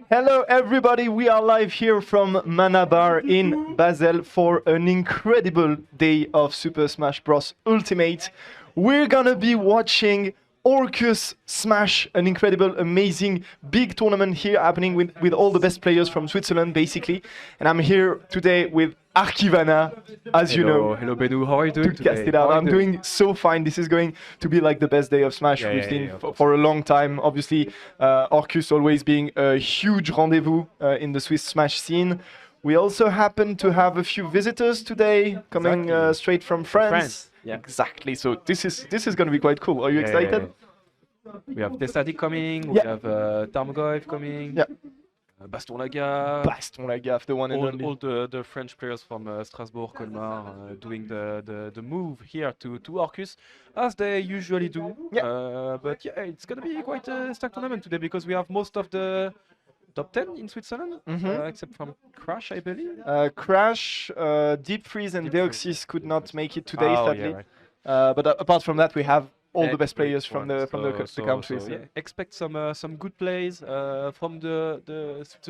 Hello everybody, we are live here from Mana Bar in Basel for an incredible day of Super Smash Bros. Ultimate. We're gonna be watching Orcus Smash, an incredible, amazing, big tournament here happening with all the best players from Switzerland, basically. And I'm here today with Archivana, as you know. Hello Benu, how are you doing To cast it out. I'm doing so fine. This is going to be like the best day of Smash we've seen for a long time. Obviously, Orcus always being a huge rendezvous in the Swiss Smash scene. We also happen to have a few visitors today coming straight from France. Yeah. Exactly. So this is going to be quite cool. Are you excited? We have Testati coming. We have Tarmogoyf coming. Yeah. Baston Lagaffe. Baston Lagaffe, the one and only. All the French players from Strasbourg, Colmar, doing the move here to Orcus, as they usually do. Yeah. But yeah, it's going to be quite a stacked tournament today because we have most of the top 10 in Switzerland, except from Crash, I believe. Crash, Deep Freeze, and Deoxys could not make it today, sadly. Yeah, right. But apart from that, we have all the best players from the countries. Yeah. Expect some good plays from the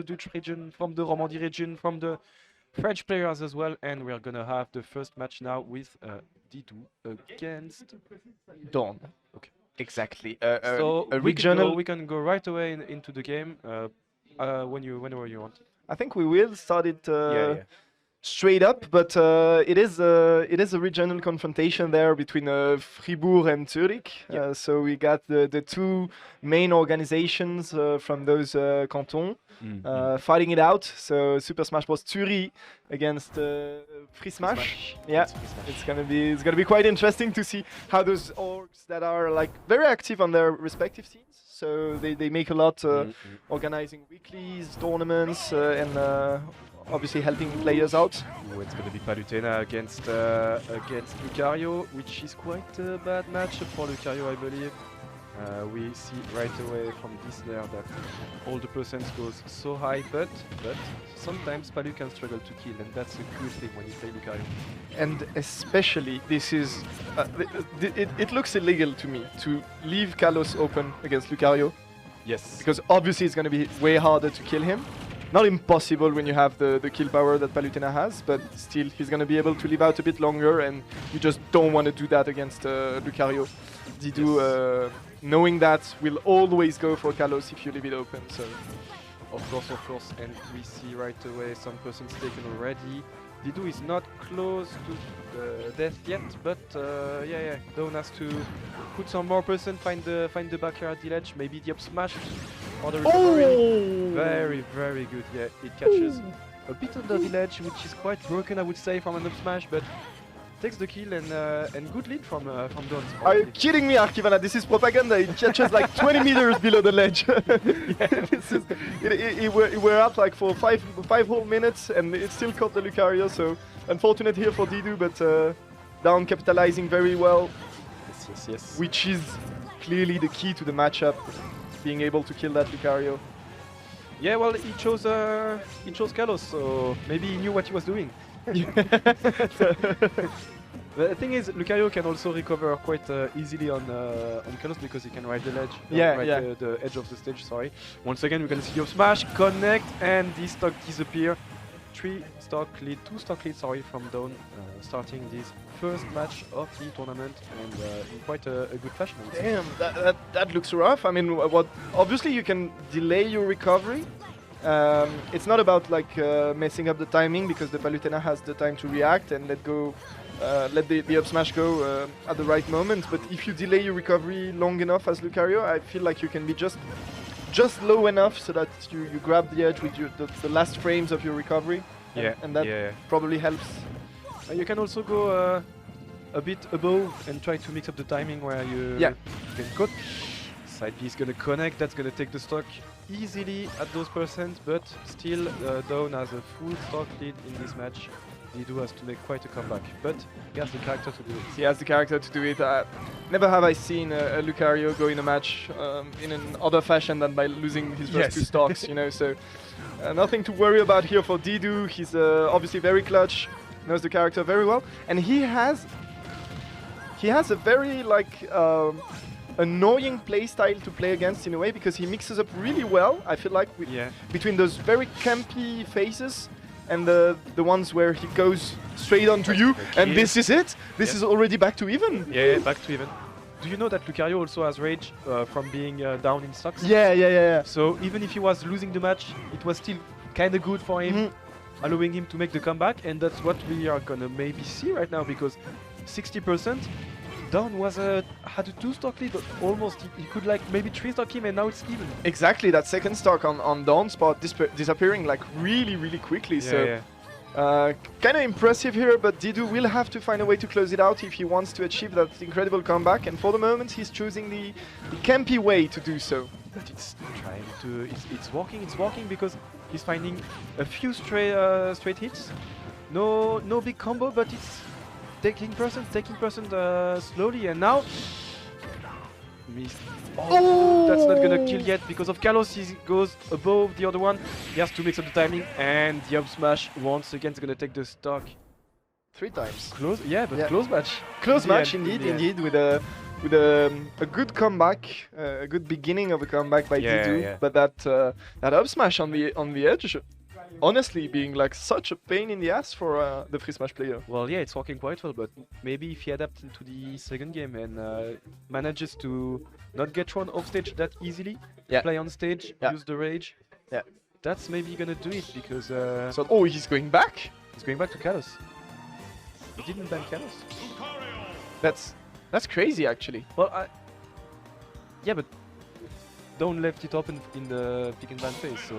Dutch region, from the Romandie region, from the French players as well, and we're gonna have the first match now with Didou against Dawn. Okay. Exactly. So a regional. we can go right away into the game whenever you want. I think we will start it straight up, but it is a regional confrontation there between Fribourg and Zurich. So we got the two main organizations from those cantons fighting it out. So Super Smash Bros. Zurich against Free Smash. Yeah, it's gonna be quite interesting to see how those orgs that are like very active on their respective scenes. So they make a lot organizing weeklies, tournaments, and obviously helping players out. It's going to be Palutena against Lucario, which is quite a bad matchup for Lucario, I believe. We see right away from this there that all the percents goes so high, but sometimes Palu can struggle to kill, and that's a good thing when you play Lucario. And especially, this is it looks illegal to me to leave Kalos open against Lucario. Yes. Because obviously it's going to be way harder to kill him. Not impossible when you have the kill power that Palutena has, but still he's going to be able to live out a bit longer, and you just don't want to do that against Lucario. Didou, knowing that, will always go for Kalos if you leave it open. So, of course, and we see right away some persons taken already. Didou is not close to death yet, but Dawn has to put some more person, find the backyard ledge, maybe the up smash or the recovery. Very good. Yeah, it catches a bit under the ledge, which is quite broken, I would say, from an up smash, but takes the kill and good lead from Dawn. Are you kidding me, Archivana? This is propaganda. It catches like 20 meters below the ledge. We're out like for five whole minutes, and it still caught the Lucario. So unfortunate here for Didou, but Dawn capitalizing very well. Yes. Which is clearly the key to the matchup, being able to kill that Lucario. Yeah, well, he chose Kalos, so maybe he knew what he was doing. The thing is, Lucario can also recover quite easily on Kalos because he can ride the ledge. The edge of the stage, sorry. Once again, we're gonna see your smash, connect, and the stock disappear. 2 stock lead, from Dawn, starting this first match of the tournament, and in quite a good fashion. Damn, that looks rough. I mean, obviously you can delay your recovery. It's not about like messing up the timing, because the Palutena has the time to react and let the up smash go at the right moment. But if you delay your recovery long enough as Lucario, I feel like you can be just low enough so that you grab the edge with the last frames of your recovery. And that probably helps. You can also go a bit above and try to mix up the timing where you can cut. Side B is gonna connect, that's gonna take the stock easily at those percents, but still Dawn has a full stock lead in this match. Didou has to make quite a comeback, but he has the character to do it. He has the character to do it. Never have I seen a Lucario go in a match in an other fashion than by losing his first 2 stocks, you know, so nothing to worry about here for Didou. He's obviously very clutch, knows the character very well, and he has a very like annoying playstyle to play against in a way because he mixes up really well. I feel like between those very campy phases and the ones where he goes straight onto you, and this is it. This is already back to even. Yeah, back to even. Do you know that Lucario also has rage from being down in stocks? Yeah. So even if he was losing the match, it was still kind of good for him, allowing him to make the comeback, and that's what we are gonna maybe see right now because 60%. Down was had a 2-stock lead, but almost he could like maybe 3-stock him, and now it's even. Exactly, that second stock on Dawn spot disappearing like really quickly. Kind of impressive here, but Didou will have to find a way to close it out if he wants to achieve that incredible comeback. And for the moment, he's choosing the campy way to do so. But it's trying to, it's working because he's finding a few straight hits. No big combo, but it's taking person slowly, and now missed. Oh, that's not gonna kill yet because of Kalos. He goes above the other one. He has to mix up the timing, and the up smash once again is gonna take the stock. 3 times. Close, yeah, but close match. Close match indeed, with a good comeback, a good beginning of a comeback by Didou. But that up smash on the edge, honestly being like such a pain in the ass for the free smash player. Well, yeah, it's working quite well, but maybe if he adapts into the second game and manages to not get thrown off stage that easily, play on stage, use the rage, that's maybe gonna do it because... So, he's going back? He's going back to Kalos. He didn't ban Kalos. That's crazy, actually. Well, yeah, but Dawn left it open in the pick and ban phase, so...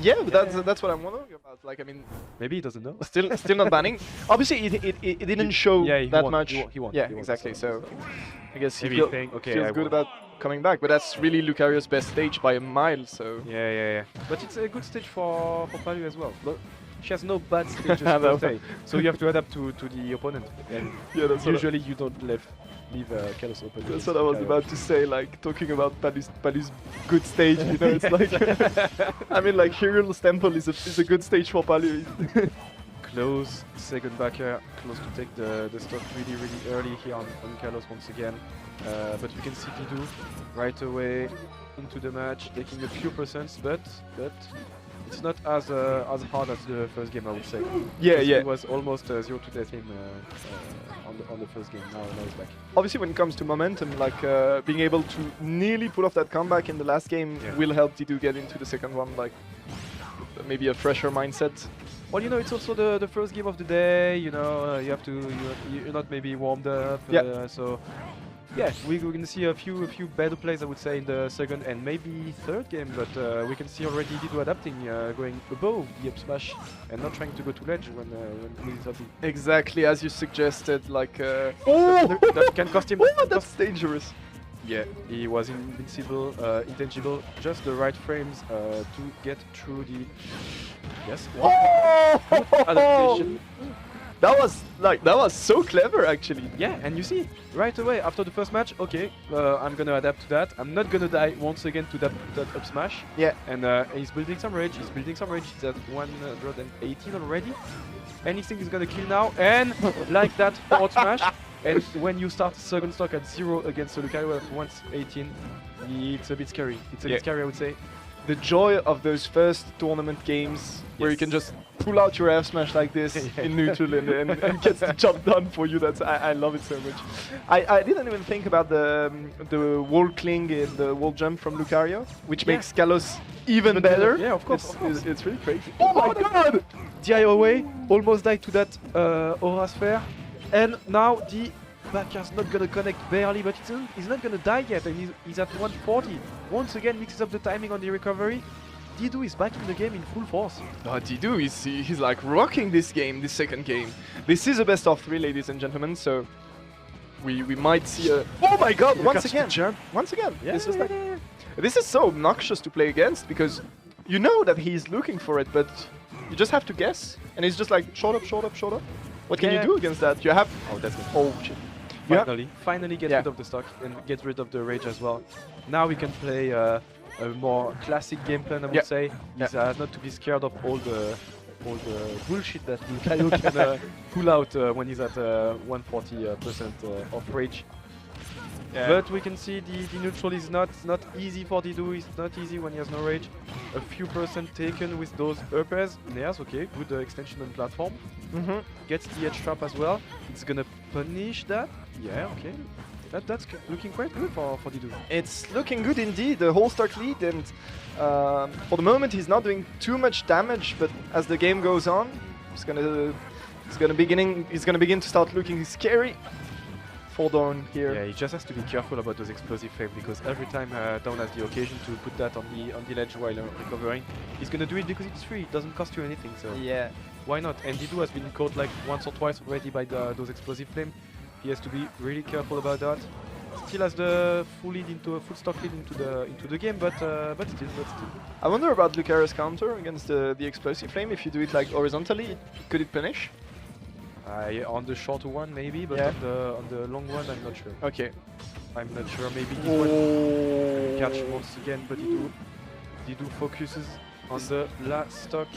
Yeah, but that's what I'm wondering about. Like, I mean, maybe he doesn't know. Still not banning. Obviously, it didn't show that much. He won. Yeah, exactly. So I guess he feels good about coming back. But that's really Lucario's best stage by a mile. So yeah. But it's a good stage for Palu as well. But she has no bad stages per se. So you have to adapt to the opponent. And usually you don't leave Kalos open. That's what I was about to say, like, talking about Palu's good stage, you know, it's like... I mean, like, Hyrule Temple is a good stage for Palu. Close, second backer, close to take the stock really early here on Kalos once again. But we can see Didou right away into the match, taking a few percents, but it's not as hard as the first game, I would say. Yeah. It was almost 0 to death him on the first game. Now he's back. Obviously, when it comes to momentum, like being able to nearly pull off that comeback in the last game will help Didou get into the second one, like maybe a fresher mindset. Well, you know, it's also the first game of the day. You know, you're not maybe warmed up. So. Yeah, we're going to see a few better plays, I would say, in the second and maybe third game, but we can see already Didou adapting, going above the up smash and not trying to go to ledge when he's happy. Exactly, as you suggested, like... that can cost him... Oh, that's dangerous. Yeah, he was invincible, intangible, just the right frames to get through the... Yes, adaptation. That was so clever, actually. Yeah, and you see, right away after the first match, okay, I'm gonna adapt to that. I'm not gonna die once again to that up smash. Yeah. And he's building some rage. He's at 118 already. Anything is gonna kill now, and like that forward smash. And when you start second stock at 0 against Lucario at 118, it's a bit scary. It's a bit scary, I would say. The joy of those first tournament games where you can just pull out your F smash like this in neutral and gets the job done for you. I love it so much. I didn't even think about the wall cling in the wall jump from Lucario, which makes Kalos even better. Yeah, of course. It's really crazy. Oh my god! DIOA almost died to that aura sphere, and now the backer's not gonna connect barely, but he's not gonna die yet, and he's at 140. Once again mixes up the timing on the recovery. Didou is back in the game in full force. Didou he's like rocking this game, this second game. This is a best of 3, ladies and gentlemen, so we might see a... Oh my god, once again! Yeah, this is so obnoxious to play against, because you know that he's looking for it, but you just have to guess, and he's just like, short up. What can you do against that? You have... Oh, that's good. Oh, shit. Finally get rid of the stock and get rid of the rage as well. Now we can play a more classic game plan, I would say. He's not to be scared of all the bullshit that Lucario can pull out when he's at 140% of rage. Yeah. But we can see the neutral is not easy for Didou. It's not easy when he has no rage. A few % taken with those upairs. Nairs, okay, good extension on platform. Gets the edge trap as well. It's gonna punish that. Yeah, okay. That's looking quite good for Didou. It's looking good indeed. The whole start lead, and for the moment he's not doing too much damage. But as the game goes on, he's gonna begin to start looking scary for Dawn here. Yeah, he just has to be careful about those explosive flame, because every time Dawn has the occasion to put that on the ledge while recovering, he's gonna do it because it's free. It doesn't cost you anything. So yeah, why not? And Didou has been caught like once or twice already by those explosive flame. He has to be really careful about that. Still has the full stock lead into the game, but still. I wonder about Lucario's counter against the explosive flame. If you do it like horizontally, could it punish? Yeah, on the shorter one maybe, but yeah. on the long one I'm not sure. Okay. I'm not sure. Maybe this one catch once again, but Didou focuses on the last stock.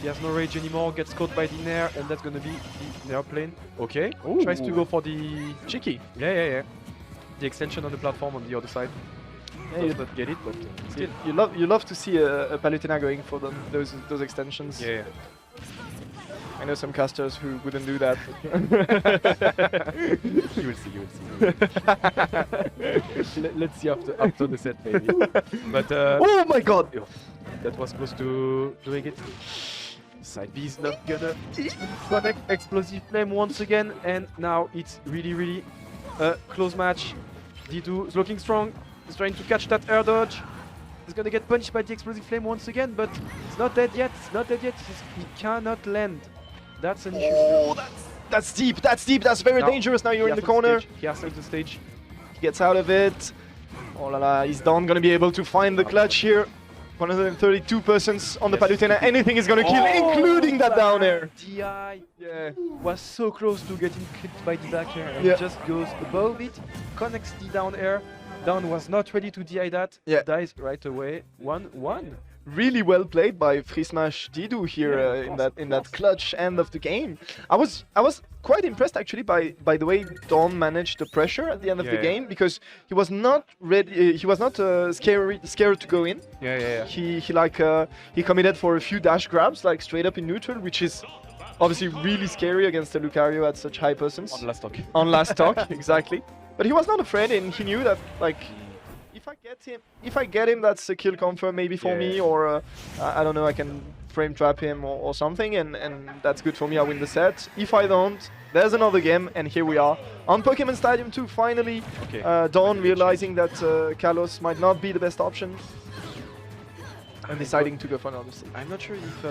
He has no rage anymore, gets caught by the Nair, and that's gonna be the Nair plane. Okay, Ooh. Tries to go for the... Cheeky. Yeah. The extension on the platform on the other side. Yeah, Does not get it, but still. You love to see a Palutena going for those extensions. Yeah. I know some casters who wouldn't do that. You will see. Let's see after the set, maybe. But oh my god! That was close to doing it. Side B is not gonna connect explosive flame once again, and now it's really a close match. Didou is looking strong. He's trying to catch that air dodge. He's gonna get punched by the explosive flame once again, but it's not dead yet. He cannot land. That's an issue. Oh, that's deep. That's very dangerous. Now you're in the corner. He has to the stage. He gets out of it. Oh la la, is Dawn gonna be able to find the clutch here? 132% on the Palutena. Anything is gonna kill, including that down air. DI Yeah. was so close to getting clipped by the back air. Yeah. It just goes above it, connects the down air. Dawn was not ready to DI that. Yeah. Dies right away. 1-1. Really well played by Free Smash Didou here in that clutch end of the game. I was quite impressed actually by the way Dawn managed the pressure at the end of the game, because he was not ready. He was not scared to go in. Yeah. He committed for a few dash grabs like straight up in neutral, which is obviously really scary against a Lucario at such high percents. On last stock. On last stock, exactly. But he was not afraid, and he knew that like. If I get him, that's a kill confirm maybe for me, or I don't know, I can frame trap him or something, and that's good for me. I win the set. If I don't, there's another game, and here we are on Pokemon Stadium 2. Finally, Dawn realizing that Kalos might not be the best option, and deciding to go for another stage. I'm not sure if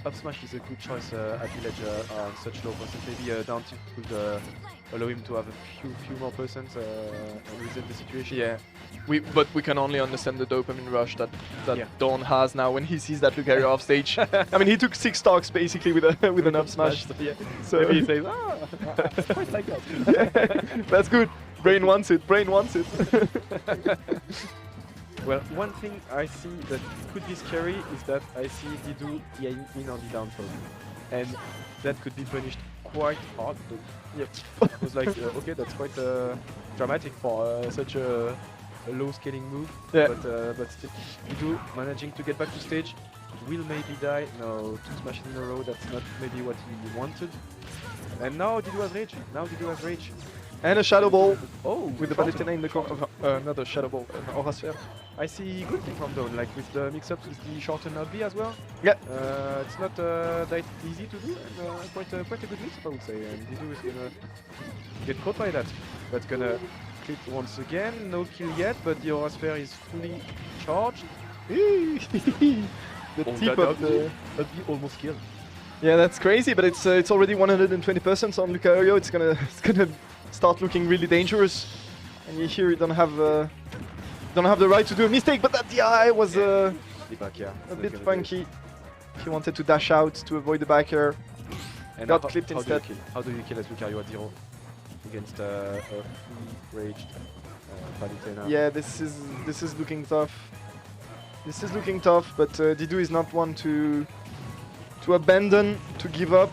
up smash is a good choice at village on such low percent. Maybe down tilt could allow him to have a few more percent and reset the situation. Yeah. But we can only understand the dopamine rush that Dawn has now when he sees that Lucario off stage. I mean, he took 6 stocks basically with an up smash. So maybe he says, I quite like that. Yeah, that's good. Brain wants it. Well, one thing I see that could be scary is that I see Didou in on the downfall, and that could be punished quite hard. Yep. It was like, okay, that's quite dramatic for such a low scaling move. Yeah. But still, Didou managing to get back to stage, will maybe die. No, 2 smashes in a row, that's not maybe what he wanted. And now Didou has rage. And a Shadow Ball. Oh, with the Palutena in the corner. Another Shadow Ball, Aura Sphere. I see good thing from Dawn, like with the mix-ups with the shorten B as well. Yeah. It's not that easy to do, and quite a good mix-up, I would say. And Didou is gonna get caught by that. That's gonna clip once again. No kill yet, but the Aura Sphere is fully charged. The tip of the... That'd be almost killed. Yeah, that's crazy, but it's already 120% on Lucario. It's gonna start looking really dangerous. And here you don't have the right to do a mistake, but that DI was a bit funky. He wanted to dash out to avoid the back air. And got clipped instead. How do you kill as Lucario at 0 against a fully raged Palutena? Yeah, this is looking tough. This is looking tough, but Didou is not one to abandon, to give up.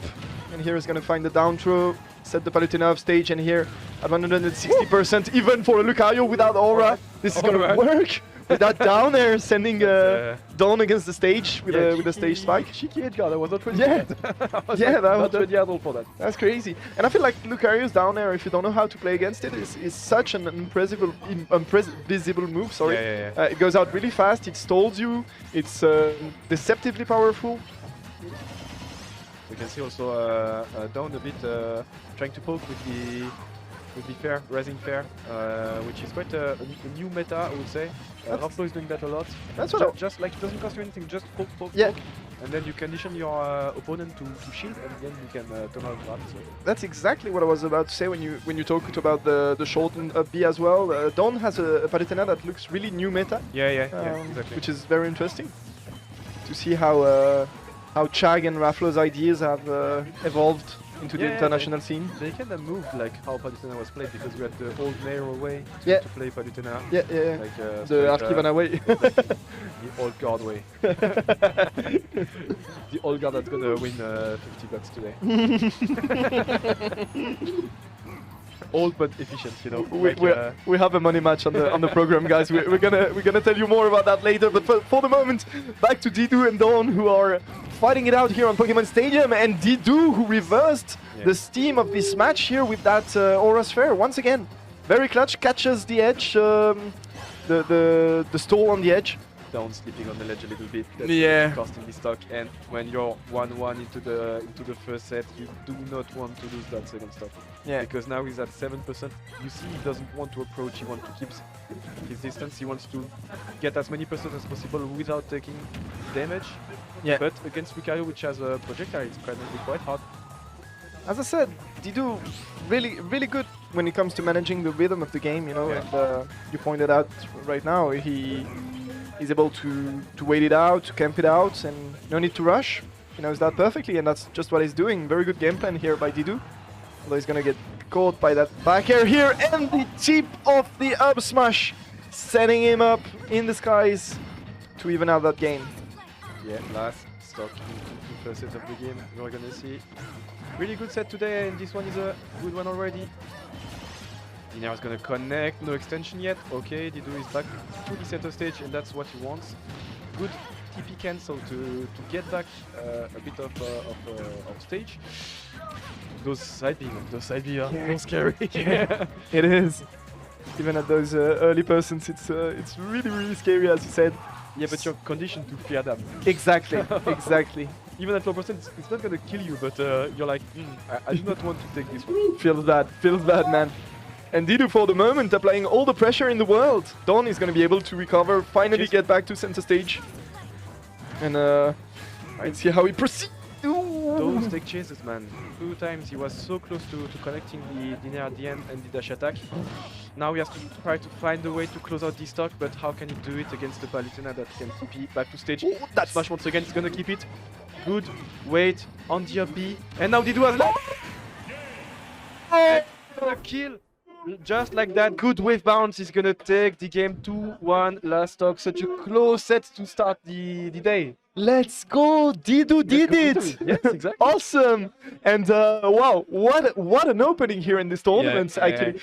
and here is going to find the down throw, set the Palutena off stage, and here at 160%, even for a Lucario without aura, this is going to work. With that down air, sending Dawn against the stage with a stage spike. Cheeky edge guard, I was not ready Yeah, that was not ready at all for that. That's crazy. And I feel like Lucario's down air, if you don't know how to play against it, is such an unprevisible move, sorry. It goes out really fast, it stalls you, it's deceptively powerful. We can see also Dawn a bit trying to poke with the fair, raising fair, which is quite a new meta, I would say. Raflo is doing that a lot. That's what just like it doesn't cost you anything, just poke, poke, yeah. poke, and then you condition your opponent to shield, and then you can turn out grab. So. That's exactly what I was about to say when you talked about the shortened up B as well. Dawn has a Palutena that looks really new meta. Yeah, exactly. Which is very interesting to see how Chag and Raflo's ideas have evolved into the international scene. They kind of moved like how Palutena was played, because we had the old narrow way to play Palutena. Yeah. Like, the Archivana way. The old guard way. The old guard that's gonna win $50 today. Old but efficient, you know. We have a money match on the program, guys. We're gonna tell you more about that later. But for the moment, back to Didou and Dawn, who are fighting it out here on Pokemon Stadium, and Didou, who reversed the steam of this match here with that Aura Sphere once again. Very clutch, catches the edge, the stall on the edge. Dawn sleeping on the ledge a little bit. That's costing the stock. And when you're 1-1 into the first set, you do not want to lose that second stock. Yeah. Because now he's at 7%. You see, he doesn't want to approach. He wants to keep his distance. He wants to get as many percent as possible without taking damage. Yeah. But against Lucario, which has a projectile, it's going to be quite hard. As I said, Didou really good when it comes to managing the rhythm of the game. You know, and you pointed out right now he's able to wait it out, to camp it out, and no need to rush. He knows that perfectly, and that's just what he's doing. Very good game plan here by Didou. Although he's gonna get caught by that back air here, and the tip of the up smash, setting him up in the skies to even out that game. Yeah, last stock into the first set of the game. We're gonna see really good set today, and this one is a good one already. Diner is gonna connect, no extension yet. Okay, Didou is back to the center stage, and that's what he wants. Good TP cancel to get back a bit of stage. Those side B are so scary. Yeah, it is. Even at those early persons, it's really scary, as you said. Yeah, but you're conditioned to fear them. Exactly, exactly. Even at low percent, it's not gonna kill you, but you're like, I do not want to take this one. Feels bad, man. And Didou, for the moment, applying all the pressure in the world. Dawn is going to be able to recover, finally get back to center stage. And let's see how he proceeds. Those take chases, man. 2 times he was so close to connecting the Diner at the end and the dash attack. Now he has to try to find a way to close out this stock, but how can he do it against the Palutena that can TP back to stage? That smash once again, he's gonna keep it. Good, wait, on the up B. And now Didou has gonna kill. Just like that, good wave bounce is gonna take the game 2-1 last stock. Such a close set to start the day. Let's go! Didou did it! Yes, exactly. Awesome! And wow, what an opening here in this tournament. Actually,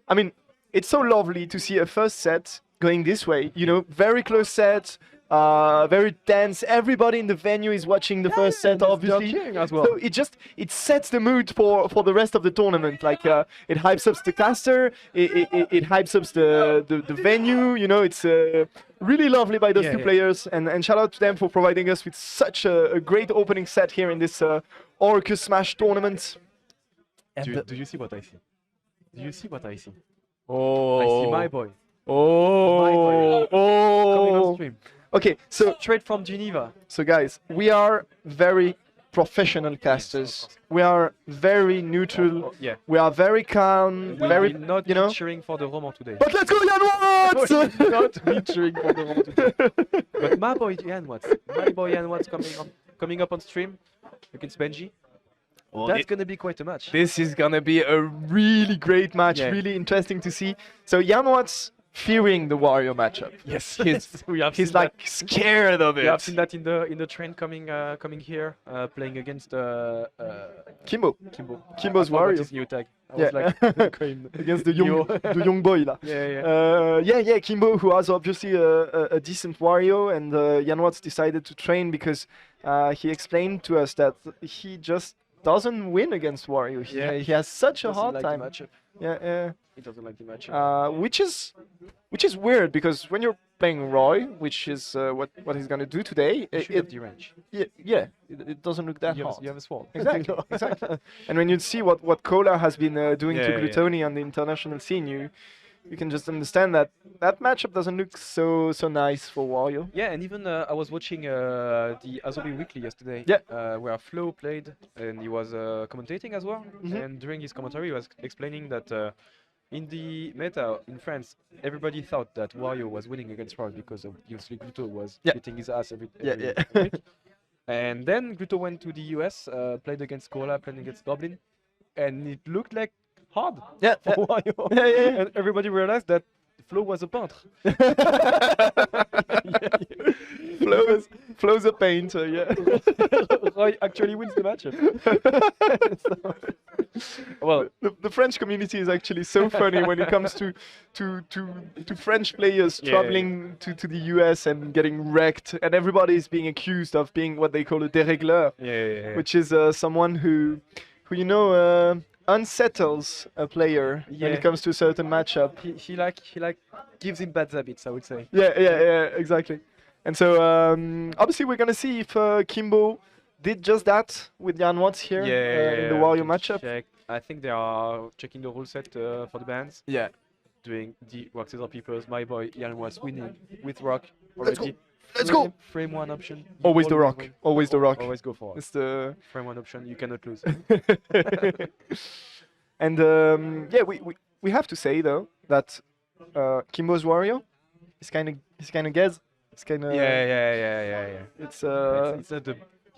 I mean, it's so lovely to see a first set going this way. You know, very close set. Very tense. Everybody in the venue is watching the first set, obviously. As well. So it sets the mood for the rest of the tournament. Like it hypes up the caster, it hypes up the venue. You know, it's really lovely by those two players. And shout out to them for providing us with such a great opening set here in this Orcus Smash tournament. Do you see what I see? Do you see what I see? Oh, I see my boy. Oh, my boy. Coming on stream. Okay, so straight from Geneva. So guys, we are very professional casters. We are very neutral. We are very calm. Very not cheering for the Roman today. But let's go, Jan Watts! Not be cheering for the Roman today. But my boy Jan Watts, coming up on stream against Benji. Well, that's gonna be quite a match. This is gonna be a really great match. Really interesting to see. So Jan Watts fearing the Wario matchup. Yes, He's we have he's seen like scared of that. We have it. seen that in the train coming here, playing against Kimbo. Kimbo's I forgot Wario. his new tag. I Yeah. was like going Against the young boy là. Yeah. Kimbo, who has obviously a decent Wario, and Jan Watts decided to train because he explained to us that he just doesn't win against Wario. He has such a doesn't hard like time. the matchup. Yeah. He doesn't like the matchup. Which is weird because when you're playing Roy, which is what he's gonna do today, You should have the range. it doesn't look that You hard. have a sword. Exactly, exactly. And when you see what Cola has been doing to Yeah. Glutoni on the international scene, you can just understand that that matchup doesn't look so nice for Wario. Yeah, and even I was watching the Azobi Weekly yesterday, Yeah. where Flo played, and he was commentating as well. Mhm. And during his commentary, he was explaining that in the meta in France, everybody thought that Wario was winning against Roy because obviously Gluto was Yeah. beating his ass every Yeah. week. And then Gluto went to the US, played against Cola, played against Goblin, and it looked like hard Yeah, for Wario. Yeah. And everybody realized that Flo was a peintre. Flows a painter, yeah. Roy actually wins the matchup. Well, the French community is actually so funny when it comes to French players Yeah, traveling to the US and getting wrecked, and everybody is being accused of being what they call a dérégleur, yeah. which is someone who unsettles a player when Yeah. it comes to a certain matchup. He like gives him bad habits, I would say. Yeah, exactly. And so obviously we're gonna see if Kimbo did just that with Jan Watts here in the Wario matchup. Check. I think they are checking the rule set for the bands. Yeah. Doing the Rock Scissors Papers. My boy Jan was winning with Rock Let's go. already. Let's go. Frame one option. You Always the Rock. win. Always the Rock. Always go for it. It's the Frame one option. You cannot lose. and we have to say though that Kimbo's Wario is kind of Gez. It's kind of Yeah. It's It's not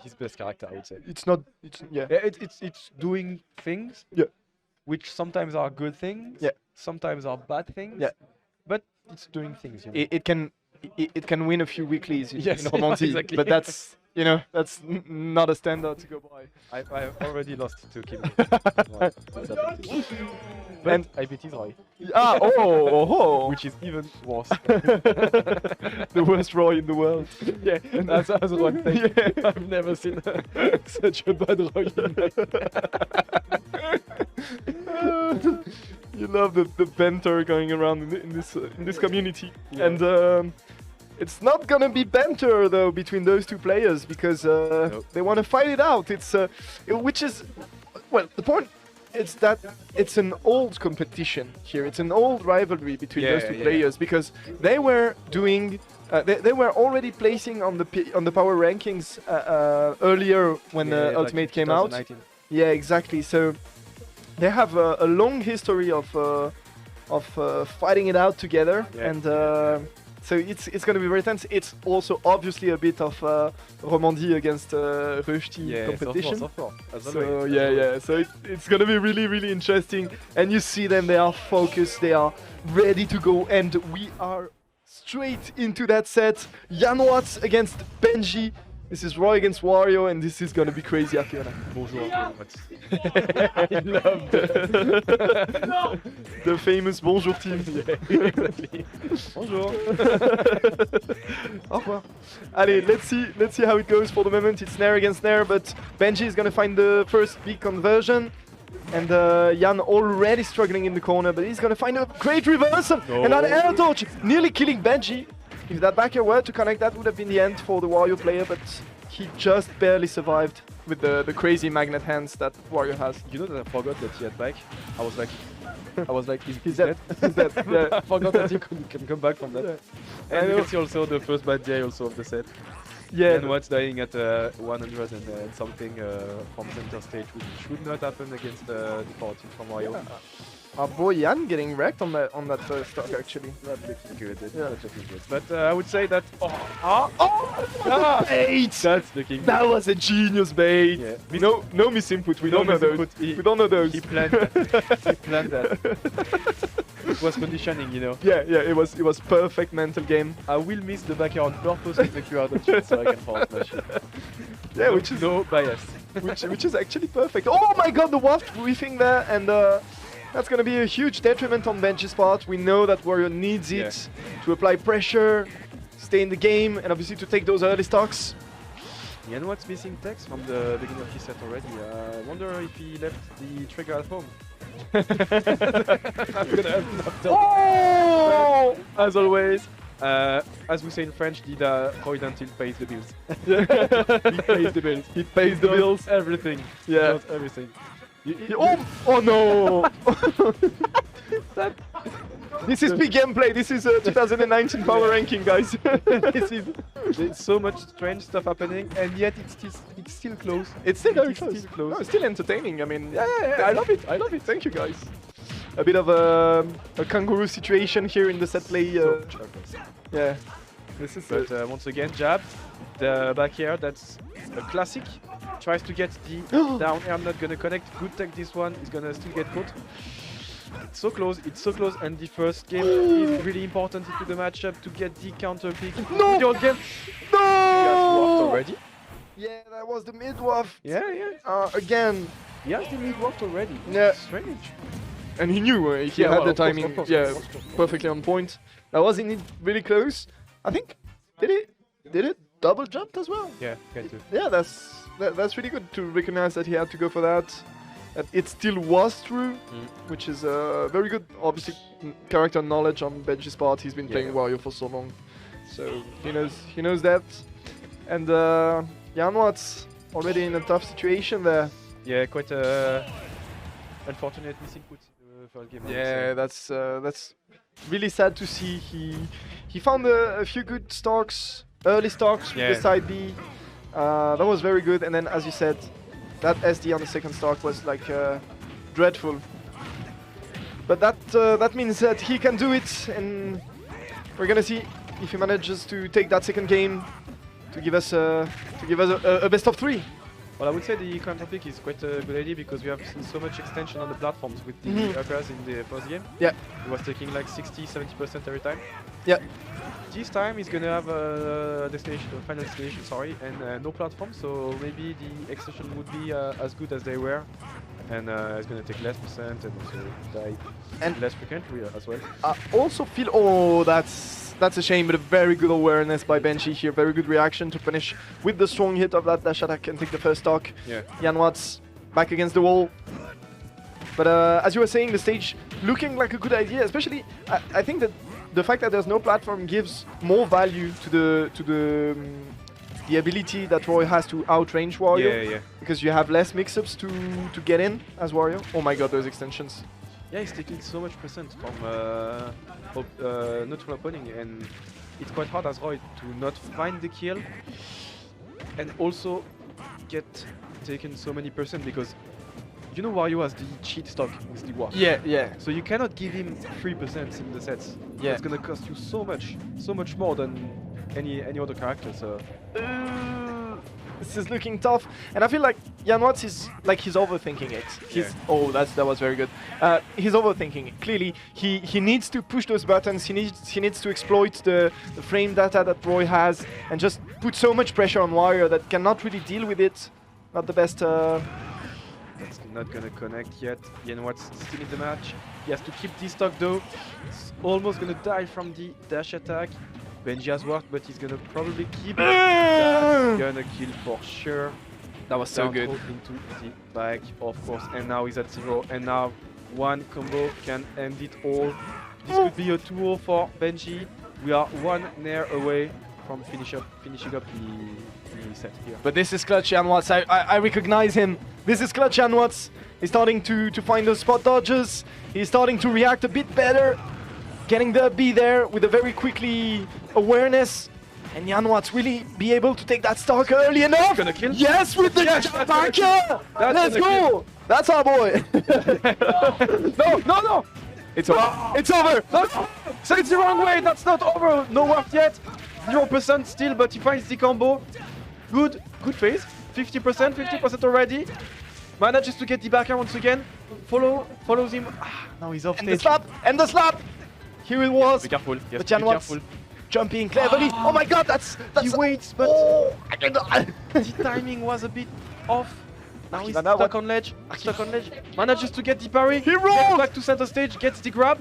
his best character, I would say. it's not it's yeah Yeah, it's doing things. Yeah. Which sometimes are good things. Yeah. Sometimes are bad things. Yeah. But it's doing things. You know? it can win a few weeklies in Yes, Romantique, exactly. but that's not a standard to go by. I already lost to Kim. And- I beat his Roy, Oh, which is even worse. the worst Roy in the world. Yeah, that's one thing. Yeah. I've never seen such a bad Roy in my You love the banter going around in this community, Yeah. and it's not gonna be banter though between those two players because they want to fight it out. It's which is well the point. It's that it's an old competition here. It's an old rivalry between those two players because they were doing. They were already placing on the power rankings earlier when Ultimate came out. 2019. Yeah, exactly. So they have a long history of fighting it out together, Yeah. and so it's going to be very tense. It's also obviously a bit of Romandie against Rushdie competition. Of course. As So always. yeah. So it's gonna be really interesting, and you see them. They are focused. They are ready to go, and we are straight into that set. Jan Watts against Benji. This is Roy against Wario, and this is gonna be crazy, Arfiona. Bonjour. I love the famous Bonjour team. Exactly. Bonjour. Au revoir. Allez, let's see how it goes for the moment. It's Nair against Nair, but Benji is gonna find the first big conversion. And Jan already struggling in the corner, but he's gonna find a great reversal. And an air torch nearly killing Benji. If that back air were to connect, that would have been the end for the Wario player, but he just barely survived with the crazy magnet hands that Wario has. You know that I forgot that he had back. I was like, He's dead. He's dead. Yeah. I forgot that he can come back from that. Yeah. And I you know. can see also the first bad day also of the set. Yeah. And what's dying at 100 and something from center stage, which should not happen against the power team from Wario. Our boy Jan getting wrecked on that first stock actually. Not looking good. Yeah. Not looking good. But I would say that. Bait! That's looking good. That was a genius bait. Yeah. No misinput. We don't know those. misinput. We don't know those. He planned that. He planned that. It was conditioning, you know. Yeah, it was perfect mental game. I will miss the back air on purpose with the QR dodge so I can forward smash it. Yeah, which is no bias. which is actually perfect. Oh my god, the waft whiffing there, and that's gonna be a huge detriment on Benji's part. We know that Warrior needs it to apply pressure, stay in the game, and obviously to take those early stocks. You know what's missing text from the beginning of his set already? I wonder if he left the trigger at home. I'm gonna have to Oh! as always, as we say in French, Dida Freud until pays the bills. He pays the bills. He pays the bills. Everything. Yeah. He does everything. Oh no! This is big gameplay. This is 2019 power ranking, guys. There's so much strange stuff happening, and yet it's still close. It's still very Still close. close. No, it's still entertaining. I mean, yeah, I love it. I love it. Thank you, guys. A bit of a kangaroo situation here in the set play. Yeah. This is. But once again, jab, the back air. That's a classic. Tries to get the down air. Not gonna connect. Good tech. This one is gonna still get caught. It's so close, and the first game is really important into the matchup to get the counter pick. No! The old game. No! He has dwarfed already. Yeah, that was the mid waft. Yeah. Again. He has the mid dwarfed already. Yeah. Strange. And he knew he had well, the of course, timing. of course, yeah, of course. perfectly on point. That was indeed really close. I think. Did it double jumped as well? Yeah, got to. Yeah, that's really good to recognize that he had to go for that. That it still was true, which is very good. Obviously, character knowledge on Benji's part. He's been playing Wario for so long, so he knows that. And Yanwat's already in a tough situation there. Yeah, quite unfortunate missing put in the first game. Yeah, that's really sad to see. He found a few good stocks, early stocks with the side B. That was very good. And then, as you said, that SD on the second stock was like dreadful. But that means that he can do it, and we're gonna see if he manages to take that second game to give us a best of 3. Well, I would say the counter pick is quite a good idea because we have seen so much extension on the platforms with the Orcus in the first game. Yeah. He was taking like 60-70% every time. Yeah. This time he's gonna have a destination, a final destination, sorry, and no platform, so maybe the extension would be as good as they were, and it's gonna take less percent and also die less frequently as well. I also feel, that's a shame, but a very good awareness by Benji here, very good reaction to punish with the strong hit of that dash attack and take the first stock. Yeah. Yanwat's back against the wall. But as you were saying, the stage looking like a good idea, especially I think that the fact that there's no platform gives more value to the ability that Roy has to outrange Wario. Yeah. Because you have less mix-ups to get in as Wario. Oh my god, those extensions. Yeah, he's taking so much percent from neutral opening, and it's quite hard as Roy to not find the kill and also get taken so many percent because you know Wario has the cheat stock with the warp. Yeah. So you cannot give him 3% in the sets. Yeah. It's gonna cost you so much more than any other character. So this is looking tough, and I feel like Yanwat's is like he's overthinking it. Oh, that was very good. He's overthinking it. Clearly, he needs to push those buttons. He needs to exploit the frame data that Roy has, and just put so much pressure on Wario that cannot really deal with it. Not the best. That's not gonna connect yet. Yanwat's still in the match. He has to keep this stock though. He's almost gonna die from the dash attack. Benji has worked, but he's gonna probably keep it. That's gonna kill for sure. That was so good. Into the bag, of course. And now he's at 0. And now one combo can end it all. This could be a 2-0 for Benji. We are 1 nair away from finishing up the set here. But this is clutch Yanwat's. I recognize him. This is clutch Yanwat's. He's starting to find those spot dodges. He's starting to react a bit better. Getting the B there with a very quickly awareness. And Yanwat's really be able to take that stock early enough. Gonna kill? Yes, with the backer! Let's go! Kill. That's our boy! No! It's over. It's over! No. So it's the wrong way, that's not over. No work yet. 0% still, but he finds the combo. Good phase. 50% already. Manages to get the backer once again. Follows him. Ah, now he's off And stage. the slap! And the slap! Here it was. Be careful. Yes, But be Jan Watts careful. jumping cleverly. Oh my god, that's He waits, but oh, the timing was a bit off. Now he's Akilana, stuck on ledge. Stuck on ledge. Manages to get the parry. He Gets rolled! back to center stage. Gets the grab.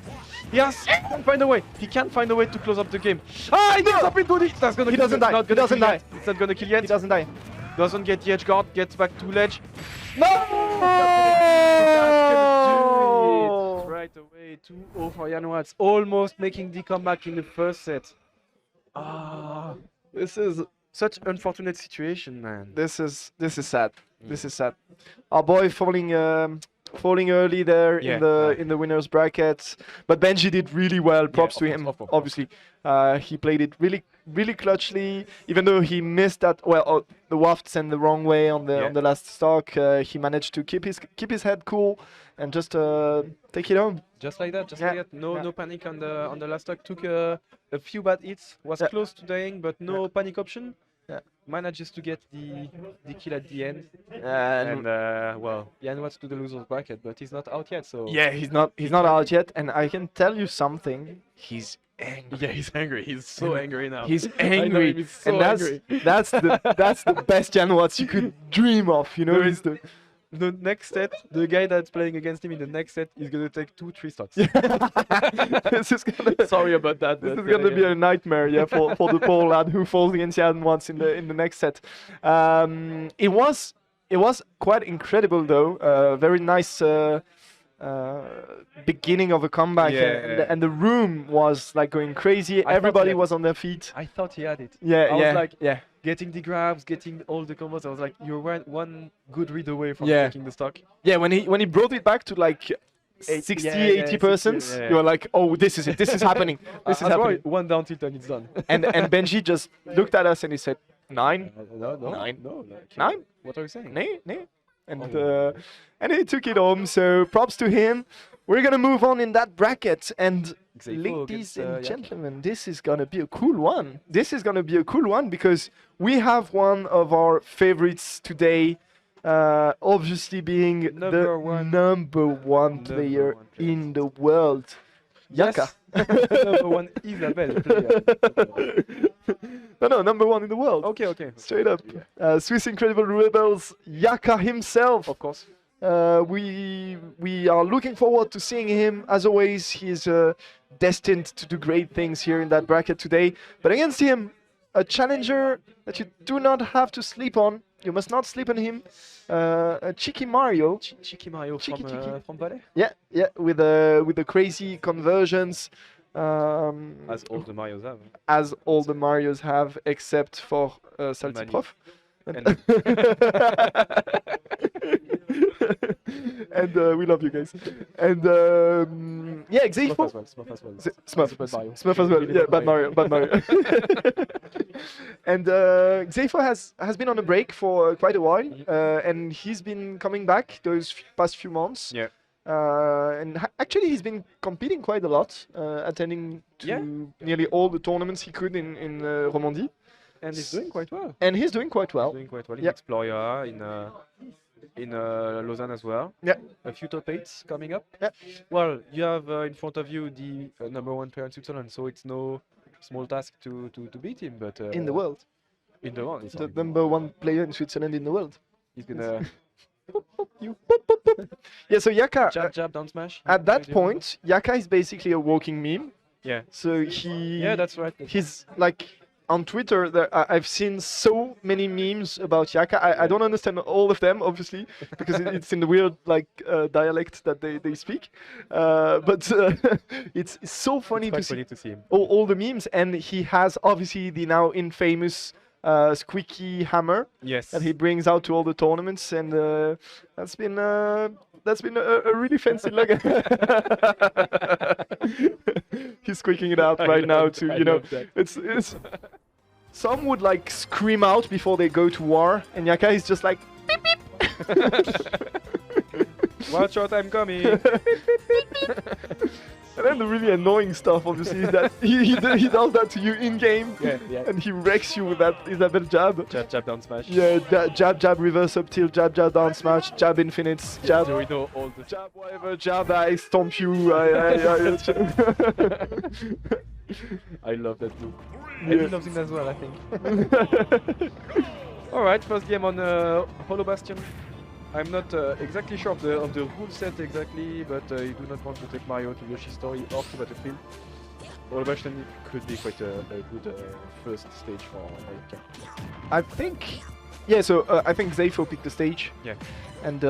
Yes. Can't find a way. He can't find a way to close up the game. Ah, he goes up into it. That's gonna He kill doesn't him. die. Not He gonna doesn't kill die. yet. It's not gonna kill He yet. doesn't die. Doesn't get the edge guard. Gets back to ledge. No! That's gonna do it right away. 2-0 for Jan Watts. Almost making the comeback in the first set. Ah, This is such unfortunate situation, man. this is sad. This is sad. Our boy falling early there Yeah, in the winners bracket, but Benji did really well. Props to him. Obviously, he played it really clutchly. Even though he missed that, the wafts and the wrong way on the last stock, he managed to keep his head cool and just take it home. Just like that, Yeah, like that. No, yeah. no panic on the last stock. Took a few bad hits. Was Yeah. close to dying, but no panic option. Yeah. Manages to get the kill at the end. And Well, Jan Watts to the losers bracket, but he's not out yet. So yeah, he's not out yet. And I can tell you something. He's angry. yeah, he's angry. He's so angry now. He's I know angry, him, he's so and angry. that's the best Jan Watts you could dream of. You know, There he's is- the The next set, the guy that's playing against him in the next set is gonna take 2-3 stocks. this is gonna Sorry about that. this but, is gonna be yeah. a nightmare, yeah, for the poor lad who falls against Jan Watts in the next set. It was quite incredible though. Very nice. Beginning of a comeback, Yeah. and the room was like going crazy. thought Everybody he had- was on their feet. I thought he had it. Yeah, I yeah, was like, yeah. getting the grabs, getting all the combos. I was like, you're one good read away from Yeah. taking the stock. Yeah, when he brought it back to like 60, 80%, 60, yeah. you were like, oh, this is it. This is happening. This is As well, happening. one down tilt and it's done. And Benji just looked at us and he said, 9, no, Nine. no, like, 9, What are you saying? nay. And Oh. and he took it home. So props to him. We're gonna move on in that bracket, and Xapo ladies against, and Yaka. gentlemen, this is gonna be a cool one. This is gonna be a cool one because we have one of our favorites today. Obviously being Number the one. number one player one player. in the world, Yaka. Yes. Number one Isabel player. No, number one in the world. Okay. Straight up. Swiss Incredible Rebels, Yaka himself. Of course. We are looking forward to seeing him. As always, he is destined to do great things here in that bracket today. But against him, a challenger that you do not have to sleep on. You must not sleep on him. A Cheeky Mario. Cheeky Mario Cheeky. from Valais. Yeah, with the crazy conversions. As all the Marios have. As all the Marios have, except for Salty Manu. Prof. And- And we love you guys. And yeah, Smurf Xapo. as well. Smurf as well. Smurf. Bad Mario. Smurf as well. Really Yeah, bad bad Mario. And Xapo has been on a break for quite a while, and he's been coming back those past few months. Yeah. And actually, he's been competing quite a lot, attending to Yeah. nearly all the tournaments he could in Romandie. And he's doing quite well. And he's doing quite well. Doing quite well in Yeah. Explorer, in Lausanne as well. Yeah. A few top 8s coming up. Yeah. Well, you have in front of you the number one player in Switzerland, so it's no small task to beat him. But In the world. in the world, it's The only- number one player in Switzerland in the world. he's gonna You. Yeah, so Yaka, jab down smash. at that point, Yaka is basically a walking meme. Yeah. So he. Yeah, that's right. He's like on Twitter. I've seen so many memes about Yaka. I don't understand all of them, obviously, because it's in the weird like dialect that they speak. But it's so funny It's quite to see funny to see him. all the memes, and he has obviously the now infamous squeaky hammer Yes. that he brings out to all the tournaments, and that's been a really fancy look. He's squeaking it out I right now love too. that, I You know, love that. it's some would like scream out before they go to war, and Yaka is just like. Watch out, I'm coming. And then the really annoying stuff, obviously, is that he does that to you in game, and he wrecks you with that Isabel jab. Jab, down smash. Yeah, jab, reverse up tilt, jab, down smash, jab infinites, jab. So we know all the jab, whatever, jab, I stomp you. I love that move. And he loves it as well, I think. Alright, first game on Hollow Bastion. I'm not exactly sure of the rule set exactly, but you do not want to take Mario to Yoshi's Story or to Battlefield. Hollow Bastion could be quite a good first stage for Yaka. I think, yeah. So I think Zayfo picked the stage. Yeah. And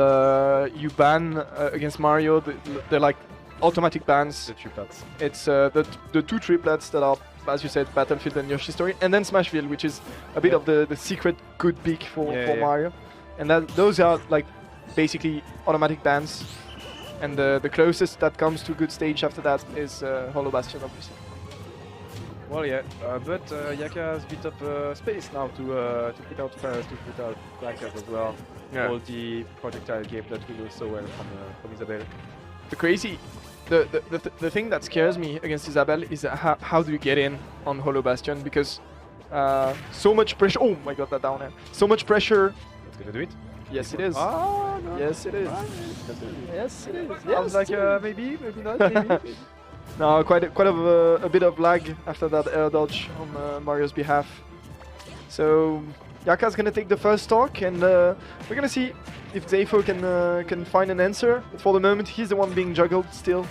you ban against Mario. They're like automatic bans. The triplets. It's the two triplets that are, as you said, Battlefield and Yoshi's Story, and then Smashville, which is a bit of the secret good pick for Mario. And those are like basically automatic bans, and the closest that comes to good stage after that is Hollow Bastion, obviously. Well, yeah, but Yaka has bit of space now to put out fires, to put out backup as well. Yeah. All the projectile game that we know so well from Isabel. The thing that scares me against Isabel is how do you get in on Hollow Bastion, because so much pressure. Oh my god, that down air. So much pressure. It's gonna do it. Yes, it is. Ah, no. Yes, it is. Yes, it is. I was like, maybe not, maybe. No, quite a bit of lag after that air dodge on Mario's behalf. So Yaka's gonna take the first stock, and we're gonna see if Zayfo can find an answer. But for the moment, he's the one being juggled still.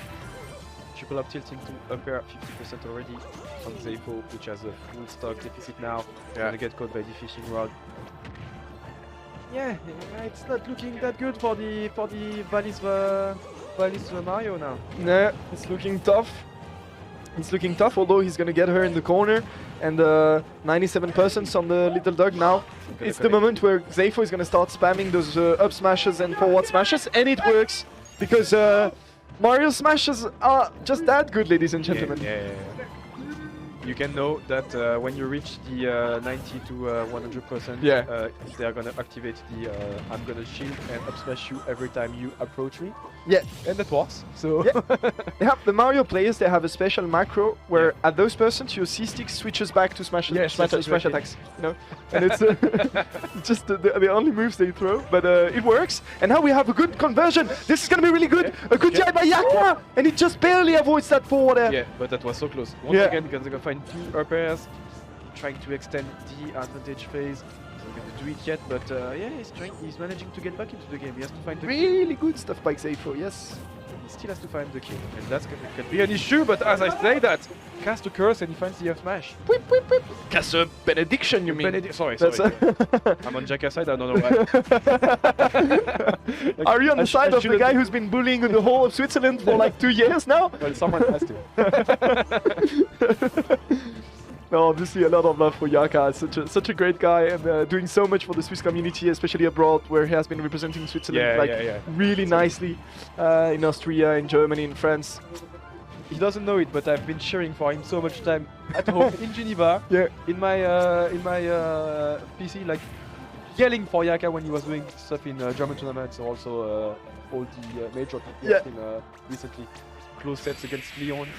Triple up tilting to up air 50% already on Zayfo, which has a full stock deficit now. Gonna get caught by the fishing rod. Yeah, it's not looking that good for the Valis Mario now. Nah, it's looking tough. It's looking tough, although he's gonna get her in the corner, and 97% on the little dog now. It's the moment where Zayfo is gonna start spamming those up smashes and forward smashes, and it works because Mario smashes are just that good, ladies and gentlemen. Yeah. You can know that when you reach the 90 to 100%, they are gonna activate the I'm gonna shield and up smash you every time you approach me. Yeah, and that works. So the Mario players, they have a special macro where at those percents your C stick switches back to smash attacks. You know, and it's just the only moves they throw, but it works. And now we have a good conversion. This is gonna be really good. A good jab by Yaka, and it just barely avoids that forward air. Yeah, but that was so close. Once again, because they're gonna find two up airs, trying to extend the advantage phase. He's not gonna do it yet, but he's managing to get back into the game. He has to find the really good stuff by Zayfo, yes. He still has to find the kill, and that's can be an issue, but as I say that, cast a curse and he finds the F smash. Whip, whip, whip. Cast a benediction, you mean? Sorry. I'm on Jacka's side, I don't know why. Are you on the side of the guy who's been bullying the whole of Switzerland for like 2 years now? Well, someone has to. No, obviously a lot of love for Yaka. Such a great guy, and doing so much for the Swiss community, especially abroad, where he has been representing Switzerland really nicely in Austria, in Germany, in France. He doesn't know it, but I've been cheering for him so much time at home in Geneva, in my PC, like yelling for Yaka when he was doing stuff in German tournaments, or also all the major tournaments recently. Close sets against Lyon.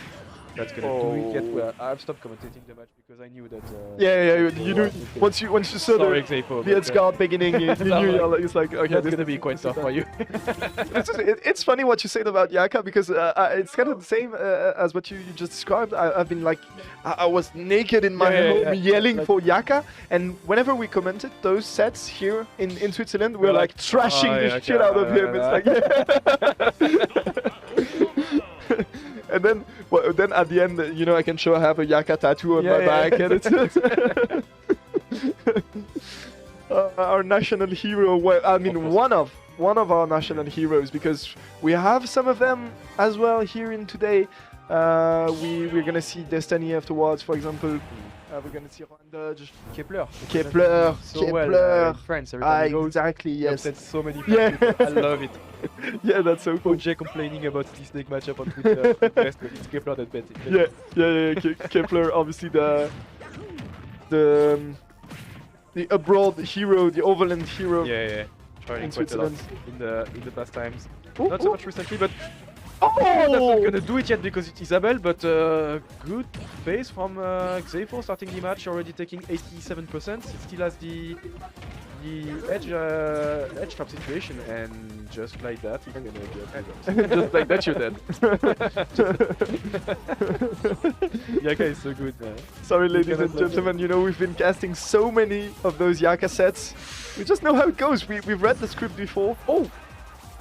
That's gonna do it yet. Well, I've stopped commentating the match because I knew that. You knew once you saw the headsguard beginning, you knew it's like okay, that's gonna be quite tough for you. It's funny what you said about Yaka, because it's kind of the same as what you just described. I've been like, I was naked in my home yelling for Yaka, and whenever we commented those sets here in Switzerland, we're like trashing the shit out of him. It's like. And then at the end, you know, I can show I have a Yaka tattoo on my back, and it's our national hero. Well, I mean, one of our national heroes, because we have some of them as well here in today. We're gonna see Destiny afterwards, for example. We're gonna see Dodge, Kepler, well, in France, exactly. Yes, that's so many people. I love it. Yeah, that's so cool. OJ complaining about the snake matchup on Twitter. Best, but it's Kepler that bet it. Yeah. Kepler, obviously the abroad hero, the overland hero. Trying in quite a lot Switzerland in the past times. Not so much recently, but Oh, that's not gonna do it yet because it's Isabel, but good pace from Xapo starting the match, already taking 87%. He still has the edge trap situation, and just like that, he's gonna get just like that, you're dead. Yaka is so good, man. Sorry, ladies and gentlemen, you know, we've been casting so many of those Yaka sets. We just know how it goes. We've read the script before. Oh!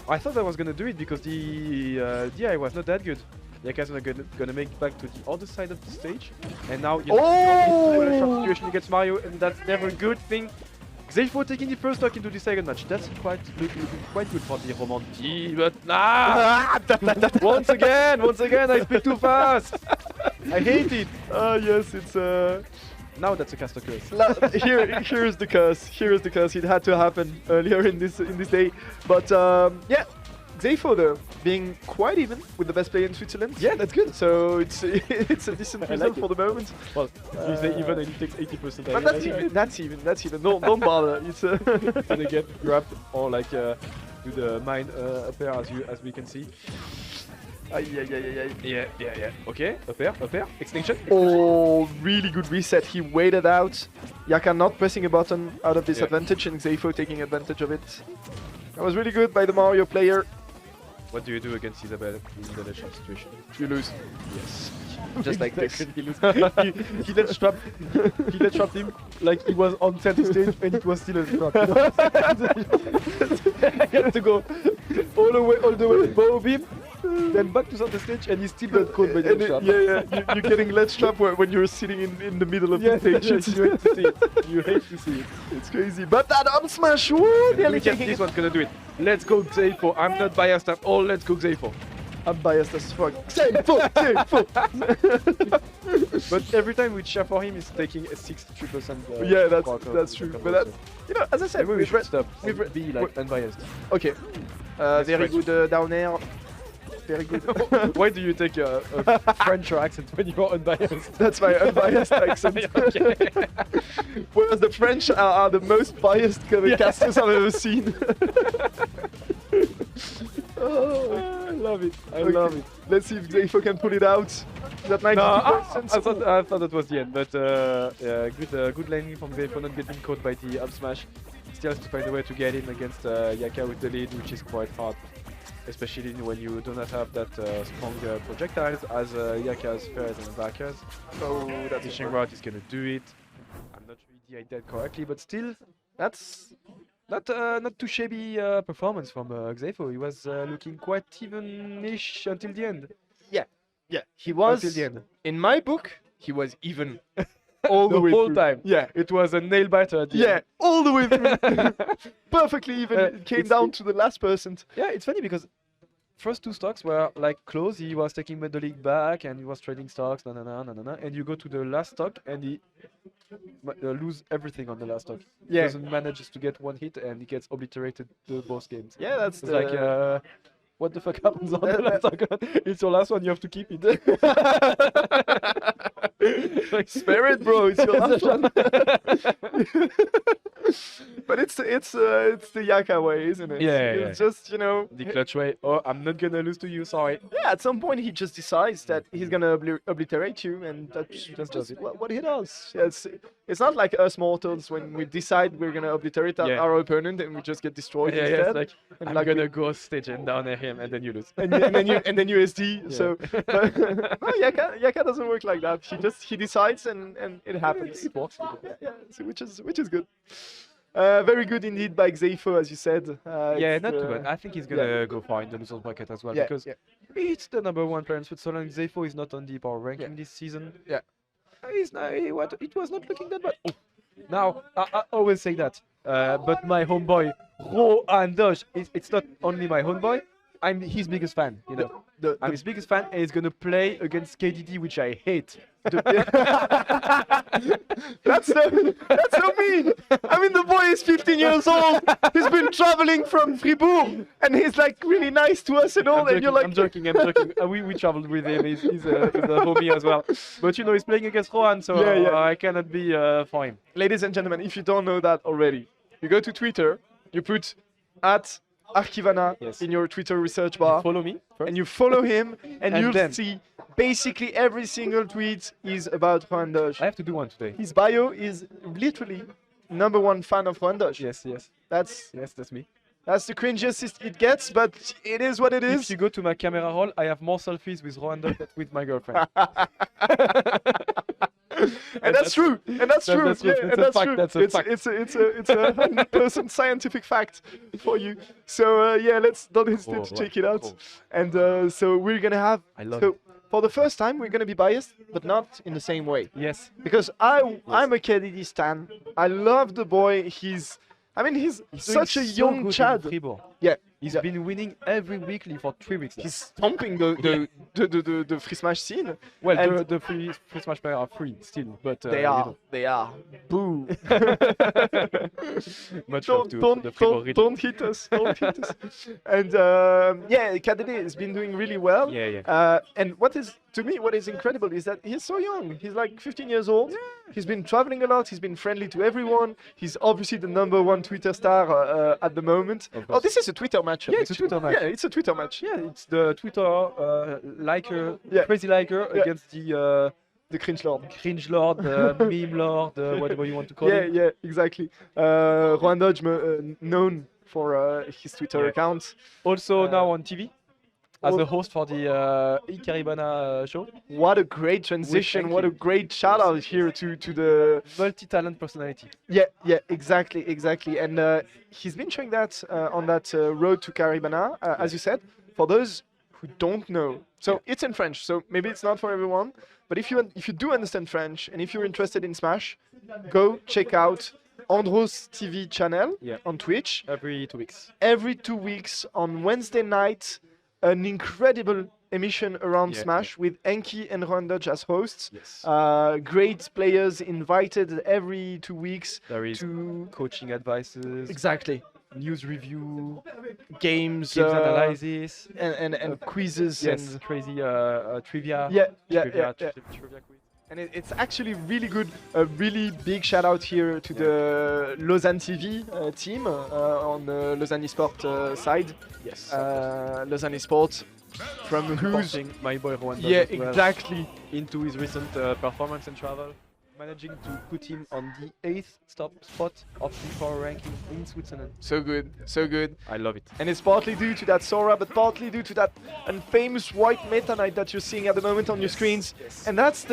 I thought I was gonna do it because the DI was not that good. Yaka's gonna make it back to the other side of the stage, and now you know, situation against Mario, and that's never a good thing. Xapo taking the first stock into the second match. That's looking quite good for the Romanti, but once again, I speak too fast. I hate it. Yes, it's Now that's a caster curse. Here is the curse. Here is the curse. It had to happen earlier in this day, but yeah, Xapo though being quite even with the best player in Switzerland. Yeah, that's good. So it's a decent result for the moment. Well, you say even and he takes 80%. But that's even. No, don't bother. It's gonna get grabbed or like do the mine up there as we can see. Yeah. Okay, up air. Extinction. Oh, really good reset. He waited out. Yaka not pressing a button out of disadvantage, and Xapo taking advantage of it. That was really good by the Mario player. What do you do against Isabel in the ledge situation? You lose. Yes. Just like this. he ledge trapped him like he was on center stage and it was still a trap. He had to go all the way above him, then back to center stage, and he still got caught by the trap. Yeah. You're getting ledge trap when you're sitting in the middle of the stage. You hate to see it. You hate to see it. It's crazy. But that up smash, woo, nearly taking this one's gonna do it. Let's go Xapo. I'm not biased at all. Let's go Xapo. I'm biased as fuck. Xapo. But every time we cheer for him, he's taking a 63%. Yeah, that's true. But that, you know, as I said, we should stop. We've be like unbiased. Okay. Very good down air. Very good. Why do you take a French accent when you're unbiased? That's my unbiased accent. Okay. Whereas the French are the most biased casters I've ever seen. Oh, I love it. I love it. Let's see if Xapo can pull it out. Is that 90%? No, I thought that was the end, but yeah, good landing from Xapo, not getting caught by the up smash. Still has to find a way to get in against Yaka with the lead, which is quite hard. Especially when you do not have that strong projectiles as Yaka's fairs and backers. Oh, that's Fishing rod is gonna do it. I'm not sure he did that correctly, but still, that's not too shabby performance from Xapo. He was looking quite even-ish until the end. Yeah, he was. Until the end. In my book, he was even. All the way whole through. time. Yeah. It was a nail biter at the end. All the way through. Perfectly even. It came down to the last percent. Yeah, it's funny because first two stocks were like close. He was taking the league back and he was trading stocks, and you go to the last stock and he lose everything on the last stock. He doesn't manage to get one hit and he gets obliterated both games. Yeah, that's it's like what the fuck happens on the last stock? It's your last one, you have to keep it. Like, spare it, bro. It's your last one. But it's the Yaka way, isn't it? Yeah. It's just, you know, the clutch way. Oh, I'm not gonna lose to you. Sorry. Yeah. At some point, he just decides that he's gonna obliterate you, and that's just what he does. Yeah, it's not like us mortals when we decide we're gonna obliterate our opponent and we just get destroyed instead. Yeah, it's like I'm gonna go stage and down at him, and then you lose. and then you SD. Yeah. So no, Yaka doesn't work like that. He decides and it happens. It works. Yeah. So which is good. Very good indeed by Xapo, as you said. Yeah, not too bad. I think he's gonna go far in the losers bracket as well because it's the #1 player in Switzerland. Xapo is not on the power ranking this season. Yeah, it was not looking that bad. Oh. Now I always say that, but my homeboy Ro and Doge, it's not only my homeboy. I'm his biggest fan, you know. I'm his biggest fan, and he's gonna play against KDD, which I hate. That's so mean. I mean, the boy is 15 years old. He's been traveling from Fribourg, and he's like really nice to us and all. And you're like, I'm joking. We traveled with him. He's a homie as well. But you know, he's playing against Rohan, so I cannot be for him. Ladies and gentlemen, if you don't know that already, you go to Twitter, you put Archivana Yes. in your Twitter research bar, Follow me first. and you follow him, and And you'll then- see basically every single tweet is about Juan Doge. I have to do one today. His bio is literally #1 fan of Juan Doge. Yes, That's that's me. the cringiest it gets, but it is what it If is. you go to my camera roll, I have more selfies with Rwanda than with my girlfriend. And that's true. And that's true. That's true. Yeah, It's and a that's fact, true. that's a it's fact. it's a 100% scientific fact for you. So yeah, let's don't hesitate to Oh, check it out. oh. And so we're gonna have. I love So for the first time, we're gonna be biased, but not in the same way. Yes. Because I'm a KDD stan. I love the boy. He's He's such a doing so young good in Chad. Fribourg. Yeah. He's Yeah. been winning every weekly for 3 weeks now. He's stomping the free smash scene. Well, and the free smash players are free still, but they are. They are. Boo. Much love to the Fribourg region. Don't hit us. Don't hit us. And yeah, KDD has been doing really well. Yeah. And what is incredible is that he's so young. He's like 15 years old. He's been traveling a lot. He's been friendly to everyone. He's obviously the #1 Twitter star at the moment. Of Oh, course. this is a Twitter match. Yeah, it's a actually. Twitter match. Yeah, it's a Twitter match. Yeah, it's the Twitter liker, Yeah. crazy liker Yeah. against the The cringe lord. cringe lord, meme lord, whatever you want to call Yeah, it. yeah, exactly. Juan Doge, known for his Twitter Yeah. account. Also now on TV as Oh. a host for the Icaribana show. What a great transition! With What a Enki. great shout out here to the Multi-talent personality. yeah, exactly. And he's been showing that on that road to Caribana, as you said. For those who don't know, so it's in French, so maybe it's not for everyone. But if you do understand French and if you're interested in Smash, go check out Andros TV channel Yeah. on Twitch. Every 2 weeks. Every 2 weeks on Wednesday night, an incredible emission around Yeah, Smash with Enki and Juan Doge as hosts. Yes. Great players invited every 2 weeks There is to coaching advices, exactly news review, games, games analysis, and quizzes yes, and crazy trivia. yeah. Trivia quiz. And it's actually really good. A really big shout out here to the Lausanne TV team on the Lausanne Esport side. Yes. Lausanne Esport, from who's Supporting my boy Rwanda yeah, as well exactly. into his recent performance and travel, managing to put him on the 8th spot of the power ranking in Switzerland. So good. I love it. And it's partly due to that Sora, but partly due to that infamous white Meta Knight that you're seeing at the moment on your screens. Yes. And that's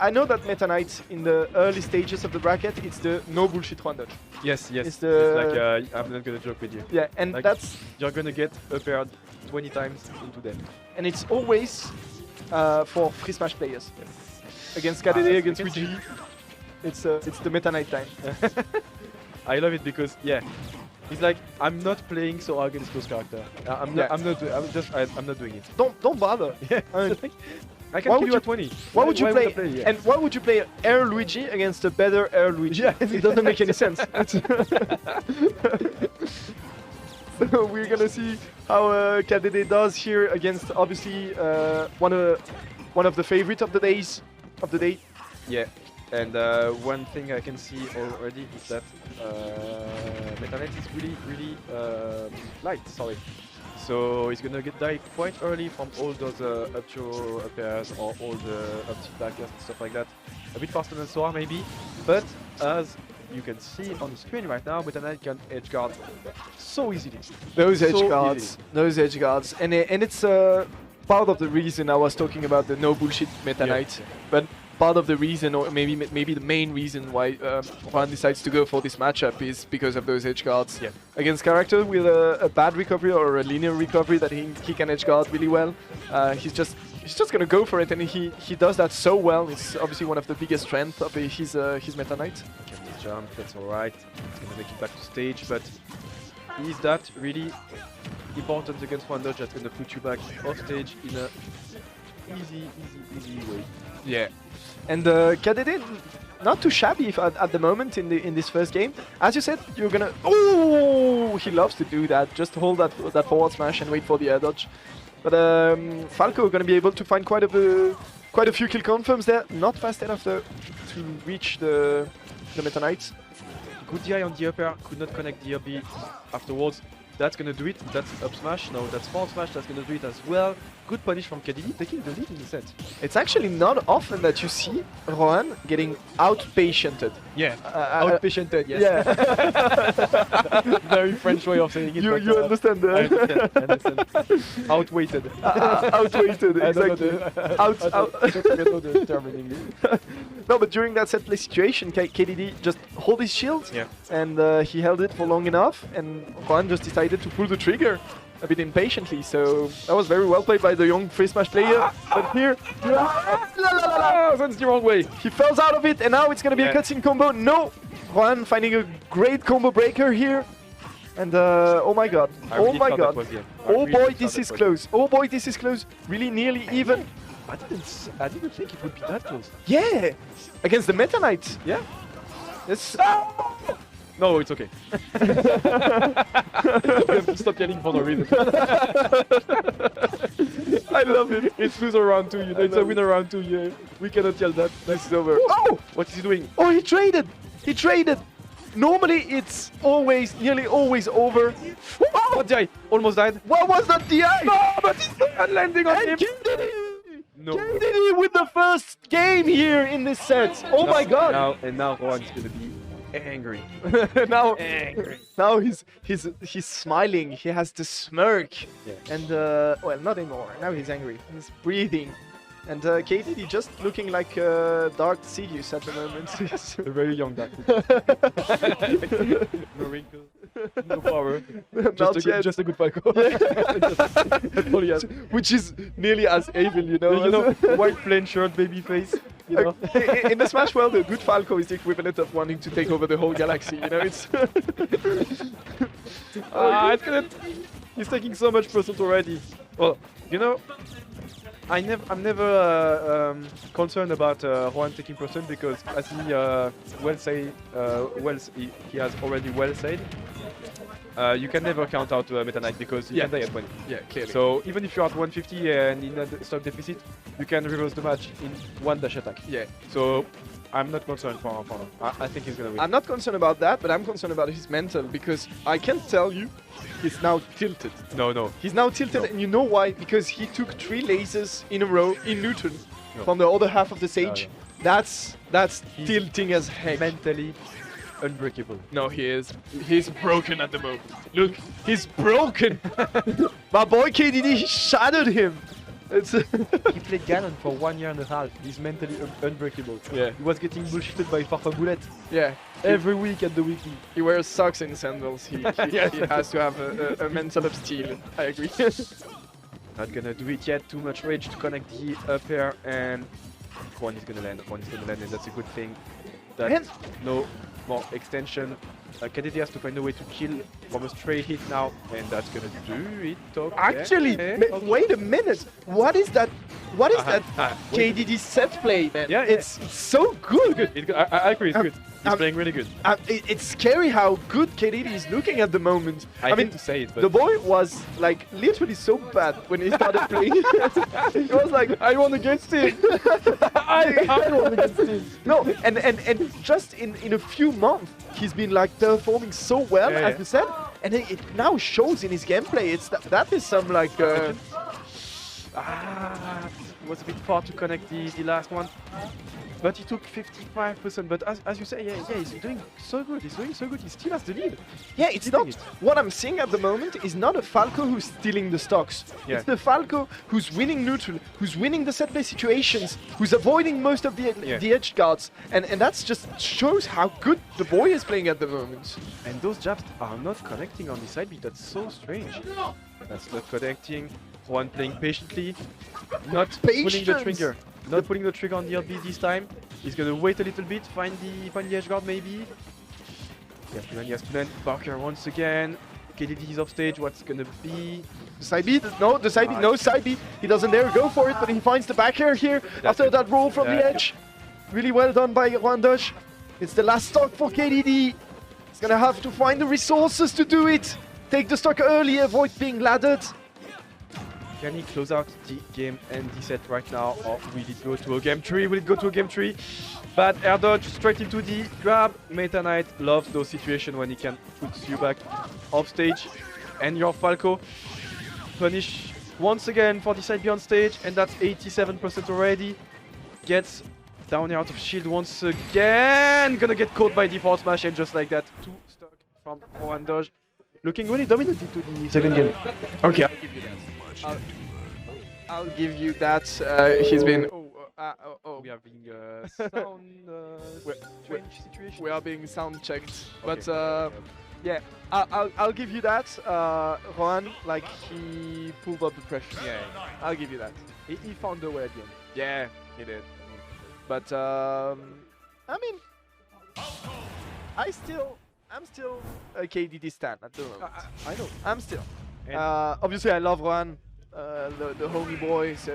I know that Meta Knight in the early stages of the bracket, it's the no bullshit Juan Doge. Yes. It's It's the- like I'm not gonna joke with you. Yeah, and Like- that's You're gonna get paired 20 times into them. and it's always for free Smash players. Against KDD, I against can WG. It's the Meta Knight time. I love it because it's like I'm not playing Sora against those characters. I'm not doing it. Don't bother. Yeah. I mean, I can why kill would you you- at 20. Why would you I play? play? Yeah. And why would you play Air Luigi against a better Air Luigi? Yeah, it doesn't make any sense. So we're gonna see how KDD does here against obviously one of the favorite of the day. Yeah, and one thing I can see already is that Metanet is really light, sorry. So he's gonna die quite early from all those up throw pairs or all the up tilt backers and stuff like that. A bit faster than Sora maybe, but as you can see on the screen right now, Metanet can edge guard so easily. Those edge So guards, and it's part of the reason I was talking about the no bullshit Meta Knight, but part of the reason, or maybe the main reason why Juan decides to go for this matchup is because of those edge guards. Yeah. Against character with a bad recovery or a linear recovery that he can edge guard really well, he's just gonna go for it, and he does that so well. It's obviously one of the biggest strengths of his Meta Knight. Can jump, that's alright. It's gonna make it back to stage, but is that really important against Juan Doge that's gonna put you back off stage in a easy way? Yeah. And KDD, not too shabby at the moment in this first game. As you said, you're gonna. Oh, he loves to do that. Just hold that forward smash and wait for the air dodge. But Falco gonna be able to find quite a few kill confirms there. Not fast enough to reach the Meta Knight. Good DI on the upper, could not connect the up B afterwards. That's gonna do it. That's up smash. No, that's forward smash. That's gonna do it as well. Good punish from KDD, taking the lead in the set. It's actually not often that you see Rohan getting out-patiented. Yeah, outpatiented, yes. Yeah. Very French way of saying it. You but, understand I the... understand. Outweighted. Outweighted, I don't know exactly. the- Out, I don't know the term in English. No, but during that set play situation, KDD just hold his shield, Yeah. and he held it for long enough, and Rohan just decided to pull the trigger a bit impatiently. So that was very well played by the young free smash player. But here, That's the wrong way. he falls out of it, and now it's gonna be a Yeah. cutscene combo. No, Rohan finding a great combo breaker here, and oh my god, I oh really my thought that god, was the end. I oh really boy, thought this that is was close. Oh boy, this is close. Really nearly even. I didn't think it would be that close. Yeah, against the Meta Knight. Yeah. Yes. No, it's okay. We have to stop yelling for no reason. I love it. It's loser round 2, you know. It's a winner round 2, yeah. We cannot yell that. This is over. Oh! What is he doing? Oh, he traded! He traded! Normally it's always, nearly always over. Oh! What the eye? Almost died. What was that DI? No, but he's not landing on him. And KDD! No. KDD with the first game here in this set. Oh my god! Now Rohan is gonna be angry. now, Angry. now he's smiling. He has the smirk. Yeah. And well, not anymore. Now he's angry. He's breathing. And KDD just looking like Dark Sidious at the moment. A very young guy. No wrinkles, no power. Just a good Falco. That's all he has. Which is nearly as evil, you know. You know, white plain shirt, baby face. You know. In the Smash world, a good Falco is the equivalent of wanting to take over the whole galaxy. You know, it's. It's gonna. He's taking so much percent already. Well, you know, I'm never concerned about Rohan taking percent because, as he he has already well said, you can never count out Meta Knight because you can die at 20. Yeah, clearly. So even if you're at 150 and in a stock deficit, you can reverse the match in one dash attack. Yeah. So I'm not concerned for him. I think he's gonna win. I'm not concerned about that, but I'm concerned about his mental because I can tell you, he's now tilted. No. He's now tilted, and you know why? Because he took 3 lasers in a row in neutral from the other half of the stage. That's tilting as heck. Mentally unbreakable. No, he is. He's broken at the moment. Look, he's broken. My boy KDD shattered him. It's He played Ganon for 1 year and a half. He's mentally unbreakable. Yeah. He was getting bullshitted by Farfa Bullet yeah. every week at the weekly. He wears socks and sandals. He has to have a mental of steel. I agree. Not gonna do it yet. Too much rage to connect the up air, and one is gonna land. And that's a good thing. That's no more extension. KDD has to find a way to kill from a straight hit now, and that's gonna do it. Okay. Actually, wait a minute. What is that? What is that KDD set play, man? Yeah, it's so good. I agree. It's good. He's playing really good. It's scary how good KDD is looking at the moment. I mean to say it, but the boy was like literally so bad when he started playing. He was like, I want against him. I want against him. No, and just in a few months, he's been like performing so well, as you said, and it now shows in his gameplay. It's that is some like. It was a bit far to connect the last one. But he took 55%. But as you say, yeah, he's doing so good. He's doing so good. He still has the lead. Yeah, it's not. What I'm seeing at the moment is not a Falco who's stealing the stocks. Yeah. It's the Falco who's winning neutral, who's winning the set play situations, who's avoiding most of the edge guards, and that's just shows how good the boy is playing at the moment. And those jabs are not connecting on the side B. That's so strange. That's not connecting. One playing patiently, not pulling the trigger. Not pulling the trigger on the LB this time. He's gonna wait a little bit, find the edge guard maybe. He has to land. Barker once again. KDD is off stage. What's gonna be? The side B, no side B. He doesn't dare go for it, but he finds the back air here after that roll from the edge. Really well done by Wandosh. It's the last stock for KDD. He's gonna have to find the resources to do it. Take the stock early, avoid being laddered. Can he close out the game and the set right now, or will it go to a game 3? Will it go to a game 3? Bad air dodge straight into the grab. Meta Knight loves those situations when he can put you back off stage. And your Falco punish once again for the side B on stage, and that's 87% already. Gets down here out of shield once again. Gonna get caught by the forward smash, and just like that, 2 stuck from Rohan Doge. Looking really dominant into the second game. Okay, I'll give you that. He's been. we are being sound strange situation. We are being sound checked, Okay. but yeah, I'll give you that. Rohan, like he pulled up the pressure. Yeah, I'll give you that. he found the way at the end. Yeah, he did. But I mean, I'm still a KDD stan at the moment. I know. I'm still. And Obviously, I love Rohan, the homie boy. So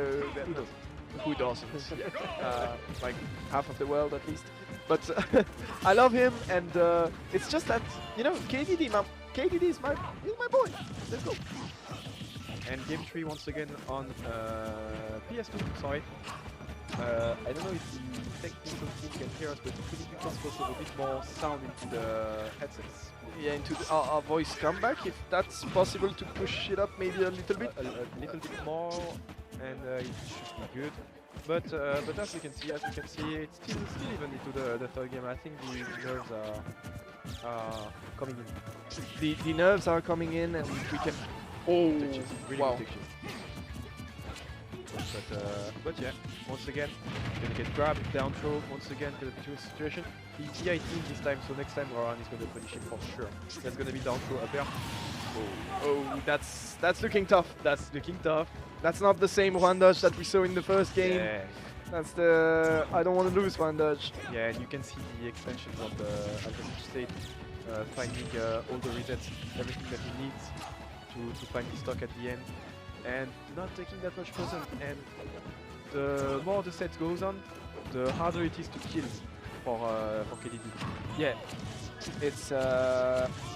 who doesn't? Yeah. Like half of the world at least. But I love him, and it's just that KDD is my boy. Let's go. And game 3 once again on PS2. Sorry. I don't know if the technical team can hear us, but could you just also a bit more sound into the headsets? Yeah, into our voice comeback, if that's possible to push it up maybe a little bit. A little bit more, and it should be good. But as you can see, it's still even into the third game. I think the nerves are coming in. The nerves are coming in, and we can. Oh, Really wow. contentious. But yeah, once again, gonna get grabbed, down throw, once again, gonna be a situation. He's DI team this time, so next time Rohan is gonna punish him for sure. That's gonna be down throw up here. Oh, that's looking tough. That's looking tough. That's not the same Rohan Dodge that we saw in the first game. Yeah, That's the I don't want to lose Rohan Dodge. yeah, and you can see the extensions of the alternative state, finding all the resets, everything that he needs to find his stock at the end, and not taking that much poison. And the more the set goes on, the harder it is to kill for KDD. Yeah. It's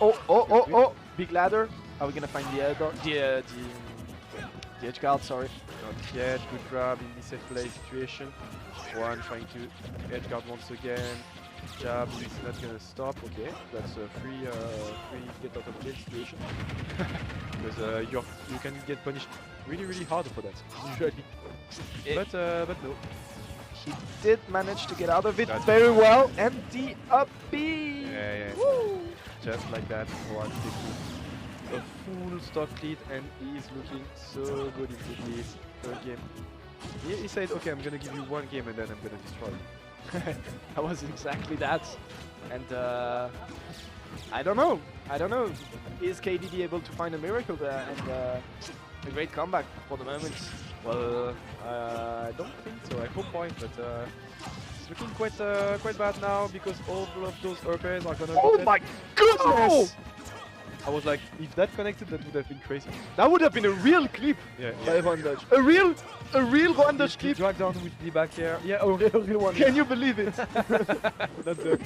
oh, big ladder. Are we gonna find the edge guard? Sorry. Not yet. Good grab in this safe play situation. One trying to edge guard once again. Jab is not gonna stop. Okay, that's a free get out of jail situation. Because you can get punished really hard for that usually. But no. He did manage to get out of it very well, and the up B. Yeah. Woo! Just like that. One a full stock lead, and he's looking so good into this third game. He said, okay, I'm gonna give you one game and then I'm gonna destroy you. That was exactly that. And I don't know. Is KDD able to find a miracle there, and a great comeback for the moment? Well, I don't think so. I hope for him, but it's looking quite bad now because all of those RPs are gonna. Oh my goodness! I was like, if that connected, that would have been crazy. That would have been a real clip by Rohan Dodge. A real Rohan Dodge clip. Drag down with the back air. Yeah, a real one. Can you believe it? Not the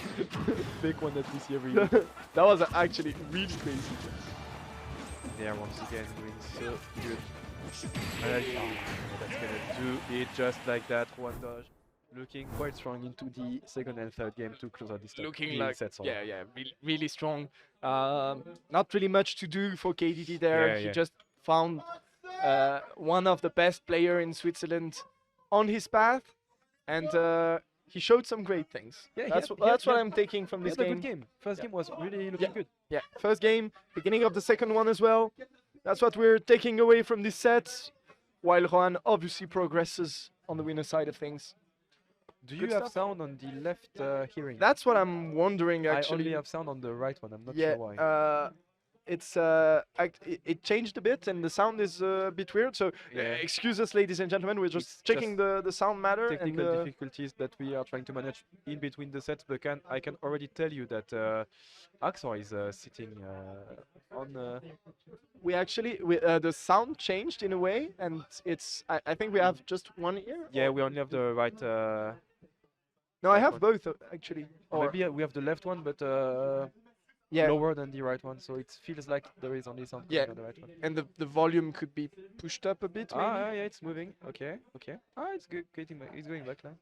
fake one that we see every year. That was actually really crazy. Yeah, once again doing so good. That's gonna do it just like that. Rohan Dodge looking quite strong into the second and third game to close out this Looking like really strong. Not really much to do for KDD there. He just found one of the best player in Switzerland on his path, and he showed some great things. Yeah, that's what I'm taking from this game. Good game. First game was really looking good. Yeah, first game, beginning of the second one as well. That's what we're taking away from this set, while Rohan obviously progresses on the winner side of things. Do you have sound on the left hearing? That's what I'm wondering actually. I only have sound on the right one. I'm not sure why. It's it changed a bit, and the sound is a bit weird. So excuse us, ladies and gentlemen. We're just checking the sound matter. Technical difficulties that we are trying to manage in between the sets. But I can already tell you that Axor is sitting on. We actually the sound changed in a way, and it's I think we have just one ear. Yeah, we only have the right. No, I have both actually. Or maybe we have the left one, but lower than the right one, so it feels like there is only something on the right one. And the volume could be pushed up a bit. Maybe? Yeah, it's moving. Okay. It's good. It's going back now.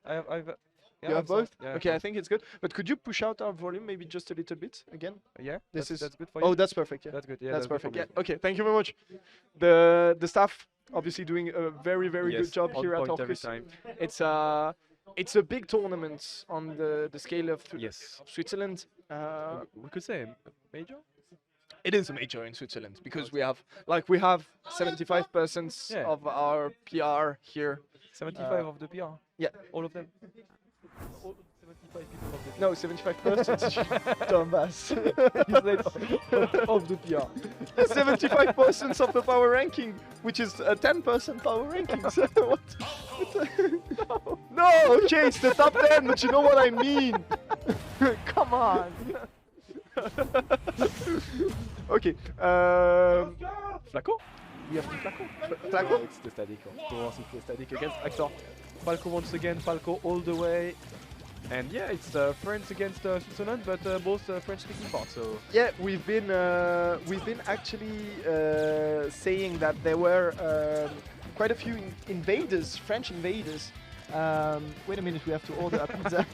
Yeah, You I'm have both? sound. Yeah, Okay, I think it's good. But could you push out our volume maybe just a little bit again? yeah. This is That's good for you. Oh, that's perfect. Yeah. That's good. Yeah, That's good for perfect. me. Yeah. Okay. Thank you very much. The staff obviously doing a very Yes, good job on here at point every Orcus. time. It's a big tournament on the scale of Yes. Switzerland. We could say major. It is a major in Switzerland because we have 75% Yeah. of our PR here. 75 of the PR. Yeah. All of them. All 75 people of the PR. No, 75%. Dumbass. You said of the PR. 75% of the power ranking, which is a 10% power ranking. So what? No, okay, it's the top 10, but you know what I mean. Come on. Okay. Flaco? We have to Flaco. Flaco? It's the static. Of course, it's the static against Actor. Falco once again. Falco all the way. And yeah, it's France against Switzerland, but both French-speaking parts. So Yeah, we've been actually saying that there were quite a few invaders, French invaders. Wait a minute, we have to order a pizza.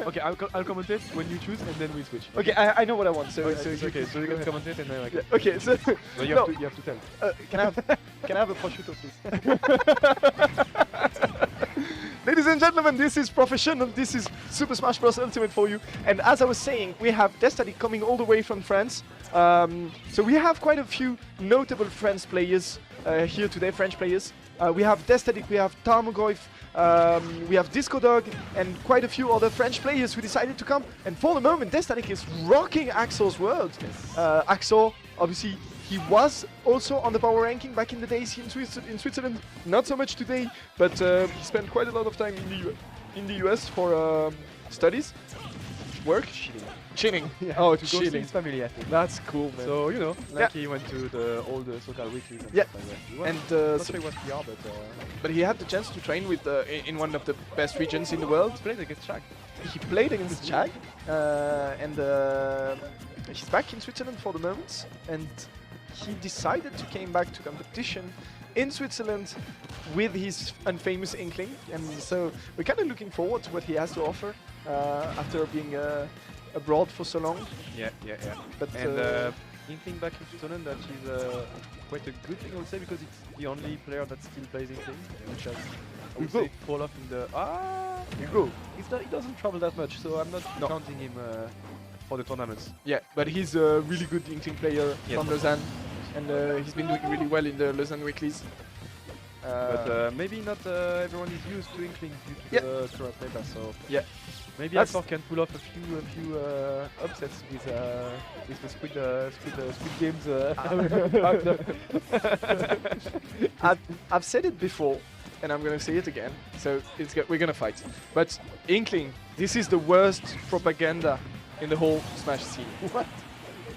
okay, I'll commentate when you choose, and then we switch. Okay, I know what I want. So, So okay, so you can commentate, and then I can. Yeah, okay, so No, you have to tell. can I have a prosciutto, please? Ladies and gentlemen, this is professional. This is Super Smash Bros. Ultimate for you. And as I was saying, we have Destiny coming all the way from France. So we have quite a few notable French players here today, French players. We have Destiny, we have Tarmogoyf, we have Disco Dog, and quite a few other French players who decided to come. And for the moment, Destiny is rocking Axel's world. Yes. Axel, obviously, he was also on the power ranking back in the days in Switzerland. Not so much today, but he spent quite a lot of time in the US for studies, work, chilling. Yeah. Oh, To go see chilling. his family, I think. That's cool, man. So you know, Yeah. like he went to all the SoCal weeklies and Yeah. stuff like that. He was, And not so- sure he was PR, but he had the chance to train with in one of the best regions in the world. he played against Shaq. He played against Jag, and he's back in Switzerland for the moment. And he decided to came back to competition in Switzerland with his unfamous Inkling. And so we're kind of looking forward to what he has to offer after being abroad for so long. Yeah. But And Inkling back in Switzerland, that is quite a good thing, I would say, because it's the only player that still plays Inkling, which has, I would say, fall off in the... you go. He doesn't travel that much, so I'm not No. counting him for the tournaments. Yeah, but he's a really good Inkling player Yes. from Lausanne. And he's been doing really well in the Lausanne weeklies. But maybe not everyone is used to Inkling due to Yeah. the current meta, so Yeah. maybe That's- Actor can pull off a few upsets with the Squid Games. I've said it before, and I'm gonna say it again. So we're gonna fight. But Inkling, this is the worst propaganda in the whole Smash scene. What?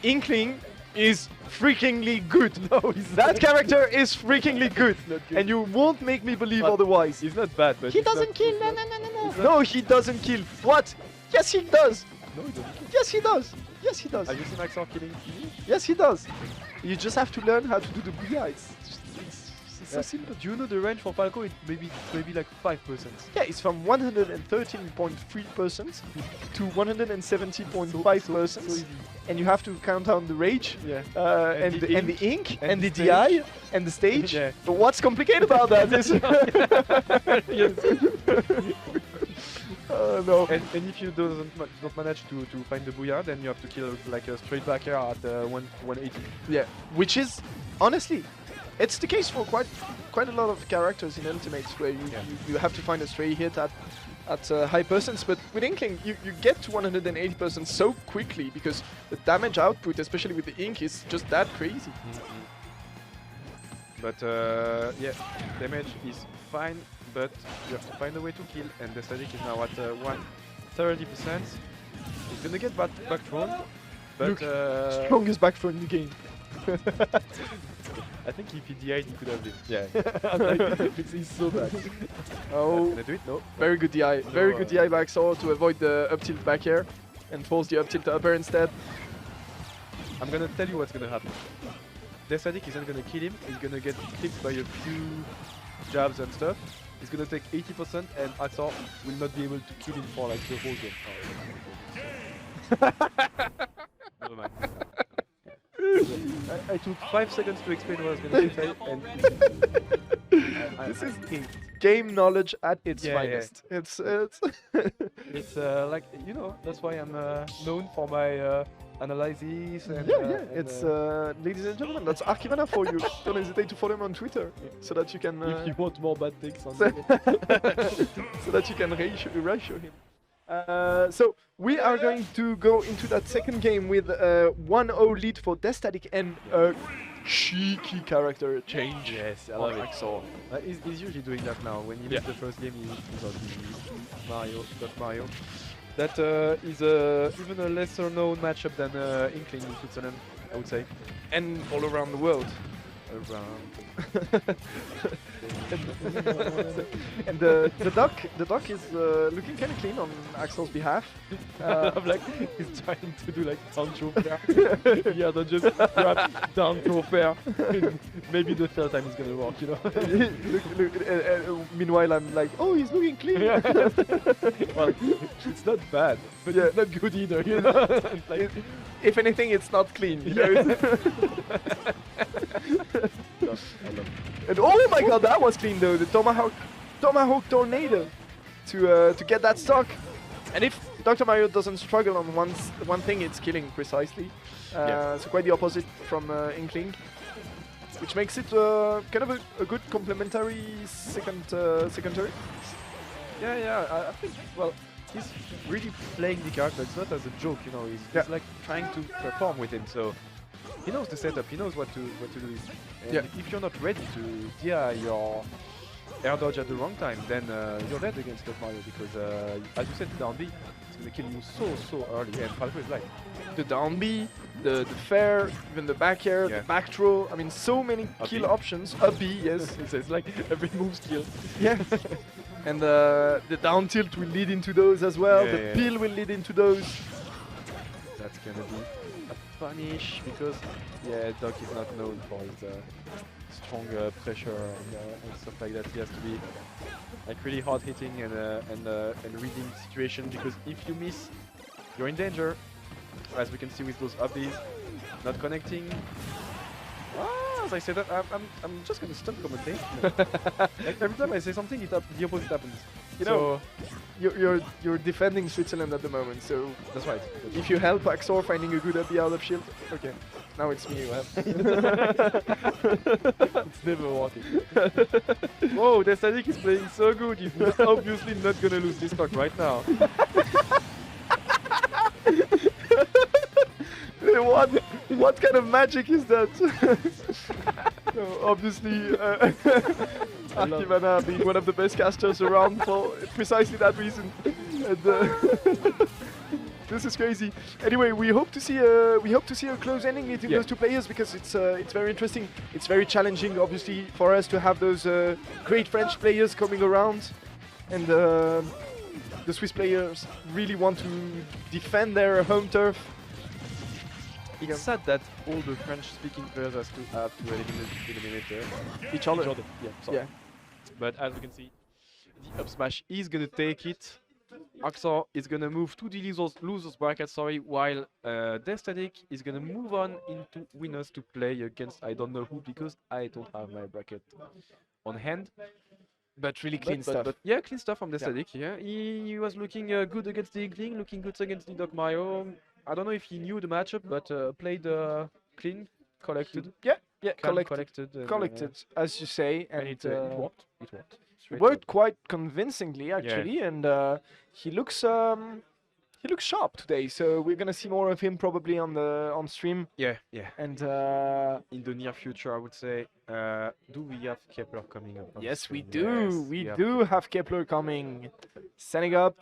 Inkling is freakingly good. No, he's That character is freakingly good, not good. and you won't make me believe But otherwise. He's not bad, but He he's not- doesn't kill. he's No, not- no, no, no, he's no. not- No, he doesn't kill. What? Yes, he does. No, he doesn't kill. Yes, he does. Yes, he does. Have you seen Actor killing? Yes, he does. You just have to learn how to do the booyah. It's so simple. Do you know the range for Falco? It maybe like 5%. Yeah, it's from 113.3% to 170.5%, So easy. and you have to count down the rage, Yeah. and the ink, and the the DI, and the stage. Yeah. But what's complicated about that is, oh no. And if you don't manage to find the booyah, then you have to kill like a straight backer at 180. Yeah, which is honestly, it's the case for quite a lot of characters in Ultimates where you have to find a stray hit at high percents, but with Inkling you get to 180% so quickly because the damage output, especially with the ink, is just that crazy. But yeah, damage is fine, but you have to find a way to kill, and the static is now at 130%. He's gonna get back thrown, but Look, Strongest back throw in the game. I think if he DI'd, he could have been. Yeah. He's so bad. Oh, Can I do it? No. very good DI. Very good DI back saw to avoid the up tilt back air and force the up tilt to upper instead. I'm gonna tell you what's gonna happen. The static isn't gonna kill him. He's gonna get clipped by a few jabs and stuff, is gonna take 80%, and Axor will not be able to kill him for like the whole game. Never mind. I took 5 seconds to explain what I was gonna say, and This is game knowledge at its Yeah, yeah. finest. It's it's like, you know, that's why I'm known for my analyses and It's ladies and gentlemen, that's Archivana for you. Don't hesitate to follow him on Twitter so that you can if you want more bad takes on so it. so that you can ratio him. So we are going to go into that second game with 1-0 lead for Destatic and a cheeky character change. Yes, I on love it. Axor. He's usually doing that now. When he Yeah. leaves the first game, he's on the Mario. That is even a lesser known matchup than Inkling in Switzerland, I would say. And all around the world. Around. And the duck is looking kind of clean on Axel's behalf. I'm like, he's trying to do like down throw fair. Yeah, don't just grab down throw fair. Maybe the third time is gonna work, you know. Meanwhile, I'm like, oh, he's looking clean. Well, it's not bad, but Yeah. it's not good either, you know. It's like, If anything, it's not clean. You know? I love it. And oh my god, that was clean though. The tomahawk tornado to get that stock. And if Dr. Mario doesn't struggle on one thing, it's killing precisely. Yeah. So quite the opposite from Inkling, which makes it kind of a good complementary second turret. Yeah, I think, well, he's really playing the character. It's not as a joke, you know. He's like trying to perform with him. So he knows the setup. He knows what to do. And Yeah. if you're not ready to DI your air dodge at the wrong time, then you're dead against Dr. Mario because, as you said, down B, it's gonna kill you so early. And Falco is like, The down B, the fair, even the back air, Yeah. the back throw. I mean, so many Up kill B. options. Up B, yes. it's like every move's kill. Yeah. And the down tilt will lead into those as well. Yeah, The yeah. peel will lead into those. That's gonna be a punish because, yeah, Doc is not known for his strong pressure and stuff like that. He has to be like really hard hitting and reading situation, because if you miss, you're in danger. As we can see with those upbeats, not connecting. As I say that, I'm just gonna stop commenting. Like every time I say something, the opposite happens. You know, you're defending Switzerland at the moment, so That's right. if you help Axor finding a good up B out of shield, okay. Now it's me who help. It's never working. Whoa, Destatic is playing so good. He's obviously not gonna lose this stock right now. What kind of magic is that? So obviously, Archivana being one of the best casters around for precisely that reason. And, this is crazy. Anyway, we hope to see a close ending between Yeah. those two players, because it's very interesting. It's very challenging, obviously, for us to have those great French players coming around, and the Swiss players really want to defend their home turf. It's sad that all the French-speaking players have to eliminate Each other. Yeah, sorry. Yeah. But as we can see, the up smash is gonna take it. Axor is gonna move to the losers bracket, sorry, while Destatic is gonna move on into winners to play against I don't know who, because I don't have my bracket on hand. But really clean But stuff. yeah, clean stuff from Destatic. Yeah, he was looking good against the Inkling, looking good against the Doc Mario. I don't know if he knew the matchup, but played clean, collected, Yeah, calm, collected, and, as you say, and it worked. It worked. It Straight worked quite convincingly, actually, and he looks sharp today. So we're gonna see more of him probably on stream. Yeah. And In the near future, I would say. Do we have Kepler coming up? on yes, we stream? do. Yes, we have do have Kepler coming, setting up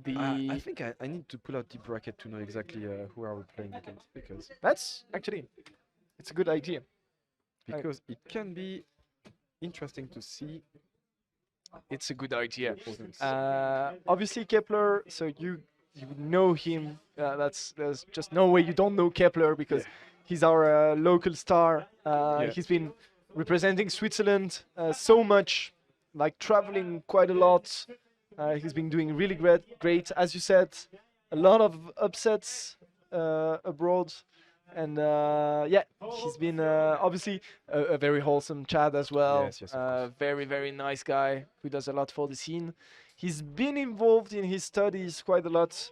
the. I think I need to pull out the bracket to know exactly who are we playing against, That's actually, it's a good idea. because it can be interesting to see. It's a good idea. opponents. Obviously Kepler, so you know him. There's just no way you don't know Kepler, because he's our local star. He's been representing Switzerland so much like traveling quite a lot. He's been doing really great. As you said, a lot of upsets abroad. And yeah, he's been obviously a very wholesome Chad as well. Yes, yes, of course. Very, very nice guy who does a lot for the scene. He's been involved in his studies quite a lot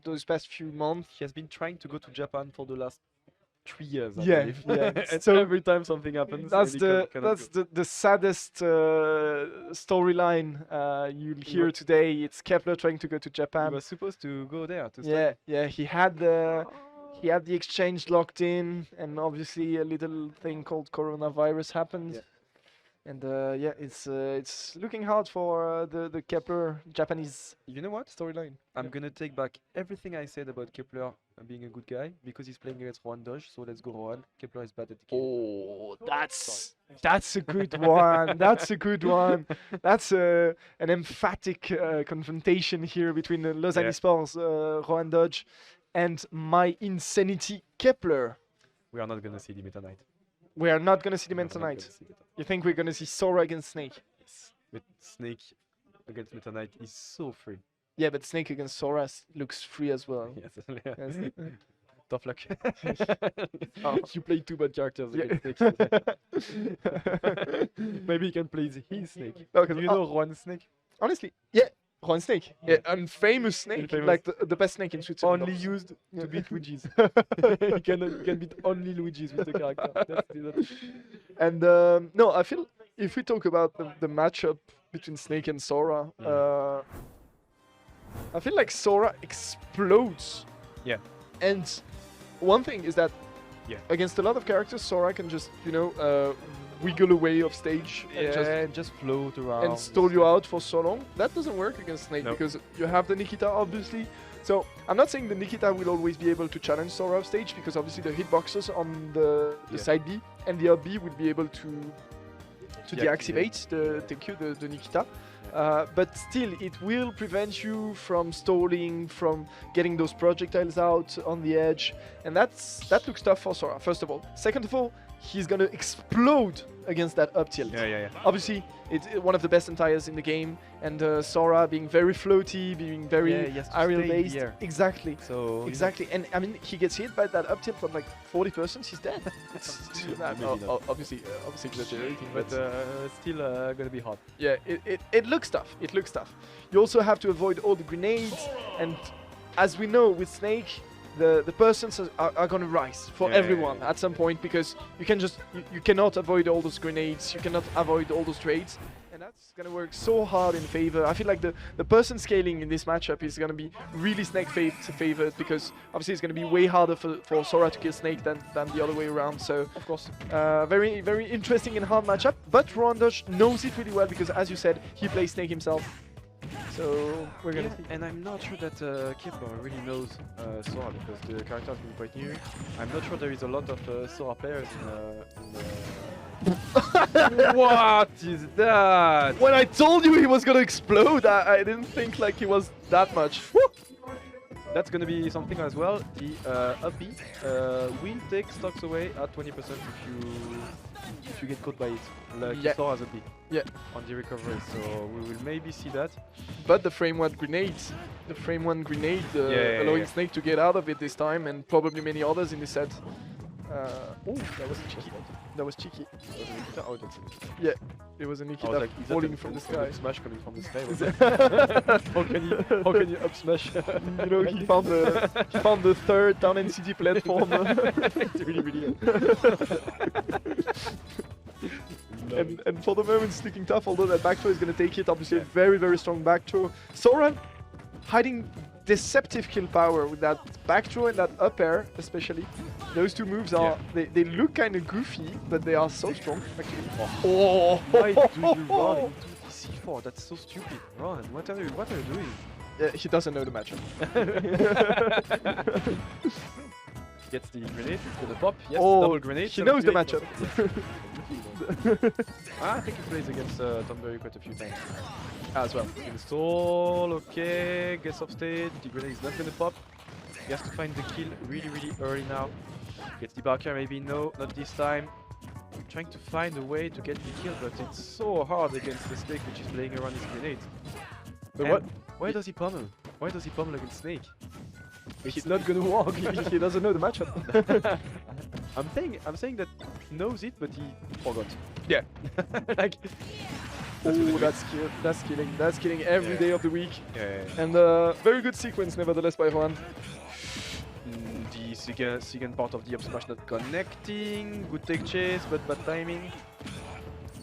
those past few months. He has been trying to go to Japan for the last 3 years, I Yeah, believe. yeah. And So every time something happens, That's and he the cannot that's go. the saddest storyline you'll hear today. It's Kepler trying to go to He Japan. was supposed to go there to Yeah, study. yeah. He had the exchange locked in, and obviously a little thing called coronavirus happened. Yeah. And yeah, it's looking hard for the Kepler Japanese You know what? storyline. I'm Yeah. gonna take back everything I said about Kepler being a good guy because he's playing against Juan Dodge, so let's go Juan. Kepler is bad at the game. Oh, that's a good one. That's a good one. That's an emphatic confrontation here between the Lausanne Yeah. Sports, Rohan Dodge, and my insanity Kepler. We are not gonna see the Meta Knight. We are not gonna see the We are men not gonna tonight. see Meta You think we're gonna see Sora against Snake? Yes. But Snake against Meta Knight is so free. Yeah, but Snake against Sora looks free as well. Yes. Yes. Tough luck. Oh. You play 2 bad characters Yeah. against Snake. Maybe he can play his Snake. No, Do 'cause, you know Juan Snake? honestly, yeah, Juan Snake, yeah, unfamous Snake, Infamous. like the best Snake in Switzerland. Only obviously. used Yeah. to beat Luigi's. He can beat only Luigi's with the character. That's And no, I feel if we talk about the matchup between Snake and Sora, I feel like Sora explodes. Yeah. And one thing is that Yeah. against a lot of characters, Sora can just wiggle away off stage and just float around. and stall you out for so long. That doesn't work against Snake No. because you have the Nikita, obviously. So I'm not saying the Nikita will always be able to challenge Sora off stage because obviously the hitboxes on the Yeah. side B and the up B will be able to Deactivate. deactivate the Nikita. But still, it will prevent you from stalling, from getting those projectiles out on the edge, and that looks tough for Sora. First of all, second of all, he's gonna explode against that up tilt. Yeah. Obviously, it's one of the best entires in the game, and Sora being very floaty, being very Yeah, he has to aerial stay in the based. air. Exactly. So Exactly, and I mean, he gets hit by that up tilt from like 40%, he's dead. Maybe not. Obviously exaggerating, but still gonna be hard. yeah, it looks tough. It looks tough. You also have to avoid all the grenades, and as we know with Snake, the persons are gonna rise for Yeah, everyone yeah. at some point because you can just you cannot avoid all those grenades. You cannot avoid all those trades. And that's gonna work so hard in favor. I feel like the person scaling in this matchup is gonna be really Snake favored because obviously it's gonna be way harder for Sora to kill Snake than the other way around. So Of course. very, very interesting and hard matchup. But Rondosh knows it really well because, as you said, he plays Snake himself. So we're gonna see. And I'm not sure that Kepler really knows Sora because the character has been quite new. I'm not sure there is a lot of Sora players What is that? When I told you he was gonna explode, I didn't think like he was that much. Woo! That's gonna be something as well. The up B will take stocks away at 20% if you get caught by it. Like Yeah. you saw as a B. Yeah. On the recovery, so we will maybe see that. But the frame one grenade, allowing yeah. Snake to get out of it this time, and probably many others in the set. Oh, that was cheeky. That was cheeky. Oh, that's it. Yeah, it was a I Nikita was like, is that falling a- from the an sky. up smash coming from the sky. Is How can you up smash? You know, he found the third down NCT platform. It's really. and for the moment, it's looking tough. Although that back throw is going to take it. Obviously, a very, very strong back throw. Sora hiding deceptive kill power with that back throw and that up air, especially. Those two moves are they look kind of goofy, but they are so strong. Actually. Oh! Why do you run into C4? That's so stupid. Run. What are you doing? He doesn't know the matchup. Gets the grenade. It's gonna pop. Yes. Oh, Double grenade. he knows the 78. matchup. I think he plays against Thunberry quite a few times. As well. Install, okay, gets off stage, the grenade is not gonna pop. He has to find the kill really early now. Gets the barker, maybe no, not this time. trying to find a way to get the kill, but it's so hard against the Snake, which is playing around his grenades. But And why does he pummel? Why does he pummel against Snake? It's not gonna work. He doesn't know the matchup. I'm saying that he knows it, but he forgot. Yeah. Like, Oh, that's killing. That's killing every day of the week. yeah. And very good sequence, nevertheless, by Juan. The second part of the up smash not connecting. Good take chase, but bad timing.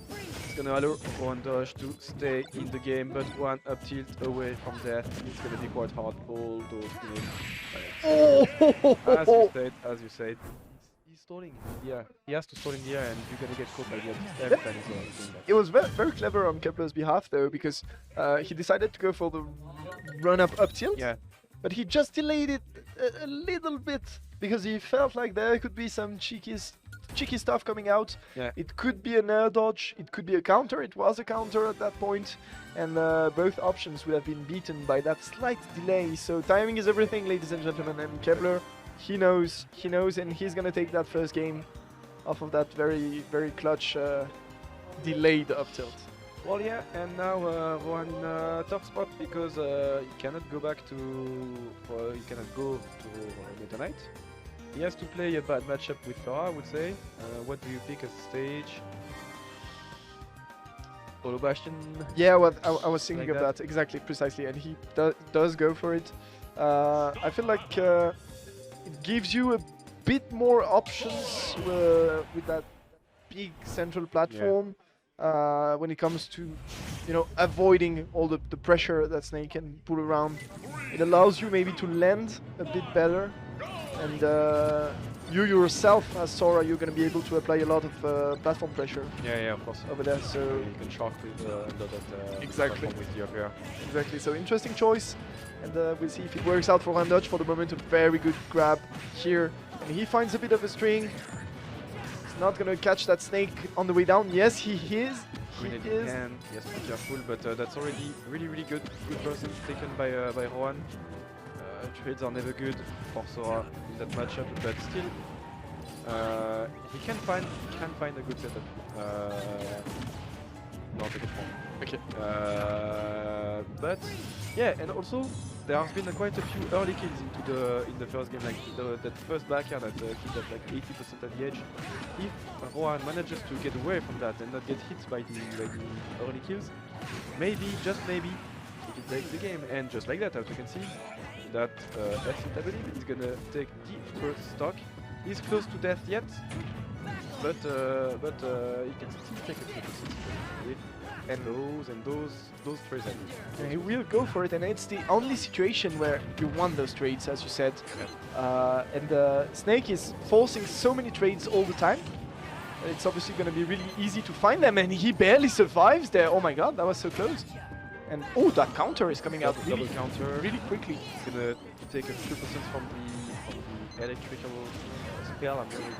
It's gonna allow one dodge to stay in the game, but one up tilt away from death. It's gonna be quite hard. All those grenades. As you said, he's stalling. Yeah, he has to stall in the air, and you're gonna get caught by the other every time he's doing that. It was very clever on Kepler's behalf, though, because he decided to go for the run-up up tilt. Yeah. But he just delayed it a little bit because he felt like there could be some cheeky stuff coming out. Yeah. It could be an air dodge, it could be a counter. It was a counter at that point, and both options would have been beaten by that slight delay. So timing is everything, ladies and gentlemen. And Kepler, he knows, and he's gonna take that first game off of that very clutch delayed up tilt. Well, yeah, and now Rohan in a tough spot because he cannot go back to Meta Knight. He has to play a bad matchup with Farah, I would say. What do you pick as a stage? Holo Bastion? Yeah, well, I was thinking Like of that? that exactly, precisely, and he does go for it. I feel like it gives you a bit more options with that big central platform. When it comes to, avoiding all the pressure that Snake can pull around. It allows you maybe to land a bit better, and you yourself as Sora, you're going to be able to apply a lot of platform pressure Yeah, of course. over there. So You can shark with under that Exactly. platform with the up air. exactly, so interesting choice, and we'll see if it works out for Randodge. For the moment, a very good grab here, and he finds a bit of a string. Not gonna catch that Snake on the way down. Yes, he is. Grenade He in is. hand. Yes, be careful, but that's already really good. Good person taken by Rohan. Trades are never good for Sora in that matchup, but still, he can find a good setup. No, take it from. Okay. But yeah, and also there has been quite a few early kills in the first game, like that first backer that killed at like 80% at the edge. If Rohan manages to get away from that and not get hit by the early kills, maybe, just maybe, he can take the game. And just like that, as you can see, that F-Hit, I believe, is gonna take the first stock. He's close to death yet, but he can still take a few percent. And those trades. Yeah, he will go for it, and it's the only situation where you want those trades, as you said. And Snake is forcing so many trades all the time. It's obviously going to be really easy to find them, and he barely survives there. Oh my god, that was so close. And oh, that counter is coming out Double counter really quickly. It's gonna take a few percent from the electrical spell. I'm really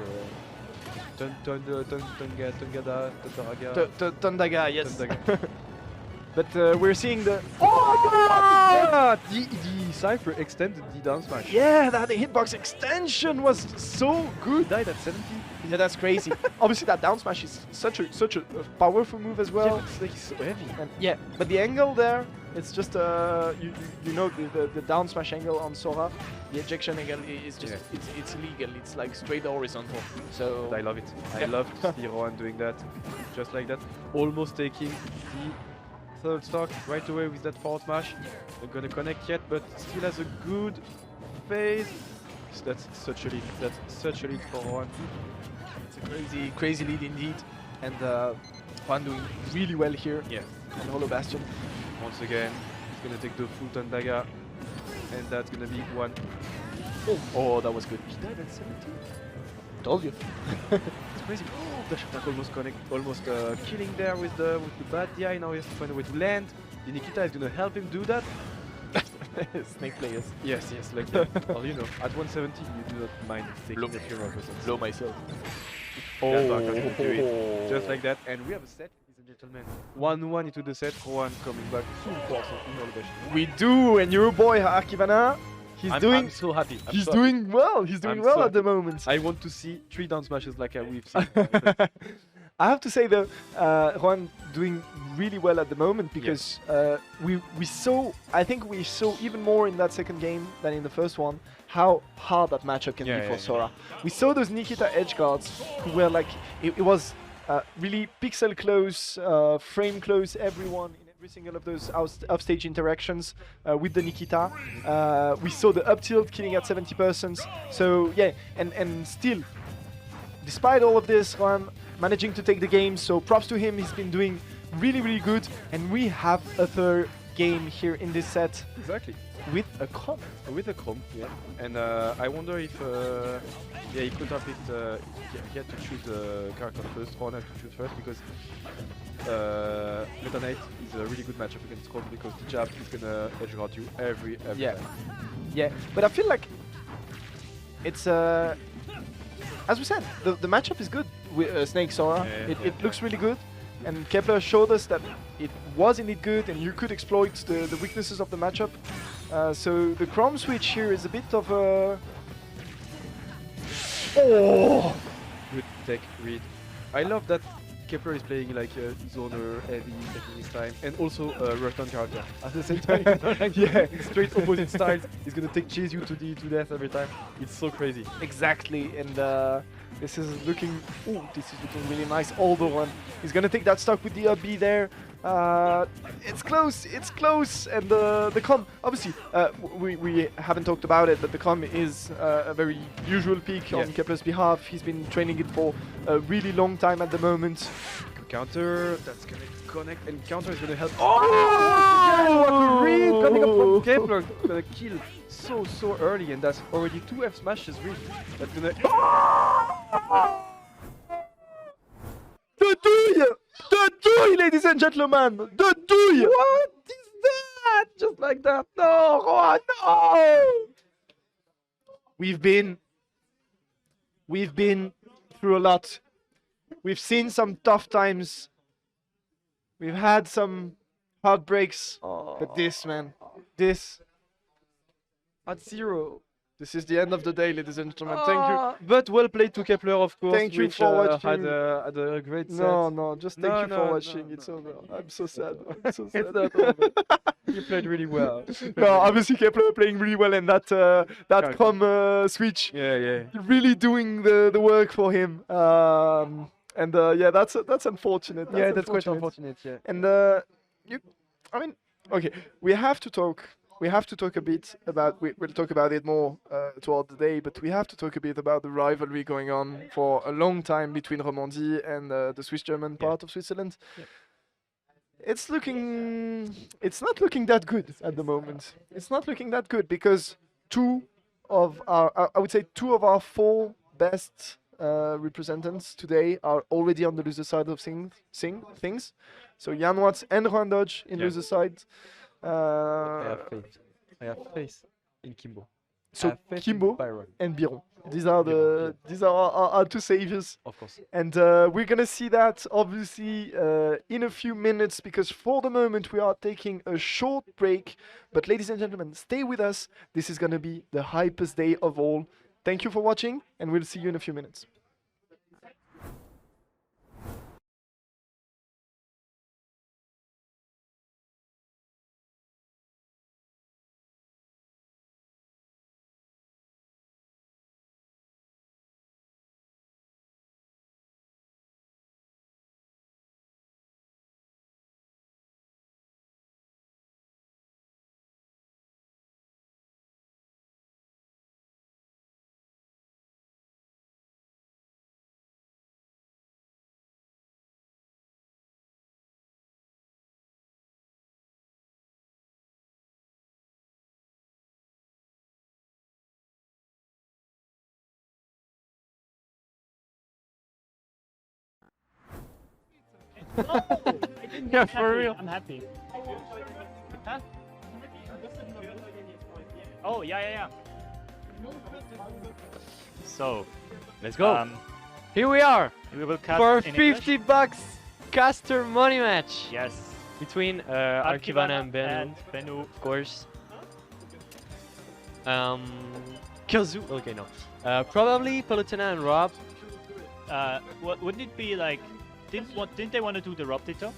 the Tondaga, yes. Tondaga. But we're seeing the... The Cypher extended the down smash. Yeah, that hitbox extension was so good. Died at 70. Yeah, that's crazy. Obviously, that down smash is such a powerful move as well. Yeah, but it's like so heavy. And yeah, but the angle there, it's just you know the down smash angle on Sora, the ejection angle is just it's illegal. It's like straight horizontal. So I love it. I love to see Rohan doing that, just like that, almost taking the third stock right away with that forward smash. Not gonna connect yet, but still has a good phase. So that's such a lead. That's such a lead for Rohan. it's a crazy lead indeed, and Juan doing really well here. Yeah. On Holo Bastion. Once again, he's gonna take the full Tondaga, and that's gonna be one. Oh, that was good. He died at 17. Told you. It's crazy. Oh, dash attack almost killing there with the bad DI. Now he has to find a way to land. The Nikita is gonna help him do that. Snake players. Yes, like that. Well, you know, at 170 you do not mind taking a few more percent. Blow myself. That's how I can do it. Just like that, and we have a set, ladies and gentlemen. 1-1 into the set. Rohan coming back full force in all the. We do, and your boy Arkivana, I'm so happy. He's doing well. He's doing well at the moment. I want to see 3 down smashes like we've seen. I have to say though, Juan doing really well at the moment because we saw, I think we saw even more in that second game than in the first one how hard that matchup can be for Sora. We saw those Nikita edge guards who were like, it was really pixel close, frame close, everyone in every single of those offstage interactions with the Nikita. We saw the up tilt killing at 70%. So yeah, and still, despite all of this, Juan managing to take the game, so props to him. He's been doing really good, and we have a third game here in this set. Exactly. With a Chrome. With a Chrome, yeah. And I wonder if he could have it. He had to choose the character first, or not to choose first, because Meta Knight is a really good matchup against Chrome because the jab is gonna edge guard you every time. Yeah, but I feel like it's as we said, the matchup is good with Snake Sora. It looks really good, and Kepler showed us that it was indeed good, and you could exploit the weaknesses of the matchup. So the Chrome switch here is a bit of a... Oh! Good tech read. I love that Kepler is playing like zoner heavy taking his time, and also return character at the same time. Like, straight opposite styles. He's gonna chase you to death every time. It's so crazy. Exactly, and this is looking really nice. Although one, he's gonna take that stock with the up B there. It's close, and the com, obviously, we haven't talked about it, but the com is a very usual pick on Kepler's behalf. He's been training it for a really long time at the moment. Counter, that's gonna connect, and counter is gonna help. Oh! What a read coming up from Kepler, gonna kill so early, and that's already 2 F smashes read. That's gonna. The douille, ladies and gentlemen! The douille! What is that? Just like that? No, Juan, no! We've been through a lot. We've seen some tough times. We've had some heartbreaks. But this, man, this at 0. This is the end of the day, ladies and gentlemen. Thank you. But well played to Kepler, of course. Thank you for watching. Had a great set. No, just thank you for watching. It's over. I'm so sad. I'm so sad. It's not over. You played really well. No, obviously Kepler playing really well, and that com switch. Yeah. Really doing the work for him. And that's unfortunate. That's quite unfortunate. Yeah. And okay, we have to talk a bit about, we'll talk about it more throughout the day, but we have to talk a bit about the rivalry going on for a long time between Romandie and the Swiss-German part of Switzerland. Yeah. It's not looking that good at the moment. It's not looking that good because two of our 4 best representatives today are already on the loser side of things. So Jan Watts and Juan Dodge in loser side. I have faith in Kimbo. So Kimbo and Biron. These are our 2 saviors. Of course. And we're gonna see that obviously in a few minutes, because for the moment we are taking a short break. But ladies and gentlemen, stay with us. This is gonna be the hypest day of all. Thank you for watching, and we'll see you in a few minutes. Yeah, for real. I'm happy. Huh? Oh, yeah. So, let's go. Here we are We will cut for in English. $50 caster money match. Yes. Between Archivana and Bennu, Bennu. of course. Um, Kazu. Okay, no. Probably Palutena and Rob. Wouldn't it be like? Didn't they want to do the Rob Ditto?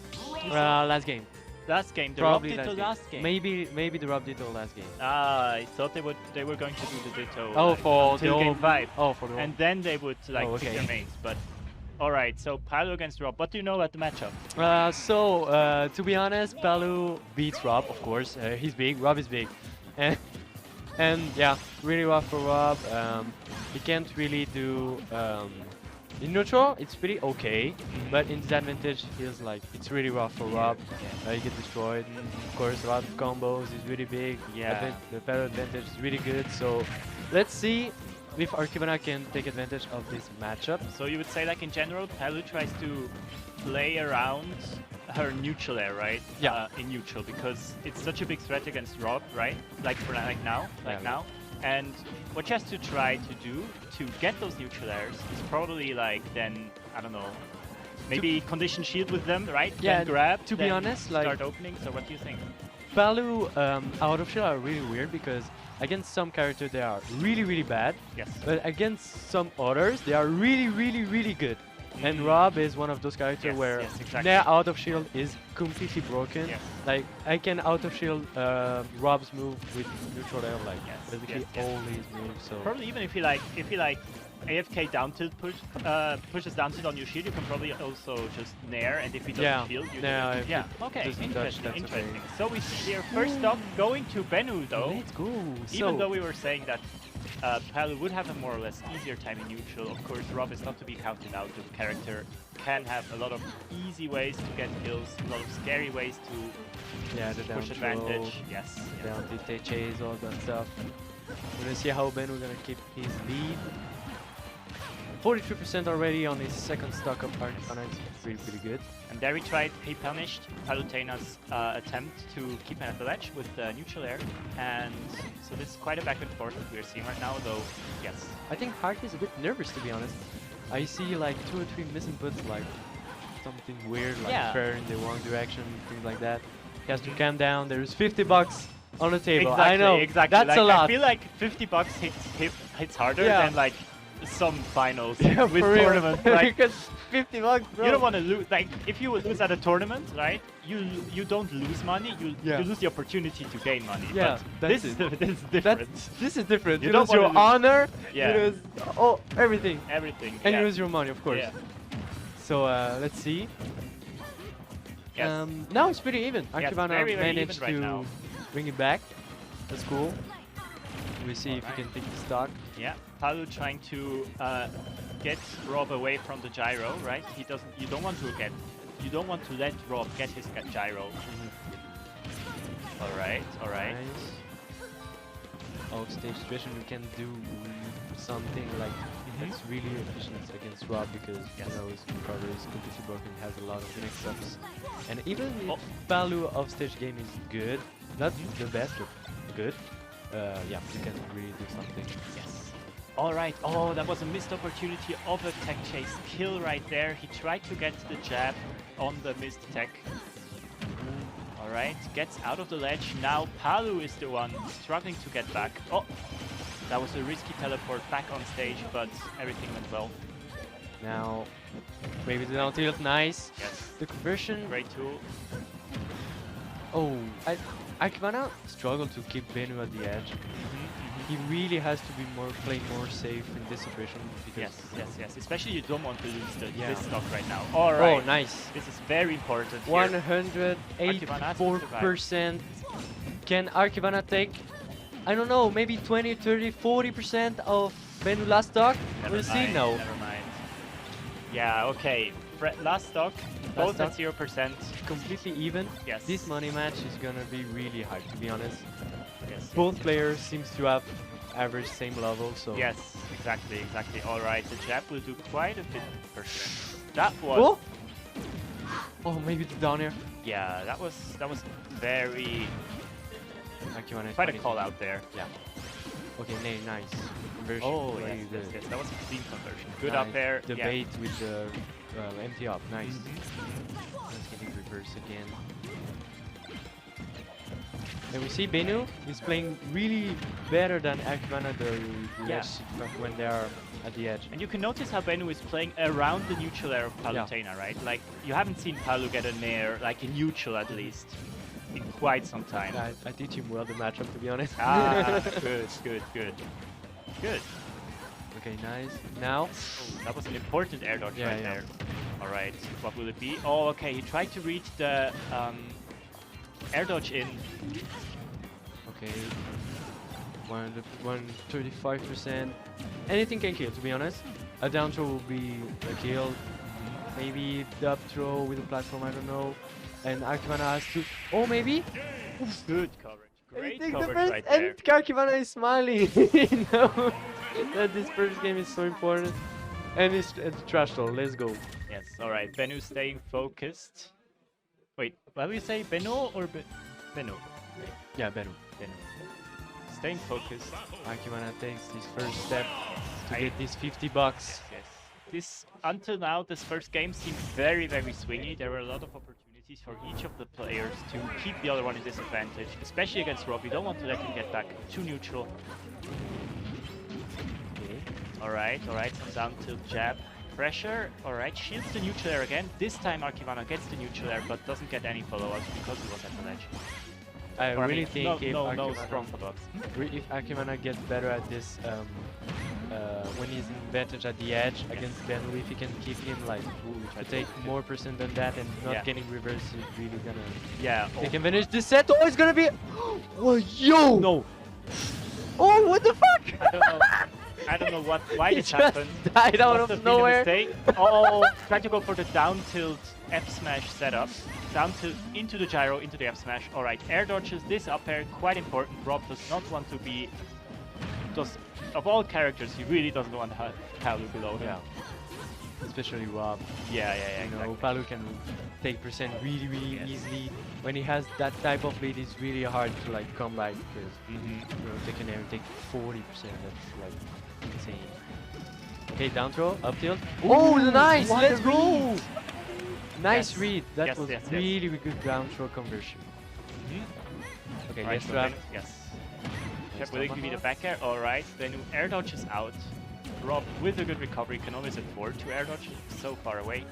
Last game. Last game, the Probably Rob Ditto last game. Maybe the Rob Ditto last game. Ah, I thought they were going to do the Ditto. Oh, like, for until the game 5. Oh, for the And then they would like Oh, pick okay. their mains. But all right, so Palu against Rob. What do you know about the matchup? To be honest, Palu beats Rob, of course. He's big, Rob is big. And yeah, really rough for Rob. He can't really do... in neutral, it's pretty okay, but in disadvantage, feels like it's really rough for Rob. You get destroyed. Of course, a lot of combos is really big. Yeah. The better advantage is really good. So let's see if Archivana can take advantage of this matchup. So you would say like in general, Palu tries to play around her neutral air, right? Yeah. In neutral, because it's such a big threat against Rob, right? Like for now. Yeah. And what she has to try to do to get those neutral airs is probably like then, I don't know, maybe condition shield with them, right? Yeah, Then grab, to be then honest, like- start opening. So what do you think? Palu out of shield are really weird because against some characters they are really bad, Yes. but against some others they are really good. And Rob is one of those characters Yes, where yes, exactly. their out of shield is completely broken. Yes. Like I can out of shield Rob's move with neutral air, like Yes, basically yes. all his moves. So Probably even if he like AFK down tilt pushes down tilt on your shield, you can probably also just nair, and if he doesn't Yeah, shield, you yeah, do it. if Yeah. it Okay. doesn't touch, that's Interesting. okay. So we see here first stop going to Bennu though. let's go. Even though we were saying that Palu would have a more or less easier time in neutral, of course Rob is not to be counted out. The character can have a lot of easy ways to get kills, a lot of scary ways to yeah, the down push throw, advantage. Yes. down tilt chase, all that stuff. We're gonna see how Bennu gonna keep his lead. 43% already on his second stock of Arcana. It's really good. And there he punished Palutena's attempt to keep him at the ledge with the neutral air. And so this is quite a back and forth that we're seeing right now, though, yes. I think Hark is a bit nervous, to be honest. I see like 2 or 3 misinputs, like something weird, like Yeah. prayer in the wrong direction, things like that. He has to calm down. There's 50 bucks on the table. Exactly, I know, exactly. that's like, a lot. I feel like 50 bucks hits harder Yeah. than like some finals Yeah, with for real. tournament. Like, Because 50 bucks, bro. you don't want to lose. Like, if you lose at a tournament, right? You don't lose money. You lose the opportunity to gain money. Yeah, but that's this is it. this is different. This is different. You You, don't lose your wanna lose. honor, Yeah. you lose everything. Everything. And yeah. you lose your money, of course. Yeah. So let's see. Yes. Now it's pretty even. Yes, Archivana very managed even right to now. bring it back. That's cool. We see if he can take the stock. Yeah, Palu trying to get Rob away from the gyro, right? He doesn't. You don't want to let Rob get his gyro. All right, all right. Nice. Out stage situation, we can do something like that's really efficient against Rob because you know his cover is completely broken, has a lot of mix-ups, and even if Palu off stage game is good, not the best, but good. Yeah, you can really do something. Yes. All right. Oh, that was a missed opportunity of a tech chase kill right there. He tried to get the jab on the missed tech. All right, gets out of the ledge. Now Palu is the one struggling to get back. Oh, that was a risky teleport back on stage, but everything went well. Now, maybe the down tilt, nice. Yes. The conversion. Great tool. Oh, I kinda struggle to keep Bennu at the edge. He really has to be play more safe in this situation because Yes. Especially you don't want to lose Yeah. this stock right now. All right. Oh, nice. This is very important. Here. 184%. Can Archivana take, I don't know, maybe 20, 30, 40% of Bennu last stock? Never We'll see. mind, No. Never mind. Yeah. Okay. Last stock. Both at 0%. Completely even. Yes. This money match is gonna be really hard, to be honest. Yes. Both players seems to have average same level, so. Yes. Exactly. All right. The jab will do quite a bit for sure. That was. Oh! Oh, maybe the down air. Yeah. That was very Archivana is quite a funny. call out there. Yeah. Okay, nice. Conversion. Oh very yes, good. yes. That was a clean conversion. Good Nice. up air. The yeah. bait with the empty up. Nice. Mhm. Let's get it reverse again. And we see Benu is playing really better than Akvana the Yeah. edge when they are at the edge. And you can notice how Benu is playing around the neutral air of Palutena, right? Like, you haven't seen Palu get a nair, like in neutral at least, in quite some time. Yeah, I teach him well the matchup, to be honest. Ah, good, good, good. Good. Okay, nice. Now, Oh, that was an important air dodge Yeah, right yeah. there. Alright, what will it be? Oh, okay, he tried to reach the air dodge in. okay, 135%. Anything can kill, to be honest. A down throw will be a kill. Maybe the up throw with a platform, I don't know. And Akvana has to. Oh, maybe? Good coverage. He Great takes the coverage first, right there. and Karkivana is smiling. You know that this first game is so important. And it's trash talk. Let's go. Yes, alright. Benu staying focused. Wait, what do you say? Beno or Benu? Yeah, Benu. Benu. Staying focused. Karkivana takes his first step to I- get these $50. Yes. This, until now, this first game seemed very, very swingy. There were a lot of opportunities for each of the players to keep the other one in disadvantage, especially against Rob. You don't want to let him get back too neutral. Okay. Alright, some down tilt jab. Pressure, alright, shields the neutral air again. This time Archivana gets the neutral air but doesn't get any follow-ups because he was at the ledge. I Or, really think if no Akivana- strong follow-ups. If Akimana gets better at this, when he's in advantage at the edge against Benu, if he can keep him like to take more percent than that and not Yeah. getting reverse, he's really gonna Yeah, take advantage. This set, oh, it's gonna be. Oh, yo! No. Oh, what the fuck? I don't know why He this just happened. died out Must of have been a nowhere. mistake. Oh, try to go for the down tilt F smash setup. Down tilt into the gyro, into the F smash. Alright, air dodges this up air, quite important. Rob does not want to be. Of all characters, he really doesn't want Palu below him. Yeah. Especially Rob. Yeah, You know, exactly. Palu can take percent really, really Yes. easily. When he has that type of lead, it's really hard to like come back because Mhm. you know, take an air and take 40%. That's like insane. Okay, down throw, up tilt. Oh, nice! what Let's a go! Nice Yes. read. That Yes, was yes, yes. really good down throw conversion. Okay, Alright, let's so trap. Benu- yes. Let's Check will it trap give me the on back air? Alright, Benu air dodges out. Rob, with a good recovery, can always afford to air dodge. So far away.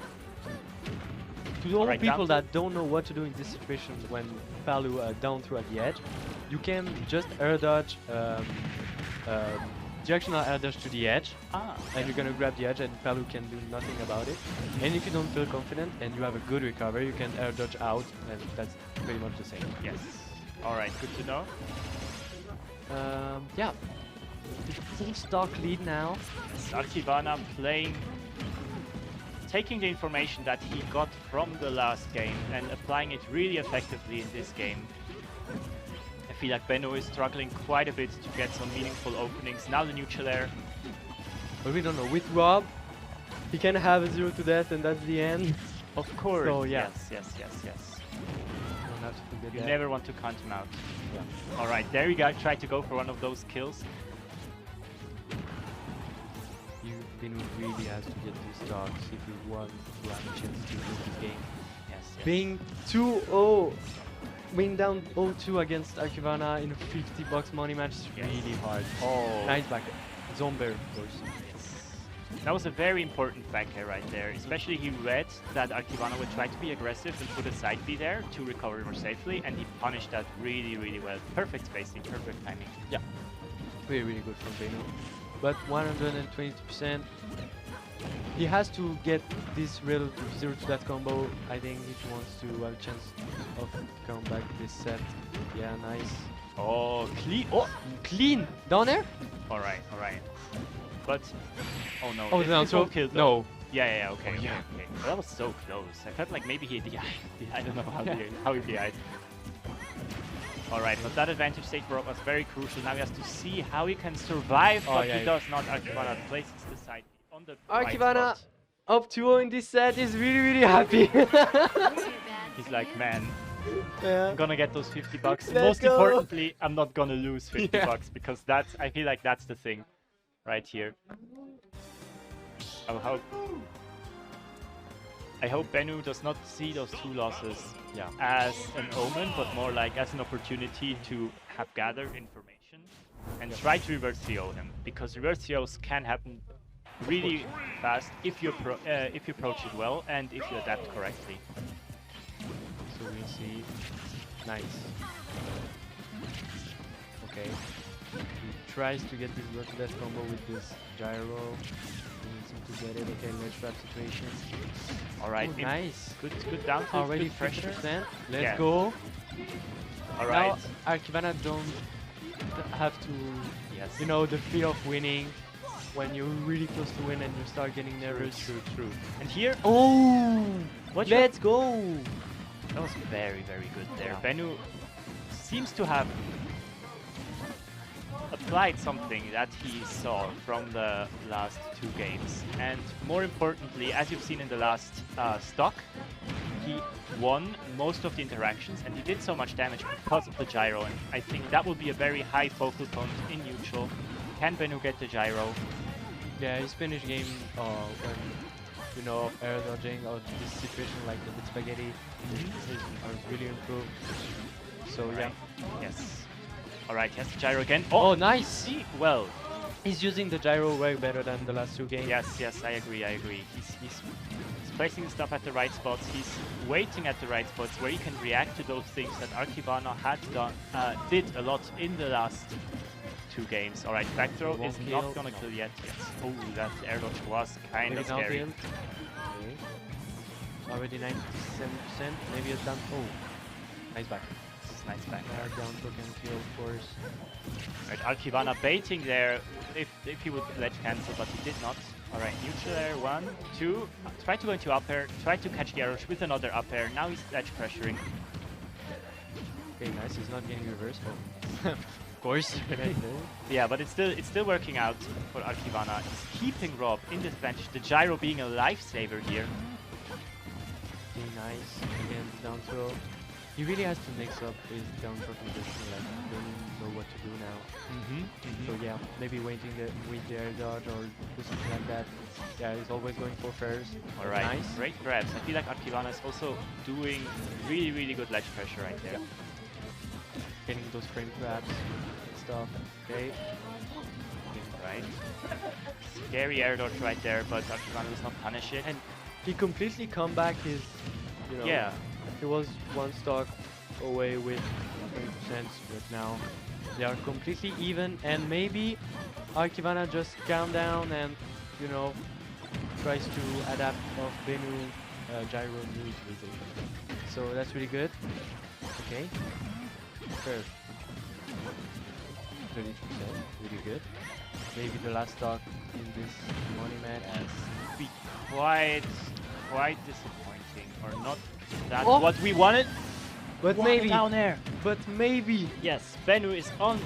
To all Alright, people down that don't know what to do in this situation when Palu down through at the edge, you can just air dodge, directional air dodge to the edge, Ah, and you're gonna grab the edge and Palu can do nothing about it. And if you don't feel confident and you have a good recovery, you can air dodge out, and that's pretty much the same. yes. Alright, good to know. Yeah. Full stock lead now. Archivana playing, taking the information that he got from the last game and applying it really effectively in this game. I feel like Benno is struggling quite a bit to get some meaningful openings. Now the neutral air. But we don't know. With Rob, he can have a 0 to death and that's the end. Of course. So, yeah. Yes. Don't have to forget You that. never want to count him out. Yeah. Alright, there you go. Try to go for one of those kills. Really has to get these stocks if you want to have a chance to win this game. Yes. Being 2-0, being down 0-2 against Archivana in a $50 money match is Yes. really hard. Oh. Nice back. Zomber, of course. That was a very important back air right there. Especially he read that Archivana would try to be aggressive and put a side B there to recover more safely, and he punished that really well. Perfect spacing, perfect timing. Yeah. Really good from Beno. But 122%. He has to get this rail to 0 to that combo, I think, if he wants to have a chance of come back this set. Yeah, nice. Oh, clean. Oh, clean! Down there? Alright. But, oh no. Oh, this- down this throw? won't kill, though. No. Yeah, okay. Oh, yeah. Okay. Well, that was so close. I felt like maybe he DI'd. I don't know how he DI'd. Alright, but that advantage stage for Rob was very crucial. Now he has to see how he can survive, Oh, but yeah. he does not. Archivana places the side on the right Archivana spot. up 2-0 in this set is really happy. He's like, man, Yeah. I'm gonna get those $50. Let's Most go. importantly, I'm not gonna lose $50 Yeah. because that's, I feel like that's the thing right here. Oh, how I hope Bennu does not see those 2 losses as an omen, but more like as an opportunity to have gathered information and try to reverse 3-0 him, because reverse 3-0s can happen really fast if you approach it well and if you adapt correctly. So we see. Nice. Okay. He tries to get this rock death combo with this gyro. He needs him to get it. Okay, let's trap situation. Alright, Oh, nice. Good down tilt, Already good pressure. 50%. Let's Yeah. go. Alright. Now Archivana don't have to, Yes. you know, the fear of winning when you're really close to win and you start getting nervous. True. And here, Oh! Let's go! that was very good there. Yeah. Bennu seems to have applied something that he saw from the last 2 games. And more importantly, as you've seen in the last stock, he won most of the interactions and he did so much damage because of the gyro. And I think that will be a very high focal point in neutral. Can Bennu get the gyro? Yeah, his Spanish game when, you know, air dodging or this situation like the with spaghetti are really improved. So yeah. Yes. Alright, he has the gyro again. Oh, nice! See? Well, He's using the gyro way better than the last 2 games. yes, I agree. He's placing the stuff at the right spots. He's waiting at the right spots where he can react to those things that Archivana did a lot in the last 2 games. Alright, back throw Won't is kill. not gonna kill yet. Yes. Oh, that air dodge was kind of Maybe now scary. build. Okay. Already 97%. Maybe it's done. Oh, nice back. This is nice back. Down throw can kill, of course. Right, Archivana baiting there if he would ledge cancel, but he did not. Alright, neutral air, 1, 2. Try to go into up air, try to catch the arrows with another up air. Now he's ledge pressuring. Okay, nice. He's not getting reverse. Oh. Of course. Yeah, but it's still working out for Archivana. He's keeping Rob in this bench, the gyro being a lifesaver here. Okay, nice. Again, down throw. He really has to mix up his down throw condition, like don't know what to do now. So yeah, maybe waiting with the air dodge or do something like that. Yeah, he's always going for fairs. Alright, Nice. great grabs. I feel like Archivana is also doing really good ledge pressure right there. Getting those frame traps and stuff. Okay. Right. Scary air dodge right there, but Archivana does not punish it. And he completely come back his, you know, yeah. he was 1 stock away with 20%, but now they are completely even, and maybe Archivana just calm down and, you know, tries to adapt off Bennu gyro new utilization. So that's really good. Okay. Fair. 32%, really good. Maybe the last stock in this money mat as Be quite disappointing, or not that Oh. what we wanted. but Wow, maybe, down air. but maybe, Yes, Bennu is on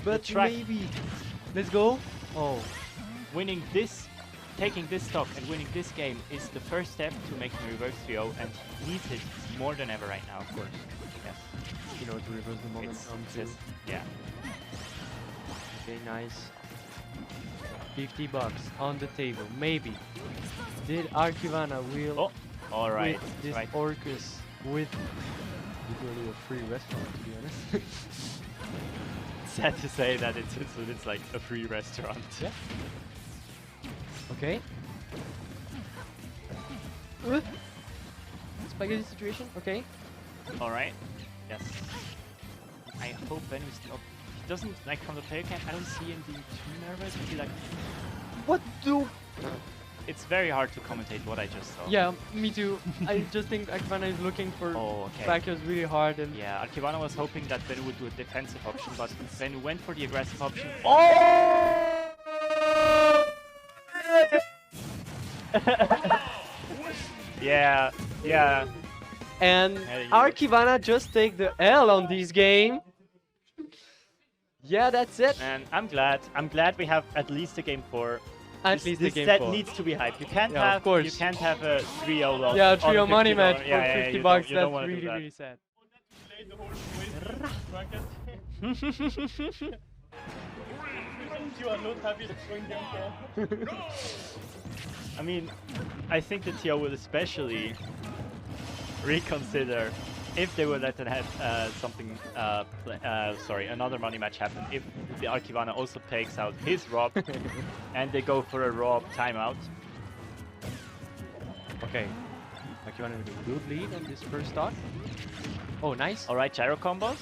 but track. maybe. Let's go. Oh, winning this, taking this stock and winning this game is the first step to making reverse 3-0, and he needs it more than ever right now, of course. Yes, you know, to reverse the momentum it's too. just, yeah. Okay, nice. $50 on the table, maybe. Did Archivana will Oh, all right, with this right. Orcus with literally a free restaurant, to be honest. Sad to say that it's like a free restaurant. Yeah. Okay. Spaghetti situation. Okay. All right. Yes. I hope Bennu's not. He doesn't like from the player camp. I don't see him being too nervous. I feel like What do? it's very hard to commentate what I just saw. Yeah, me too. I just think Archivana is looking for Oh, okay. backers really hard and. Yeah, Archivana was hoping that Bennu would do a defensive option, but Bennu went for the aggressive option. Yeah, yeah. And Yeah, you- Archivana just take the L on this game. Yeah, that's it. And I'm glad we have at least a game 4. At least the this game set 4. needs to be hyped. You can't Yeah, of have course. you can't have a 3-0 loss. Yeah, on trio money $50. match for Yeah, yeah, $50. you don't That's wanna do really, that. really sad. I mean, I think the TO will especially reconsider if they will let them have something, sorry, another money match happen. If the Archivana also takes out his Rob and they go for a Rob timeout. Okay. Akibana with a good lead on this first stock. Oh, nice. Alright, gyro combos.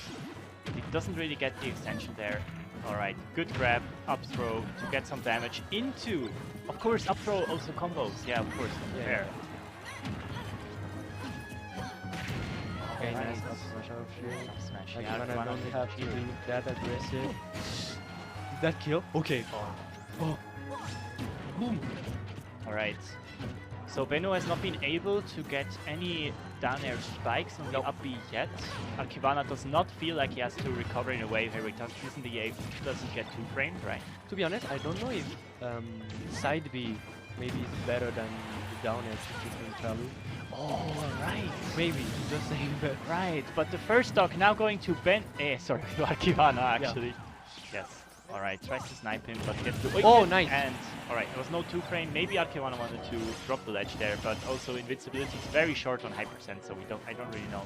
He doesn't really get the extension there. Alright, good grab, up throw to get some damage into, of course, up throw also combos. Yeah, of course, fair. Okay, Alright, nice. up Up smash out of shield. Up smash, Like yeah, when I Archivana don't with have to shield. be that aggressive. Did that kill? Okay. Oh. Boom. Alright. So Benno has not been able to get any down air spikes on the up B yet. Archivana does not feel like he has to recover in a way where he doesn't get 2 framed, right? To be honest, I don't know if side B maybe is better than the down air between Palu. Oh, right. Maybe, just saying that. Right, but the first stock now going to sorry, to Archivana actually. Yes. Alright, tries to snipe him, but gets the Oh, nice. And alright, there was no 2 frame. Maybe Archivana wanted to drop the ledge there, but also invincibility is very short on hypercent, so I don't really know.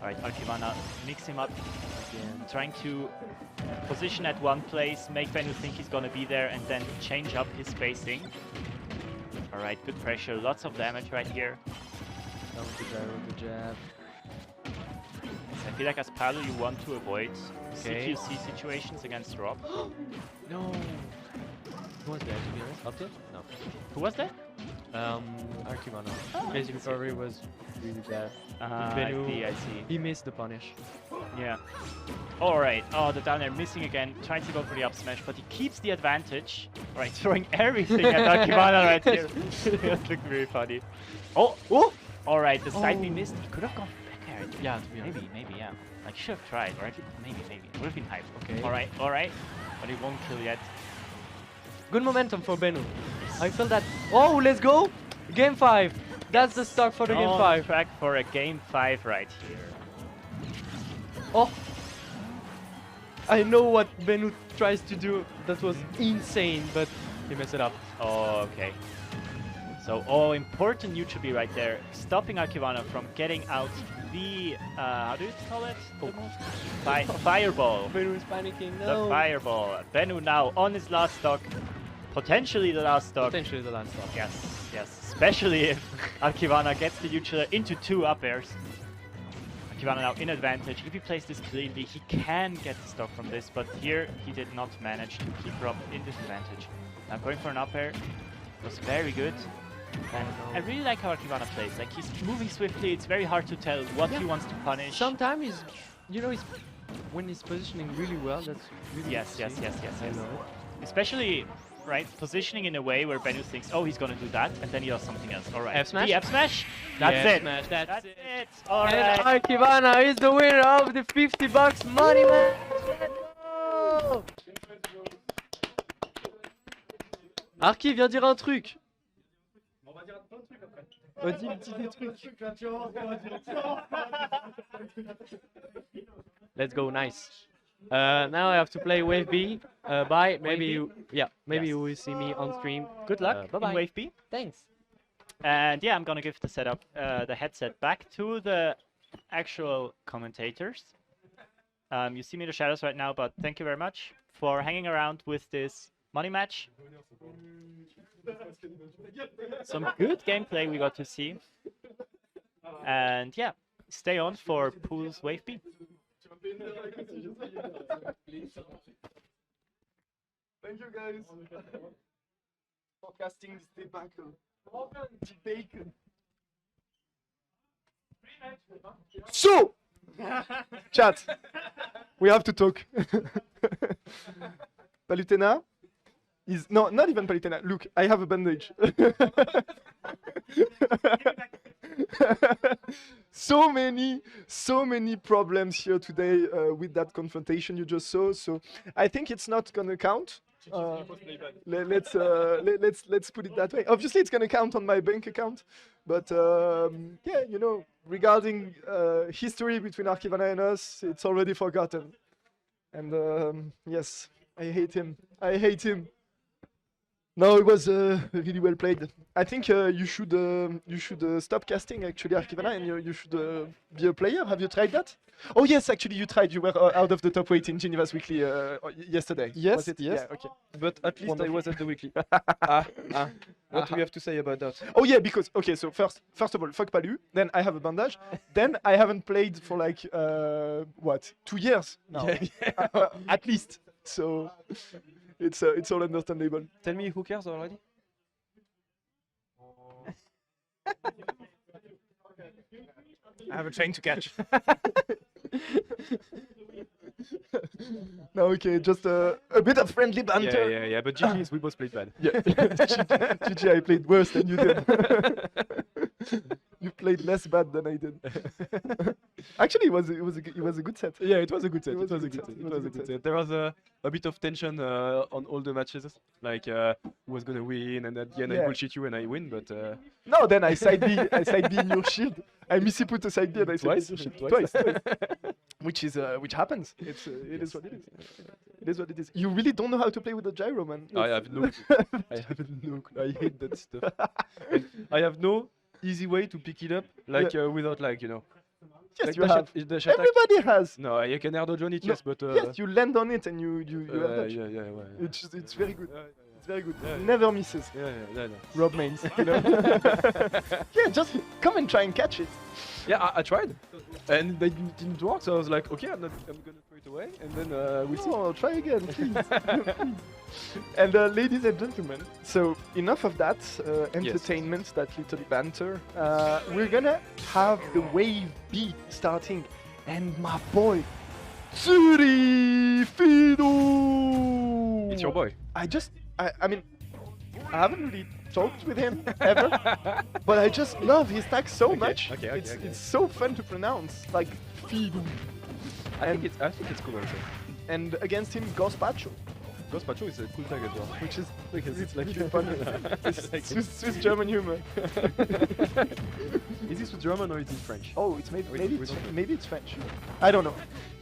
Alright, Archivana mix him up again, trying to position at one place, make Bennu think he's gonna be there, and then change up his spacing. Alright, good pressure, lots of damage right here. Down to gyro, the jab. I feel like as Palu you want to avoid Okay. CQC situations against Rob. No. Who was there, to be honest? Up tilt? No. Who was that? Archivana. Oh, His recovery was really bad. I Bennu, see, I see. he missed the punish. Yeah. Alright, oh, the down air missing again, trying to go for the up smash, but he keeps the advantage. Alright, throwing everything at Archivana right here. That looked very funny. Oh! Alright, the side B missed. He could have gone for back air. Yeah, to be honest. Maybe, yeah. Like, he should have tried, right? Maybe. It would have been hype. Okay. Alright. But he won't kill yet. Good momentum for Bennu. I feel that. Oh, let's go! Game 5. That's the start for the game On 5. track for a game 5 right here. Oh! I know what Bennu tries to do. That was insane, but he messed it up. Oh, okay. So, important neutral B right there, stopping Archivana from getting out the, how do you call it? The move? Fireball. Bennu is panicking. The No. fireball. Bennu now on his last stock, potentially the last stock. Potentially the last stop. Yes. Especially if Archivana gets the neutral into 2 up airs. Archivana now in advantage. If he plays this cleanly, he can get the stock from this, but here he did not manage to keep Rob in disadvantage. Now going for an up air was very good. And I really like how Archivana plays. Like, he's moving swiftly, it's very hard to tell what he wants to punish. Sometimes he's, when he's positioning really well, that's really Yes. good to see. I love it. Especially, right, positioning in a way where Bennu thinks, oh, he's gonna do that, and then he does something else. Alright. F smash? The F smash? That's Yeah, it. smash, that's it. it. And Alright. Archivana is the winner of the $50 money match. Let's go! Arki, viens dire un truc. Dis des trucs. Let's go, nice. Now I have to play Wave B. Bye. Maybe you will see me on stream. Good luck bye-bye. in Wave B. Thanks. And yeah, I'm gonna give the setup, the headset back to the actual commentators. You see me in the shadows right now, but thank you very much for hanging around with this money match. Some good gameplay we got to see. And yeah, stay on for Pool's Wave B. Thank you guys for casting this debacle. Bacon. So, chat, we have to talk. Palutena is no, not even Palutena. Look, I have a bandage. So many problems here today with that confrontation you just saw. So I think it's not gonna count. Let's put it that way. Obviously, it's gonna count on my bank account, but yeah, you know, regarding history between Archivana and us, it's already forgotten. And yes, I hate him. No, it was really well played. I think you should stop casting actually Archivana, and you should be a player. Have you tried that? Oh yes, actually you tried. You were out of the top 8 in Geneva's weekly yesterday. Yes, was it? yes. Yeah, okay. But at least I Wonderful. was at the weekly. What do you have to say about that? Oh yeah, because okay, so first of all, fuck Palu. Then I have a bandage. Then I haven't played for like what 2 years now, at least. So it's all understandable. Tell me, who cares already? I have a train to catch. No, okay, just a bit of friendly banter. Yeah. But GG's, we both played bad. Yeah, GG, I played worse than you did. You played less bad than I did. Actually, it was a good set. Yeah, it was a good set. It was a good set. It was a good set. There was a bit of tension on all the matches, like who was gonna win, and at the end I Yeah. bullshit you and I win. But No, then I side B in your shield. I put a side B and I side B in Twice? your shield. Twice. Which happens. It is what it is. It is what it is. You really don't know how to play with the gyro, man. I have no clue. I have no clue. I hate that stuff. And I have no easy way to pick it up, like without like Yes, like you dash have. at- dash attack. Everybody has. No, you can air dodge on it, No, yes, but Yes, you land on it and you have dodge. yeah. It's very good. It's very good. Yeah, yeah. Never misses. Yeah. Rob mains, you know. Yeah, just come and try and catch it. Yeah, I tried, and they didn't work. So I was like, okay, I'm gonna throw it away, and then we'll see. Oh, try again, please. And ladies and gentlemen, so enough of that entertainment, that little banter. We're gonna have the wave B starting, and my boy, Tsuri Fido. It's your boy. I mean, I haven't really talked with him ever, but I just love his tag so much. okay, It's so fun to pronounce, like Fido. I think it's cool also. And against him, Gospacho, Gospacho is a cool tag as well. which is Because it's like really fun. It's like Swiss German humor. Is this with German or is it French? Oh, it's maybe We it's don't know. maybe it's French. I don't know.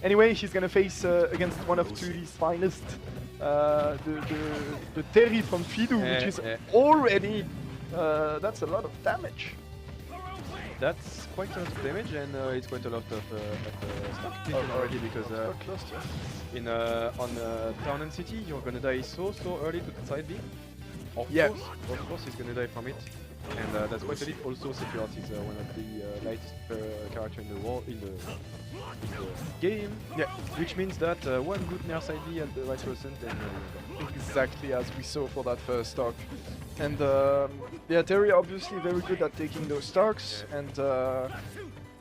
Anyway, he's gonna face against one of Turi's finest, the Terry from Fido, which is already that's a lot of damage. That's quite a lot of damage, and it's quite a lot of stock taken already because Quite close, yeah. on Town and City you're gonna die so early to the side B. Of course he's gonna die from it, and that's quite a leap. Also, Sephiroth is one of the lightest character in the world in the game. Yeah. Which means that one good near side B at the right percent, and Exactly as we saw for that first stock. And yeah, Terry obviously very good at taking those stocks. And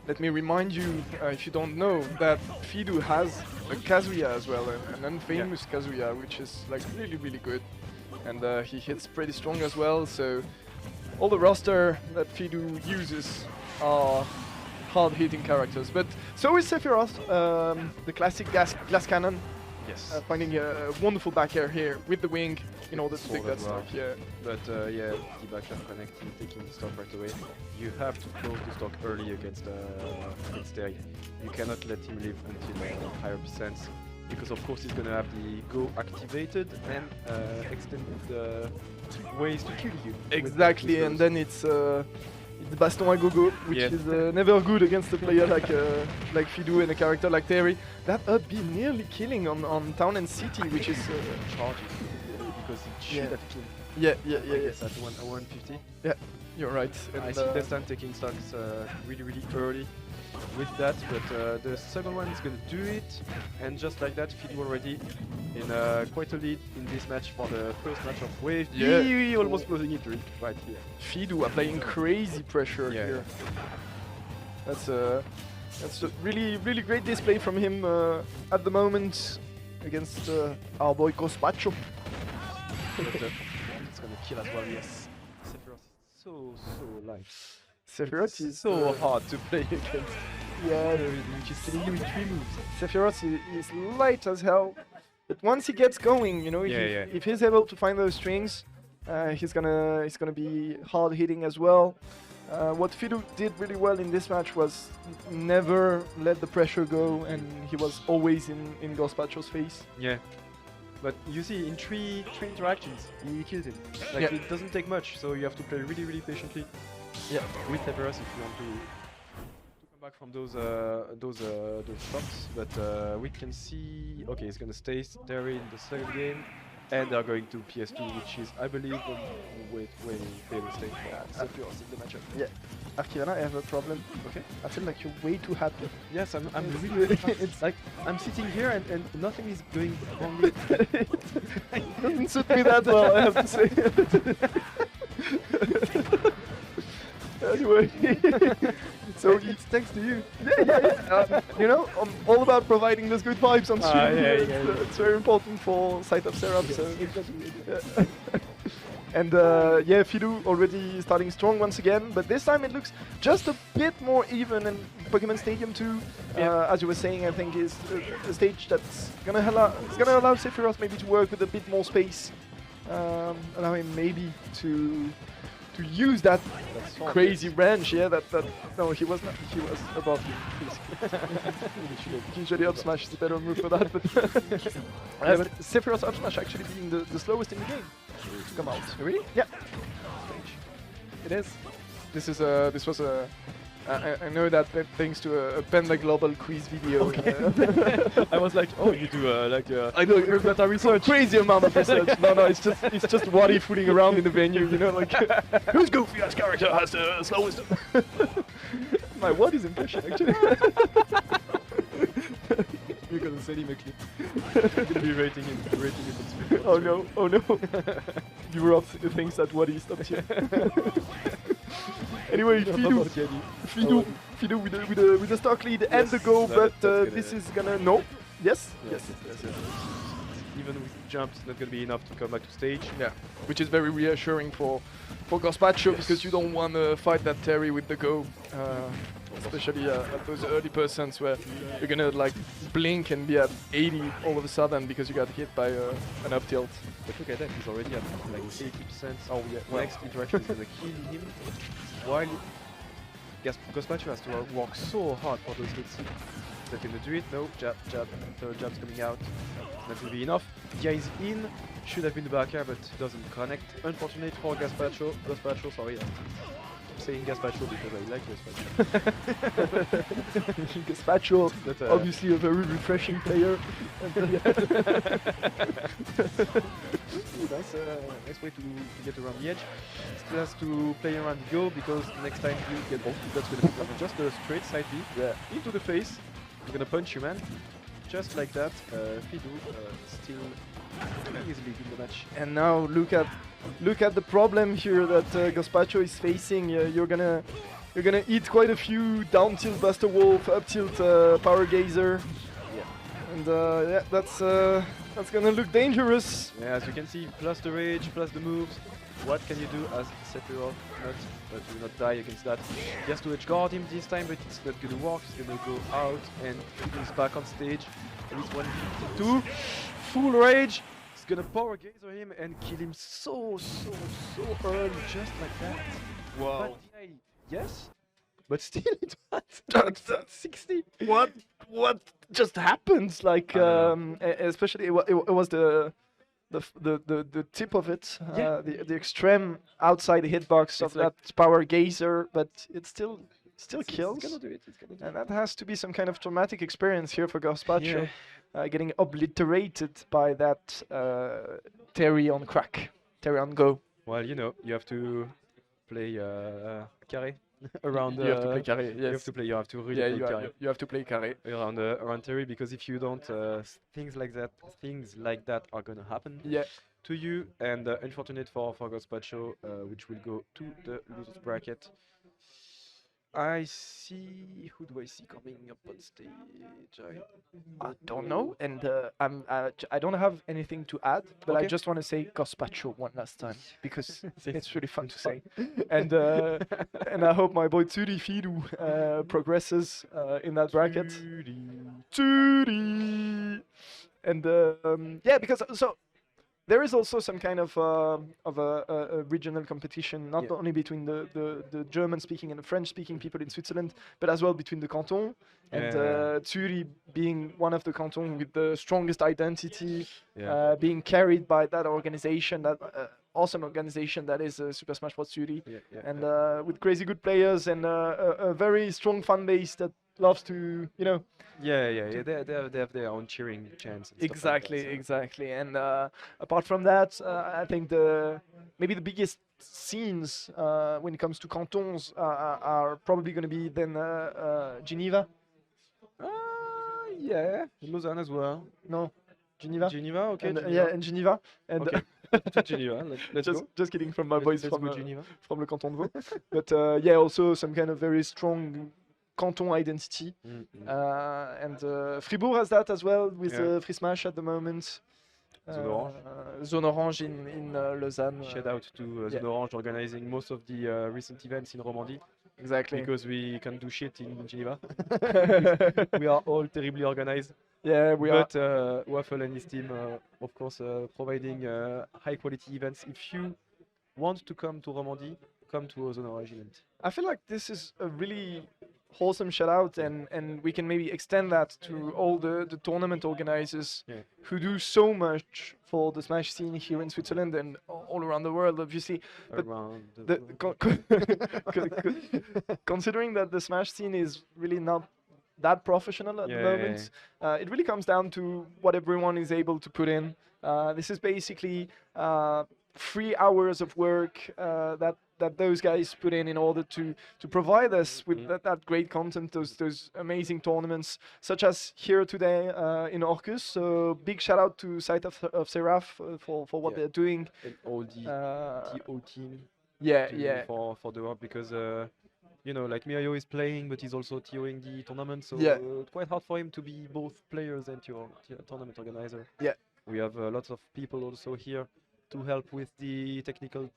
let me remind you, if you don't know, that Fido has a Kazuya as well, an unfamous Kazuya, which is like really good. And he hits pretty strong as well. So all the roster that Fido uses are hard-hitting characters. But so is Sephiroth, the classic glass cannon. yes. Finding a wonderful back air here with the wing in order to Sword take that as well. stock. Yeah. But yeah, the backup connecting, taking the stock right away. You have to close the stock early against Terry. You cannot let him live until higher percents, because of course he's gonna have the go activated and extended ways to kill you. Exactly, and then it's Baston à gogo, which Yes. is never good against a player like Fido and a character like Terry. That up B nearly killing on Town and City, which is charges because it should Yeah. have killed. yeah. Yes, at 150. You're right. I And, see Destin taking stocks really early with that, but the second one is going to do it, and just like that, Fido already in quite a lead in this match for the first match of Wave. Yeah. Almost closing it right here. Fido applying crazy pressure Yeah. here. That's a really great display from him at the moment against our boy Gospacho. But, it's going to kill as well, yes. Sephiroth is so light. Sephiroth is So hard to play against. yeah, She's killing you in 3 moves. Sephiroth is light as hell, but once he gets going, you know, if he's able to find those strings, he's gonna be hard hitting as well. What Fido did really well in this match was never let the pressure go, and he was always in Gospacho's face. Yeah. But you see, in three interactions, he kills him. Like Yeah. it doesn't take much, so you have to play really patiently. Yeah. With Severus if you want to come back from those shots. But we can see, okay, he's gonna stay there in the second game, and they're going to PS2, which is, I believe, the way they will stay for Sephiroth in the matchup. Yeah. Arkivana, I have a problem. Okay. I feel like you're way too happy. Yes, I'm really. It's like I'm sitting here and nothing is going wrongly. It doesn't suit me that well, I have to say. Anyway, so It's thanks to you. you know, I'm all about providing those good vibes on stream. yeah. It's very important for Site of Setup. So. Yeah. And yeah, Fidu already starting strong once again, but this time it looks just a bit more even. And Pokemon Stadium 2, as you were saying, I think is a stage that's gonna allow Sephiroth maybe to work with a bit more space, allow him maybe to use that crazy branch. Yeah, no, he was not. He was above you. Usually up smash is a better move for that, but Sephiroth's up smash actually being the slowest in the game to come out. Really? Yeah. It is. This was a. I know that thanks to a Panda Global quiz video. I was like, oh, you do I know data research. Crazy amount of research. No, it's just Waddy fooling around in the venue. You know, like whose goofy ass character has the slowest? My Waddy's impression actually. You're gonna send him a clip. You're gonna be rating him on Twitter. Oh no. Europe thinks that Waddy stopped here. Anyway, Fidu with the stock lead and the go, but this is gonna Yes. Even with jumps, it's not gonna be enough to come back to stage. Yeah, which is very reassuring for Gospacho because you don't want to fight that Terry with the go, especially at those early percents where you're gonna like blink and be at 80 all of a sudden because you got hit by an up tilt. But look at that, he's already at like 80%. Oh yeah, next interaction is gonna kill him. While Gospacho has to work so hard for those hits. They're gonna do it, no, jab, third jab's coming out. It's not gonna be enough. Yeah, he's in, should have been the back air, but doesn't connect. Unfortunate for Gospacho, sorry. I'm saying Gospacho because I like Gospacho. Gospacho, But, obviously a very refreshing player. That's a nice way to get around the edge. Still has to play around the go because next time you get both, that's gonna become just a straight side B into the face. I'm gonna punch you, man. Just like that. Fidu still easily in the match. And now look at the problem here that Gospacho is facing. You're gonna eat quite a few down tilt Buster Wolf, up tilt Power Gazer. Yeah. And yeah, that's gonna look dangerous. Yeah, as you can see, plus the rage, plus the moves. What can you do as Sephiroth? But you will not die against that. He has to edge guard him this time, but it's not gonna work. He's gonna go out and he's back on stage. And it's 152. Full rage. He's gonna power gazer him and kill him so early, just like that. Wow. But yeah, yes, but still it was That's 60. What just happened? Like especially it was the tip of it, the extreme outside the hitbox of like that Power Gazer, but it still kills. It's gonna do it. It's gonna do it. And that has to be some kind of traumatic experience here for Gospacho, getting obliterated by that Terry on crack, Terry on go. Well, you know, you have to play carré around. You have to play carry. Yes. You have to play. You have to really play carré you have to play carry. around Terry, because if you don't, things like that are gonna happen Yeah. to you. And unfortunate for Gospacho, which will go to the losers bracket. I see. Who do I see coming up on stage? I don't know, and I don't have anything to add, but I Okay. just want to say Gospacho one last time because it's really fun to say, and I hope my boy Tsuri Fidu progresses in that bracket. Tsuri, and yeah, because so there is also some kind of a regional competition, not only between the German-speaking and the French-speaking people in Switzerland, but as well between the canton. And Zurich being one of the cantons with the strongest identity, being carried by that organization, that awesome organization that is Super Smash Bros. Zurich, and with crazy good players and a very strong fan base that loves to, you know. They have their own cheering chants. And Exactly, stuff like that, exactly. And apart from that, I think maybe the biggest scenes when it comes to cantons are probably going to be then Geneva. Yeah, Lausanne as well. No, Geneva. Geneva, okay. And, Geneva. yeah, and Geneva. And Okay. To Geneva. Let's go. just kidding from my boys Let's from go Geneva. from le canton de Vaud. But yeah, also some kind of very strong canton identity. And Fribourg has that as well with Free Smash at the moment. Zone Orange. Zone Orange in Lausanne. Shout out to Zone Orange organizing most of the recent events in Romandie. Exactly. Because we can do shit in Geneva. We are all terribly organized. Yeah, we are. But Waffle and his team, of course, providing high quality events. If you want to come to Romandie, come to Zone Orange event. I feel like this is a really wholesome shout out, and we can maybe extend that to all the tournament organizers who do so much for the Smash scene here in Switzerland and all around the world, obviously. But considering that the Smash scene is really not that professional at the moment, it really comes down to what everyone is able to put in. This is basically 3 hours of work that those guys put in order to provide us with that great content, those amazing tournaments, such as here today in Orcus. So big shout out to Site of Seraph for what they're doing. And all the TO team. For the work, because you know, like Miayo is playing, but he's also TOing the tournament, so it's quite hard for him to be both players and tournament organizer. Yeah. We have lots of people also here to help with the technical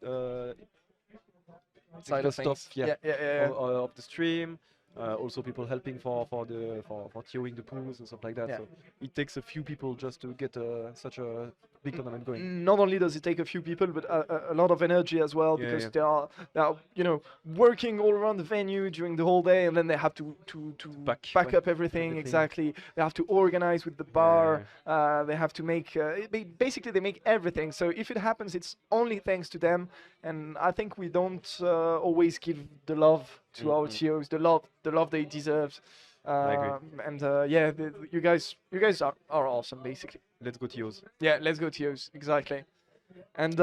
side of stuff, things. Of the stream. Also people helping for TOing the pools and stuff like that. So it takes a few people just to get such a big tournament going. Not only does it take a few people, but a lot of energy as well, because they are you know, working all around the venue during the whole day, and then they have to back up everything. Exactly. They have to organize with the bar. They have to make basically they make everything. So if it happens, it's only thanks to them. And I think we don't always give the love to our TOs, the love they deserve. I agree. And you guys are awesome, basically. Let's go TOs. Yeah, let's go TOs, exactly. And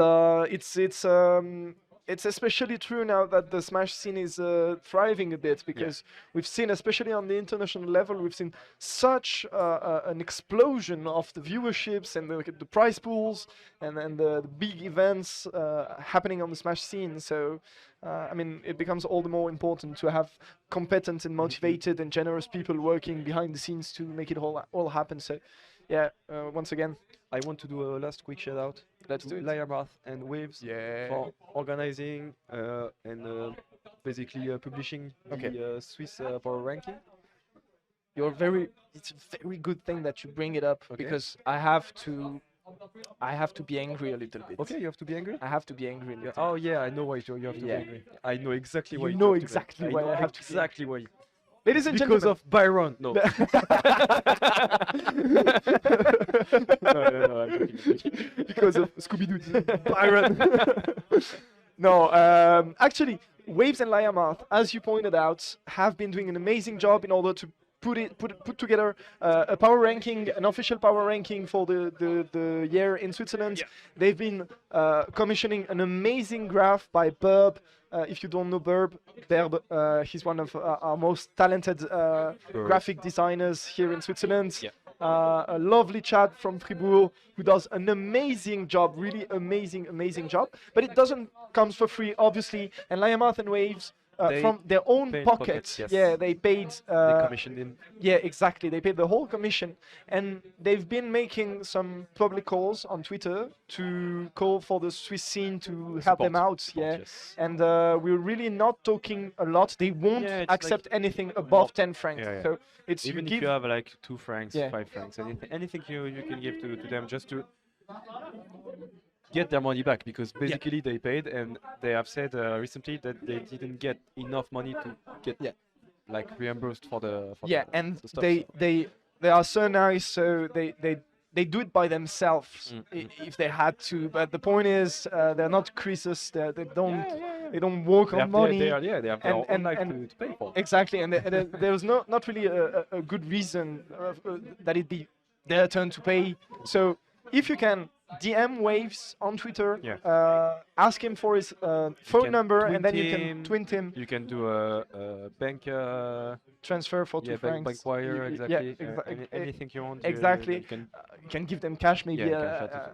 it's especially true now that the Smash scene is thriving a bit, because we've seen, especially on the international level, we've seen such an explosion of the viewerships and the prize pools and the big events happening on the Smash scene. So, I mean, it becomes all the more important to have competent and motivated and generous people working behind the scenes to make it all happen. So, yeah, once again, I want to do a last quick shout out. Let's do it. Liarbath and Waves for organizing and basically publishing the Swiss Power Ranking. It's a very good thing that you bring it up, because I have to be angry a little bit. Okay, you have to be angry? I have to be angry a little. Oh yeah, I know why you have to be angry. I know exactly why you know exactly why I have to be exactly why. Ladies and because gentlemen. of Byron. No. no, I'm joking. Because of Scooby-Doo. Byron. No, actually, Waves and Liamath, as you pointed out, have been doing an amazing job in order to put together a power ranking, an official power ranking for the year in Switzerland. They've been commissioning an amazing graph by Burb. If you don't know Burb, he's one of our most talented graphic designers here in Switzerland. A lovely chat from Fribourg who does an amazing job, really amazing job. But it doesn't come for free, obviously. And Liamath and Waves, from their own pockets, they paid. They commissioned him. Yeah, exactly. They paid the whole commission, and they've been making some public calls on Twitter to call for the Swiss scene to help them out. And we're really not talking a lot. They won't accept anything above 10 francs. So it's even if you have like 2 francs, 5 francs, anything you can give to them just to get their money back, because basically they paid, and they have said recently that they didn't get enough money to get like reimbursed for the and the stuff, they are so nice, so they do it by themselves if they had to. But the point is, they're not creases. They don't work on money. they have their own life to pay for. Exactly, and there's not really a good reason that it be their turn to pay. So if you can DM Waves on Twitter, ask him for his phone number, and then you can twint him. You can do a bank Transfer for 2 francs. bank wire, exactly. Anything you want. Exactly. You can give them cash maybe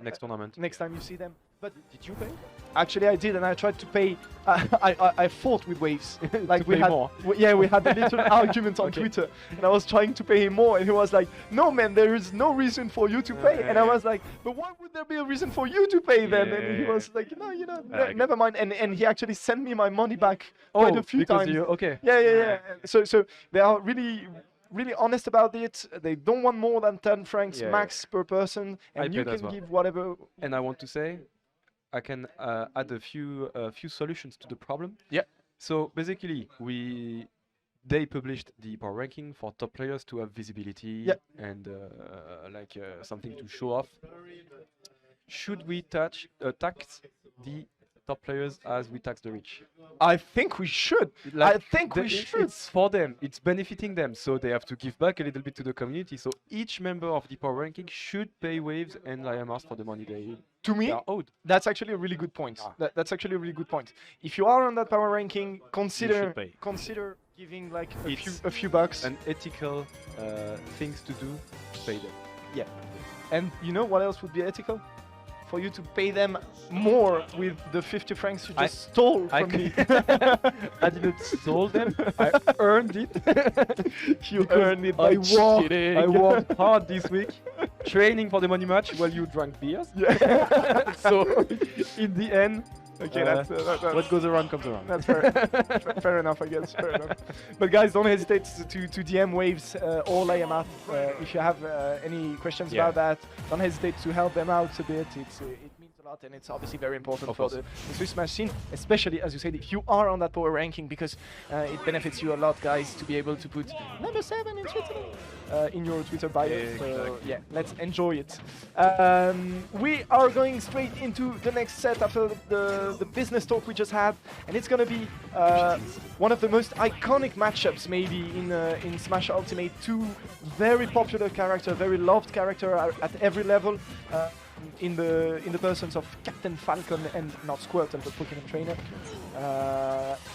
next tournament. next time you see them. But did you pay? Actually, I did, and I tried to pay. I fought with Waves. Like we pay had, more. we had a little argument on Twitter, and I was trying to pay him more, and he was like, "No, man, there is no reason for you to pay." And I was like, "But why would there be a reason for you to pay then?" And he was like, never mind." And he actually sent me my money back quite a few times. Okay. Yeah. So they are really honest about it. They don't want more than 10 francs max per person, and you can give whatever. And I want to say, I can add a few solutions to the problem. Yeah. So basically, they published the power ranking for top players to have visibility and something to show off. Should we tax the top players as we tax the rich? I think we should. I think we should. It's for them. It's benefiting them. So they have to give back a little bit to the community. So each member of the power ranking should pay Waves and Liamars for the money they are owed. That's actually a really good point. That's actually a really good point. If you are on that power ranking, consider giving like a few bucks. An ethical things to do, pay them. Yeah. And you know what else would be ethical? For you to pay them more with the 50 francs you just stole from me. I didn't stole them. I earned it. You earned it by cheating. I worked hard this week, training for the money match while you drank beers. Yeah. So in the end, okay, what goes around comes around. That's fair. Fair enough, I guess. Fair enough. But guys, don't hesitate to DM Waves or Liamar if you have any questions about that. Don't hesitate to help them out a bit. It means a lot, and it's obviously very important for the Swiss Smash scene, especially as you said, if you are on that power ranking, because it benefits you a lot, guys, to be able to put number 7 in Switzerland in your Twitter bio. So yeah, let's enjoy it. We are going straight into the next set after the business talk we just had, and it's gonna be one of the most iconic matchups maybe in Smash Ultimate. Two very popular character, very loved character at every level. In the persons of Captain Falcon and not Squirtle, but Pokemon Trainer,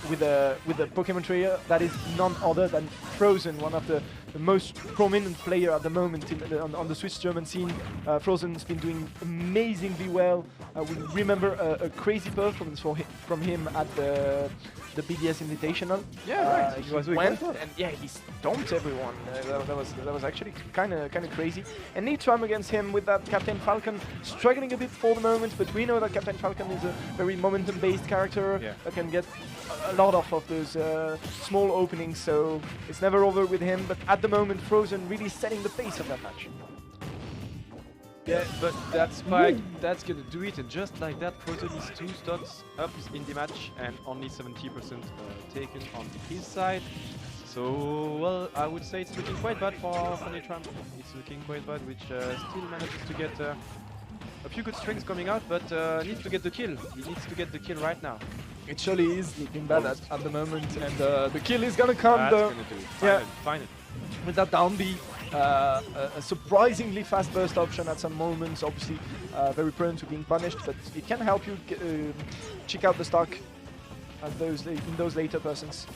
with a Pokemon Trainer that is none other than Frozen, one of the most prominent player at the moment on the Swiss German scene. Frozen's been doing amazingly well. We remember a crazy performance from him at the BDS Invitational. Yeah, right. He went and he stomped everyone. That was actually kind of crazy. And need time against him with that Captain Falcon, struggling a bit for the moment. But we know that Captain Falcon is a very momentum-based character that can get a lot of those small openings. So it's never over with him. But at the moment, Frozen really setting the pace of that match. Yeah, but that Spike, that's gonna do it, and just like that, Frozen is 2 stocks up in the match and only 70% taken on his side. So, well, I would say it's looking quite bad for Trump. It's looking quite bad, which still manages to get a few good strings coming out, but needs to get the kill. He needs to get the kill right now. It surely is looking bad at the moment, and the kill is gonna come. That's gonna do it. Finally. With that down B, a surprisingly fast burst option at some moments, obviously very prone to being punished, but it can help you check out the stock at in those later persons.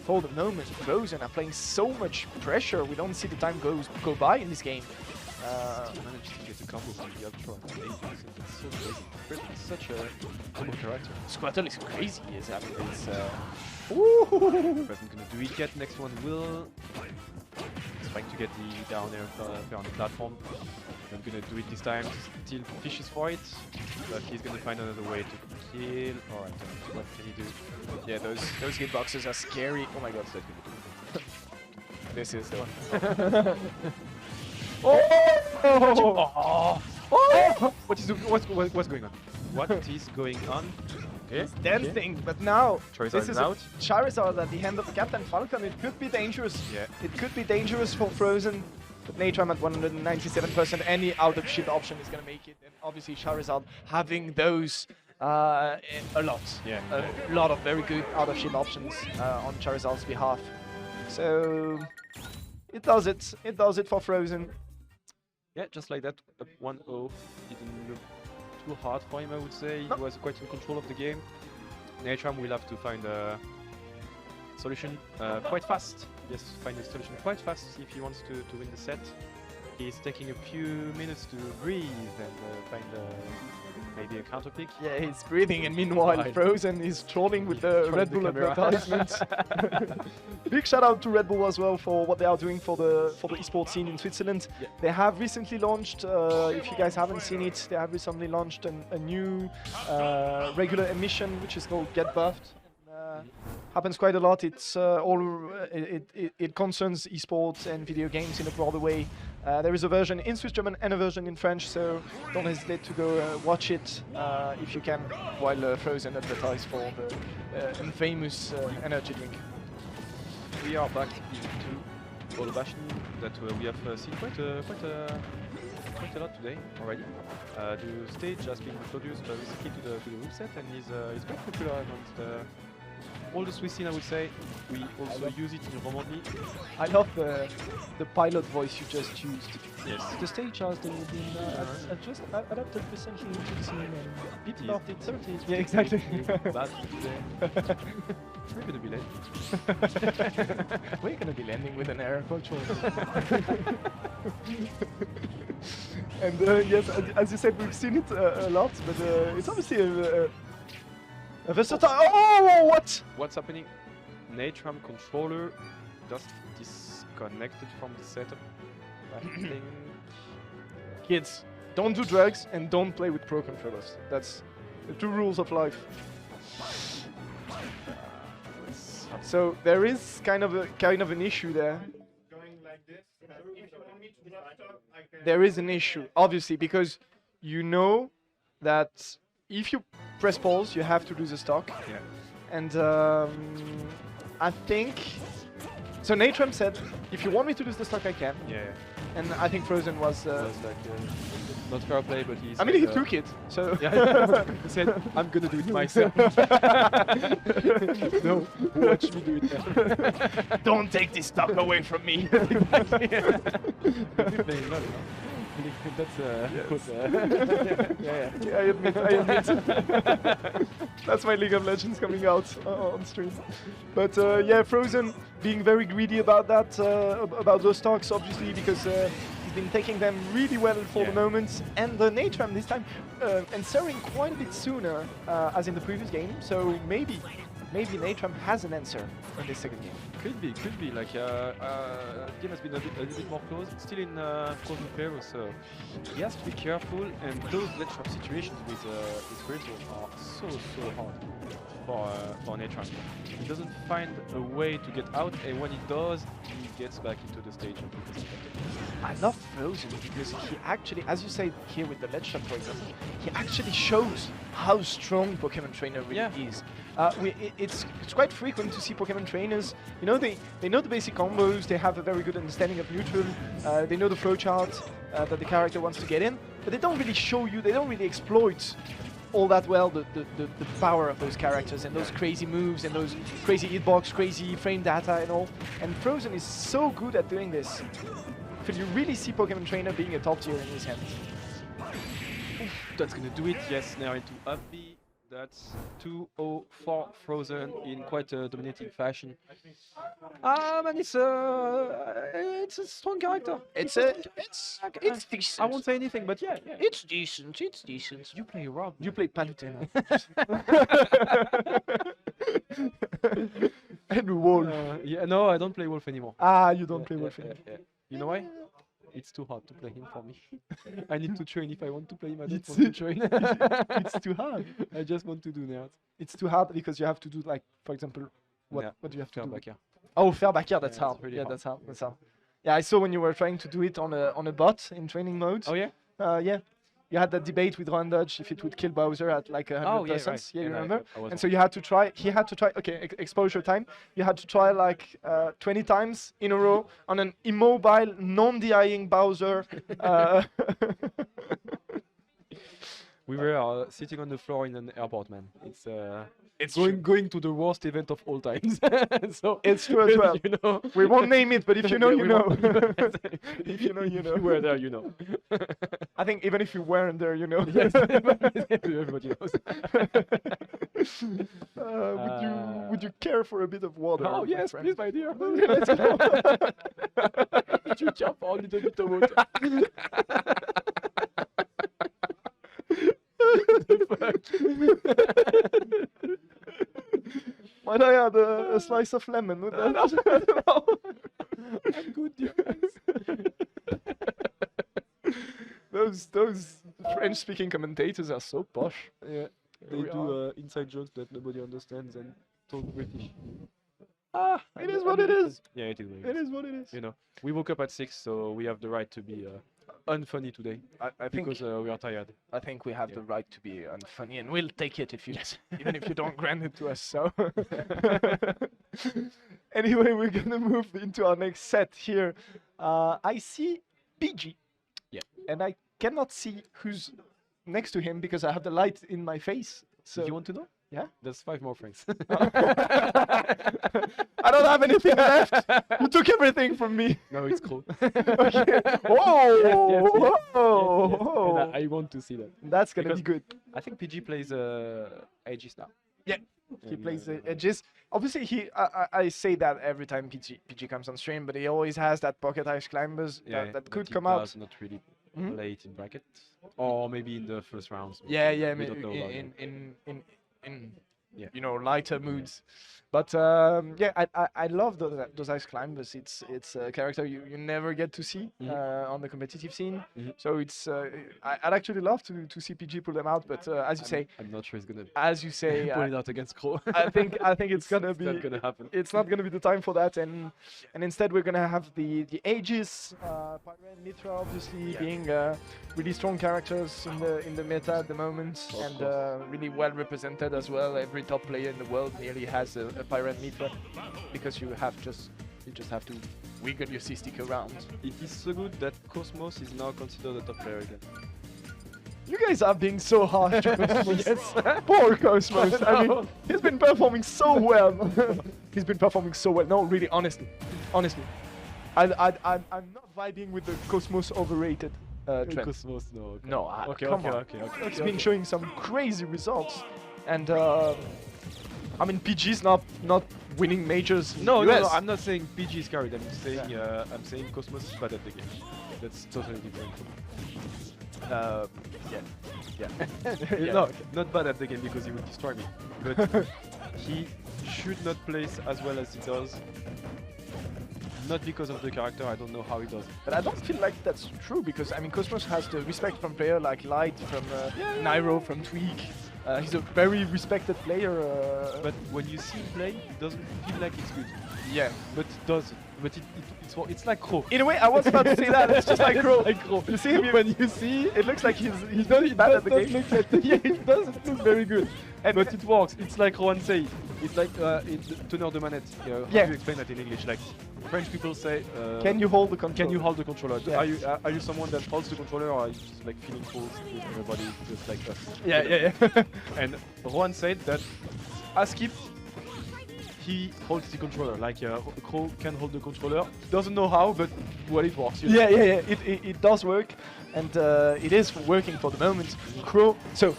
For the moment, Frozen are applying so much pressure, we don't see the time go by in this game. Still managed to get a combo from the Ultra at 8%. That's so crazy. Frozen is such a cool character. Squirtle is crazy, is that? It's Frozen's gonna do it yet. Next one will Spike to get the down air on the platform. I'm gonna do it this time, still fishes for it, but he's gonna find another way to kill. Alright, what can he do? Yeah, those hitboxes are scary. Oh my god, that's gonna do. This is the one. Oh! Oh! What's going on? What is going on? Okay. Dancing, but now Charizard this is is out. Charizard at the hand of Captain Falcon. It could be dangerous. Yeah. It could be dangerous for Frozen. But Natram at 197%, any out of shield option is gonna make it. And obviously Charizard having those a lot. Yeah. A lot of very good out of shield options on Charizard's behalf. So it does it. It does it for Frozen. Yeah, just like that, up 1-0. Didn't look too hard for him, I would say. No. He was quite in control of the game. Natram will have to find a solution quite fast. Yes, find a solution quite fast if he wants to win the set. He's taking a few minutes to breathe and find maybe a counter pick. Yeah, he's breathing, and meanwhile Right. Frozen is trolling with the Red Bull camera. advertisement. Big shout out to Red Bull as well for what they are doing for the esports scene in Switzerland. Yeah. They have recently launched, if you guys haven't seen it, they have recently launched a new regular emission which is called Get Buffed. Happens quite a lot. It's it concerns esports and video games in a broader way. There is a version in Swiss German and a version in French, so don't hesitate to go watch it if you can, while Frozen advertise for the infamous energy drink. We are back into Volobashin that we have seen quite a lot today already. The stage has been introduced recently to the rule set and is quite popular amongst all the Swiss scene, I would say. We also use it in Romandie. I love the pilot voice you just used. Yes. The stage has been just adapted recently to the scene and It is. loved it. Yeah, exactly. Bad today. We're gonna be late. We're gonna be landing with an air control. And yes, as you said, we've seen it a lot, but it's obviously a versatile. Oh, what? What's happening? Natram controller just disconnected from the setup. Bad thing. Kids, don't do drugs and don't play with pro controllers. That's the two rules of life. So there is kind of an issue there. There is an issue, obviously, because you know that if you press pause, you have to lose a stock. Yeah. And I think so. Natram said, "If you want me to lose the stock, I can." Yeah. And I think Frozen was. Was like not fair play, but he's. I mean, he took it. So. Yeah. He said, "I'm gonna do it myself." No, watch me do it now. Don't take this stock away from me. You're playing well, no? That's Yeah, I admit. That's my League of Legends coming out on stream. But yeah, Frozen being very greedy about that, about those stocks, obviously, because he's been taking them really well for the moment. And Natram this time answering quite a bit sooner, as in the previous game. So maybe Natram has an answer in this second game. Could be. Like, game has been a little bit more close. It's still in Frozen favor, so he has to be careful. And those ledge trap situations with Virtual are so hard for Natram. He doesn't find a way to get out, and when he does, he gets back into the stage. I love Frozen because he actually, as you say here with the ledge shot, for example, he actually shows how strong Pokemon Trainer really is. It's quite frequent to see Pokemon trainers. You know, they know the basic combos. They have a very good understanding of neutral. They know the flow chart that the character wants to get in, but they don't really show you. They don't really exploit all that well the power of those characters and those crazy moves and those crazy hitbox, crazy frame data and all. And Frozen is so good at doing this. But you really see Pokemon Trainer being a top tier in his hands. That's gonna do it. Yes, now into up B. That's 2-0 for Frozen in quite a dominating fashion. And it's a strong character. It's decent. I won't say anything, but yeah. It's decent. It's decent. You play Rob. You play Palutena. And Wolf. Yeah, no, I don't play Wolf anymore. Ah, you don't play Wolf anymore. You know why? It's too hard to play him for me. I need to train if I want to play him. I don't want to train. It's too hard. I just want to do nerds. It's too hard because you have to do, like, for example, what Yeah, do you have to fair do? back here. Oh, fair back here. That's Yeah, it's hard. really Yeah, hard. that's hard. Yeah, I saw when you were trying to do it on a bot in training mode. Oh yeah? Yeah. you had that debate with Ron Dodge if it would kill Bowser at like 100%. Oh, yeah, right. Yeah, you And remember? I was And so you had to try. He had to try. Okay, exposure time. You had to try like 20 times in a row on an immobile, non-dying Bowser. We were sitting on the floor in an airport, man. It's true. going to the worst event of all times. So It's true as well. You know, We won't name it, but if you know, you We know. won't- If you know, you know. If you were there, you know. I think even if you weren't there, you know. Yes, everybody knows. Would you care for a bit of water? Oh my yes, friend? please, my dear. Let's go. Would you jump on little bit of water? Might I add a slice of lemon with that? I'm good, dear. Those French-speaking commentators are so posh. Yeah, they We do inside jokes that nobody understands and talk British. It is what it is. Yeah, it is. What It is what it is. You know, we woke up at 6, so we have the right to be unfunny today I think because we are tired. I think we have Yeah. the right to be unfunny, and we'll take it if you, even if you don't grant it to us. So, anyway, we're gonna move into our next set here. I see PG. Yeah. And I cannot see who's next to him because I have the light in my face. So You want to know? Yeah. There's 5 more friends. I don't have anything left. You took everything from me. No, it's cool. Okay. Whoa! Yes, yes, yes. Whoa! And I want to see that. That's gonna be Because- good. I think PG plays Aegis now. Yeah. He And, plays the edges. Obviously, I say that every time PG comes on stream, but he always has that pocket ice climbers that but could he come out. does not really Mhm. late in bracket, or maybe in the first rounds. Yeah, yeah, we don't know about in, him. in Yeah. you know, lighter moods. But yeah, I love those ice climbers. It's a character you never get to see on the competitive scene. Mhm. So it's I'd actually love to see PG pull them out. But as you say, I'm not sure he's gonna as you say, pull it out against Crow. I think it's gonna be. not gonna happen. It's not gonna be the time for that, and instead we're gonna have the Aegis, Pyra and Mitra obviously being really strong characters in the meta at the moment, Of and course. really well represented as well. Every top player in the world nearly has a Pyra and Mitra, because you just have to wiggle your C-stick around. It is so good that Cosmos is now considered a top player again. You guys are being so harsh to Cosmos. Poor Cosmos. I mean, he's been performing so well. He's been performing so well. No, really, honestly. I'm not vibing with the Cosmos overrated trend. Cosmos, no. No, Okay, come okay, on. okay, okay. He's been showing some crazy results, and I mean, PG's not winning majors. In No, US. no, I'm not saying PG is carried. I'm saying Cosmos is bad at the game. That's totally different. Yeah. No, not bad at the game because he would destroy me. But he should not place as well as he does. Not because of the character, I don't know how he does it. But I don't feel like that's true, because I mean, Cosmos has the respect from player like Light, from Nairo, from Tweak. He's a very respected player. But when you see him play, it doesn't feel like it's good. yeah. But it does. But it's like Crow. In a way, I was about to say that. It's just like Crow. Like Crow. You see him when you see, it looks like he's very bad at the game. Yeah, it doesn't look very good. But it works. It's like Rohan say. It's like teneur de manette. How Yeah. do you explain that in English? Like French people say. Can you hold the control? Can you hold the controller? Yeah. Are you someone that holds the controller, or are you just like feeling fools with everybody just like us? Yeah. And Rohan said that as Skip, he holds the controller. Like Crow can hold the controller. Doesn't know how, but well, it works. You know? Yeah. It does work, and it is working for the moment. Crow. So,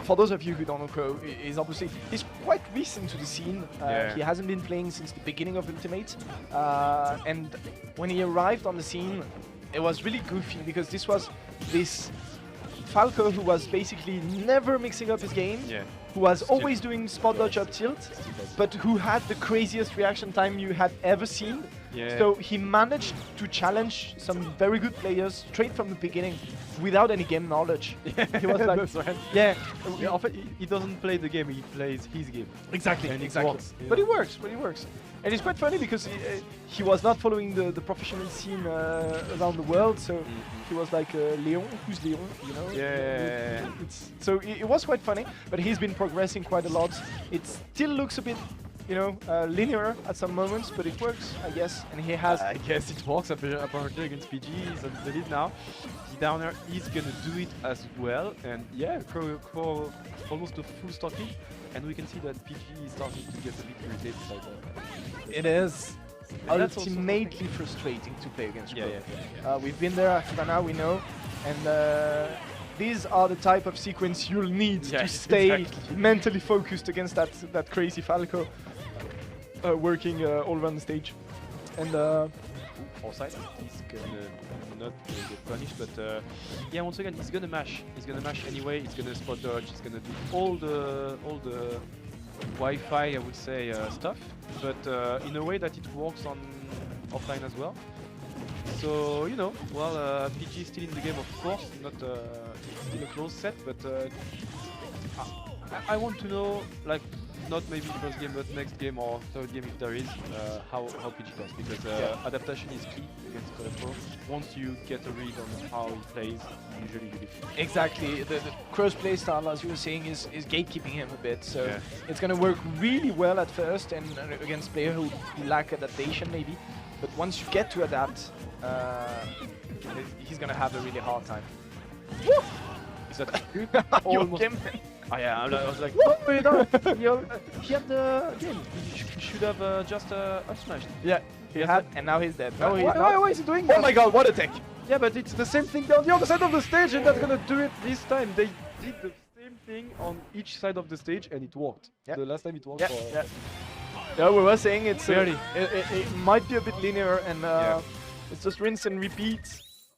for those of you who don't know Crow, he's quite recent to the scene. Yeah. He hasn't been playing since the beginning of Ultimate, and when he arrived on the scene, it was really goofy because this was this Falco who was basically never mixing up his game. Yeah. Who was Still. always doing spot dodge up tilt, but who had the craziest reaction time you had ever seen. Yeah. So he managed to challenge some very good players straight from the beginning without any game knowledge. He was like, That's right. yeah, Yeah, in fact, he doesn't play the game, he plays his game. exactly, And it exactly. works, you But know. it works, but it works. And it's quite funny because he was not following the professional scene around the world, so he was like Leon, who's Leon, you know? Yeah. So it was quite funny, but he's been progressing quite a lot. It still looks a bit, you know, linear at some moments, but it works, I guess. And he has. I guess it works apparently against PG. He's on the lead now. The downer is gonna do it as well. And yeah, Crow almost a full stock lead. And we can see that PG is starting to get a bit irritated by the. It is And that's also ultimately frustrating to play against Yeah, Crow. yeah. We've been there after now, we know. And these are the type of sequence you'll need Yeah, to stay exactly. mentally focused against that crazy Falco working all around the stage. And Foresight, he's gonna not get punished, but yeah, once again, he's gonna mash. He's gonna mash anyway. He's gonna spot dodge. He's gonna do all the Wi-Fi, I would say, stuff, but in a way that it works on offline as well. So you know, well, PG is still in the game, of course, not still a close set, but I want to know, like, not maybe first game, but next game or third game if there is, how PG does, because adaptation is key against Pro. Once you get a read on how he plays, usually you defeat. exactly, the Crow's playstyle, as you were saying, is gatekeeping him a bit. So Yeah. it's going to work really well at first and against players who lack adaptation maybe. But once you get to adapt, he's going to have a really hard time. Is that You almost? okay, man? I was like, what? Wait, no. He had the game. He should have just up smashed. Yeah, he had, and now he's dead. No, he's not. Why is he doing Oh that? my god, what a tech! Yeah, but it's the same thing down the other side of the stage, and that's gonna do it this time. They did the same thing on each side of the stage, and it worked. Yeah. The last time it worked. Yeah, for, yeah. Yeah, we were saying it's Really? it might be a bit linear, and Yeah. it's just rinse and repeat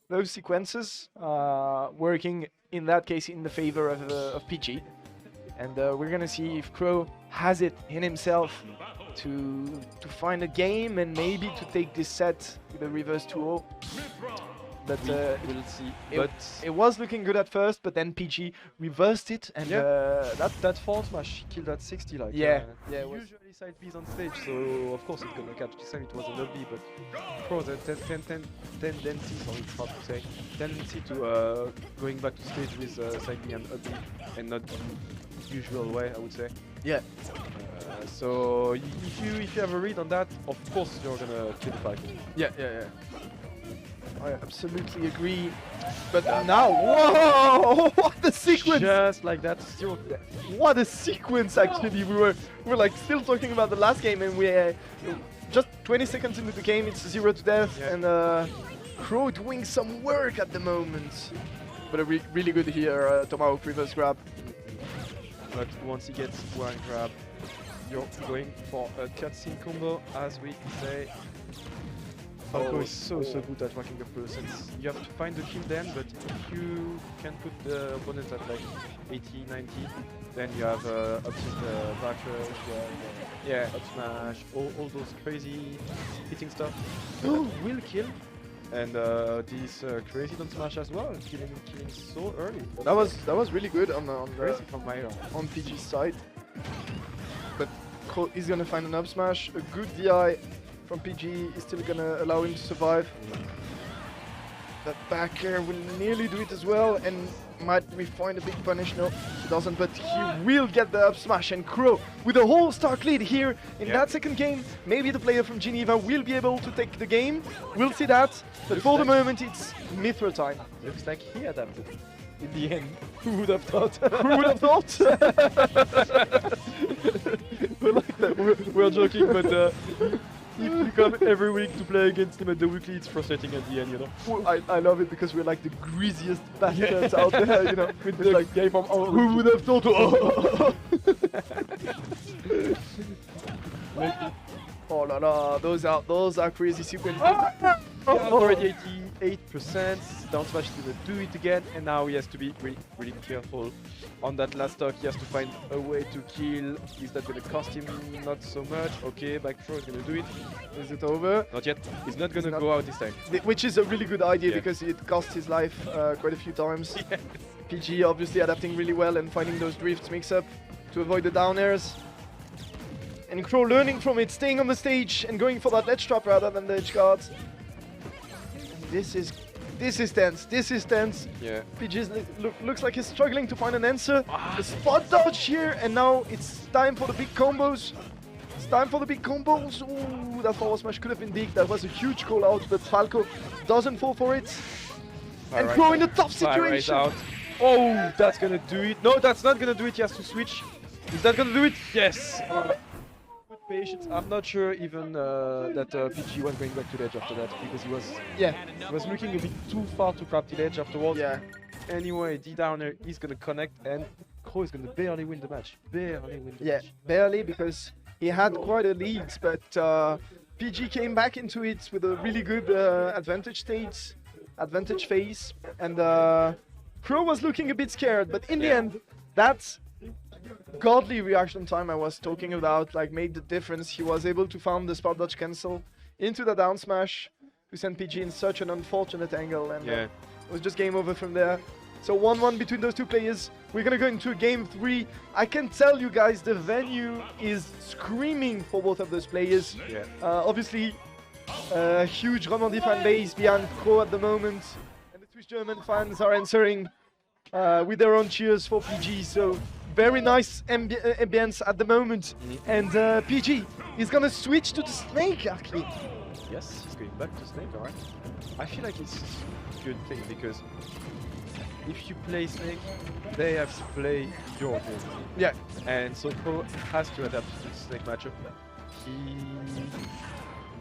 those sequences, working in that case in the favor of PG. And we're gonna see if Crow has it in himself to find a game and maybe to take this set with a reverse 2-0. But we'll see. it was looking good at first, but then PG reversed it, and that forward smash, he killed at 60. Like, yeah, it was. usually side B's on stage, so of course it's gonna catch. This time it was a low B, but Pro the tendency, sorry, it's hard to say, tendency to going back to stage with side B and up B, and not the usual way, I would say. Yeah. So if you have a read on that, of course you're gonna kill the fight. Yeah. I absolutely agree. But now, whoa! What a sequence! Just like that, 0 to death. What a sequence! Actually, we were like still talking about the last game, and we just 20 seconds into the game, it's 0 to death, Yeah. and Crow doing some work at the moment. But a really good here, Tomahawk reverse grab. But once he gets one grab, you're going for a cutscene combo, as we say. Falco is so good at racking up persons. You have to find the kill then, but if you can put the opponent at like 80, 90, then you have up back rush, up smash, all those crazy hitting stuff will kill. And this crazy down smash as well, killing so early. That was really good on crazy from Myra. on PG's side. But Crow is gonna find an up smash, a good DI from PG is still gonna allow him to survive. That back air will nearly do it as well, and might we find a big punish? No, he doesn't, but he will get the up smash, and Crow with a whole stock lead here in that second game. Maybe the player from Geneva will be able to take the game. We'll see that, but for the moment it's Mithril time. Looks like he adapted. In the end, who would have thought? Who would have thought? We're joking, but if you come every week to play against him at the weekly, it's frustrating at the end, you know. I love it because we're like the greasiest bastards out there, you know. With It's the like, guy from who would have thought? Oh la la, those are crazy sequences. already 8%. Down smash is gonna do it again, and now he has to be really, really careful on that last stock. He has to find a way to kill. Is that gonna cost him? Not so much. Okay, back throw is gonna do it. Is it over? Not yet. He's not gonna not- go out this time. Which is a really good idea Yeah. because it cost his life quite a few times. PG obviously adapting really well and finding those drifts mix up to avoid the down airs. And Crow learning from it, staying on the stage and going for that ledge trap rather than the edge guards. This is tense. This is tense. Yeah. PG looks like he's struggling to find an answer. The spot dodge here, and now it's time for the big combos. It's time for the big combos. Ooh, that forward smash could have been big. That was a huge call out, but Falco doesn't fall for it. And Alright. Crow in a tough Fire right situation. out. Oh, that's gonna do it. No, that's not gonna do it. He has to switch. Is that gonna do it? Yes. Good patience. I'm not sure even that PG was going back to the edge after that because he was looking a bit too far to grab the edge afterwards. Yeah. Anyway, D downer is gonna connect and Crow is gonna barely win the match. Barely win the match. Barely because he had quite a lead, but PG came back into it with a really good advantage phase, and Crow was looking a bit scared, but in the end, that godly reaction time I was talking about made the difference. He was able to farm the spot dodge cancel into the down smash to send PG in such an unfortunate angle, and Yeah. it was just game over from there. So 1-1 between those two players. We're gonna go into game 3. I can tell you guys the venue is screaming for both of those players. Yeah. Obviously, a huge Romandie fan base behind Crow at the moment, and the Swiss German fans are answering with their own cheers for PG. So very nice ambience at the moment, and PG is gonna switch to the Snake actually. Yes, he's going back to Snake, alright. I feel like it's a good thing because if you play Snake, they have to play your game. Yeah. And so Pro has to adapt to the Snake matchup. He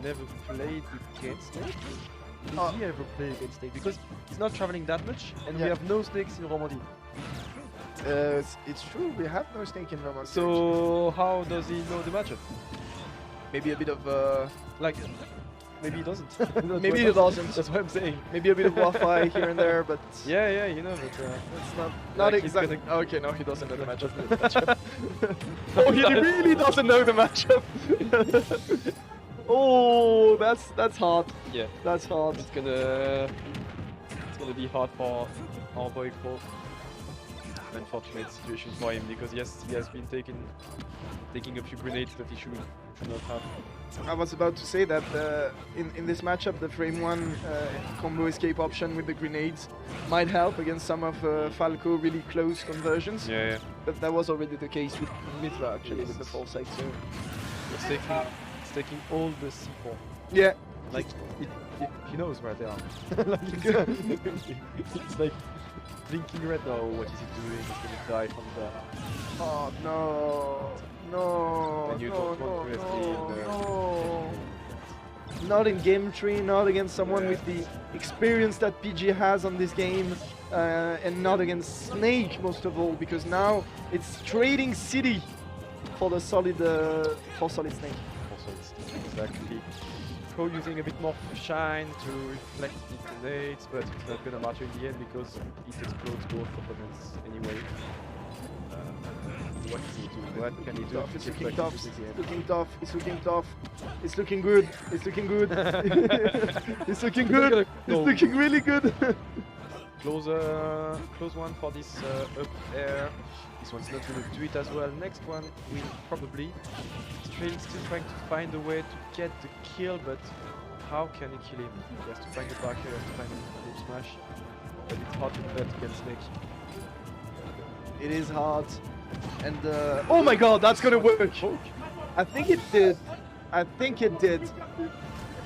never played against Snake. Did he ever play against Snake? Because he's not traveling that much and we Yeah. have no Snakes in Romandie. It's true, we have no Snake in Romandie. So how does he know the matchup? maybe a bit of Like, maybe he doesn't. maybe he doesn't. That's what I'm saying. Maybe a bit of Wi-Fi here and there, but Yeah, you know, but it's not Like he's exactly. Okay, no, he doesn't know the matchup. Oh, he really doesn't know the matchup. Oh, that's hard. yeah. That's hard. It's gonna be hard for our boy Crow. Unfortunate situation for him because yes, he has been taking a few grenades that he should not have. I was about to say that in this matchup, the frame 1 combo escape option with the grenades might help against some of Falco really close conversions. Yeah. But that was already the case with Mithra actually, with the foresight. So It's taking all the C4. yeah, Like he knows where they are. Like, it's like blinking red. Oh, what is he doing? He's gonna die from that. oh no, And you no, don't no, want to SD in there. no. Not in game 3, not against someone Yeah. with the experience that PG has on this game, and not against Snake most of all, because now it's trading city for the solid Snake. Also, it's exactly. Crow using a bit more shine to reflect the grenades, but it's not gonna matter in the end because it explodes both opponents anyway. What can he do? What can he do? Tough, it's Get looking back tough, into the game. it's looking tough, it's looking tough, it's looking good, it's looking good, it's looking good, it's No. looking really good. Close one for this up air. This one's not gonna do it as well. Next one will probably. Still trying to find a way to get the kill, but how can he kill him? He has to find the back here, he has to find a good smash. But it's hard to bet against Snake. It is hard, and oh my god, that's gonna work. I think it did. I think it did.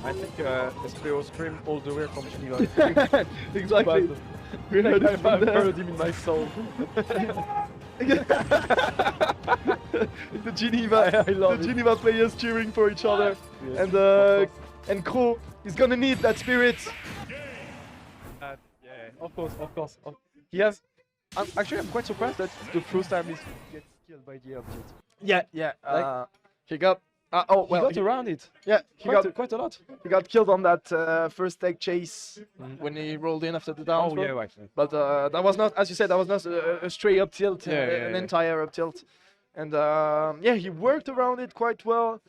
I think SPO screamed all the way from Geneva. Exactly. We heard it I from there. heard him in my soul. The Geneva, I love the it. Geneva players cheering for each other, Yes, and of course. and Crow is gonna need that spirit. Yeah, of course. He has. I'm quite surprised that it's the first time he gets killed by the object. Yeah. Like- He got Oh He well, got around it. yeah, Quite a lot. he got killed on that first tech chase when he rolled in after the down Oh throw. yeah, right. But that was not, as you said, that was not a straight up tilt, an Yeah. entire up tilt. And yeah, he worked around it quite well.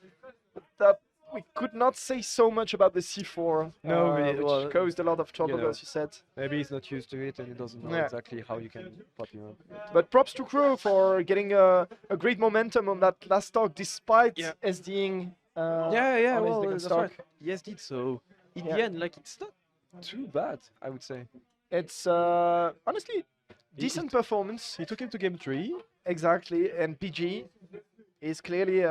But we could not say so much about the C4, No, which well, caused a lot of trouble, know. as you said. Maybe he's not used to it and he doesn't know Yeah. exactly how you can pop him up. But props to Crow for getting a great momentum on that last stock, despite Yeah. SDing Yeah, on his well, second that's stock. right. Yes, did so. In Yeah. the end, like, it's not too bad, I would say. It's honestly decent performance. He took him to game 3. Exactly, and PG is clearly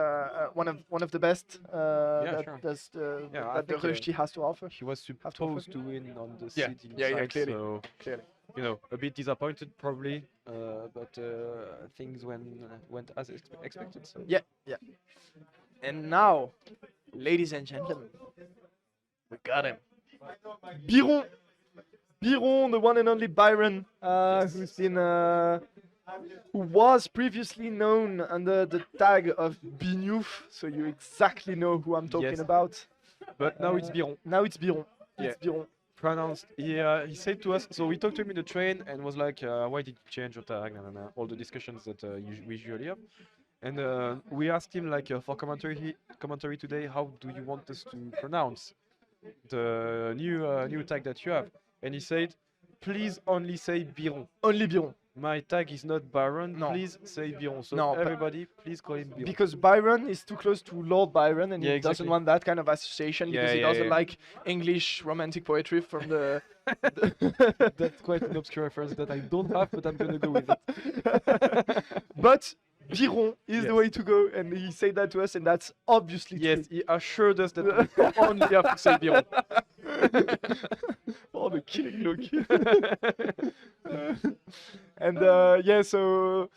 one of the best that, sure. that I the think, Rushdie has to offer. He was Have to supposed to win on the Yeah. seeding Yeah, side, clearly. so Clearly. you know, a bit disappointed probably, but things went as expected. So Yeah. And now, ladies and gentlemen, we got him. Biron, the one and only Byron, who's been who was previously known under the tag of Binyouf, so you exactly know who I'm talking Yes. about. but now it's Biron. Now it's Biron. Yeah. It's Biron. Pronounced. He said to us. So we talked to him in the train and was like, "Why did you change your tag?" And all the discussions that we usually have. And we asked him like for commentary today, how do you want us to pronounce the new tag that you have? And he said, please only say Biron. Only Biron. My tag is not Byron. No. Please say Biron. So No, but- everybody, please call him Biron. Because Byron is too close to Lord Byron, and Yeah, he exactly. doesn't want that kind of association because he Yeah, doesn't yeah. like English romantic poetry from the. That's quite an obscure reference that I don't have, but I'm gonna go with it. But Biron is the Yes. way to go, and he said that to us, and that's obviously Yes, true. he assured us that we only have to say Biron. Oh, the killing look. And yeah, so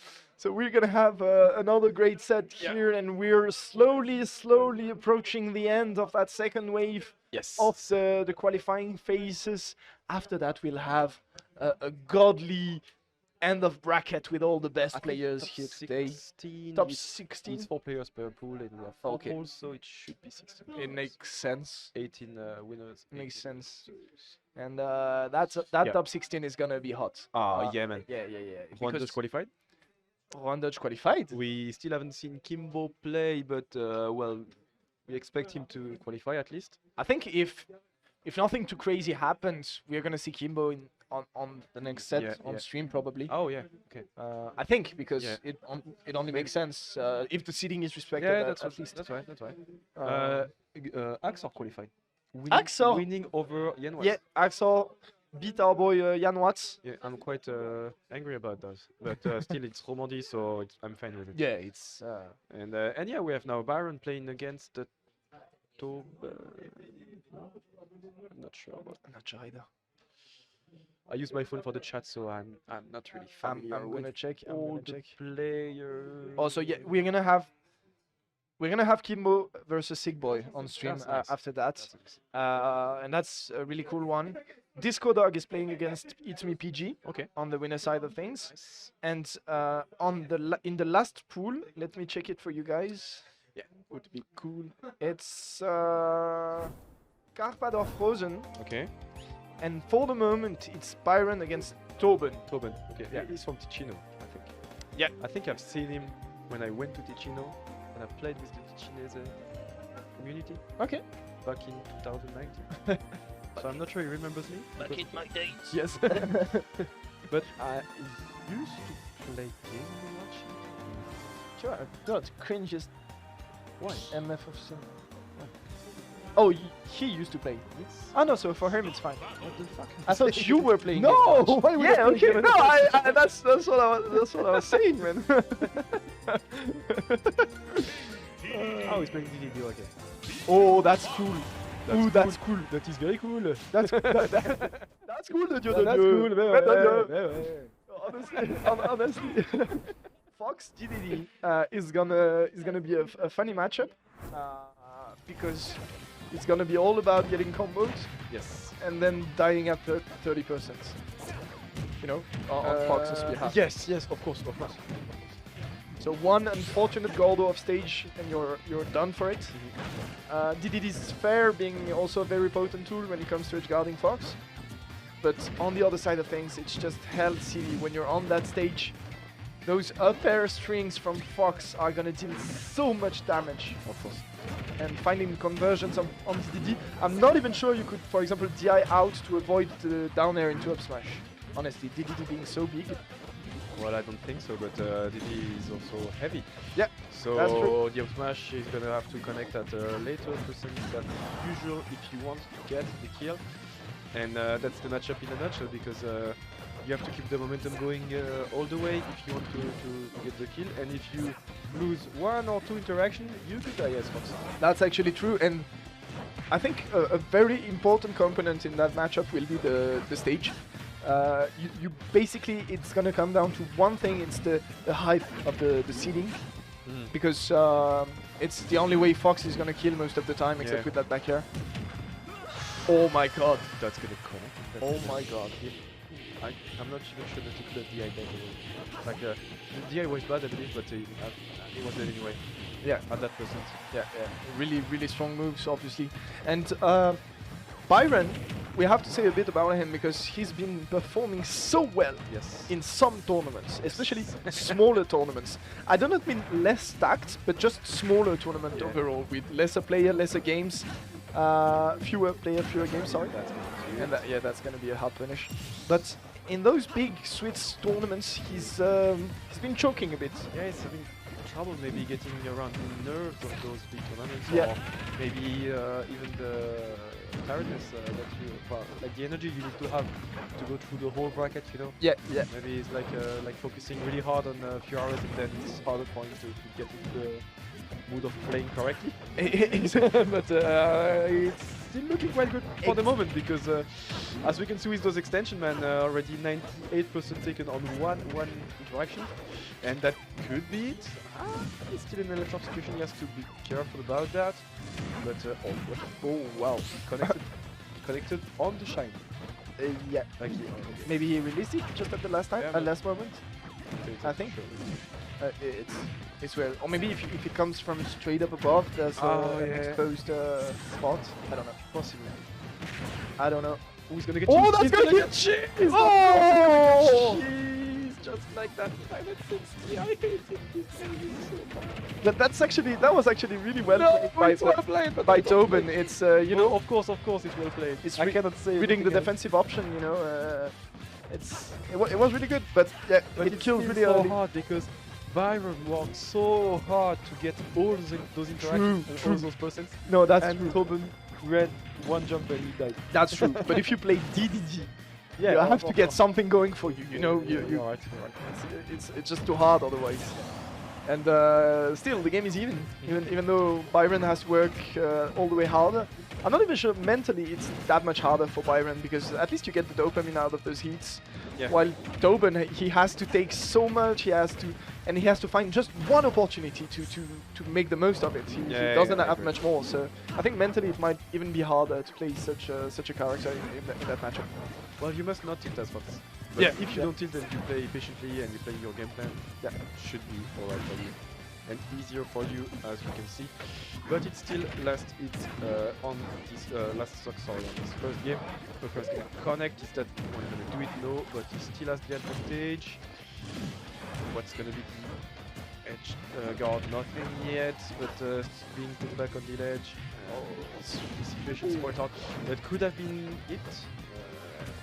we're gonna have another great set here, and we're slowly approaching the end of that second wave Yes. of the qualifying phases. After that, we'll have a godly end of bracket with all the best players here today. 16. Top It's 16. 4 players per pool, and we have 4 Okay. pools, so it should be 16. It makes sense. 18 winners. Makes 18 sense. losers. And that Yeah. top 16 is gonna be hot. Yeah, man. Yeah. Juan Because Dutch qualified. Juan Dutch qualified. We still haven't seen Kimbo play, but well, we expect him to qualify at least. I think if nothing too crazy happens, we're gonna see Kimbo on the next set Yeah, on yeah. stream probably. Oh yeah, okay. I think because Yeah. it only makes sense if the seeding is respected. Yeah, at that's least. right. That's right. Uh, Axor qualified. Axor? winning over Yen Yeah, Axel beat our boy Jan Watts. Yeah, I'm quite angry about that, but still it's Romandie, so I'm fine with it. Yeah, it's And yeah, we have now Byron playing against the Tob. I'm not sure about. I'm not sure either. I use my phone for the chat, so I'm not really I'm familiar gonna with check. I'm all gonna the check. players. Also, yeah, we're gonna have Kimbo versus Sick Boy on stream That's nice. after that. That's nice. And that's a really cool one. Disco Dog is playing against It's Me PG Okay. on the winner side of things. Nice. And in the last pool, let me check it for you guys. Yeah, would be cool. It's Carpad or Frozen, Okay. and for the moment, it's Byron against Tobin. Tobin. Okay. Yeah. He's from Ticino, I think. Yeah. I think I've seen him when I went to Ticino and I played with the Ticinese community Okay. back in 2019. So I'm not sure he remembers me. Back in my days. Yes. But I used to play Game Watch. Sure. Not cringiest Why? MF of sin. Oh, he used to play. Yes. Oh no, so for him it's fine. What the fuck? I thought you were playing. No! Game Watch. Why would I Yeah, play okay. Game No, Watch? that's what I was saying, man. Oh, he's playing DDD, okay. Oh, that's cool. Ooh, that's cool. That is very cool. That's that's cool that you're That's cool. Honestly, Fox DDD is gonna be a funny matchup because it's gonna be all about getting combos Yes. and then dying at 30%. You know, on Fox's behalf. Yes, of course. So one unfortunate Gordo off stage and you're done for it. DDD's fair being also a very potent tool when it comes to edgeguarding Fox. But on the other side of things, it's just hell silly when you're on that stage. Those up air strings from Fox are gonna deal so much damage. Of course. And finding conversions on DDD, I'm not even sure you could, for example, DI out to avoid the down air into up smash. Honestly, DDD being so big. Well, I don't think so, but DD is also heavy. Yeah, so that's true. the up smash is gonna have to connect at a later percent than usual if you want to get the kill. And that's the matchup in a nutshell, because you have to keep the momentum going all the way if you want to get the kill. And if you lose one or two interaction, you could die as Fox. That's actually true, and I think a very important component in that matchup will be the stage. You basically, it's gonna come down to one thing. It's the height of the ceiling, because it's the only way Fox is gonna kill most of the time, except with that back air. Oh my god! That's gonna connect. Oh my god! I'm not even sure that he could have DI that away. Like the DI was bad, I believe, but he was dead anyway. Yeah, at that percent. Yeah. Really strong moves, obviously. And Byron, we have to say a bit about him because he's been performing so well in some tournaments, especially smaller tournaments. I do not mean less stacked, but just smaller tournament overall, with lesser player, lesser games, fewer player, fewer games. Sorry, and that's gonna be a hard punish. But in those big Swiss tournaments, he's been choking a bit. Yeah, he's having trouble maybe getting around the nerves of those big tournaments, Yeah. or maybe even the tiredness that you, well, like the energy you need to have to go through the whole bracket, you know. Yeah. Maybe it's like focusing really hard on a few hours, and then it's harder for him to get into the mood of playing correctly. But it's still looking quite good for the moment, because as we can see with those extension, man, already 98% taken on one interaction, and that could be it. He's still in a tough situation. He has to be careful about that. But oh wow, connected on the shine. Yeah. Like Maybe he released it just at the last time, last moment. I think. Sure. It's weird. Or maybe if it comes from straight up above, there's an exposed spot. I don't know. Possibly. I don't know. Who's gonna get Oh, cheese? that's He's gonna get cheese! Oh! Cheese! Just like that. 560. I hate it. But that was actually really well played by Tobin. It's you know, of course, it's well played. It's I cannot say reading the anything else. defensive option. You know, it was really good, but yeah, But it killed really so early. hard because Byron worked so hard to get all those interactions and all those percents. No, that's and true. Tobin ran one jump and he died. That's true. But if you play DDD, Yeah, you have to get something going for you. You know, you're right. it's just too hard otherwise. And still, the game is even though Byron has to work all the way harder. I'm not even sure mentally it's that much harder for Byron, because at least you get the dopamine out of those heats. Yeah. While Tobin, he has to take so much, he has to find just one opportunity to make the most of it. He doesn't have much more, so I think mentally it might even be harder to play such a character in that matchup. Well, you must not tilt as Fox. But Yeah. if you don't tilt and you play patiently and you play your game plan, Yeah. should be alright for you. And easier for you, as you can see. But it's still last hit on this last sorry, on this first game. Orcus can connect, is that one gonna do it? No, but he still has the advantage. What's gonna be the edge guard? Nothing yet, but being put back on the ledge. The situation is quite hard. That could have been it.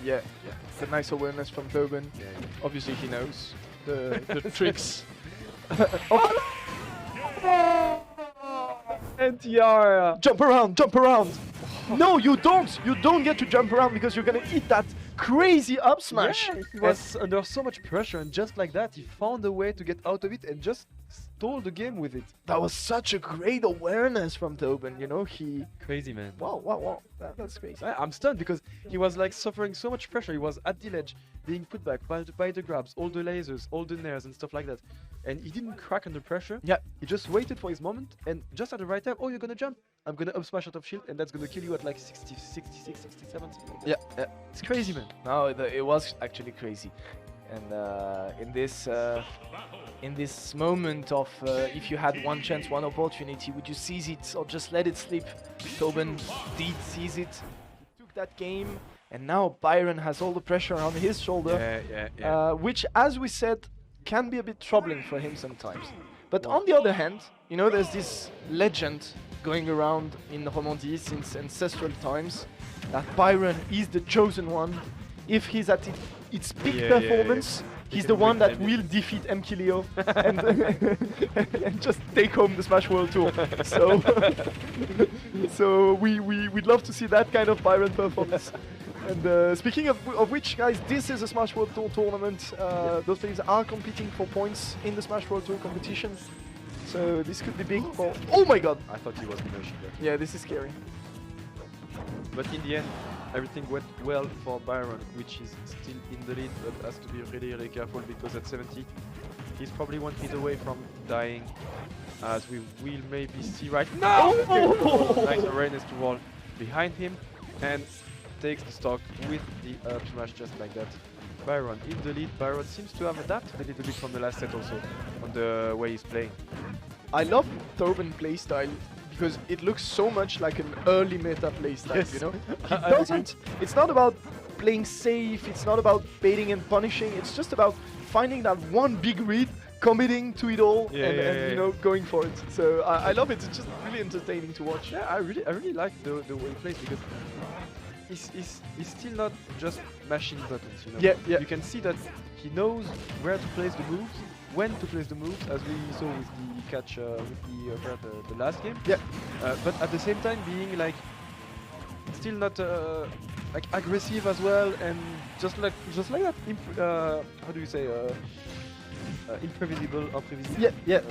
Yeah, it's a nice awareness from Tobin. Yeah. Obviously he knows the tricks. NTR! Jump around! No, you don't get to jump around because you're gonna eat that crazy up smash. Yeah, he was under so much pressure, and just like that, he found a way to get out of it and just stole the game with it. That was such a great awareness from Tobin, you know, Crazy, man. Wow, that's crazy. I'm stunned because he was like suffering so much pressure. He was at the ledge, being put back by the grabs, all the lasers, all the nairs and stuff like that. And he didn't crack under pressure. Yeah. He just waited for his moment, and just at the right time, oh, you're gonna jump. I'm gonna up smash out of shield, and that's gonna kill you at like 60, 66, 67. Yeah. It's crazy, man. No, it was actually crazy. And in this moment of if you had one chance, one opportunity, would you seize it or just let it slip? Tobin did seize it. He took that game, and now Byron has all the pressure on his shoulder, which, as we said, can be a bit troubling for him sometimes. But on the other hand, you know, there's this legend going around in Romandie since ancestral times that Byron is the chosen one. If he's at its peak performance, he's the one that will defeat MKLeo and just take home the Smash World Tour. So, so we'd love to see that kind of Byron performance. And speaking of which, guys, this is a Smash World Tour tournament. Those players are competing for points in the Smash World Tour competition. So this could be big for... Oh my god! I thought he was finishing there. Yeah, this is scary. But in the end, everything went well for Byron, which is still in the lead, but has to be really, really careful because at 70, he's probably 1 hit away from dying, as we will maybe see right now. Oh! Nice awareness to wall behind him and takes the stock with the up smash just like that. Byron in the lead. Byron seems to have adapted a little bit from the last set also on the way he's playing. I love Tobin playstyle because it looks so much like an early meta playstyle, Yes. you know? It doesn't, it's not about playing safe, it's not about baiting and punishing, it's just about finding that one big read, committing to it all, and you know, going for it. So I love it, it's just really entertaining to watch. Yeah, I really like the way he plays because he's still not just mashing buttons, you know? Yeah. You can see that he knows where to place the moves, when to place the moves, as we saw with the catch with the last game. Yeah. But at the same time being like still not like aggressive as well, and just like that. How do you say? Imprevisible, unprevisible. Yeah.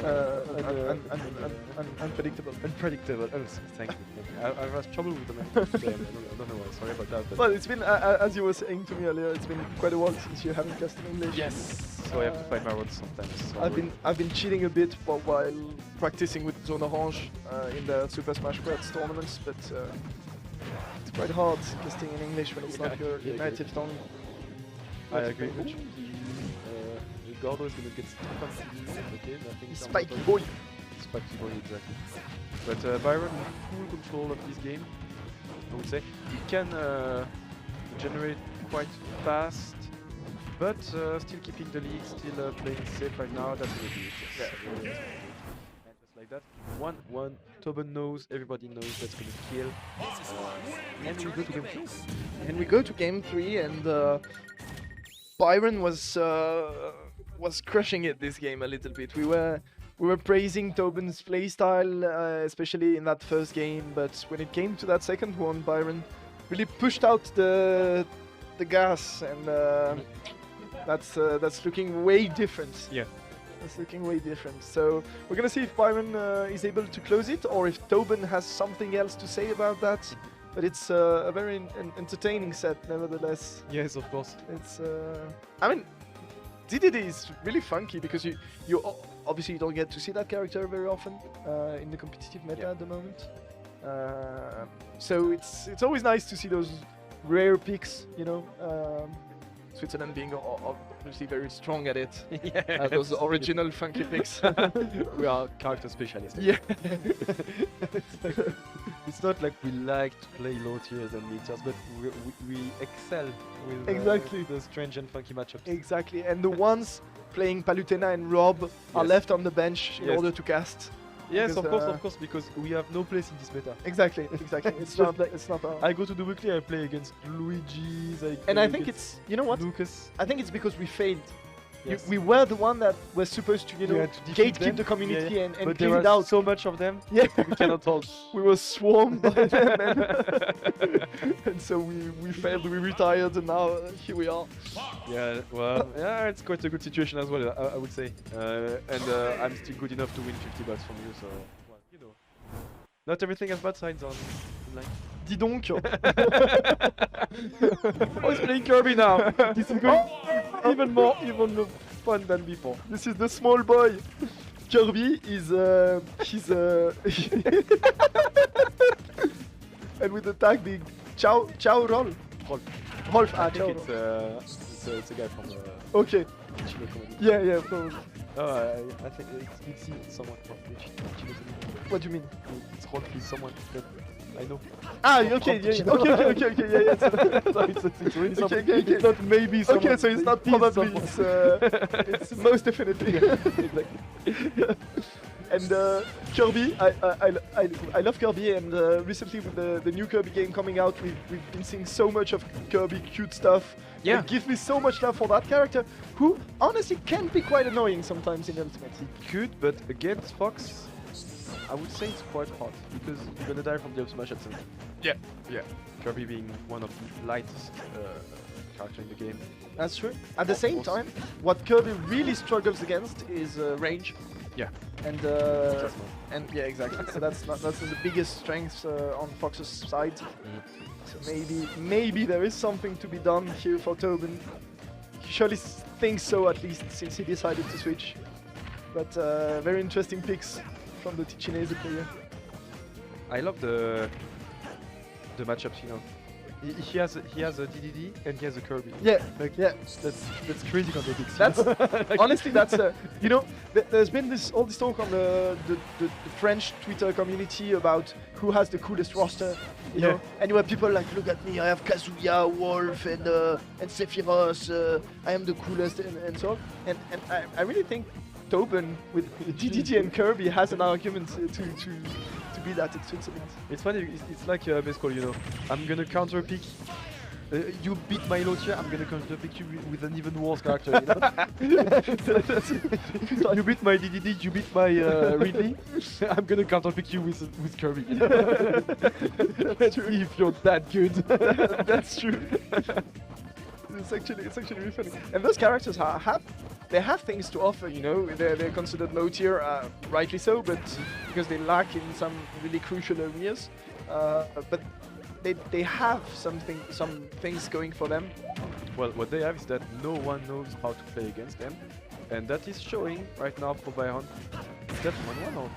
Unpredictable. Unpredictable. Oh, thank you. I was trouble with the name today. I don't know why. Sorry about that. But Well, it's been, as you were saying to me earlier, it's been quite a while since you haven't cast in English. yes. So I have to find my words sometimes. So I've been cheating a bit while practicing with Zone Orange in the Super Smash Bros. Tournaments, but it's quite hard casting in English when it's not your native tongue. I agree. Gordo is gonna get stuck on TV. Okay, nothing. Spiky boy. Spiky boy, exactly. But Byron in full control of this game, I would say. He can generate quite fast, but still keeping the lead, still playing safe right now. That's gonna be it. Yes. And just like that. 1-1. Tobin knows, everybody knows that's gonna kill. And we go to game 3. And we go to game 3, and Byron was crushing it this game a little bit. We were praising Tobin's playstyle, especially in that first game, but when it came to that second one, Byron really pushed out the gas, and that's looking way different. Yeah. That's looking way different. So we're gonna see if Byron is able to close it, or if Tobin has something else to say about that. But it's a very entertaining set, nevertheless. Yes, of course. It's I mean, DDD is really funky because you obviously you don't get to see that character very often in the competitive meta at the moment. So it's always nice to see those rare picks, you know. Switzerland being obviously very strong at it. Those original funky picks. We are character specialists. Yeah. It's not like we like to play low tiers and mid tiers, but we excel with Exactly. the strange and funky matchups. Exactly, and the ones playing Palutena and Rob are left on the bench in Yes. order to cast. Yes, Because, of course, because we have no place in this meta. Exactly. It's just like- it's not our. I go to the weekly, I play against Luigi's, And I think it's, you know what? Lucas. I think it's because we failed. Yes. We were the one that was supposed to, you know, had to defeat gatekeep them. the community and But clean there it are out. so much of them, Yeah, we cannot hold. we were swarmed by them, and so we failed. We retired, and now here we are. Yeah, well, yeah, it's quite a good situation as well, I would say. And I'm still good enough to win 50 bucks from you, so, well, you know. Not everything has bad sides online. Dis donc. Oh, he's playing Kirby now. This is going even more fun than before. This is the small boy. Kirby is he's and with the tag the chow roll. Rolf, I ciao. think it's a guy from Okay. Chile comedy. Yeah, probably. I think it's someone from Chile comedy. What do you mean? It's Rolf, he's someone that I know. Ah, From- okay, from yeah, Chile. okay, yeah. So it's really someone. Okay. It's not maybe someone. Okay, so it's not it is probably, someone. it's most definitely. Exactly. And Kirby, I love Kirby, and recently with the new Kirby game coming out, we've been seeing so much of Kirby cute stuff. Yeah. It gives me so much love for that character, who honestly can be quite annoying sometimes in Ultimate. Good, but against Fox, I would say it's quite hard because you're gonna die from the up smash at some point. Yeah. Kirby being one of the lightest character in the game. That's true. At the Of same course. time, what Kirby really struggles against is range. Yeah. And That's yeah, exactly. So that's the biggest strength on Fox's side. So maybe there is something to be done here for Tobin. He surely thinks so, at least since he decided to switch. But very interesting picks from the Tichinese player. I love the matchups, you know. He has a DDD and he has a Kirby. Yeah, yeah. That's crazy contradiction. That's honestly that's you know there's been all this talk on the French Twitter community about who has the coolest roster, you know, and you have people like, look at me, I have Kazuya, Wolf, and Sephiroth, I am the coolest, and so on. And I really think Tobin with DDD and Kirby has an argument to be that in Switzerland. It's funny, it's like Mescal, you know. I'm gonna counter pick. You beat my Lotia, I'm gonna counter pick you with an even worse character. You know? You beat my DDD, you beat my Ridley. I'm gonna counter pick you with Kirby. Let's see if you're that good. That's true. It's actually really funny. And those characters have things to offer, you know. They're considered low tier, rightly so, but because they lack in some really crucial areas. But they have some things going for them. Well, what they have is that no one knows how to play against them, and that is showing right now for Byron. Is that 1-1 or 2?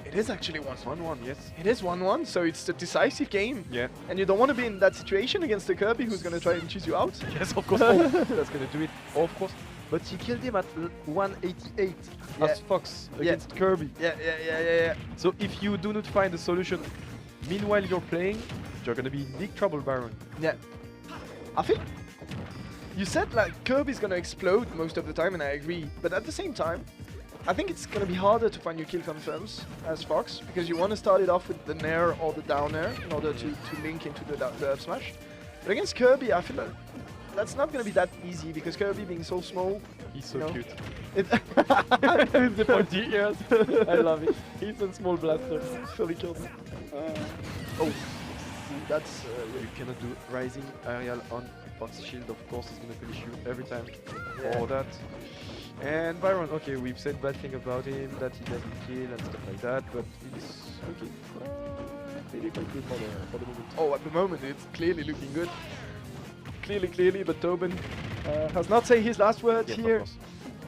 It is actually 1-1. 1-1, yes. It is 1-1, so it's a decisive game. Yeah. And you don't want to be in that situation against the Kirby who's going to try and choose you out. Yes, of course. That's gonna do it, of course. But he killed him at 188 as Fox against Kirby. Yeah. So if you do not find a solution meanwhile you're playing, you're gonna be in big trouble, Byron. Yeah. I think you said like Kirby's gonna explode most of the time, and I agree. But at the same time, I think it's gonna be harder to find your kill confirms as Fox, because you want to start it off with the nair or the down air in order to link into the up smash. But against Kirby, I feel like that's not gonna be that easy, because Kirby being so small, He's so you know, cute. the pointy ears. I love it. He's a small blaster. fully killed me. Oh, that's You cannot do rising aerial on Fox shield, of course, it's gonna punish you every time Yeah. for that. And Byron, okay, we've said bad thing about him, that he doesn't kill and stuff like that, but he's looking really quite good for the moment. Oh, at the moment it's clearly looking good. Clearly, but Tobin has not said his last word Yes, of here. course.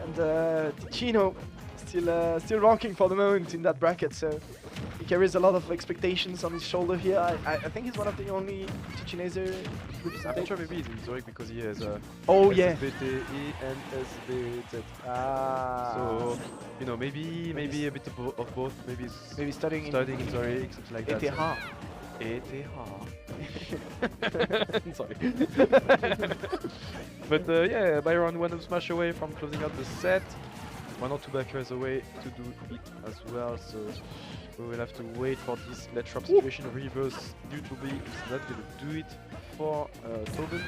And Ticino still rocking for the moment in that bracket, so he carries a lot of expectations on his shoulder here. I think he's one of the only Ticinese I'm not sure, maybe he's in Zurich because he has Oh yeah. SBTE and SBZ. Ah. So, you know, maybe a bit of both. Maybe he's Maybe studying in in Zurich, something like that. ETH. Sorry. But yeah, Byron one up smash away from closing out the set. One or two backers away to do it as well, so we will have to wait for this let drop situation reverse. Usually it's not gonna do it for Tobin.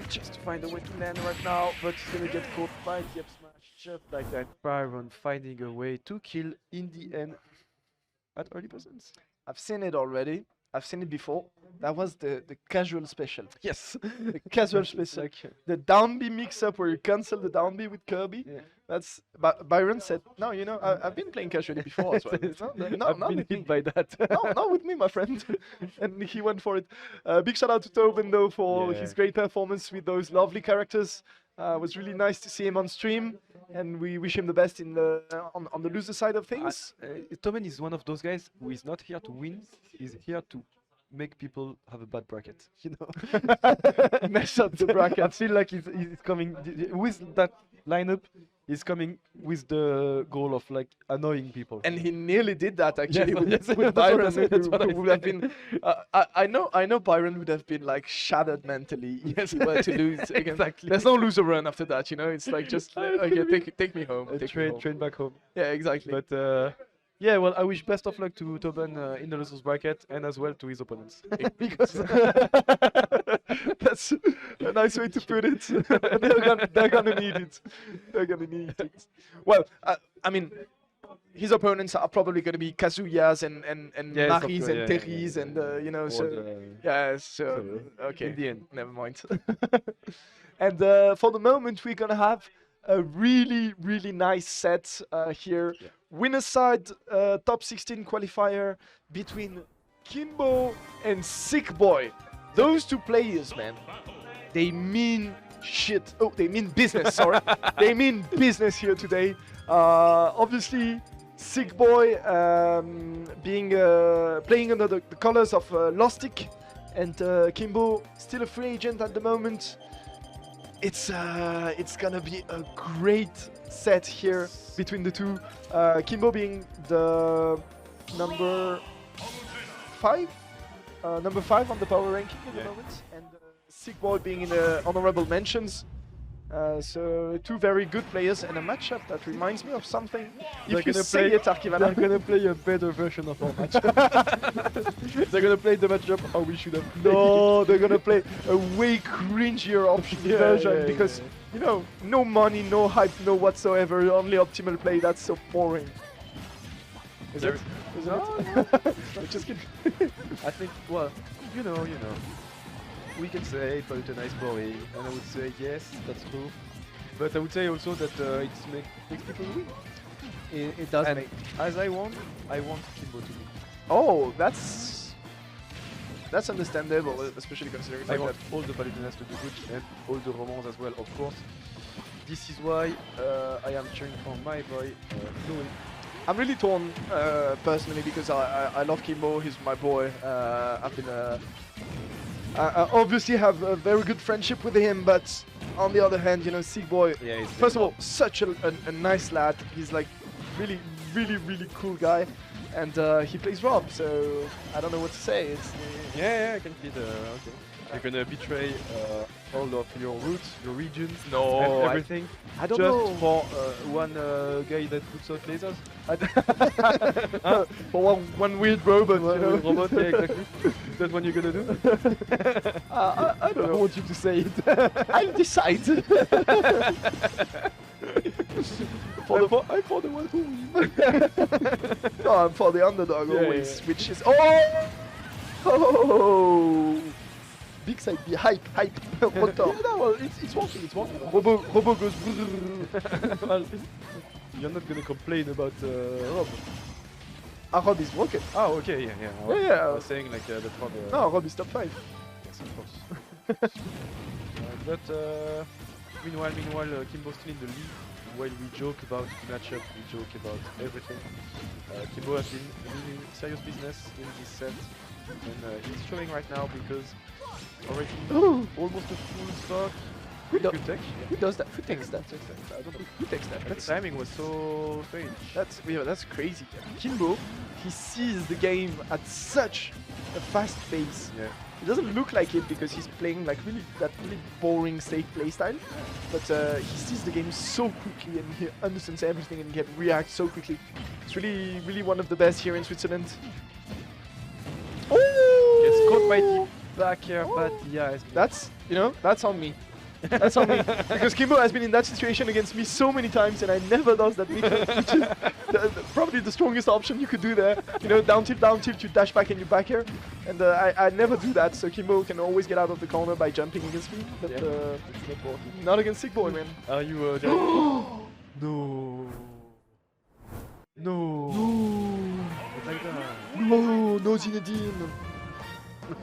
Just to find a way to land right now, but he's gonna get caught by the up smash just like that. Byron finding a way to kill in the end at early percents. I've seen it already. I've seen it before. That was the casual special. Yes. The casual special. The down B mix-up where you cancel the down B with Kirby. Yeah. That's Byron said, no, you know, I've been playing casually before as well. No, I've not been with me. hit by that. No, not with me, my friend. And he went for it. Big shout out to Tobin though for his great performance with those lovely characters. It was really nice to see him on stream, and we wish him the best in the on the loser side of things. Tobin is one of those guys who is not here to win, he's here to make people have a bad bracket, you know. Mess up the bracket. I feel like he's coming with that lineup. He's coming with the goal of like annoying people. And he nearly did that actually Yes, with, yes, with that's Byron, what I said, that's what I who would have said. been. I know Byron would have been like shattered mentally if he were to lose again. Exactly. There's no loser run after that, you know. It's like just okay, take me home. Take me home. Train back home. Yeah, exactly. But yeah, well, I wish best of luck to Tobin in the losers bracket and as well to his opponents. Because that's a nice way to put it. They're gonna need it. They're gonna need it. Well, I mean, his opponents are probably gonna be Kazuya's and Yes, of Maris course, and yeah, Terry's yeah, and yeah. you know. Or So the- yeah, so okay. in the end. Never mind. And for the moment, we're gonna have a really nice set here. Yeah. Winner side top 16 qualifier between Kimbo and Sick Boy. Those two players, man, they mean shit. Oh, they mean business. Sorry, they mean business here today. Obviously, Sick Boy being playing under the colors of Lostic, and Kimbo still a free agent at the moment. It's gonna be a great set here between the two. Kimbo being the number 5 on the power ranking at the moment, and Sick Boy being in the honorable mentions. So two very good players and a matchup that reminds me of something. They're If you gonna say play- it, Arkivana. They're gonna play a better version of our match. They're gonna play the matchup how we should have played. No, they're gonna play a way cringier option Yeah, version yeah, because yeah. you know, no money, no hype, no whatsoever, only optimal play. That's so boring. Is There- it? Isn't No, it? Just kidding. I think, well, you know, we can say Politen is boring, and I would say yes, that's true. But I would say also that it makes people win. It does And make. as I want Kimbo to win. Oh, that's understandable, especially considering the I fact want that all the Palutinas to do good and all the Romans as well, of course. This is why I am cheering for my boy, Louis. I'm really torn personally because I love Kimbo. He's my boy. I've been I obviously have a very good friendship with him, but on the other hand, you know, Sick Boy. Yeah, he's First of all, such a nice lad. He's like really cool guy, and he plays Rob. So I don't know what to say. It's yeah, I can see the. Okay. You're gonna betray all of your roots, your region, No, and I- everything, I don't just know. for one guy that puts out lasers. For one weird robot, you know. Robot, yeah, exactly. That's what you're gonna do. I don't know. want you to say it. I'll decide. I'm for the one who wins. No, I'm for the underdog Yeah, always, yeah. which is oh, big side B, hype, rotor. No, well, it's working, it's working. Robo goes. Well, you're not gonna complain about Rob. Rob is broken. Oh, okay, yeah. Yeah. I was saying like that Rob. No, Rob is top 5. Yes, of course. But meanwhile, Kimbo still in the lead. While we joke about the matchup, we joke about everything. Kimbo has been doing serious business in this set, and he's showing right now because already almost a full stock. Who Good tech. Who does that? Who takes that? I don't know. Who takes that? And the timing was so strange. That's crazy. Kimbo, he sees the game at such a fast pace. Yeah. It doesn't look like it because he's playing like really boring safe playstyle, but he sees the game so quickly and he understands everything and he can react so quickly. It's really one of the best here in Switzerland. Oh! Gets caught by the back here, but yeah, That's on me. That's on me because Kimbo has been in that situation against me so many times and I never does that mix-up, which is probably the strongest option you could do there. You know, down tilt, you dash back and you back here, and I never do that. So Kimbo can always get out of the corner by jumping against me, but Yeah. It's not working. not against Sick Boy, man. Are you No. No. Not like that. No, Zinedine.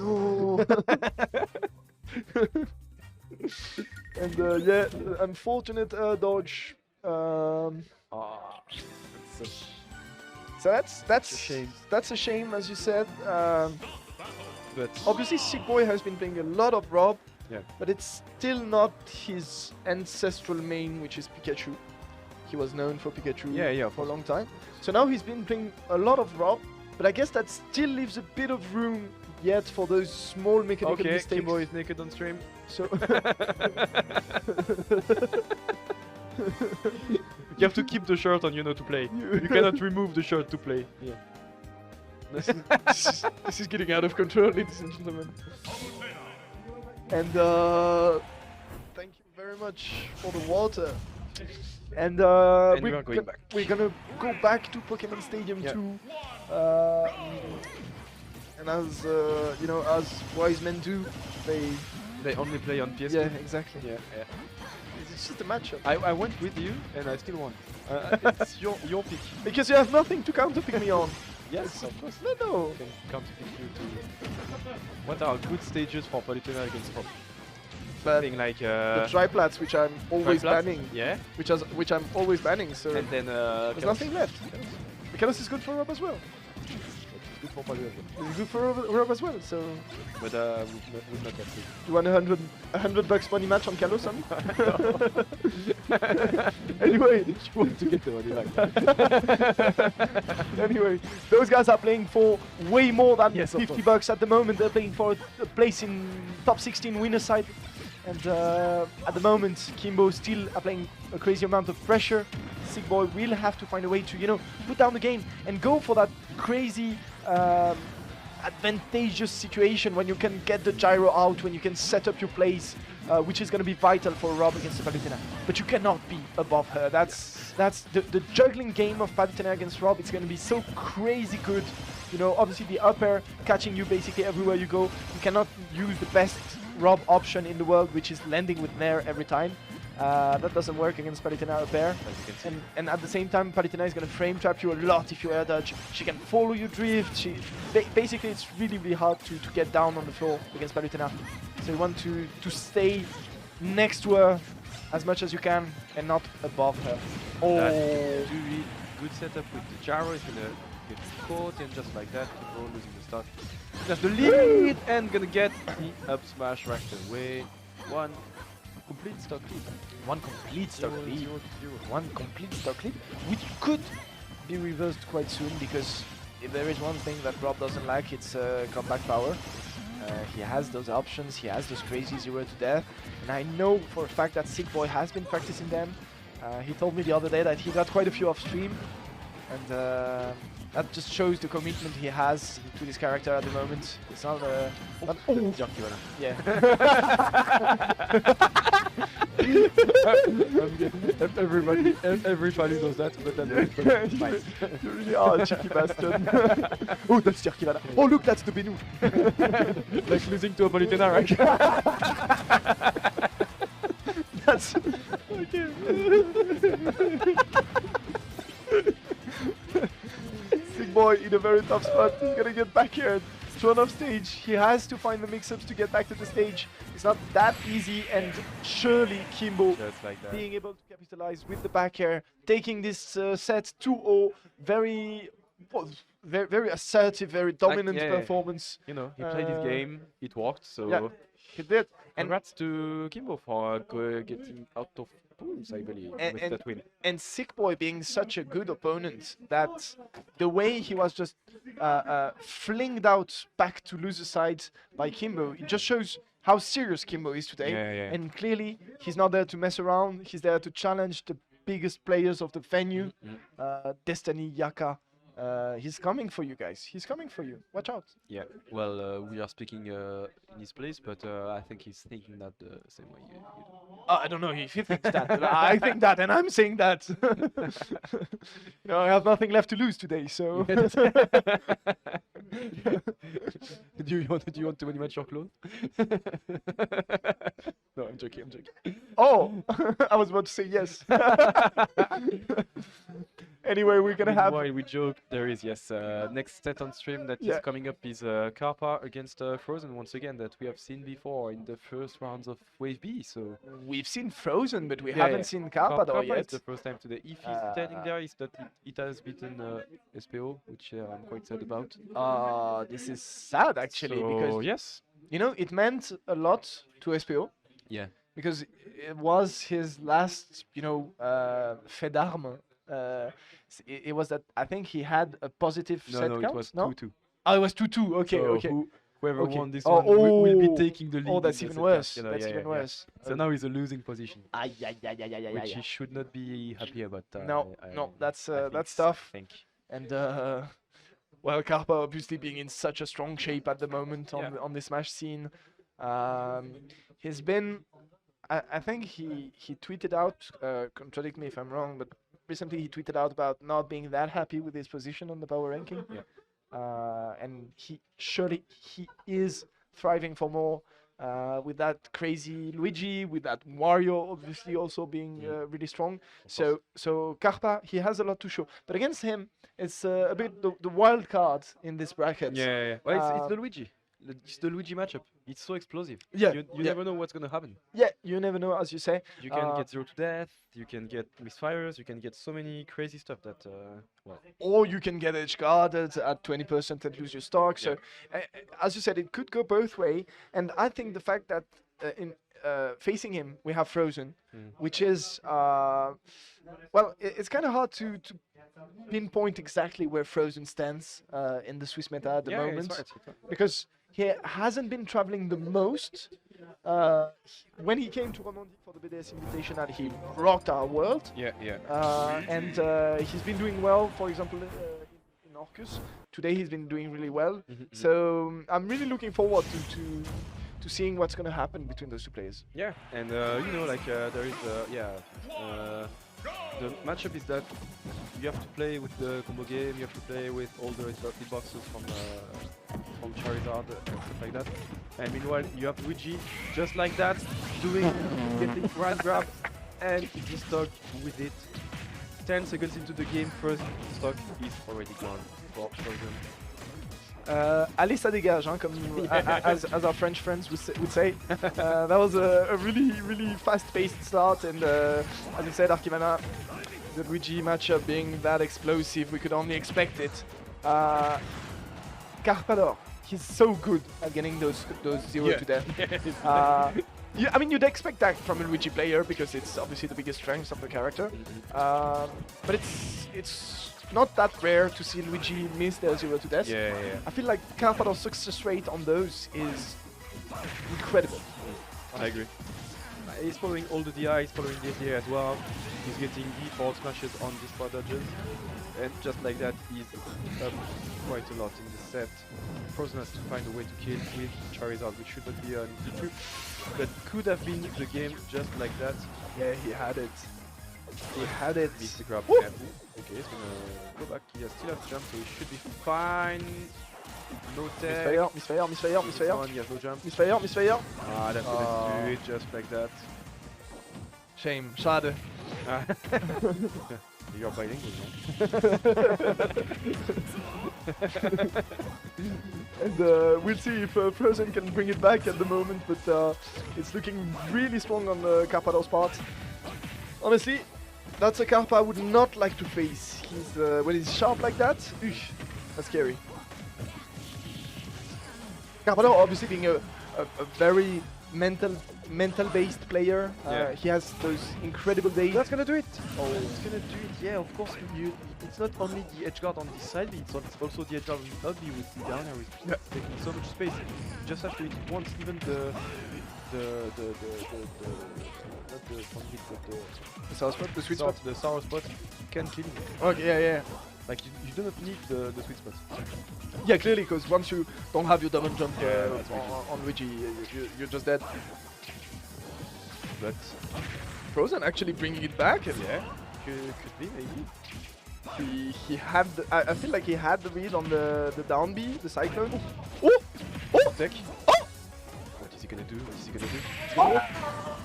No. And yeah, unfortunate dodge. So that's a shame. That's a shame, as you said. but Obviously, Sick Boy has been playing a lot of Rob, Yeah. but it's still not his ancestral main, which is Pikachu. He was known for Pikachu Yeah, for a long time. So now he's been playing a lot of Rob, but I guess that still leaves a bit of room yet for those small mechanical okay, mistakes. Kimbo is naked on stream. So You have to keep the shirt on, to play. You cannot remove the shirt to play. Yeah. this is getting out of control, ladies and gentlemen. And thank you very much for the water. And, we are going back. We're gonna go back to Pokemon Stadium Yeah. 2. And as as wise men do, They only play on PS2. yeah, exactly. Yeah. It's just a matchup. I went with you and I still won. It's your pick. Because you have nothing to counterpick me on. Yes, of course. No. I can counterpick you too. What are good stages for Palutena against Rob? But Something like the triplats, which I'm always Triplats? banning, Yeah. which I'm always banning. So And then there's nothing left. The Kalos is good for Rob as well. Good for Palu as well. It's good for Rob as well. So But with not that good. you want $100 money match on Kalos, son? Anyway, You want to get the money back. anyway, those guys are playing for way more than Yes, of $50 at the moment. They're playing for a place in top 16 winner side. And at the moment, Kimbo still applying a crazy amount of pressure. Sick Boy will have to find a way to, put down the game and go for that crazy advantageous situation when you can get the gyro out, when you can set up your plays, which is going to be vital for Rob against Palutena. But you cannot be above her. That's the juggling game of Palutena against Rob. It's going to be so crazy good. Obviously the up air catching you basically everywhere you go. You cannot use the best Rob option in the world, which is landing with Nair every time. That doesn't work against Palutena up air. And at the same time, Palutena is going to frame trap you a lot if you air dodge. She can follow you drift. Basically, it's really, really hard to get down on the floor against Palutena. So you want to stay next to her as much as you can and not above her. Oh, Really good setup with the gyro. Is gonna get caught and just like that, Kimbo losing the stock. That's the lead and gonna get the up smash right away. One complete stock lead. one complete stock lead. 0-0. One complete stock lead, which could be reversed quite soon, because if there is one thing that Rob doesn't like, it's comeback power. He has those options, he has those crazy 0 to death, and I know for a fact that Sick Boy has been practicing them. He told me the other day that he got quite a few off stream, and that just shows the commitment he has to this character at the moment. It's not yeah. Every family knows that, but then fine. You really are a cheeky bastard. Oh, that's Jerkivana. Oh, look, that's the Benu. Like losing to a Palutena, right? That's Sick Boy in a very tough spot. He's gonna get back here, thrown off stage. He has to find the mix-ups to get back to the stage. It's not that easy, and surely Kimbo Just like that. being able to capitalize with the back air, taking this set 2-0, very assertive, very dominant yeah. performance. He played his game, it worked, so Yeah, he did. And congrats to Kimbo for getting out of pools, I believe, with that win. And Sick Boy being such a good opponent that the way he was just flinged out back to loser side by Kimbo, it just shows how serious Kimbo is today. Yeah. And clearly, he's not there to mess around. He's there to challenge the biggest players of the venue, Destiny, Yaka. He's coming for you guys. He's coming for you. Watch out. Yeah, well, we are speaking in his place, but I think he's thinking that the same way you do. I don't know if he thinks that. But I think that, and I'm saying that. I have nothing left to lose today, so. Do you want to match your clone? No, I'm joking. Oh, I was about to say yes. Anyway, we're gonna have. While we joke, there is next set on stream that Yeah. is coming up is Karpa against Frozen once again that we have seen before in the first rounds of Wave B. So We've seen Frozen, but we Yeah, haven't yeah. seen Carpador Karpa yet. is the first time today. If he's standing there, is that it has beaten SPO, which I'm quite sad about. This is sad actually So, because yes, you know it meant a lot to SPO yeah, because it was his last, fait d'armes. It was that I think he had a positive set no, count. it was no? 2-2. Oh, it was 2-2. Okay, So okay. whoever Okay. won this Oh, one will be oh, taking the lead. Oh, in that's the even set worse. count, you know, That's yeah, even yeah, yeah. worse. So now he's a losing position, Ay, ay, ay, ay, ay, ay, which ay. he should not be happy about. No, I no, that's think that's tough. I think. And well, Karpa obviously being in such a strong shape at the moment on Yeah. on the Smash scene. He's been, I think he tweeted out, contradict me if I'm wrong, but recently he tweeted out about not being that happy with his position on the power ranking. Yeah. And he is thriving for more. With that crazy Luigi, with that Wario obviously also being really strong. So Karpa, he has a lot to show. But against him, it's a bit the wild card in this bracket. Yeah, yeah, yeah. Well, it's the Um, Luigi. It's the Luigi matchup. It's so explosive. Yeah, You yeah. never know what's gonna happen. Yeah, you never know, as you say. You can get 0 to death. You can get misfires. You can get so many crazy stuff that well. Or you can get edge guarded at 20% and lose your stock. So, as you said, it could go both way. And I think the fact that in facing him, we have Frozen, which is well, it's kind of hard to pinpoint exactly where Frozen stands in the Swiss meta at the Yeah, moment, it's right. because he hasn't been traveling the most. When he came to Romandie for the BDS Invitational, he rocked our world. Yeah, yeah. And he's been doing well, for example, in Orcus. Today he's been doing really well. So I'm really looking forward to seeing what's going to happen between those two players. Yeah, and there is the matchup is that you have to play with the combo game, you have to play with all the hitboxes from Charizard and stuff like that. And meanwhile, you have Luigi just like that, getting right grab, and he's stuck with it. 10 seconds into the game, first stock is already gone for Frozen. Allez, ça dégage, hein, comme as our French friends would say. That was a really fast-paced start, and as you said, Archivana, the Luigi matchup being that explosive, we could only expect it. Carpador, he's so good at getting those 0 to death. I mean, you'd expect that from a Luigi player because it's obviously the biggest strength of the character. But it's not that rare to see Luigi miss their 0 to death. Yeah. I feel like Carpador's success rate on those is incredible. I agree. He's following all the DI, he's following the SDA as well. He's getting default smashes on these spot dodges. And just like that, he's up quite a lot in the set. Frozen has to find a way to kill with Charizard, which should not be an issue. But could have been the game just like that. Yeah, he had it. He had it. Missed the grab. Woo! And, okay, he's gonna go back. He has still has jump, so he should be fine. No tech. Misfire. This one, he has no jump. Misfire. Ah, that's gonna do it just like that. Shame. Schade. You're bilingual, And we'll see if Frozen can bring it back at the moment, but it's looking really strong on Carpador's part. Honestly, that's a Carpa I would not like to face. When he's sharp like that, that's scary. Carpador obviously being a very mental-based player. He has those incredible days. That's gonna do it! Oh, it's gonna do it, yeah, of course. It's not only the edge guard on this side, it's also the edge guard on the up B with the down air, with taking so much space. You just have to hit it once, even not the front hit, but The sour spot, the sweet spot. the sour spot can kill you. Okay, yeah. Like, you do not need the sweet spot. Yeah, clearly, because once you don't have your double jump that's on Luigi, you're just dead. But Frozen actually bringing it back. yeah, could be maybe. He had. I feel like he had the read on the down B, the cyclone. Oh! Tech. Oh! What is he gonna do? What is he gonna do?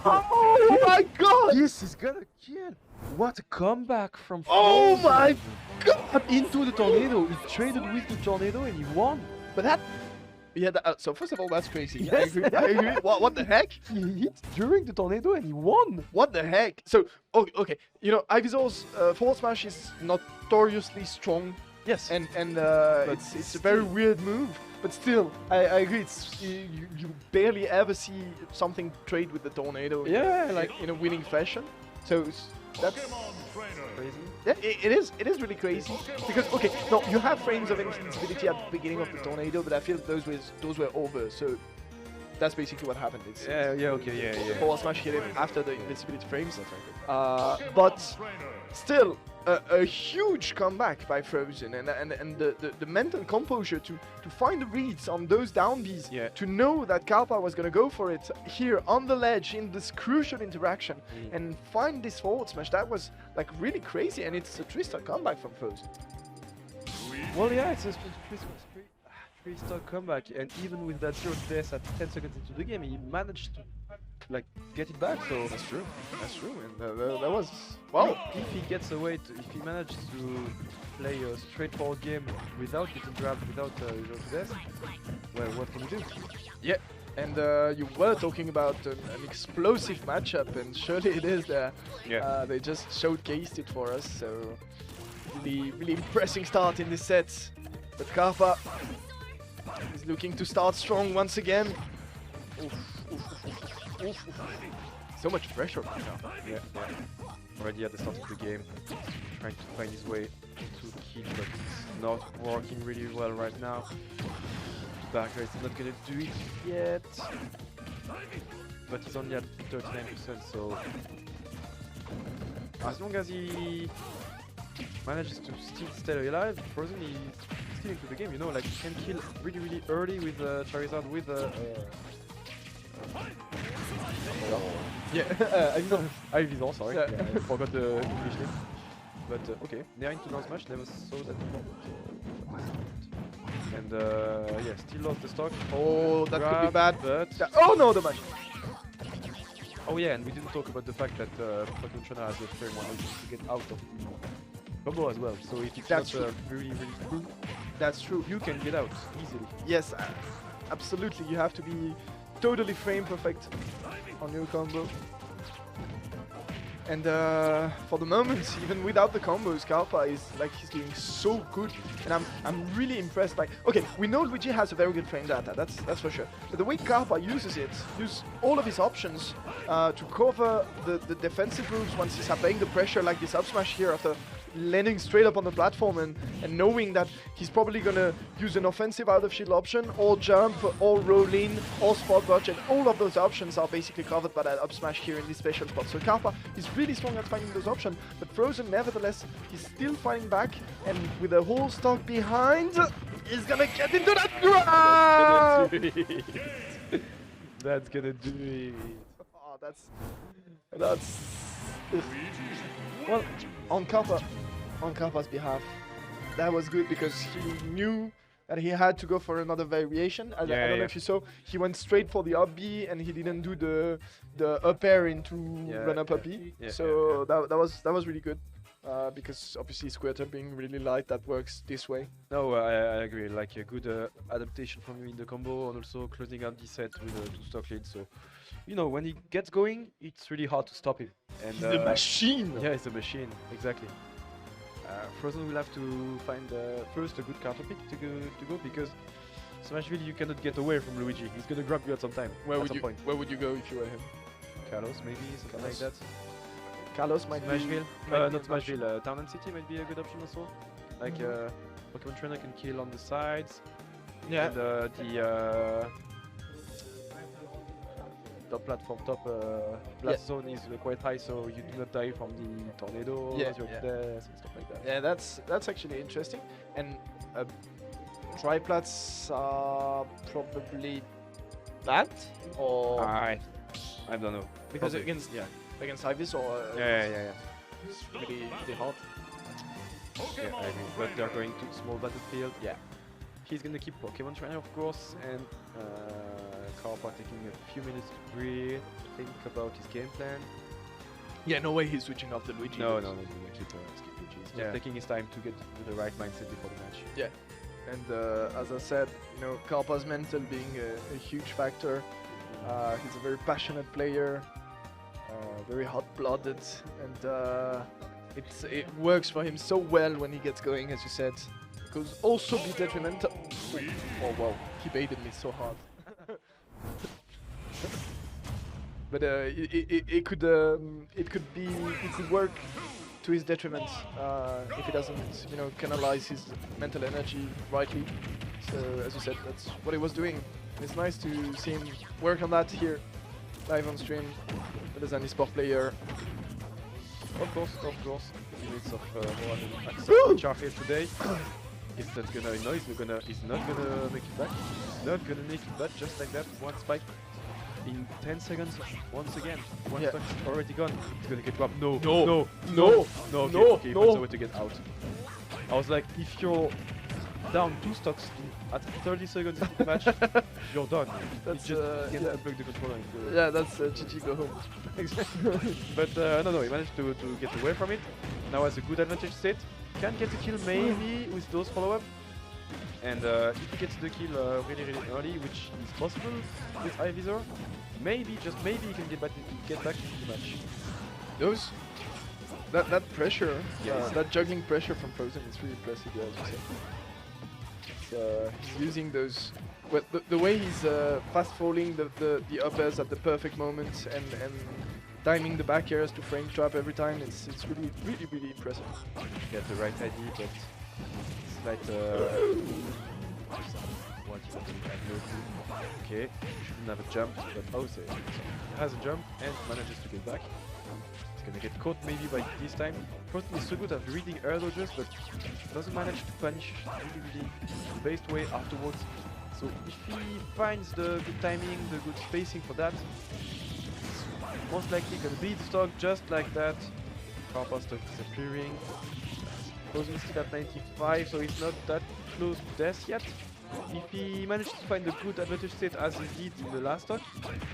Oh my God! Yes, he's gonna kill! What a comeback from Oh Frozen. my god! Into the tornado. He traded with the tornado and he won. But that. Yeah, so first of all, that's crazy. Yes. I agree. What the heck? He hit during the tornado and he won. What the heck? So, okay. You know, Ivysaur's forward smash is notoriously strong. Yes. And But it's a very weird move. But still, I agree. It's you barely ever see something trade with the tornado. Yeah, like in a winning fashion. So that's crazy. yeah, it is really crazy because okay, no, you have frames of invincibility at the beginning of the tornado, but I feel those were over. So that's basically what happened. It's Yeah. forward smash hit him after the invincibility frames. But still, a huge comeback by Frozen, and the mental composure to find the reads on those down Bs, Yeah. to know that Kalpa was gonna go for it here on the ledge in this crucial interaction, and find this forward smash. That was like really crazy, and it's a three-star comeback from Frozen. Well, yeah, it's a three-star comeback, and even with that 0 death at 10 seconds into the game, he managed to like get it back. So That's true. That's true, and that was wow. if he gets away, if he manages to play a straightforward game without getting grabbed, without 0 death, well, what can he do? Yeah, and you were talking about an explosive matchup, and surely it is there. Yeah. They just showcased it for us, so really impressive start in this set. But Karpa is looking to start strong once again. Oof, oof, oof, oof. So much pressure right now. Yeah. Already at the start of the game, trying to find his way to the kill, but it's not working really well right now. Barker is not gonna do it yet, but he's only at 39%, so as long as he manages to still stay alive, Frozen is still into the game, you know, like he can kill really early with Charizard with Yeah, I know. Ivysaur, sorry. Yeah. Yeah, I forgot the English name. But okay, near into down smash, never saw that before. And yeah, still lost the stock. Oh, that could be Grab, bad. But Oh no, the match. oh yeah, and we didn't talk about the fact that Pokemon Trainer has a frame one to get out of the combo as well. So if it's That's not really true, That's true. you can get out easily. Yes, absolutely. You have to be totally frame perfect on your combo. And for the moment, even without the combos, Kalpa is like he's doing so good, and I'm really impressed by. Okay, we know Luigi has a very good frame data, that's for sure. But the way Kalpa uses it, use all of his options to cover the defensive moves once he's applying the pressure, like this up smash here after landing straight up on the platform and knowing that he's probably gonna use an offensive out of shield option or jump or roll in or spot dodge, and all of those options are basically covered by that up smash here in this special spot. So Kalpa is really strong at finding those options, but Frozen nevertheless he's still fighting back, and with a whole stock behind he's gonna get into that grab! That's gonna do it. Oh, that's well, on Kappa's behalf, that was good because he knew that he had to go for another variation. I don't know if you saw, he went straight for the up B and he didn't do the up air into run up up B. So that was really good. Because obviously square being really light, that works this way. No, I agree. Like a good adaptation from you in the combo, and also closing out the set with a 2-stock lead. So, you know, when he gets going, it's really hard to stop him. And He's a machine. Yeah, it's a machine. Exactly. Frozen will have to find first a good counter pick to go because Smashville you cannot get away from Luigi. He's gonna grab you at some time. Where would you go if you were him? Carlos, maybe something like that. Carlos might Smashville, be not an option. Smashville. Town and City might be a good option also. Like Pokemon Trainer can kill on the sides. Yeah. And the top platform, blast zone is quite high, so you do not die from the tornado, your death, and stuff like that. Yeah, that's actually interesting. And triplats are probably bad, or I don't know. because Probably. against Ivysaur, Yeah. it's really hard. Yeah, I agree. But they're going to small battlefield. Yeah. He's gonna keep Pokemon Trainer, of course, and Karpa taking a few minutes to breathe, think about his game plan. Yeah, no way he's switching off the Luigi. No, but- no, no, no, keep Luigi. He's Yeah. just taking his time to get to the right mindset before the match. Yeah. And as I said, you know, Karpa's mental being a huge factor. He's a very passionate player, very hot-blooded, and it works for him so well when he gets going, as you said. Could also be detrimental. Oh wow, he baited me so hard. But it could work to his detriment if he doesn't, you know, canalize his mental energy rightly. So as you said, that's what he was doing. And it's nice to see him work on that here, live on stream, as an esport player. Of course. The limits of Mohan and Char here today. He's not gonna, no, he's not gonna make it back. He's not gonna make it back just like that. One spike in 10 seconds. Once again, one stock is already gone. He's gonna get dropped. No. Okay, he finds a way to get out. I was like, if you're down 2 stocks at 30 seconds into the match, you're done. That's you just can't unplug the controller. And yeah, that's GG, go home. But no, he managed to get away from it. Now has a good advantage state. Can get a kill maybe with those follow-up. And if he gets the kill really early, which is possible with Eye Visor, maybe, just maybe he can get back into the match. That pressure, Yes. that juggling pressure from Frozen is really impressive, yeah, as you said. He's using those, well, the way he's fast falling the uppers at the perfect moment and timing the back airs to frame trap every time. It's really impressive. Get the right ID, but it's like what you want to do, I have no clue. Okay, shouldn't have a jump, but oh, so he has a jump and manages to get back. He's gonna get caught maybe by this time. Frozen is so good at reading air dodges, but doesn't manage to punish really the best way afterwards. So if he finds the good timing, the good spacing for that, it's most likely gonna beat stock just like that. Karpa stock disappearing. Frozen is still at 95, so he's not that close to death yet. If he manages to find a good advantage state as he did in the last stock,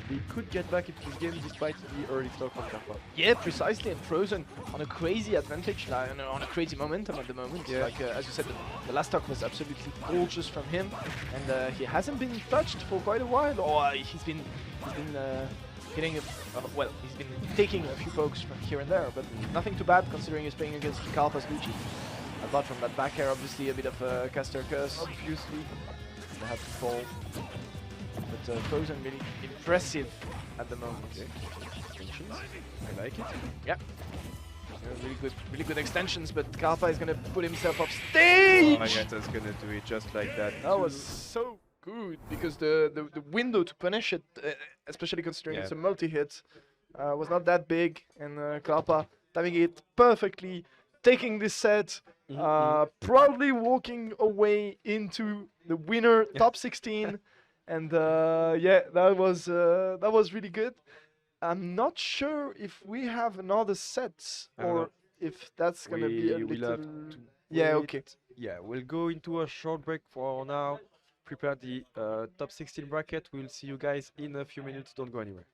he could get back into the game despite the early stock on Karpa. Yeah, precisely, and Frozen on a crazy advantage, like, on a crazy momentum at the moment. Yeah. Like as you said, the last stock was absolutely gorgeous from him, and he hasn't been touched for quite a while. Or he's been hitting he's been taking a few pokes from here and there, but nothing too bad considering he's playing against Karpa's Luigi. Apart from that back air, obviously a bit of a caster curse. Obviously. They have to fall. But Frozen really impressive at the moment. Okay. Extensions. I like it. Yeah. Really good extensions, but Karpa is gonna put himself off stage! Oh my god, that's gonna do it just like that. That was so good, because the window to punish it, especially considering it's a multi-hit, was not that big, and Karpa timing it perfectly, taking this set, proudly walking away into the winner, top 16, and yeah, that was really good. I'm not sure if we have another set, or if that's gonna be a little... Yeah, okay. Yeah, we'll go into a short break for now. Prepare the top 16 bracket. We'll see you guys in a few minutes. Don't go anywhere.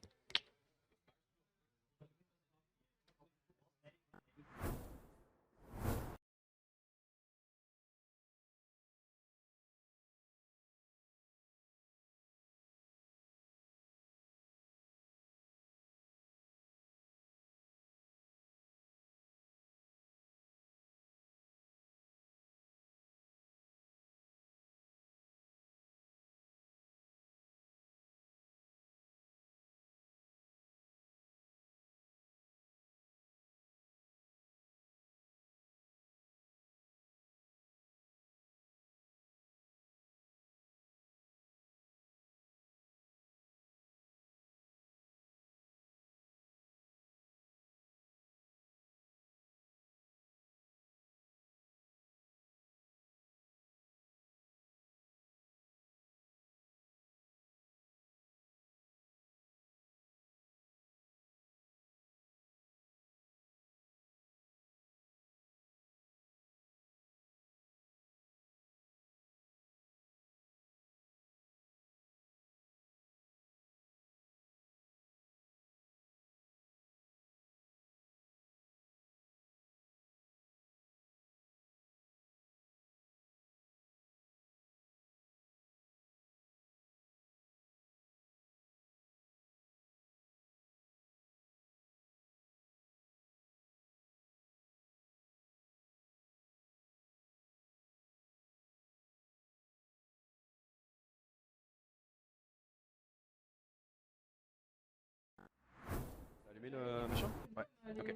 Tu mets le machin? Ouais, ok.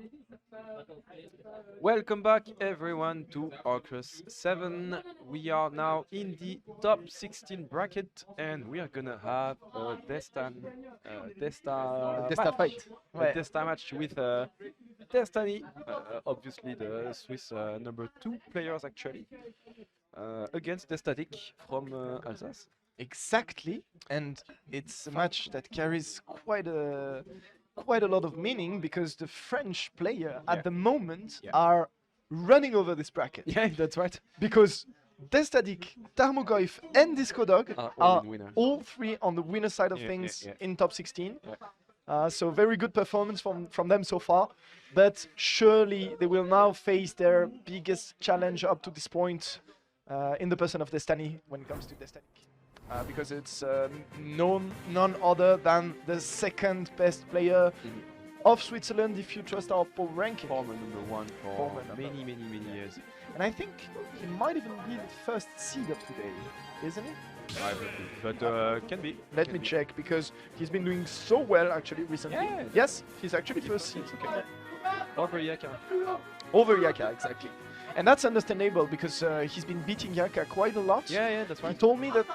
Welcome back everyone to Orcus 7. We are now in the top 16 bracket and we are gonna have a Desta match. fight. A Ouais. Desta match with Destiny, obviously the Swiss number 2 players actually, against Destatic from Alsace. Exactly, and it's a match that carries quite a lot of meaning because the French player Yeah. at the moment Yeah. are running over this bracket. Yeah, that's right. Because Destadik, Tarmogoyf, and Disco Dog All are in winners. all three on the winner side of Yeah, things yeah. in top 16. Yeah. So very good performance from them so far. But surely they will now face their biggest challenge up to this point in the person of Destiny when it comes to Destiny. Because it's none other than the second best player of Switzerland if you trust our poll ranking. Former number 1 for Former number many years. And I think he might even be the first seed of today, isn't he? But can be. Let me check, because he's been doing so well actually recently. Yeah. Yes, he's actually first seed. Okay. Over Yaka. Over Yaka, exactly. And that's understandable because he's been beating Yaka quite a lot. Yeah, that's He right. told me that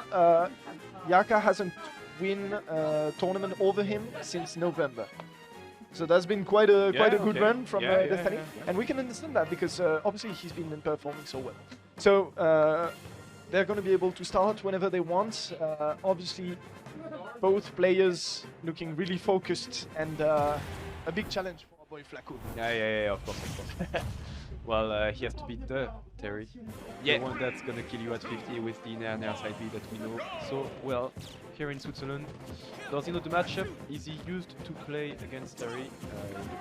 Yaka hasn't win a tournament over him since November. So that's been quite a good okay. run from Yeah, Destiny, yeah. and we can understand that because obviously he's been performing so well. So they're going to be able to start whenever they want. Obviously, both players looking really focused and a big challenge for our boy Flaco. Yeah, of course. Well, he has to beat the Terry. The one that's gonna kill you at 50 with the Nair side B that we know so well here in Switzerland. Does he know the matchup? Is he used to play against Terry?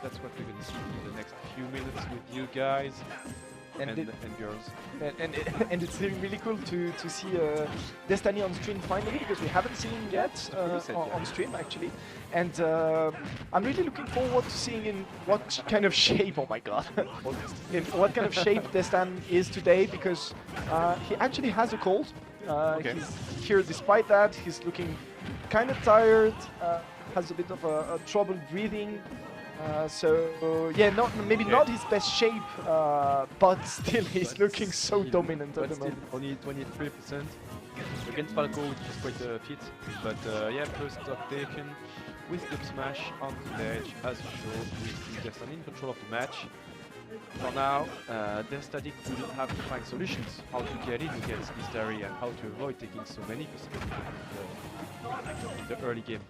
That's what we're gonna see in the next few minutes with you guys and girls. And it's really cool to see Destiny on stream finally, because we haven't seen him yet on stream actually. And I'm really looking forward to seeing in what kind of shape, oh my god, in what kind of shape Destan is today, because he actually has a cold. He's here despite that. He's looking kind of tired, has a bit of a trouble breathing. So yeah, maybe not his best shape, but still he's looking so dominant at the moment. Only 23% against Falco, which is quite fit. But yeah, first stock taken with the smash on the ledge, as usual. We see Destiny in control of the match. For now, Destatic will have to find solutions how to get in against this area and how to avoid taking so many percent in the early game.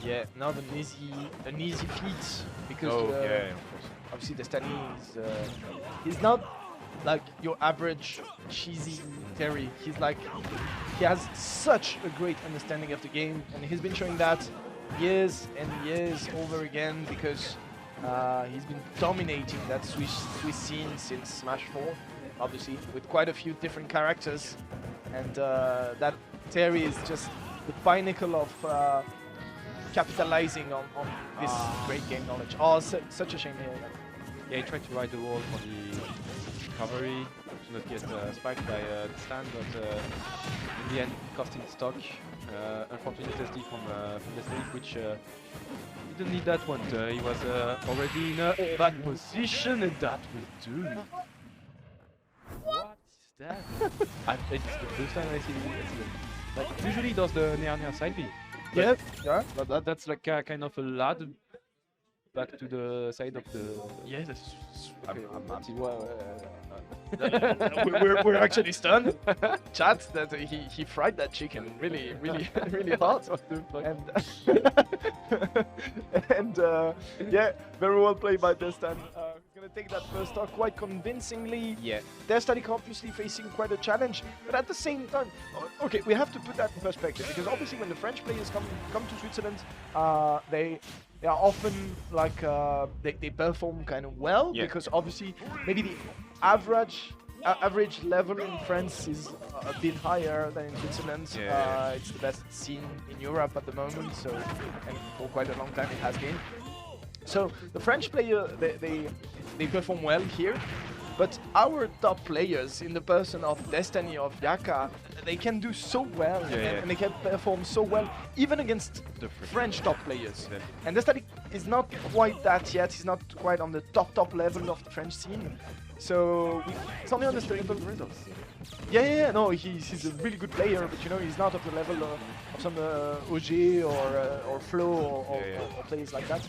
Yeah, not an easy feat, because of course. obviously Destiny is he's not like your average cheesy Terry. He has such a great understanding of the game, and he's been showing that years and years over again, because he's been dominating that Swiss scene since Smash 4, obviously, with quite a few different characters. And that Terry is just the pinnacle of capitalizing on this great game knowledge. Oh, such a shame here. Yeah, he tried to ride the wall for the recovery to not get spiked by the stand, but in the end, costing stock. Unfortunate SD from Destiny, which didn't need that one. He was already in a bad position, and that will do. What is that? It's the first time I see it. Like, usually he does the near side B. Yeah, But that's like kind of a lad back to the side of the. Yeah, that's I'm happy. we're actually stunned. Chat that he fried that chicken really hard. And yeah, very well played by Destan. Gonna take that first stock quite convincingly. Yeah. Destan obviously facing quite a challenge, but at the same time, okay, we have to put that in perspective, because obviously when the French players come to Switzerland, they are often like they perform kind of well, because obviously maybe the average level in France is a bit higher than in Switzerland. It's the best scene in Europe at the moment, so, and for quite a long time it has been. So the French player, they perform well here, but our top players, in the person of Destiny, of Yaka, they can do so well, and they can perform so well, even against the French top players. And Destiny is not quite that yet. He's not quite on the top level of the French scene. So it's only understandable. Yeah. No, he's a really good player, but you know he's not of the level of some OG or Flo or players like that.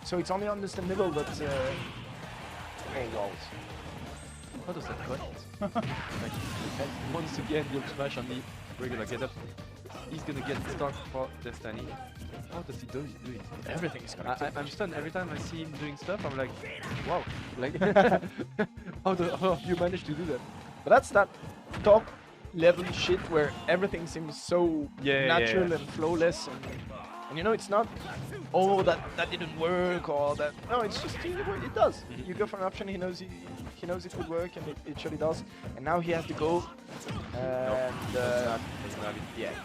So it's only understandable, but oh wow. How does that cut it? Like, and once again, the smash on the regular get up. He's gonna get stuck for Destiny. How does he do it? Everything is connected. I'm stunned every time I see him doing stuff. I'm like, wow, like how you managed to do that? But that's that top level shit where everything seems so natural and flawless, and you know it's not that didn't work or that no, it's just it does. You go for an option, he knows it would work, and it surely does. And now he has to go, and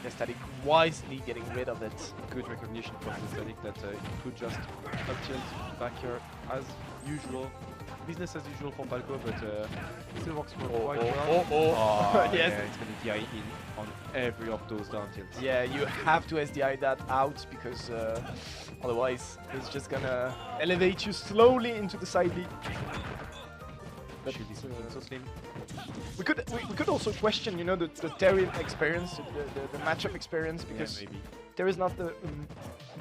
Static wisely getting rid of it. Good recognition from Static that he could just up tilt back here as usual. Business as usual for Falco, but still works for quite well. Yes. Yeah, it's going to DI in on every of those down tilts. Yeah, you have to SDI that out because otherwise it's just gonna elevate you slowly into the side B. But Should be so slim. we could also question, you know, the Terry experience, the matchup experience, because maybe. Terry is not the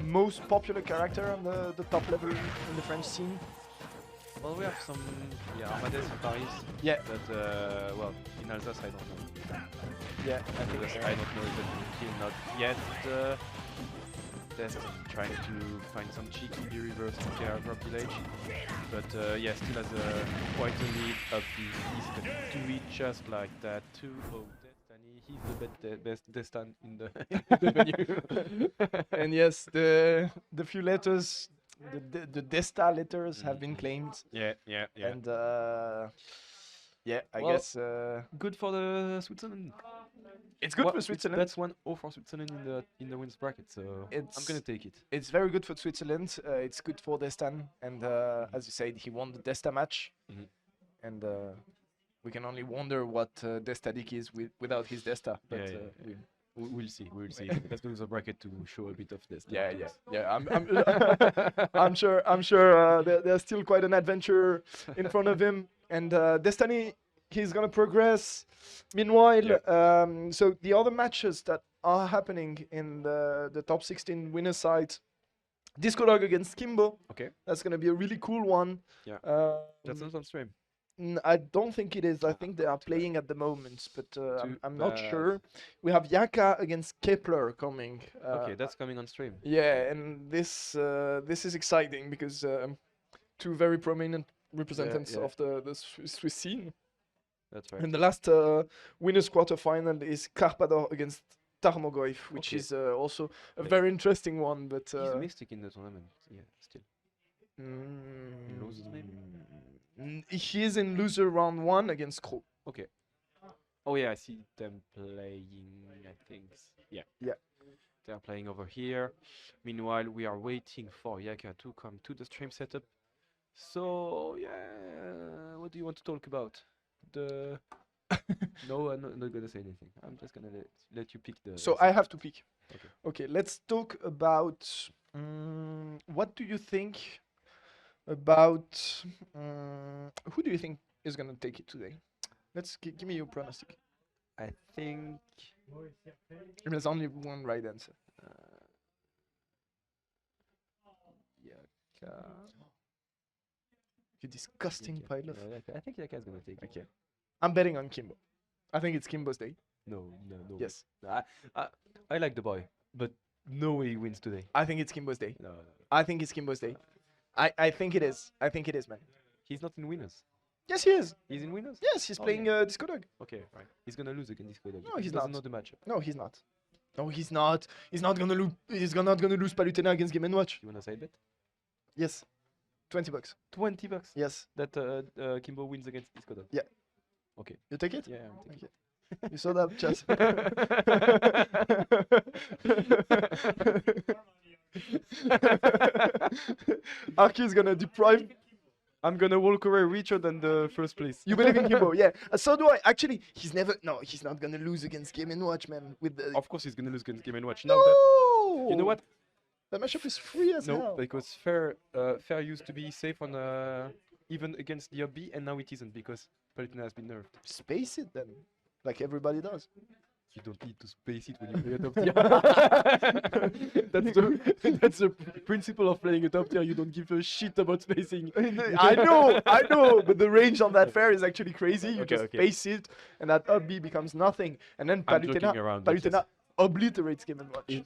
most popular character on the top level in the French scene. Well, we have some, Amadeus and Paris. Yeah. But, well, in Alsace, I don't know. Yeah, I think I don't know if he's not yet. Dest trying to find some cheeky B reverse to care drop village. But, yeah, still has quite a lead up B. He's gonna do it just like that too. Oh, Destiny, he's the best Destan in the venue. And yes, the few letters, the Desta letters have been claimed. Yeah. And I Well, guess good for the Switzerland. it's good for Switzerland. That's 1-0 for Switzerland in the wins bracket, so I'm gonna take it. It's very good for Switzerland. It's good for Destan, and as you said, he won the Desta match, and we can only wonder what Destadik is without his Desta. But We'll see. Let's do the bracket to show a bit of this. yeah. I'm sure there's still quite an adventure in front of him, and Destiny, he's gonna progress. Meanwhile, so the other matches that are happening in the top 16 winner side, Disco Dog against Kimbo. Okay. That's gonna be a really cool one. Yeah. That's not on stream. I don't think it is. I think they are playing at the moment, but I'm not sure. We have Yaka against Kepler coming. Okay, that's coming on stream. Yeah, and this is exciting because two very prominent representatives of the Swiss scene. That's right. And the last winners quarterfinal is Karpador against Tarmogoyf, which is also a very interesting one. But he's Mystic in the tournament. Yeah, still. Loses maybe. He is in loser round 1 against Crow. Okay. Oh yeah, I see them playing. I think. Yeah. They're playing over here. Meanwhile, we are waiting for Yaka to come to the stream setup. So yeah, what do you want to talk about? No, I'm not gonna say anything. I'm just gonna let you pick the. So I have to pick. Okay. Let's talk about what do you think about who do you think is gonna take it today? Let's give me your pronostic. I think There's only one right answer. Yaka. You disgusting pile of. I think Yaka is gonna take it. Okay. I'm betting on Kimbo. I think it's Kimbo's day. No. Yes. I like the boy, but no way he wins today. I think it's Kimbo's day. No. I think it's Kimbo's day. I think it is. I think it is, man. He's not in winners. Yes, he is. He's in winners? Yes, he's playing Disco Dog. Okay, right. He's gonna lose against Disco Dog. No, he's doesn't not. know the matchup. No, he's not. No, he's not. He's not gonna lose. He's not gonna lose Palutena against Game & Watch. You wanna side bet? Yes. $20. $20. Yes. That Kimbo wins against Disco Dog. Yeah. Okay. You take it? Yeah, I'm taking it. You saw that, chat. Arky is gonna deprive. I'm gonna walk away richer than the first place. You believe in Kimbo? Yeah. So do I. Actually, he's never. No, he's not gonna lose against Game & Watch, man. With the. Of course, he's gonna lose against Game & Watch. No. Now that, you know what? That matchup is free as No, hell. because Fair used to be safe on even against the B, and now it isn't because Palutena has been nerfed. Space it then, like everybody does. You don't need to space it when you play a top tier. that's the principle of playing a top tier. You don't give a shit about spacing. I know, but the range on that fair is actually crazy. You just space it, and that up B becomes nothing, and then I'm joking around, but Palutena obliterates Game and Watch.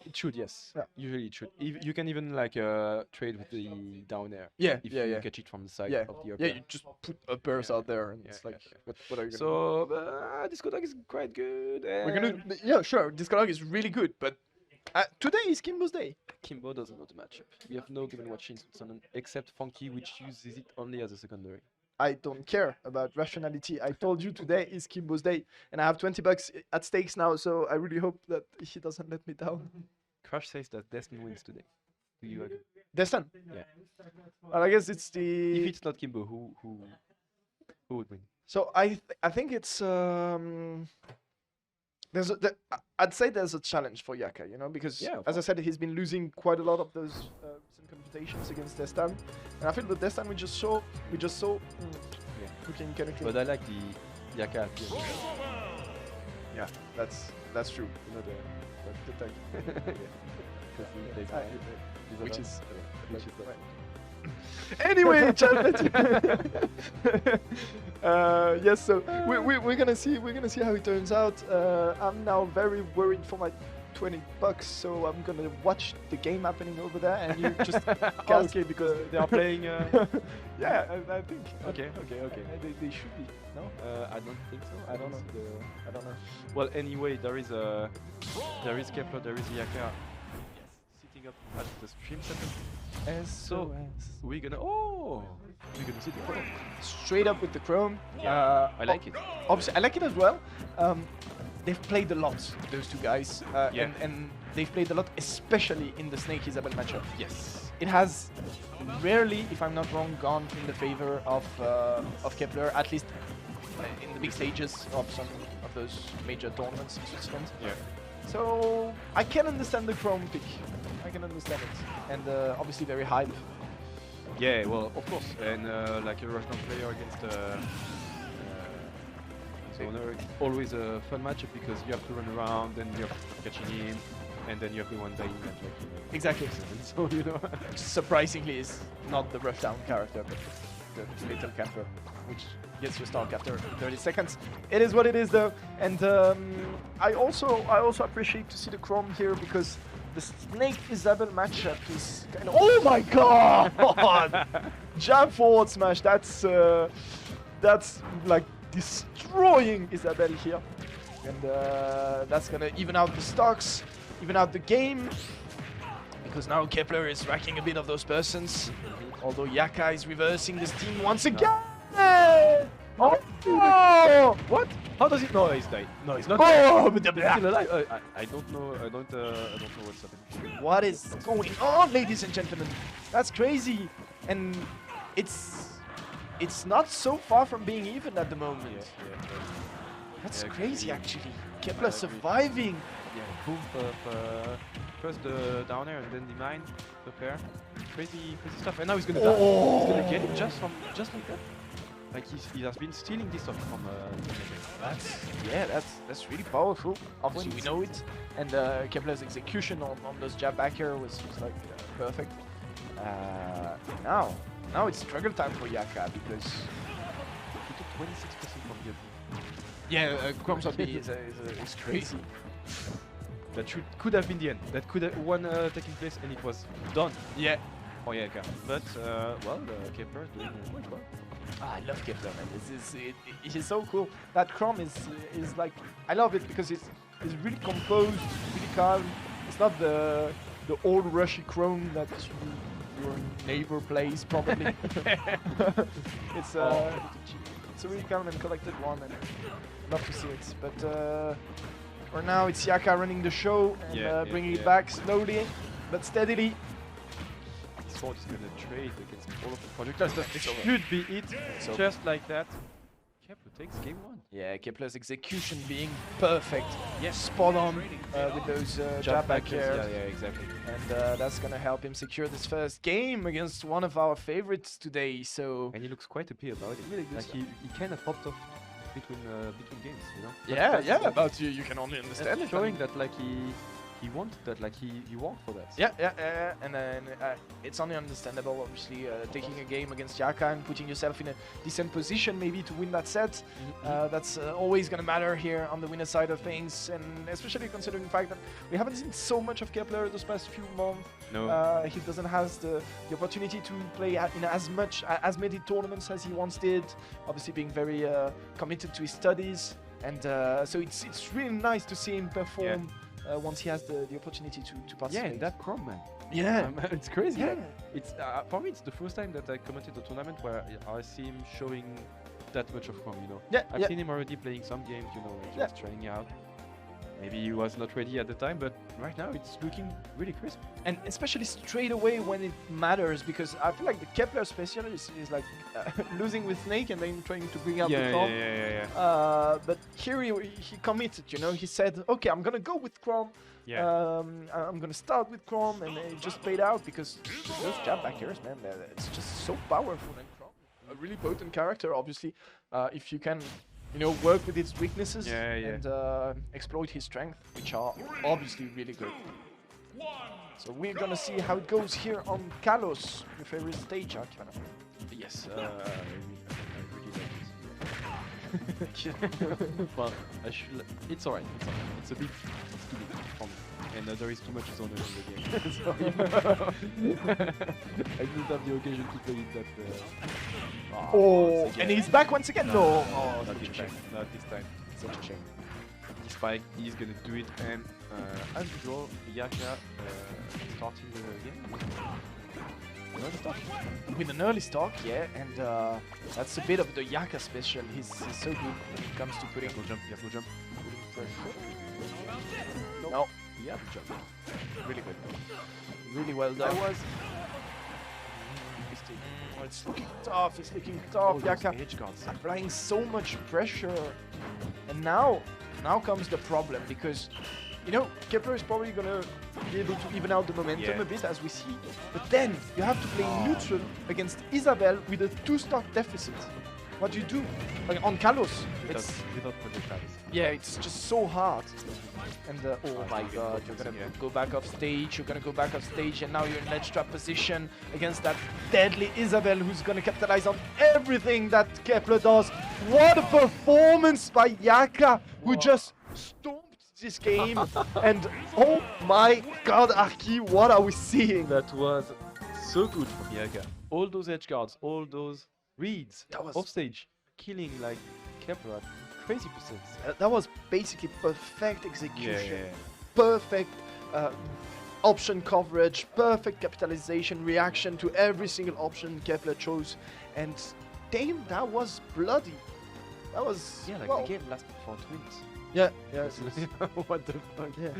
It should, yes. Yeah. Usually it should. You can even like trade with the down air. Yeah, if yeah, you yeah. catch it from the side Yeah, of the upper. yeah. You just put a burst out there, and it's like, what are you gonna? So this Kodak is quite good. We're gonna, yeah, sure. This catalog is really good, but today is Kimbo's day. Kimbo doesn't know the matchup. We have no Game & Watch in Switzerland except Funky, which uses it only as a secondary. I don't care about rationality. I told you today is Kimbo's day, and I have $20 at stakes now, so I really hope that he doesn't let me down. Crash says that Destin wins today. Do you agree? Destin? Yeah. Well, I guess it's the. If it's not Kimbo, who would win? So I think it's I'd say there's a challenge for Yaka, you know, because as I said, he's been losing quite a lot of those recent confrontations against Destin, and I feel the Destin we just saw. We can But I like the Yaka at the end. Yeah, that's true. You know the tag. Which is anyway, yes. So we're gonna see how it turns out. I'm now very worried for my $20, so I'm gonna watch the game happening over there, and you just cast. Okay, because they are playing. Yeah, I think. Okay. They should be. No, I don't think so. I don't know. I don't know. Well, anyway, there is Kepler, there is Yaka. Yes, sitting up at the stream setup. So we're gonna see the Chrome. Straight up with the Chrome. I like it. Obviously, I like it as well. They've played a lot, those two guys, and they've played a lot, especially in the Snake Isabel matchup. Yes. It has rarely, if I'm not wrong, gone in the favor of Kepler, at least in the big stages of some of those major tournaments in Switzerland. Yeah. So I can understand the Chrome pick. I can understand it, and obviously very hype. Yeah, well, of course, and like a Russian player against Zoner, it's always a fun matchup because you have to run around, and you have to catch in, and then you have the one dying at like Exactly. So you know, Surprisingly, is not the rushdown character, but the little camper, which gets your stock after 30 seconds. It is what it is, though, and I also appreciate to see the Chrome here because the Snake Isabel matchup is kind of. Oh my God! Jab forward smash. That's like destroying Isabel here, and that's gonna even out the stocks, even out the game, because now Kepler is racking a bit of those persons, although Yaka is reversing this team once again. Oh! what? How does it? No, he's died. No, he's not. Oh, but He's still alive. I don't know. I don't know what's happening. what is going on, ladies and gentlemen? That's crazy, and it's not so far from being even at the moment. Yeah. That's Yeah, crazy, agree. actually. Kepler surviving. Yeah, boom of first the down air and then the mine, the pair. Crazy stuff. And now he's gonna die. He's gonna get it just like that. Like he has been stealing this stuff from. That's really powerful. Obviously, we know it, and Kepler's execution on those jab back air was like perfect. Now it's struggle time for Yaka because He took 26% from the Chrome's up is crazy. That could have been the end. That could have one taking place and it was done. Yeah. For Yaka. But well, Kepler is doing quite well. I love Kepler, man. It is so cool. That Chrome is like, I love it because it's really composed, really calm. It's not the old rushy Chrome that your neighbor plays probably. It's a really calm and collected one, and I love to see it. But for now, it's Yaka running the show and bringing it back slowly but steadily. Sword is gonna trade against all of the projectiles. That should be it. Just like that. Kepler takes game 1. Yeah, Kepler's execution being perfect. Yes, spot on with those jab back Yeah, airs. yeah, exactly. And that's gonna help him secure this first game against one of our favorites today. So And he looks quite happy about it. Really good Like stuff. he kind of popped off between games, you know. yeah, but you can only understand That's it. showing that like he wanted that, like he worked for that. Yeah, and then it's only understandable, obviously, taking a game against Yaka and putting yourself in a decent position maybe to win that set. That's always going to matter here on the winner side of things, and especially considering the fact that we haven't seen so much of Kepler those past few months. No. He doesn't have the opportunity to play in as many tournaments as he once did, obviously being very committed to his studies, and so it's really nice to see him perform. Once he has the opportunity to participate. Yeah, and that Chrome, man. Yeah. It's crazy. Yeah. Like, it's for me, it's the first time that I commented a tournament where I see him showing that much of Chrome. You know. Yeah, I've seen him already playing some games. You know, like he was trying out. Maybe he was not ready at the time, but right now it's looking really crisp. And especially straight away when it matters, because I feel like the Kepler special is like losing with Snake and then trying to bring out the Chrome. Yeah. But here he committed, you know, he said, okay, I'm gonna go with Chrome. Yeah. I'm gonna start with Chrome, and it just played out because those jab back airs, man, it's just so powerful. And Chrome, a really potent character, obviously, if you can, you know, work with its weaknesses and exploit his strength, which are obviously really good. So we're gonna see how it goes here on Kalos, your favorite stage, Arcana. Yes. I really like it. Well, it's alright. It's a bit too big for me, and there is too much zone in the game. So I didn't have the occasion to play it that. Oh, and he's back once again. No, oh, not this time. Not this time. such a shame. This spike, he's gonna do it, and as usual, Yaka starting the game. With an early stock, yeah, and that's a bit of the Yaka special. He's so good when it comes to putting. No jump. Yes, no jump. No, Yeah, jump. really good, really well done. It's looking tough. It's looking tough. Yaka applying so much pressure, and now comes the problem, because you know Kepler is probably gonna be able to even out the momentum a bit, as we see, but then you have to play neutral against Isabel with a 2-stock deficit. What do you do? Like on Kalos? Without projectiles. Yeah, it's just so hard. And oh my god, you're gonna go back off stage, and now you're in ledge trap position against that deadly Isabel, who's gonna capitalize on everything that Kepler does. What a performance by Yaka, who just stomped this game. And oh my god, Arki, what are we seeing? That was so good from Yaka. All those edge guards, all those reads off stage, killing like Kepler at crazy percents. That was basically perfect execution. Yeah. Perfect option coverage, perfect capitalization, reaction to every single option Kepler chose, and damn, that was bloody. That was Like well, the game lasted for 2 minutes. yeah. What the fuck? Yeah.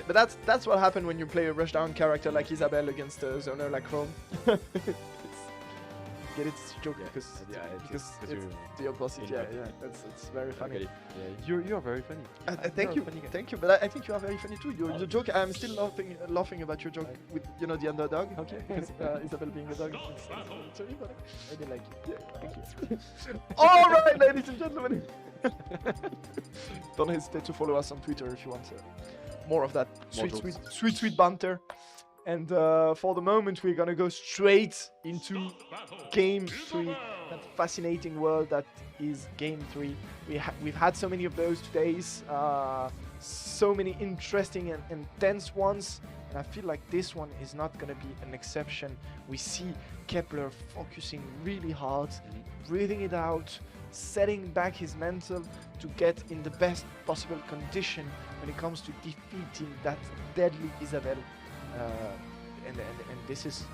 But that's what happened when you play a rushdown character like Isabel against a zoner like Chrome. Get it, joke, because it's the opposite. Yeah, it's very funny. Yeah, you're very funny. Thank you, but I think you are very funny too. Your joke, I'm still laughing about your joke with the underdog. Okay. Isabel being the dog. It's really funny. I did like it. Yeah, thank you. All right, ladies and gentlemen. Don't hesitate to follow us on Twitter if you want more of that sweet banter. And for the moment, we're gonna go straight into Game 3, that fascinating world that is Game 3. We've had so many of those todays, so many interesting and intense ones, and I feel like this one is not gonna be an exception. We see Kepler focusing really hard, breathing it out, setting back his mental to get in the best possible condition when it comes to defeating that deadly Isabel. And this is,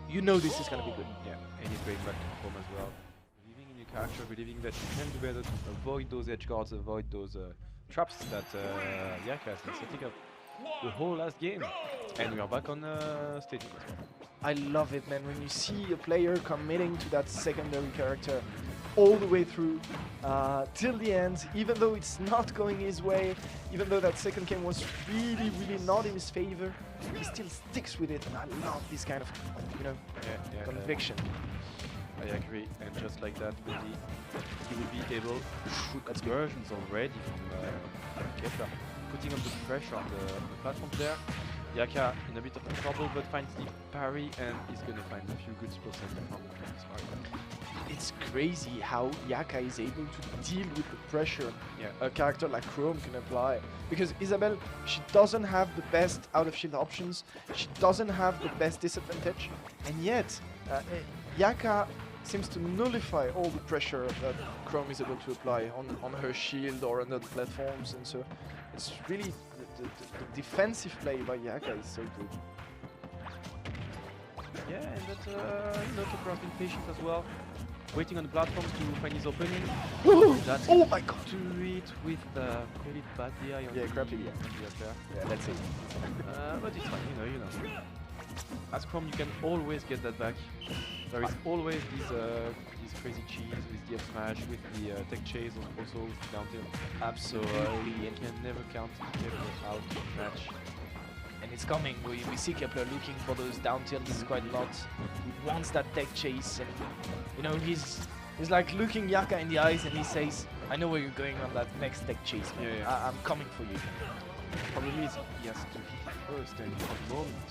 this is gonna be good. Yeah, and he's going back to home as well. Believing in your character, believing that you can do better to avoid those edge guards, avoid those traps that Yaka has been setting up the whole last game. And we are back on stage. I love it, man. When you see a player committing to that secondary character, all the way through till the end, even though it's not going his way, even though that second game was really, really not in his favor, he still sticks with it, and I love this kind of, you know, conviction. I agree, and just like that, really, he will be able to shoot conversions already from Kepler, putting on the pressure on the platform there. Yaka in a bit of trouble, but finds the parry, and he's gonna find a few good percent from this part. It's crazy how Yaka is able to deal with the pressure a character like Chrome can apply. Because Isabelle, she doesn't have the best out-of-shield options, she doesn't have the best disadvantage, and yet Yaka seems to nullify all the pressure that Chrome is able to apply on her shield or on the platforms, and so it's really the defensive play by Yaka is so good. Yeah, and that Kepler has been patient as well, waiting on the platforms to find his opening. That's Oh my god! to it with really bad DI on Yeah, crappy DI. Yeah, That's it. but it's fine, you know. As Chrome, you can always get that back. There is always these crazy cheese with the up smash, with the tech chase, also with the down tilt. Absolutely. You can never count Kepler out of the match. And it's coming. We see Kepler looking for those down tilts quite a lot. He wants that tech chase, and you know he's like looking Yaka in the eyes, and he says, "I know where you're going on that next tech chase, man. Yeah. I'm coming for you." Problem is he has to hit it first, and for the moment,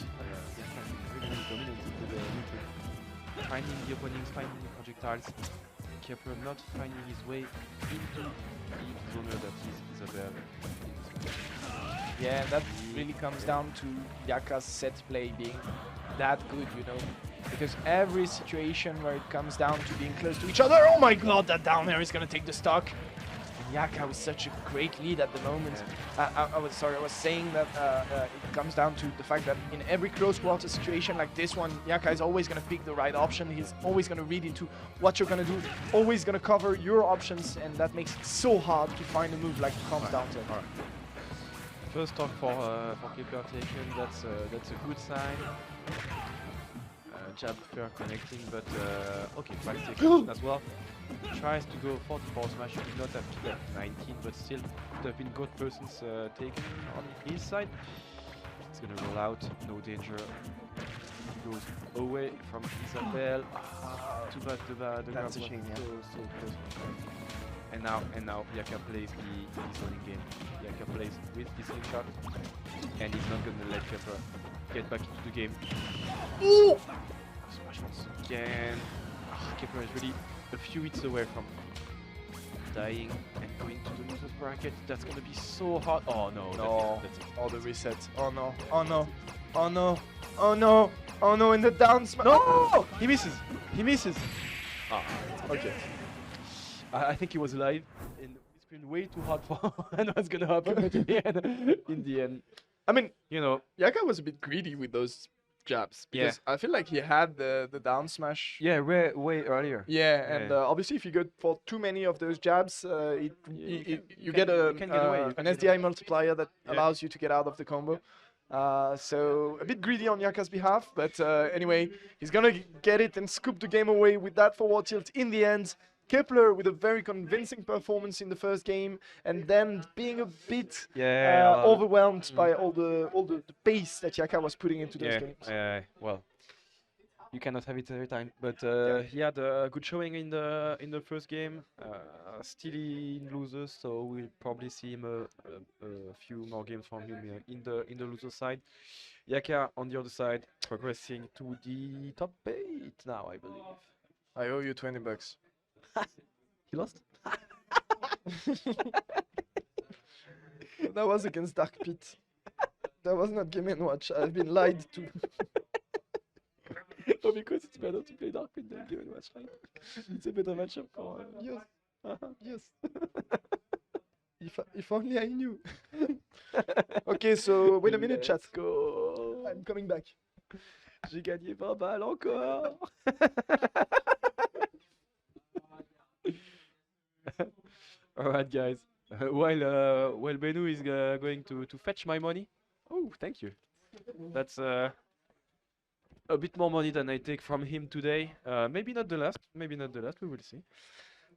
Yaka is really dominant into the neutral. Finding the openings, finding the projectiles. Kepler not finding his way into the zoner that is Isabelle in this match. Yeah, that really comes down to Yaka's set play being that good, you know. Because every situation where it comes down to being close to each other, oh my god, that down air is gonna take the stock. And Yaka with such a great lead at the moment. I was saying that it comes down to the fact that in every close quarter situation like this one, Yaka is always gonna pick the right option. He's always gonna read into what you're gonna do, always gonna cover your options, and that makes it so hard to find a move like comes down to it. First talk for Kepler taken, that's a good sign. Jab fair connecting, but okay, tries the execution as well. Tries to go for the forward smash, should not have killed at 19, but still could have been good persons taken on his side. It's gonna roll out, no danger. Goes away from Isabelle. Too bad. That's a shame, yeah. So close. And now Yaka plays the zoning game. Yaka plays with his slingshot, and he's not gonna let Kepler get back into the game. Ooh! Smash once again. Kepler is really a few hits away from dying and going to the loser's bracket. That's gonna be so hard. Oh no, that's it. Oh, the reset. Oh no, oh no, oh no, oh no, oh no, in the down smash. No! Oh! He misses! He misses! Okay. I think he was alive, and we screamed way too hard for what's gonna happen at the end. In the end, I mean, you know, Yaka was a bit greedy with those jabs. Because I feel like he had the down smash. yeah, way earlier. Yeah, and obviously if you go for too many of those jabs, you get an SDI multiplier that allows you to get out of the combo. So a bit greedy on Yaka's behalf, but anyway, he's gonna get it and scoop the game away with that forward tilt in the end. Kepler with a very convincing performance in the first game, and then being a bit overwhelmed by all the pace that Yaka was putting into those games. Well, you cannot have it every time, but he had a good showing in the first game. Still in losers, so we'll probably see him a few more games from him in the loser side. Yaka on the other side, progressing to the top 8 now, I believe. I owe you $20. He lost? That was against Dark Pit. That was not Game & Watch. I've been lied to. Oh, because it's better to play Dark Pit than Game & Watch, right? It's a better matchup for... Yes. Yes. If only I knew. Okay, so wait a minute, chat. Go. I'm coming back. J'ai gagné 20 balles encore. Alright, guys. While Benu is going to fetch my money. Oh, thank you. That's a bit more money than I take from him today. Maybe not the last. We will see.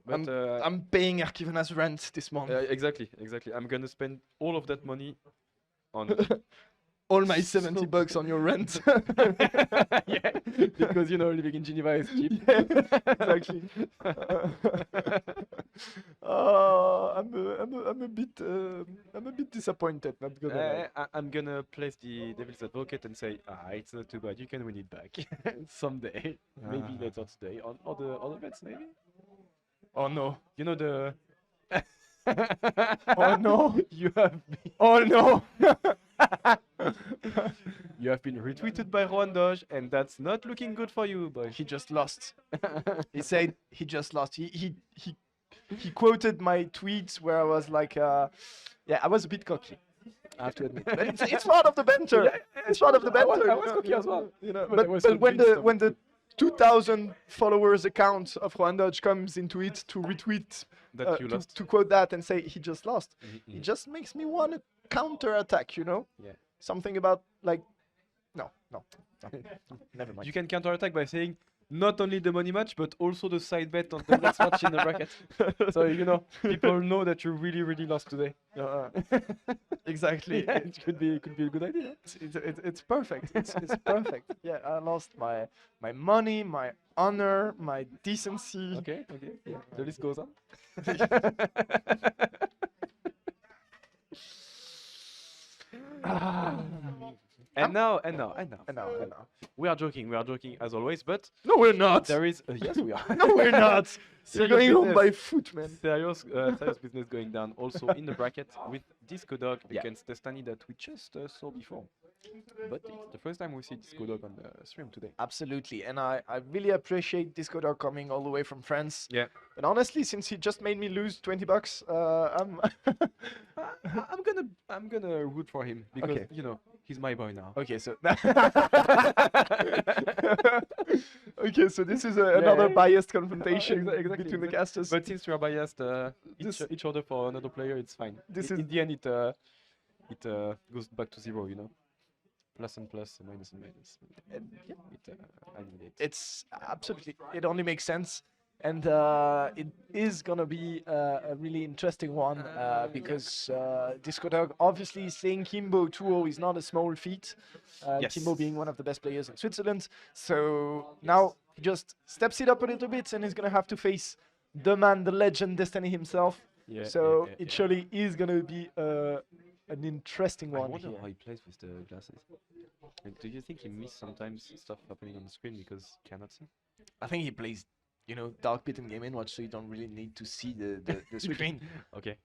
But I'm paying Arkivena's rent this month. exactly. I'm gonna spend all of that money on All my 70 bucks on your rent. yeah, because you know living in Geneva is cheap. Yeah, exactly. I'm a bit disappointed. Not gonna lie. I'm gonna place the devil's advocate and say, it's not too bad. You can win it back someday, maybe later today on other bets, maybe. Oh no! You know the. Oh no! You have been, Oh no! you have been retweeted by Rohan Doge, and that's not looking good for you, boy. He just lost. He said he just lost. He quoted my tweets where I was like, yeah, I was a bit cocky. I have to admit. But it's part of the banter. It's part of the banter. I was cocky as well. You know, But I but, was but when convinced the of it. 2,000 followers account of Rohan Dodge comes into it to retweet That you lost. to quote that and say he just lost, Mhm. it just makes me want to counter attack. You know, Yeah. something about like, no, never mind. You can counterattack by saying not only the money match, but also the side bet on the next match in the bracket. So you know, people know that you really lost today. Exactly. Yeah, it could be a good idea. It's perfect. It's perfect. Yeah, I lost my money, my honor, my decency. Okay. Yeah. The list goes on. And now. We are joking as always, but No, we're not. there is yes we are. No, we're not. You're Serious going home business. by foot, man. Serious business going down also in the bracket with Disco Dog against Destiny that we just saw before. But it's the first time we see Disco Dog on the stream today. Absolutely, and I really appreciate Disco Dog coming all the way from France. Yeah. And honestly, since he just made me lose 20 bucks, I'm I'm gonna root for him because Okay. you know he's my boy now. okay. So okay, so this is another biased confrontation between the casters. But since we are biased This- each other for another player, it's fine. This in is- the end, it goes back to zero. You know, plus and plus, minus and minus. Yeah. It annihilates. It's absolutely, it only makes sense, and it is gonna be a really interesting one because Disco Dog obviously saying Kimbo 2-0 is not a small feat. Yes. Kimbo being one of the best players in Switzerland, so now he just steps it up a little bit and he's gonna have to face the man, the legend, Destiny himself. Yeah, So yeah, it yeah. surely is gonna be an interesting I one wonder here. how he plays with the glasses. Like, do you think he misses sometimes stuff happening on the screen because he cannot see? I think he plays, Dark Pit and Game & Watch, so you don't really need to see the screen. Okay.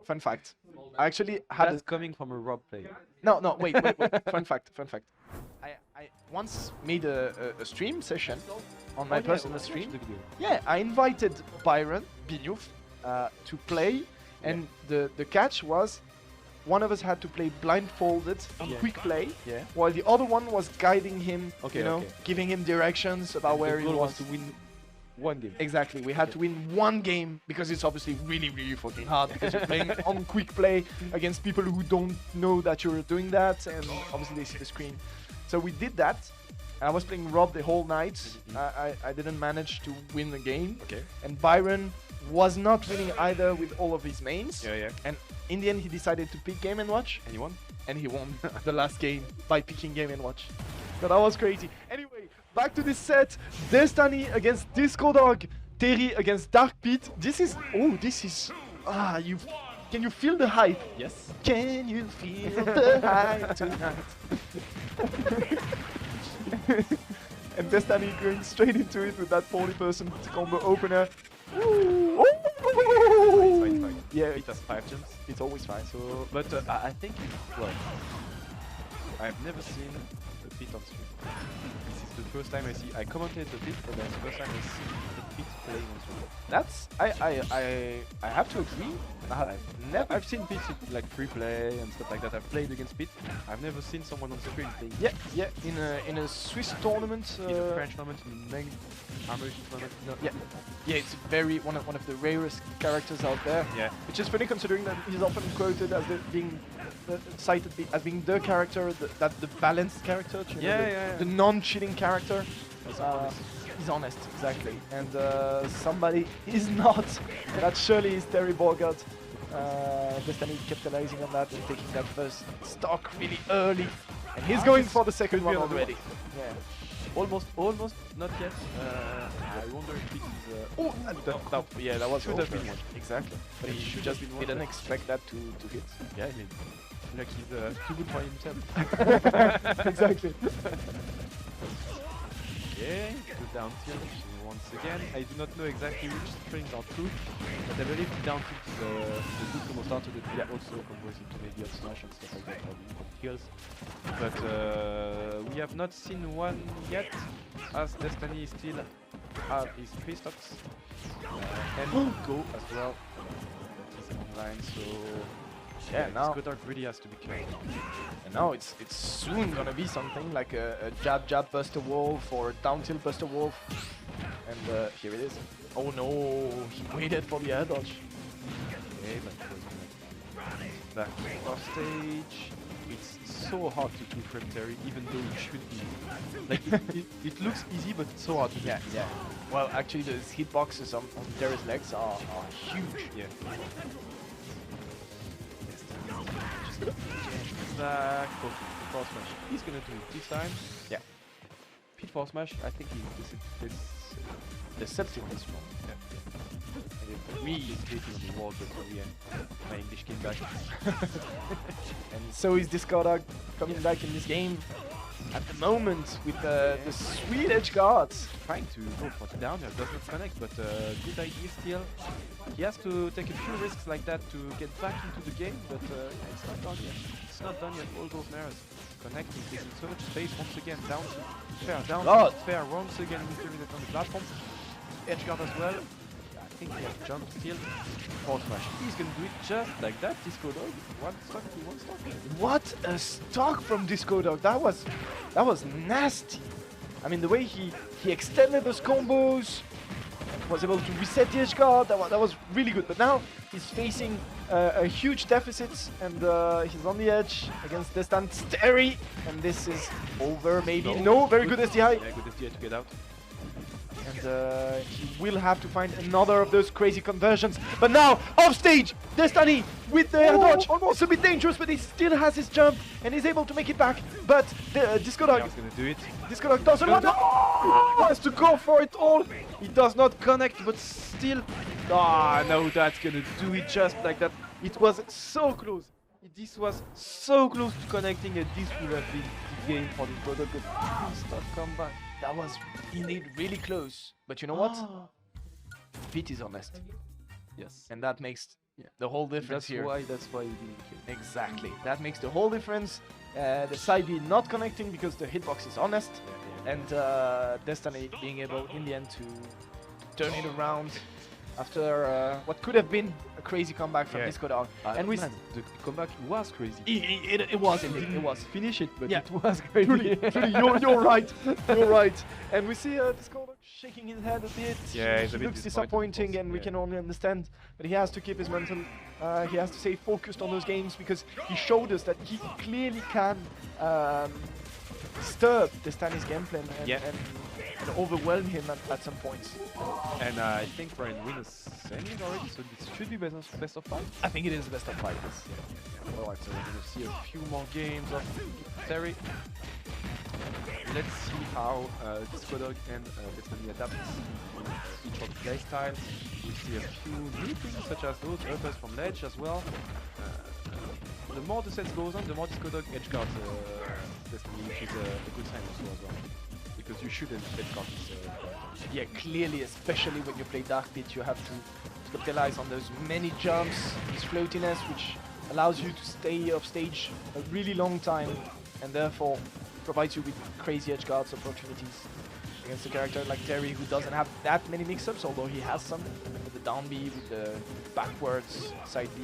Fun fact. I actually had That's coming from a Rob player. No, wait. Fun fact. I once made a stream session on my personal stream. The video. Yeah, I invited Byron Binyouf to play, and the catch was one of us had to play blindfolded on Yeah. quick play, Yeah. while the other one was guiding him, Okay, okay. Giving him directions about And where the he goal was. to win one game. Exactly, we had Okay. to win one game because it's obviously really fucking hard because you're playing on quick play against people who don't know that you're doing that, and obviously they see the screen. So we did that. And I was playing Rob the whole night. I didn't manage to win the game, Okay. and Byron was not winning either with all of his mains. Yeah. And in the end, he decided to pick Game & Watch, Anyone? and he won the last game by picking Game & Watch. So that was crazy. Anyway, back to this set. Destiny against Disco Dog. Terry against Dark Pit. This is... Can you feel the hype? Yes. Can you feel the hype tonight? And Destiny going straight into it with that 40% combo opener. Ooh. It's fine. Yeah, It has 5 gems. it's always fine. So, but I think, well, I've never seen a pit on stream. This is the first time I commented the pit, but that's the first time I see the pit playing on stream. That's I have to agree. I've seen pits like free play and stuff like that. I've played against pit. I've never seen someone on the screen playing. Yeah. In a Swiss tournament. In a French tournament, in Meng, American tournament. No. Yeah, it's very one of the rarest characters out there. Yeah. Which is funny considering that he's often quoted as being cited as being the character, the balanced character, Yeah. the non-cheating character. He's honest, exactly. And somebody is not. That surely is Terry Borgard. Destiny capitalizing on that and taking that first stock really early. And he's going for the second one already. Yeah. Almost, not yet. I wonder if it is. Oh, yeah, that was should have been over. one. Exactly. But he should just have been one. didn't expect that to hit. Yeah, I mean, like he would try himself. Exactly. Okay, good down tilt once again. I do not know exactly which strings are true, but I believe the down tilt is a good combo starter that also combos into maybe up smash and stuff like that for the kills. But we have not seen one yet, as Destiny still have his 3 stocks. And Go as well. That is online, so Yeah, now Disco Dark really has to be careful. and now it's soon gonna be something like a jab Buster Wolf or a down tilt Buster Wolf. And here it is. Oh no, he waited for the air dodge. Okay, but back off stage. It's so hard to do from Terry, even though it should be. Like it looks easy, but it's so hard to do. Yeah. Well, actually, those hitboxes on Terry's legs are huge. Yeah. Back, force smash. He's gonna do it this time. Yeah. Pit force smash. I think this Deceptively strong. me is hitting on the wall, but yeah, my English came back. And so is Discord coming back in this game at the moment with the sweet edge guards. Trying to go for the down air, does not connect, but good idea still. He has to take a few risks like that to get back into the game, but yeah, it's not done yet. It's not done yet. All those mirrors connecting, taking so much space once again. Down to fair, down God. to fair. Once again, Mystery on the platform. Edge guard as well. I think he has jumped still. Force smash. He's gonna do it just like that. Disco Dog. One stock to one stock. What a stock from Disco Dog. That was nasty. I mean, the way he extended those combos, was able to reset the edge guard. That was really good. But now he's facing a huge deficit, and he's on the edge against distant Terry, and this is over. Maybe no. Very good SDI. Yeah, good SDI to get out. And he will have to find another of those crazy conversions. But now, off stage, Destiny with the air dodge. It's a bit dangerous, but he still has his jump and is able to make it back. But Disco Dog, He's gonna do it. Disco Dog doesn't want to. He has to go for it all. He does not connect, but still. Ah, no, that's gonna do it just like that. It was so close. This was so close to connecting, and this would have been the game for this product. But please not come back. That was indeed really close. But you know what? Pete is honest. Yes. And that makes the whole difference here. That's why he didn't kill. Exactly. That makes the whole difference. The side B not connecting because the hitbox is honest. And Destiny being able in the end to turn it around after what could have been a crazy comeback from Disco Dog. And we the comeback was crazy. it was indeed. It was. Finish it, but Yeah. it was crazy. Truly, you're right. You're right. And we see Disco Dog shaking his head a bit. Yeah, he's he a bit looks disappointed, disappointing, of course. and we Yeah. can only understand. But he has to keep his mental. He has to stay focused on those games because he showed us that he clearly can disturb Destiny's gameplay and overwhelm him at some points. And I think Brian win a semi already, so this should be best of 5. I think it is best of 5. Alright, so we're gonna see a few more games of Terry. Let's see how Disco Dog and Destiny adapt to each of the playstyles. We see a few new things such as those Orcus from Ledge as well. The more the set goes on, the more Disco Dog edge guards Destiny, which is a good sign also as well. Because you should edge guard this. Yeah, clearly, especially when you play Dark Pit, you have to capitalize on those many jumps, this floatiness, which allows you to stay off stage a really long time, and therefore provides you with crazy edge guards opportunities against a character like Terry, who doesn't have that many mix-ups, although he has some with the down B, with the backwards side B.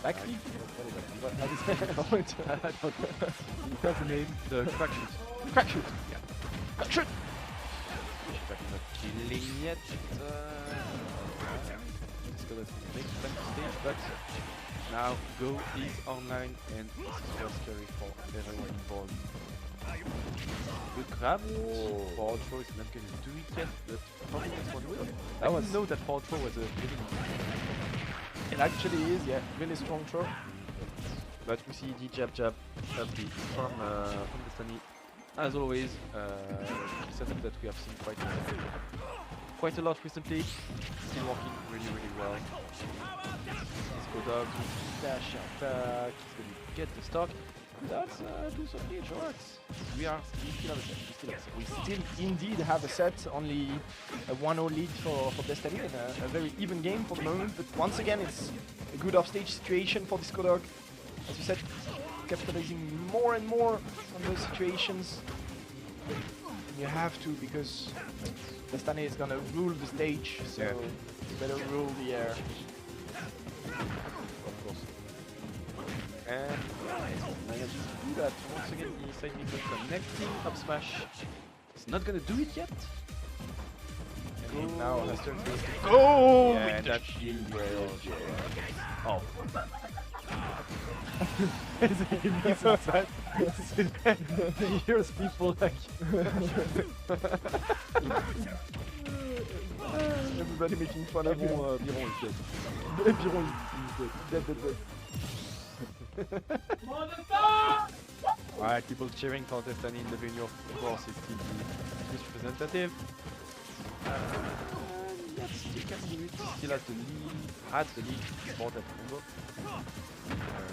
Back B? How do you say I don't know. That's the name. The crack shoot. Crack shoot! Yeah. Crack shoot! But not killing yet. Disco Dog makes it back to stage, but now Go is online and this is just scary for everyone involved. Good grab. Forward throw is not going to do it yet, but probably next one will. I didn't know that forward throw was a really. It actually is, yeah, really strong throw. But we see the jab jab upbeat from Destiny. As always, setup that we have seen quite a lot recently. Still working really well. Disco Dog, dash attack. He's going to get the stock. That's do some damage. Alright. We still have a set. We still indeed have a set, only a 1-0 lead for Destiny, and a very even game for the moment. But once again, it's a good offstage situation for Disco Dog. As you said, capitalizing more and more on those situations. You have to, because Destiny is gonna rule the stage, so you better rule the air. Of course. And manages to do that. Once again, the side mid connecting. Up smash. It's not gonna do it yet. And now has turned to Go! yeah, that's oh. He's so sad. He hears people like everybody making fun of him. Biron is dead. Biron is dead. Alright, people cheering for Destiny in the venue, of course, is still the Swiss representative. Yes, still can do it. Still has the lead. Had the lead for that combo.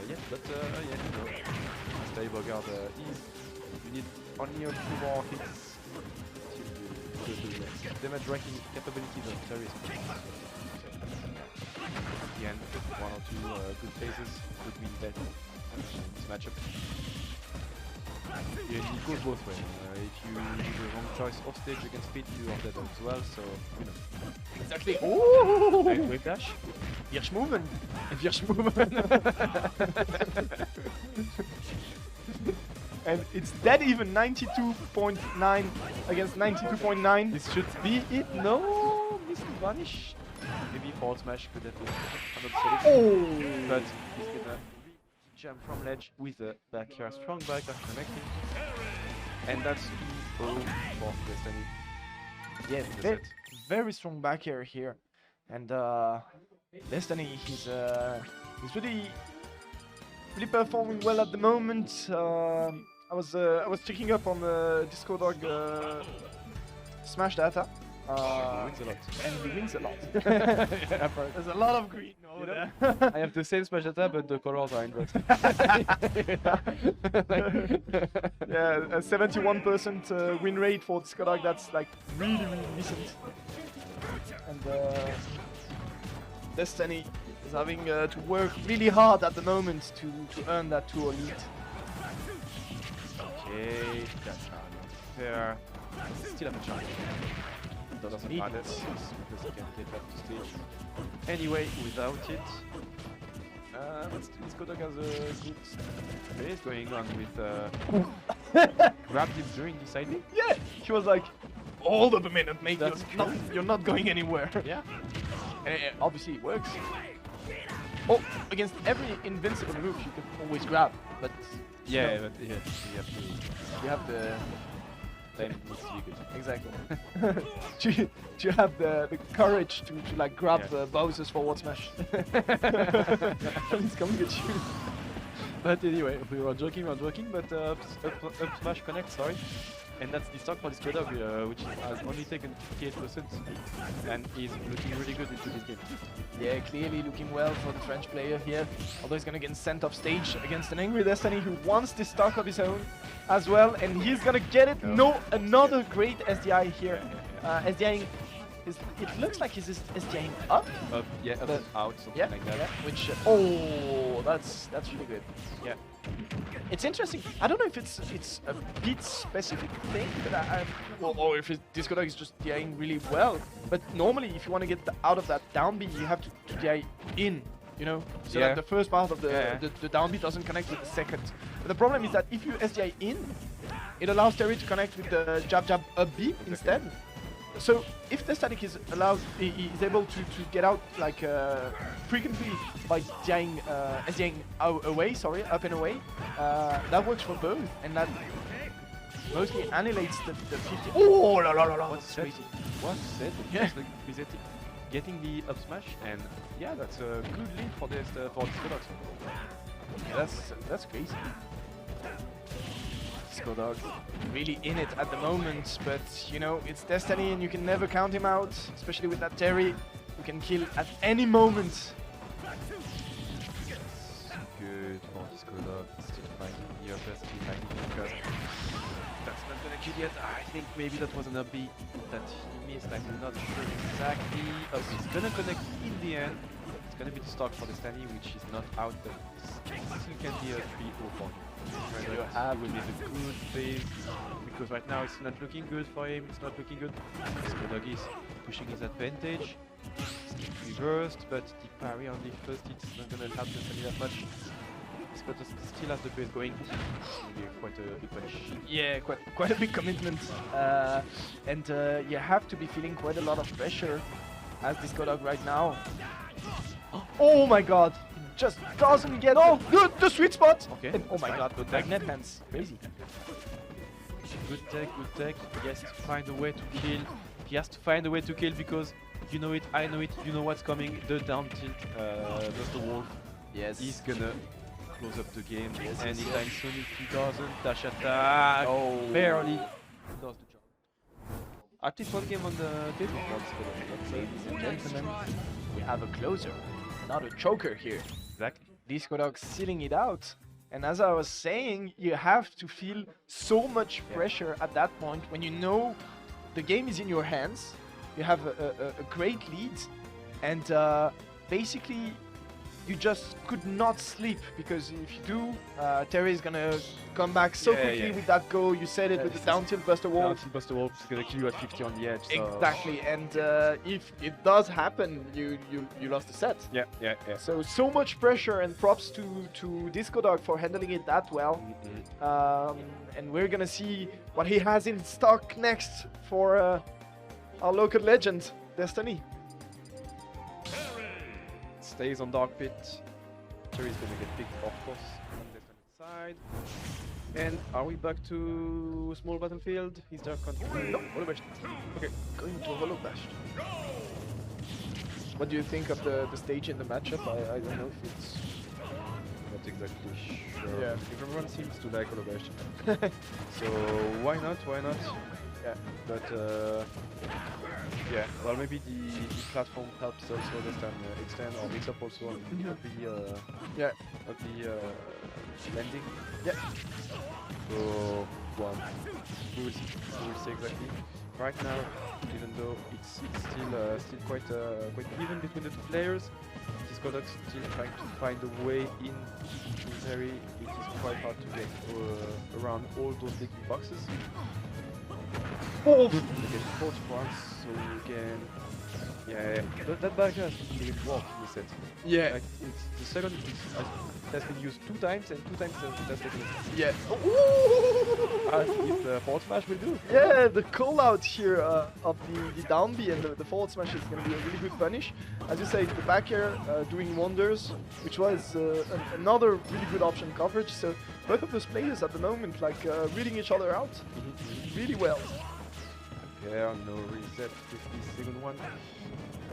Yes, but yeah, you know, stable guard is. You need only a few more hits. The damage ranking capabilities of very special. Again, one or two good phases could mean that this matchup. Yeah, it goes both ways. If you do the wrong choice off stage against speed, you are dead as well, so, you know. Exactly. Ooh! Wave dash. Virschmoven. And it's dead even, 92.9 against 92.9. This should be it. No, missed vanish. Maybe forward smash could have been another solution. But he's gonna jump from ledge with a back air, strong back air connecting. And that's 2-0 for Destiny. Yeah, very strong back air here. And Destiny, he's really performing well at the moment. I was checking up on the Disco Dog Smash data. He wins a lot. And he wins a lot. Yeah, There's a lot of green over there. I have the same smash data, but the colors are inverted. Yeah, a 71% win rate for Disco Dog. That's like really decent. And Destiny is having to work really hard at the moment to earn that 2-0 lead. Okay, that's not fair. Still have a chance. Doesn't matter because he can get back to stage. Anyway, without it, but still Disco Dog has a good phase going on with grabbed him during the side B. Yeah, he was like, hold up a minute, mate. That's You're not going anywhere. Yeah. And obviously it works. Oh, against every invincible move you can always grab, but Yeah, no. but yeah, You have the time needs to be good. exactly. do you have the courage to like grab Bowser's forward smash? He's coming at you. But anyway, we were joking, but up smash connect, sorry. And that's the stock for Disco Dog, which has only taken 58% and is looking really good into this game. Yeah, clearly looking well for the French player here. Although he's gonna get sent off stage against an angry Destiny who wants this stock of his own as well, and he's gonna get it. No, another great SDI here. SDIing it looks like he's just SDIing up. Up, yeah, up and out, something like that. Yeah, which oh, that's really good. Yeah. It's interesting. I don't know if it's a beat specific thing, but or if Disco Dog is just DIing really well. But normally, if you want to get out of that down B, you have to DI in, you know, so that the first part of the down B doesn't connect with the second. But the problem is that if you SDI in, it allows Terry to connect with the jab up B instead. So if the static is able to get out like frequently by SDIing away, up and away, that works for both, and that mostly annihilates the 50. Oh, la la la la. What's That's said? crazy. What's said? Yeah. Just like getting the up smash, and yeah, that's a good lead for this Discodog. That's crazy. Discodog really in it at the moment, but you know, it's Destiny and you can never count him out, especially with that Terry who can kill at any moment. Good for Discodog. Still finding the upper, still finding Orcus. That's not gonna kill yet. I think maybe that was an up B that he missed. I'm not sure exactly. It's gonna connect in the end. It's gonna be the stock for Destiny, which is not out, but still can be a 3-0 for him. You have will be the good phase, because right now it's not looking good for him. It's not looking good. Discodog is pushing his advantage. Reversed, but the parry on the first hit is not gonna help Destiny that much. But still has the base going. Maybe quite a big punish. Yeah, quite a big commitment, and you have to be feeling quite a lot of pressure as Discodog right now. Oh my God! He just doesn't get the sweet spot. Okay. And, oh that's my fine. God! The magnet hands, crazy. Good tech, good tech. He has to find a way to kill. He has to find a way to kill because you know it, I know it, you know what's coming. The down tilt, just the wolf. Yes. He's gonna close up the game. Yes, Anytime soon if he doesn't dash attack. Oh. Barely does the job. At least one game on the table. Ladies and gentlemen, we have a closer, not a choker here. Exactly. Discodog sealing it out. And as I was saying, you have to feel so much pressure at that point when you know the game is in your hands. You have a great lead, and basically you just could not sleep, because if you do, Terry is gonna come back so quickly with that go. You said it with the down tilt Buster Wolf. Down tilt Buster Wolf is gonna kill you at 50 on the edge. So Exactly, and if it does happen, you lost the set. yeah. So much pressure, and props to Discodog for handling it that well. And we're gonna see what he has in stock next for our local legend, Destiny. Stays on Dark Pit. Cherry's gonna get picked, of course, on the left side. And are we back to small battlefield? Is there control? No, Hollow Bash. Okay. Going to Hollow Bash. What do you think of the stage in the matchup? I don't know if it's... Not exactly sure. Yeah. Everyone seems to like Hollow Bash. So why not? Why not? Yeah. But yeah, well, maybe the platform helps also this time extend or mix up also on the landing. Yeah. So well, we will see. We will see exactly. Right now, even though it's still quite even between the two players, Discodog still trying to find a way in to Terry. It is quite hard to get around all those big boxes. Oh! You get 40 points, so you can... Yeah, that back has didn't work in the set. Yeah. Like, it's the second has been used 2 times, and 2 times that's been used. Yeah. As if the forward smash will do. Yeah, the call out here of the down B and the forward smash is going to be a really good punish. As you say, the back air doing wonders, which was another really good option coverage. So both of those players at the moment like reading each other out really well. Yeah, no reset with the second one.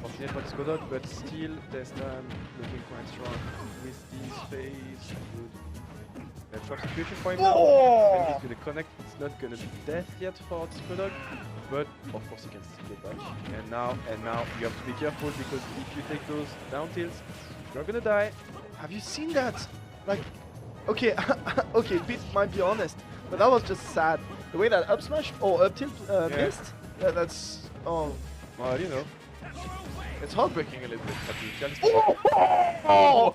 Fortunate for Discodog, but still Destan looking quite strong with this phase. Good. Trap situation for him now. And he's gonna connect. It's not gonna be death yet for Discodog, but of course he can still get back. And now you have to be careful, because if you take those down tilts, you're gonna die. Have you seen that? Like, okay, okay, Pete might be honest, but that was just sad. The way that up smash or up tilt missed, that's Well, you know. it's heartbreaking a little bit. Oh!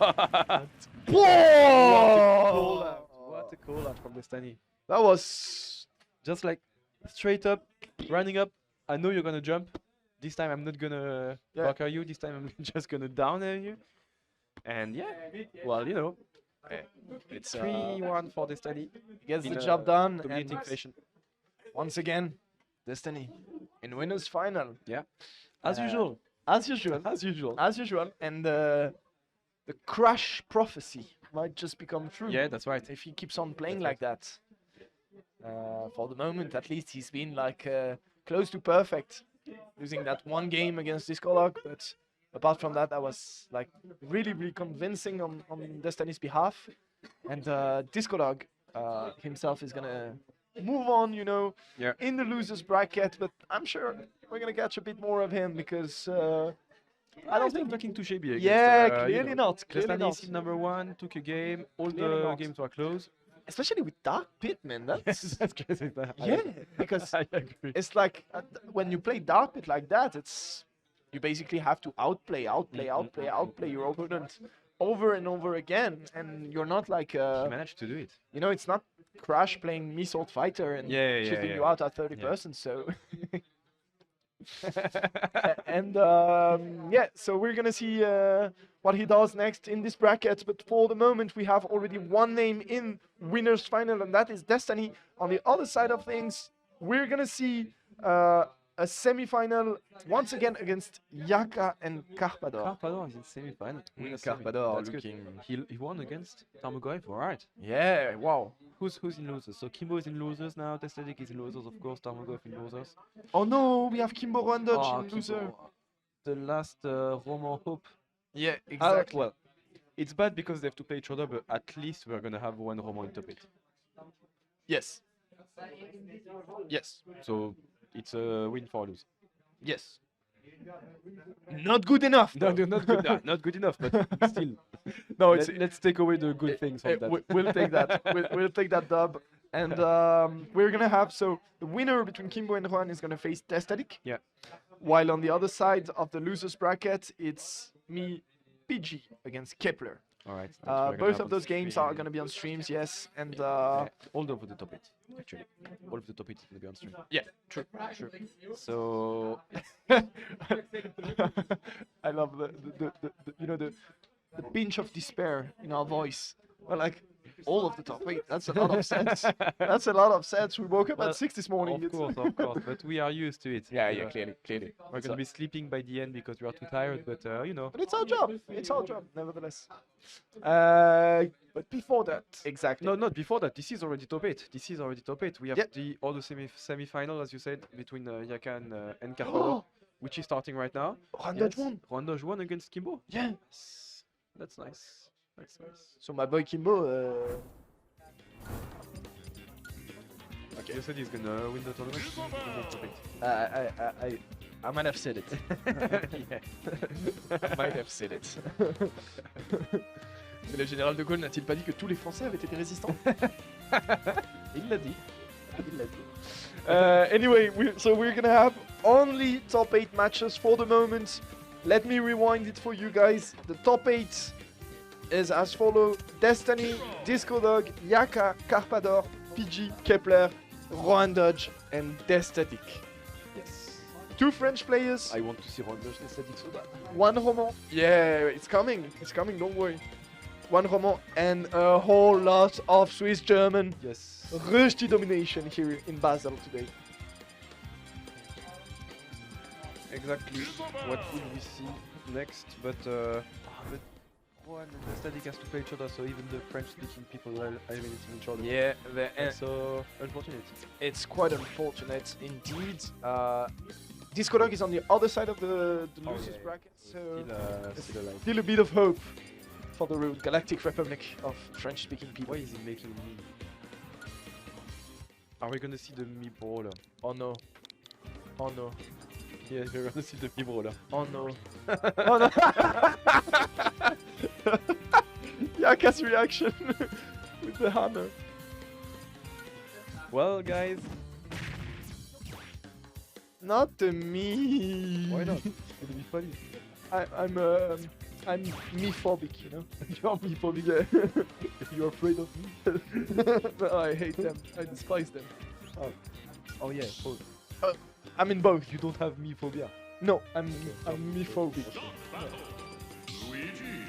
What a call out from Destiny. That was Just like straight up, running up. I know you're gonna jump. This time I'm not gonna blocker you. This time I'm just gonna down air you. And yeah, well, you know, it's 3-1 for Destiny. gets the job done. Dominating And fashion. once again, Destiny in winners final. Yeah, as usual. As usual. As usual. As usual. And the crash prophecy might just become true. Yeah, that's right. If he keeps on playing like that. For the moment, at least, he's been like close to perfect, losing that one game against Discolog, but apart from that, that was like really convincing on Destiny's behalf. And Discolog himself is gonna move on, you know, Yeah. in the losers bracket, but I'm sure we're gonna catch a bit more of him because I don't think looking too shabby against. yeah, clearly not. Clearly Destiny not. seed number 1 took a game. All Clearly the not. games were close. Especially with Dark Pit, man. That's That's crazy. yeah, because I agree. it's like when you play Dark Pit like that, it's you basically have to outplay your opponent over and over again, and you're not like He managed to do it. you know, it's not Crash playing Me Sword Fighter and shooting you out at 30%. So and yeah, so we're gonna see what he does next in this bracket. But for the moment, we have already one name in winners final, and that is Destiny. On the other side of things, we're gonna see a semi-final once again against Yaka and Carpador. Carpador is in semi-final. Carpador That's good. looking. He won against Tarmogoyf. All right. Yeah, wow. Who's in losers? So Kimbo is in losers now. Destatic is in losers, of course. Tarmogoyf in losers. Oh no, we have Kimbo Randage Ah, in loser. Kimbo. The last Roman hope. Yeah, exactly. Well, it's bad because they have to play each other, but at least we're gonna have one Roman in top 8. Yes. Yes. So it's a win for lose. Yes. Not good enough. No, though. not good. Not good enough, but still. No, it's Let's take away the good things from that. We'll take that. We'll take that dub. And we're gonna have so the winner between Kimbo and Juan is gonna face Destatic. Yeah. While on the other side of the losers bracket, it's me, PG against Kepler. All right. Both of those games are gonna be on streams, yes. And all of the top 8, actually. All of the top 8 is gonna be on stream. yeah, true. So I love the you know the pinch of despair in our voice. We're like all of the top 8. That's a lot of sets. That's a lot of sets. We woke up Well, at 6 this morning. of It's- course, but we are used to it. clearly. We're gonna be sleeping by the end because we are too tired, but you know. But it's our job. It's our job, nevertheless. But before that, exactly. No, not before that. This is already top 8. This is already top 8. We have Yep. the other semi-final, as you said, between Yaka and Carpador, which is starting right now. Randage won. Randage won against Kimbo. Yeah. That's nice. That's nice. So my boy Kimbo. Okay. You said he's gonna win the tournament. He's gonna win top 8. I might have said it. Yeah. I might have said it. Mais le général de Gaulle n'a-t-il pas dit que tous les Français avaient été résistants? Il l'a dit. Il l'a dit. Anyway, so we're gonna have only top 8 matches for the moment. Let me rewind it for you guys. The top 8 is as follows: Destiny, Disco Dog, Yaka, Carpador, PG, Kepler, Rohan Dodge, and Destatic. Yes. 2 French players, I want to see Randage Destatic so bad. 1 Roman. Yeah, it's coming. It's coming, don't worry. 1 Roman and a whole lot of Swiss German. Yes. Rusty domination here in Basel today. Exactly. What will we see next? But Juan and Destatic has to play each other, so even the French-speaking people are eliminating each other. Yeah, So unfortunate. it's quite unfortunate indeed. Disco Dog is on the other side of the losers bracket, so Still alive. still a bit of hope for the Galactic Republic of French-speaking people. Why is he making me? Are we gonna see the me brawler? Oh no. Oh no. Yeah, we're gonna see the me brawler. Oh no. Oh no. Yaka's reaction with the hammer. Well, guys, Not to me. why not? It's gonna be funny. I'm me-phobic, you know. You're me phobic. Yeah. You're afraid of me? No, I hate them. I despise them. Oh yeah. Oh, I'm in both. you don't have me phobia. No, I'm me-phobic.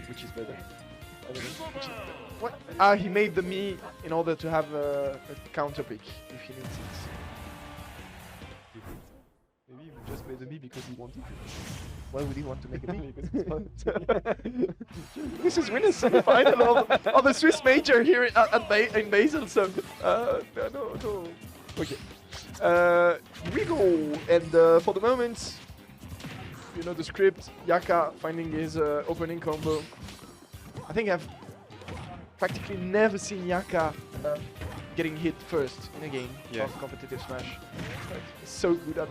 Which is better? I don't know. What? He made the me in order to have a counter pick if he needs it. Maybe you just made a me because he wanted to. Why would he want to make a me? This is winner's semi-final of the Swiss Major here in Basel. So no. Okay. Here we go. And for the moment, you know the script. Yaka finding his opening combo. I think I've practically never seen Yaka getting hit first in a game of competitive Smash. He's so good at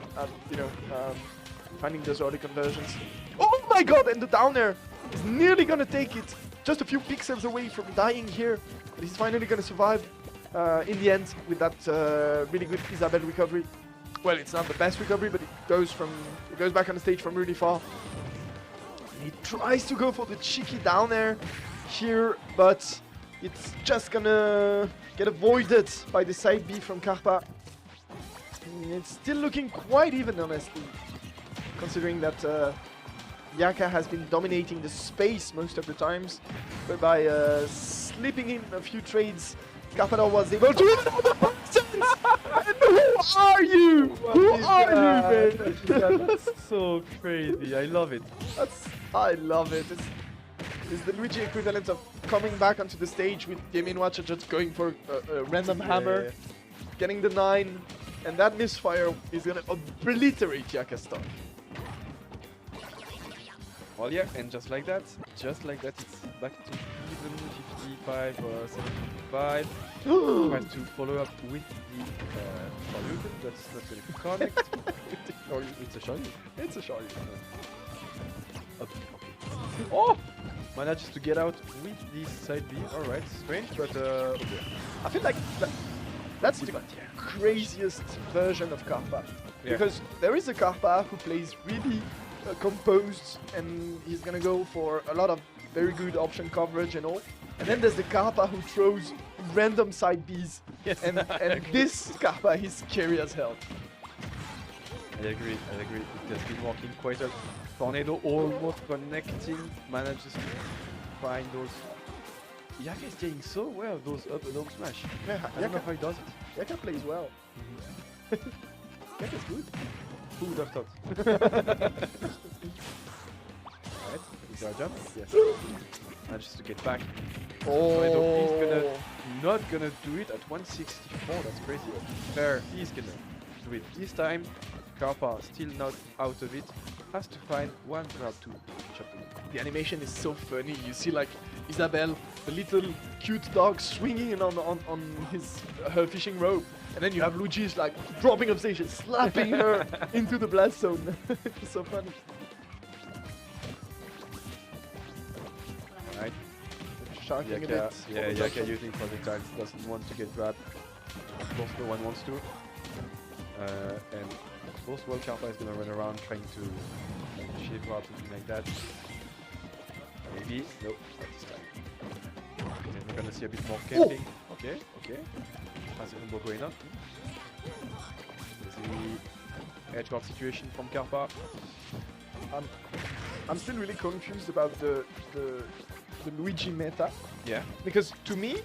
finding those early conversions. Oh my god, and the down air is nearly gonna take it. Just a few pixels away from dying here. But he's finally gonna survive in the end with that really good Isabel recovery. Well, it's not the best recovery, but it goes back on the stage from really far. And he tries to go for the cheeky down air here, but it's just gonna get avoided by the side B from Karpa. It's still looking quite even, honestly, considering that Yaka has been dominating the space most of the times, but by slipping in a few trades, Karpador was able to win another person! And who are you? Who are you, man? That's so crazy. I love it. I love it. It's the Luigi equivalent of coming back onto the stage with Game & Watcher just going for a random hammer, getting the 9, and that misfire is gonna obliterate Yaka's stuff. Well, yeah, and just like that, it's back to even 55 or 75. Tries to follow up with the Shoryuken. That's not going to connect. It's a Shoryuken. It's a Shoryuken. Oh! Manages to get out with this side B. Alright, strange, but okay. I feel like that's the craziest version of Karpa. Yeah. Because there is a Karpa who plays really composed, and he's gonna go for a lot of very good option coverage and all. And then there's the Karpa who throws random side Bs. Yes, and this Karpa is scary as hell. I agree. It has been working quite a Tornado almost connecting, manages to find those. Yaka is getting so well those up and down smash. Yeah, I don't know how he does it. Yaka plays well. Yaka's good. Who would have thought? Alright, is our jump? Yes. Manages to get back. Tornado is not gonna do it at 164, that's crazy. Fair, he's gonna do it this time. Karpa still not out of it. Has to find one grab to chop them. The animation is so funny. You see like Isabel, the little cute dog, swinging on her fishing rope, and then you have Luigi's like dropping off stage and slapping her into the blast zone. It's so funny. Alright. Sharking a Yaka, bit. yeah, Yaka using projectiles, doesn't want to get grabbed. Of course, no one wants to. And of course, well, Karpa is gonna run around trying to shape out something like that. Maybe. Nope, not this time. Then we're gonna see a bit more camping. Okay. Has a combo going on. There's the edge guard situation from Karpa. I'm still really confused about the Luigi meta. Yeah. Because to me,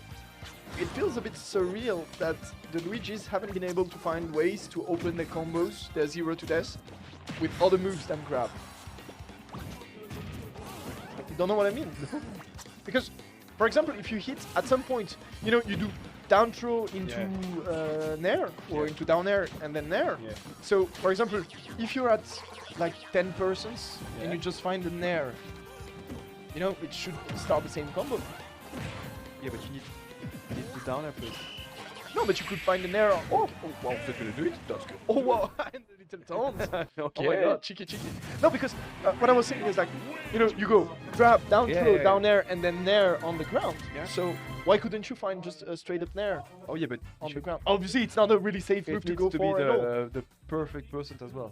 it feels a bit surreal that the Luigis haven't been able to find ways to open their combos, their 0 to death, with other moves than grab. You don't know what I mean? Because, for example, if you hit at some point, you know, you do down throw into nair, or into down air and then nair. Yeah. So, for example, if you're at like 10 persons and you just find a nair, you know, it should start the same combo. Yeah, but you need to down air first. No, but you could find an error. Oh wow, That's gonna do it. That's good. oh wow, and the little taunt. Okay. Oh my god, cheeky. No, because what I was saying is like, you know, you go grab, down throw, down air, and then nair on the ground. Yeah. So why couldn't you find just a straight up nair Oh yeah, but on the ground? Obviously, it's not a really safe it move to needs go to for. be at all. the perfect percent as well.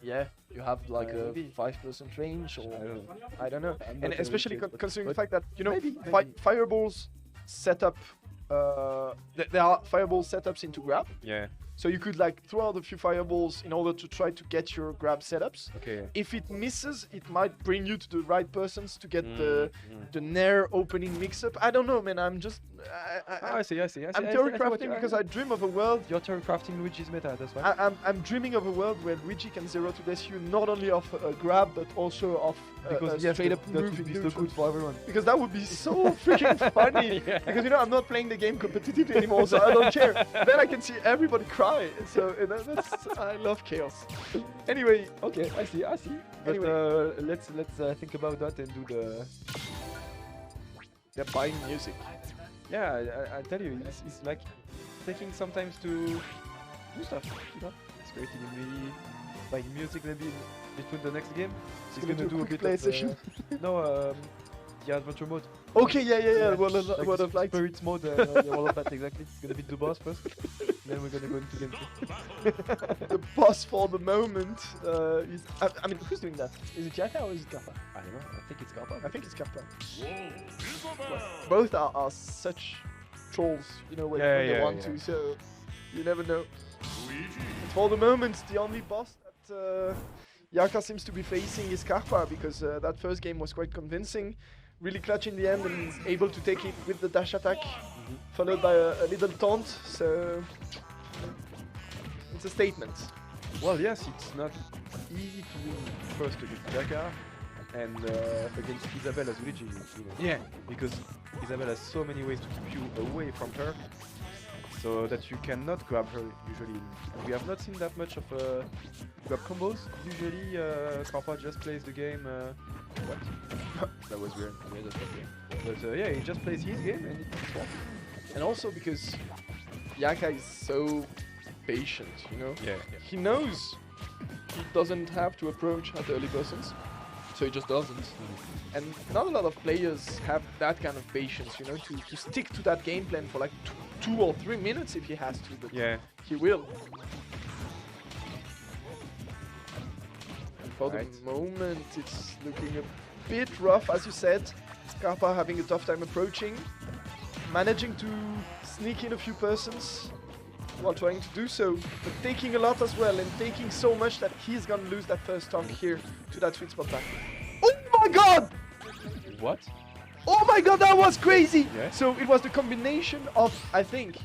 Yeah, you have like a Maybe. 5% range, or I don't know. I don't know. I'm not And gonna especially check, but- considering the but fact that, you know, maybe. fireballs set up. There are fireball setups into grab. Yeah. So you could like throw out a few fireballs in order to try to get your grab setups. Okay. If it misses, it might bring you to the right persons to get the nair opening mix-up. I don't know, man. I'm just I see. I'm theory crafting because I dream of a world. You're theory crafting Luigi's meta, that's why. I'm dreaming of a world where Luigi can 0 to death you not only off a grab but also off straight up that move would be in so neutral. good for everyone. Because that would be so freaking funny. Because I'm not playing the game competitively anymore, so I don't care. Then I can see everybody cry. So I love chaos. Anyway, Okay, I see. But Anyway. let's think about that and do the. they're buying music. Yeah, I tell you, it's like taking sometimes to do stuff. It's creating maybe buying music maybe between the next game. He's gonna do a quick play session. No, the adventure mode. Okay, yeah. Like World of Light. Spirits mode. All of that exactly. It's gonna beat the boss first. Then we're gonna go into game 2. The boss for the moment is. I mean, who's doing that? Is it Jaka or is it Kappa? I don't know. I think it's Garpa. I think it's Kappa. Both are such trolls, when they want to, so you never know. But for the moment, the only boss that Yaka seems to be facing is Karpa, because that first game was quite convincing. Really clutch in the end and is able to take it with the dash attack, followed by a little taunt, so it's a statement. Well, yes, it's not easy to win first against Jaka and against Isabelle as Luigi. Yeah. Because Isabelle has so many ways to keep you away from her, so that you cannot grab her usually. We have not seen that much of grab combos. Usually, Karpa just plays the game. What? That was weird. Yeah, that's okay. But yeah, he just plays his game and it's working. And also because Yaka is so patient, Yeah. He knows he doesn't have to approach at early persons, so he just doesn't. And not a lot of players have that kind of patience, to stick to that game plan for like 2 or 3 minutes if he has to, but Yeah. he will. And for Right. the moment, it's looking a bit rough, as you said. Karpa having a tough time approaching, managing to sneak in a few persons while trying to do so, but taking a lot as well, and taking so much that he's gonna lose that first tonk here to that sweet spot back. Oh my god! What? Oh my god, that was crazy! Yeah. So it was the combination of, I think,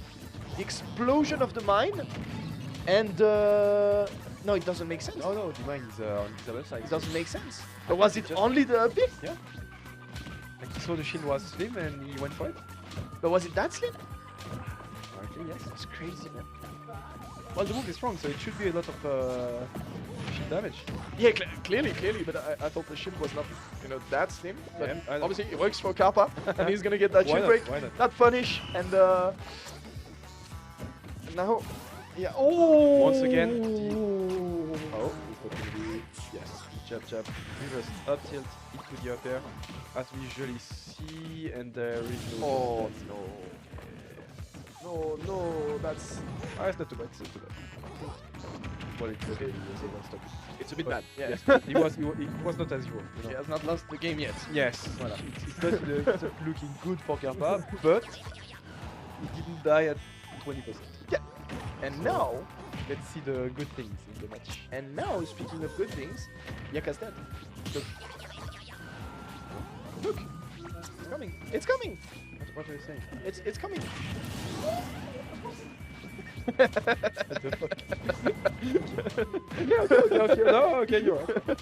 the explosion of the mine and no, it doesn't make sense. No, the mine is on Isabelle's side. It doesn't make sense. But was it just- only the pit? Yeah. Like he saw the shield was slim and he went for it. But was it that slim? Okay, yes. It's crazy, man. Well, the move is strong, so it should be a lot of shield damage. Yeah, clearly, but I thought the shield was not, that slim. But Yeah, I know. obviously it works for Kappa, and he's gonna get that Why shield not? break, Why not? that punish, and now, yeah. Oh! Once again, Oh, yes. Jab, reverse up tilt into the up air, as we usually see, and there is no. Oh no, that's. It's not too bad. It's not too bad. Well, it's okay. Stop it. It's a bit But bad. Yeah. Yes, it was not as usual. He has not lost the game yet. Yes, voilà. It's not looking good for Karpa, but he didn't die at 20%. And now, Let's see the good things in the match. and now, speaking of good things, Yaka's dead. Look, it's coming. It's coming. What are you saying? It's coming. What the fuck? Okay, no, okay, you're right.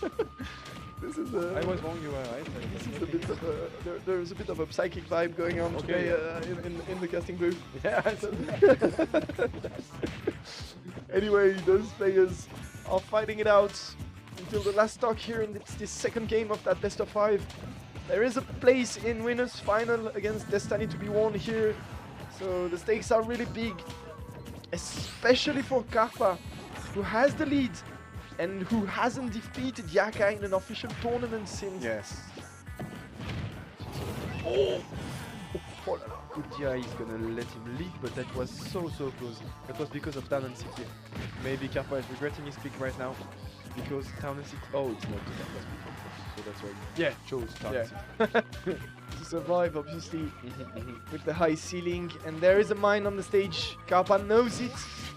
This is I was wrong, you were right. This is a bit of there's a bit of a psychic vibe going on Okay, today in the casting booth. Yeah, Anyway, those players are fighting it out until the last stock here in this second game of that best of 5. There is a place in winners final against Destiny to be won here, so the stakes are really big, especially for Karpa, who has the lead and who hasn't defeated Yaka in an official tournament since. Yes. Oh! Kutia is gonna let him lead, but that was so close. That was because of Town and City. Maybe Karpa is regretting his pick right now because Town and City. Oh, it's not the Karpa's pick, so that's why. Yeah. Chose Town Yeah. and City. To survive, obviously, with the high ceiling, and there is a mine on the stage. Karpa knows it.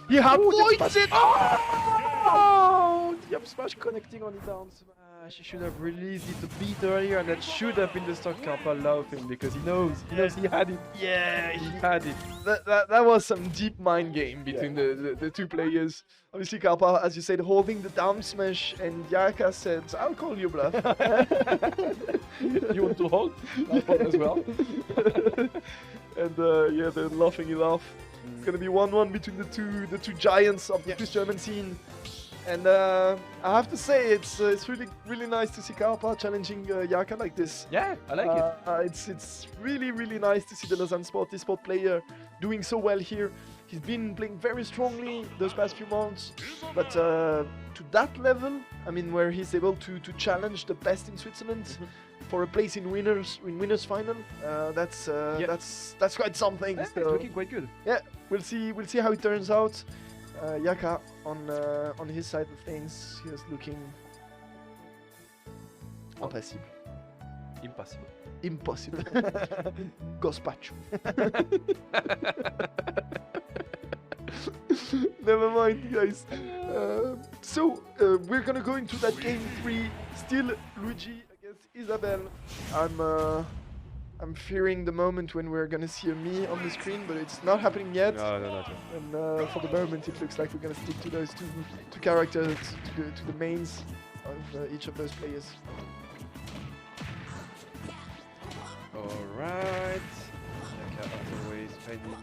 He avoids it. Oh! The up smash connecting on the down smash. She should have released it a bit earlier, and that should have been the start. Karpa loved him because he knows he had it. Yeah, He had it. that was some deep mind game between the two players. Obviously, Karpa, as you said, holding the down smash, and Yaka said, "I'll call you bluff." You want to hold? That one as well. And yeah, they're laughing it off. It's gonna be 1-1 between the two giants of the Swiss German scene. And I have to say, it's really nice to see Karpa challenging Yaka like this. Yeah, I like it. It's really nice to see the Lausanne Sport player doing so well here. He's been playing very strongly those past few months, but to that level, I mean, where he's able to challenge the best in Switzerland for a place in winners final, that's quite something. Yeah, it's So, looking quite good. yeah, we'll see how it turns out. Yaka on his side of things, he is looking impossible. Impossible. Impossible. Gospacho. Never mind, guys. So we're gonna go into that game 3. Still Luigi against Isabel. I'm fearing the moment when we're gonna see a me on the screen, but it's not happening yet. No, not yet. And for the moment, it looks like we're gonna stick to those two characters, to the mains of each of those players. Alright. Yaka as always finding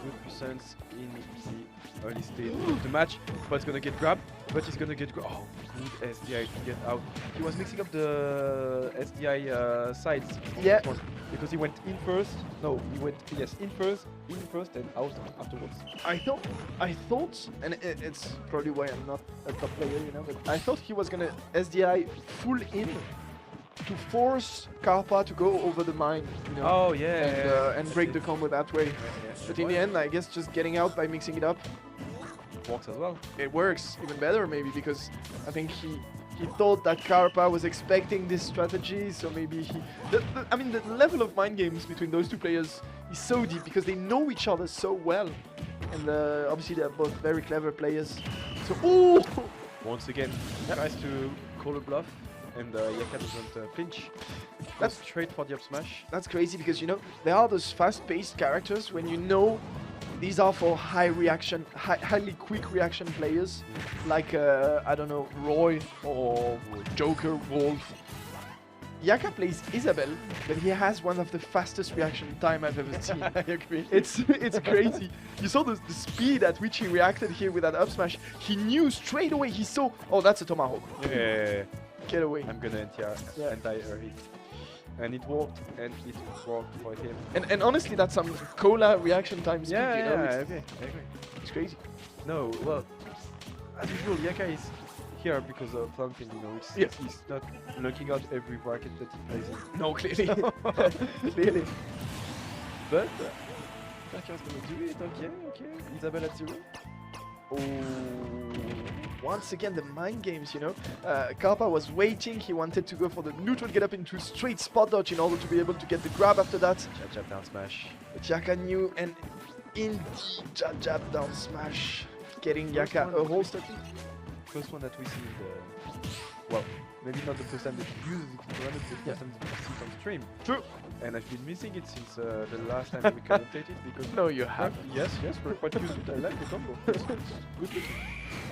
good percents in the early stage of the match, but it's gonna get grabbed. But he's gonna get oh, good SDI to get out. He was mixing up the SDI sides. Yeah. This one, because he went in first. No, he went in first, and out afterwards. I thought, and it's probably why I'm not a top player, you know, but I thought he was gonna SDI full in to force Karpa to go over the mine, you know. Oh yeah. And break the combo that way. But in the end, I guess just getting out by mixing it up, Works as well. it works even better maybe, because I think he thought that Karpa was expecting this strategy, so maybe I mean, the level of mind games between those two players is so deep because they know each other so well, and obviously they're both very clever players. So Once again, tries to call a bluff, and Yaka doesn't flinch. That's Goes straight for the up smash. That's crazy because, you know, there are those fast-paced characters when you know these are for highly quick reaction players, like I don't know, Roy or Joker, Wolf. Yaka plays Isabel, but he has one of the fastest reaction time I've ever seen. I agree. It's crazy. You saw the speed at which he reacted here with that up smash. He knew straight away. He saw, oh, that's a tomahawk. Yeah. Get away. I'm gonna anti-air hit. And it worked for him. And honestly, that's some cola reaction time speed. Yeah, you know? I It's, agree. it's crazy. No, well, as usual, Yaka is here because of something, you know. He's not looking out every bracket that he plays in. No, clearly. Clearly. But Yaka's gonna do it. Okay. Isabel at 0. Oh, once again, the mind games, you know. Karpa was waiting. He wanted to go for the neutral get up into straight spot dodge in order to be able to get the grab after that. Jab down smash. But Yaka knew, and indeed, jab down smash, getting Yaka a whole starting. First one that we see in the... Well, maybe not the first time that he uses it in tournament, but the first time that we see it on stream. True. And I've been missing it since the last time we commentated because... No, you have. Yes, we're quite used to it. I like the combo. Good.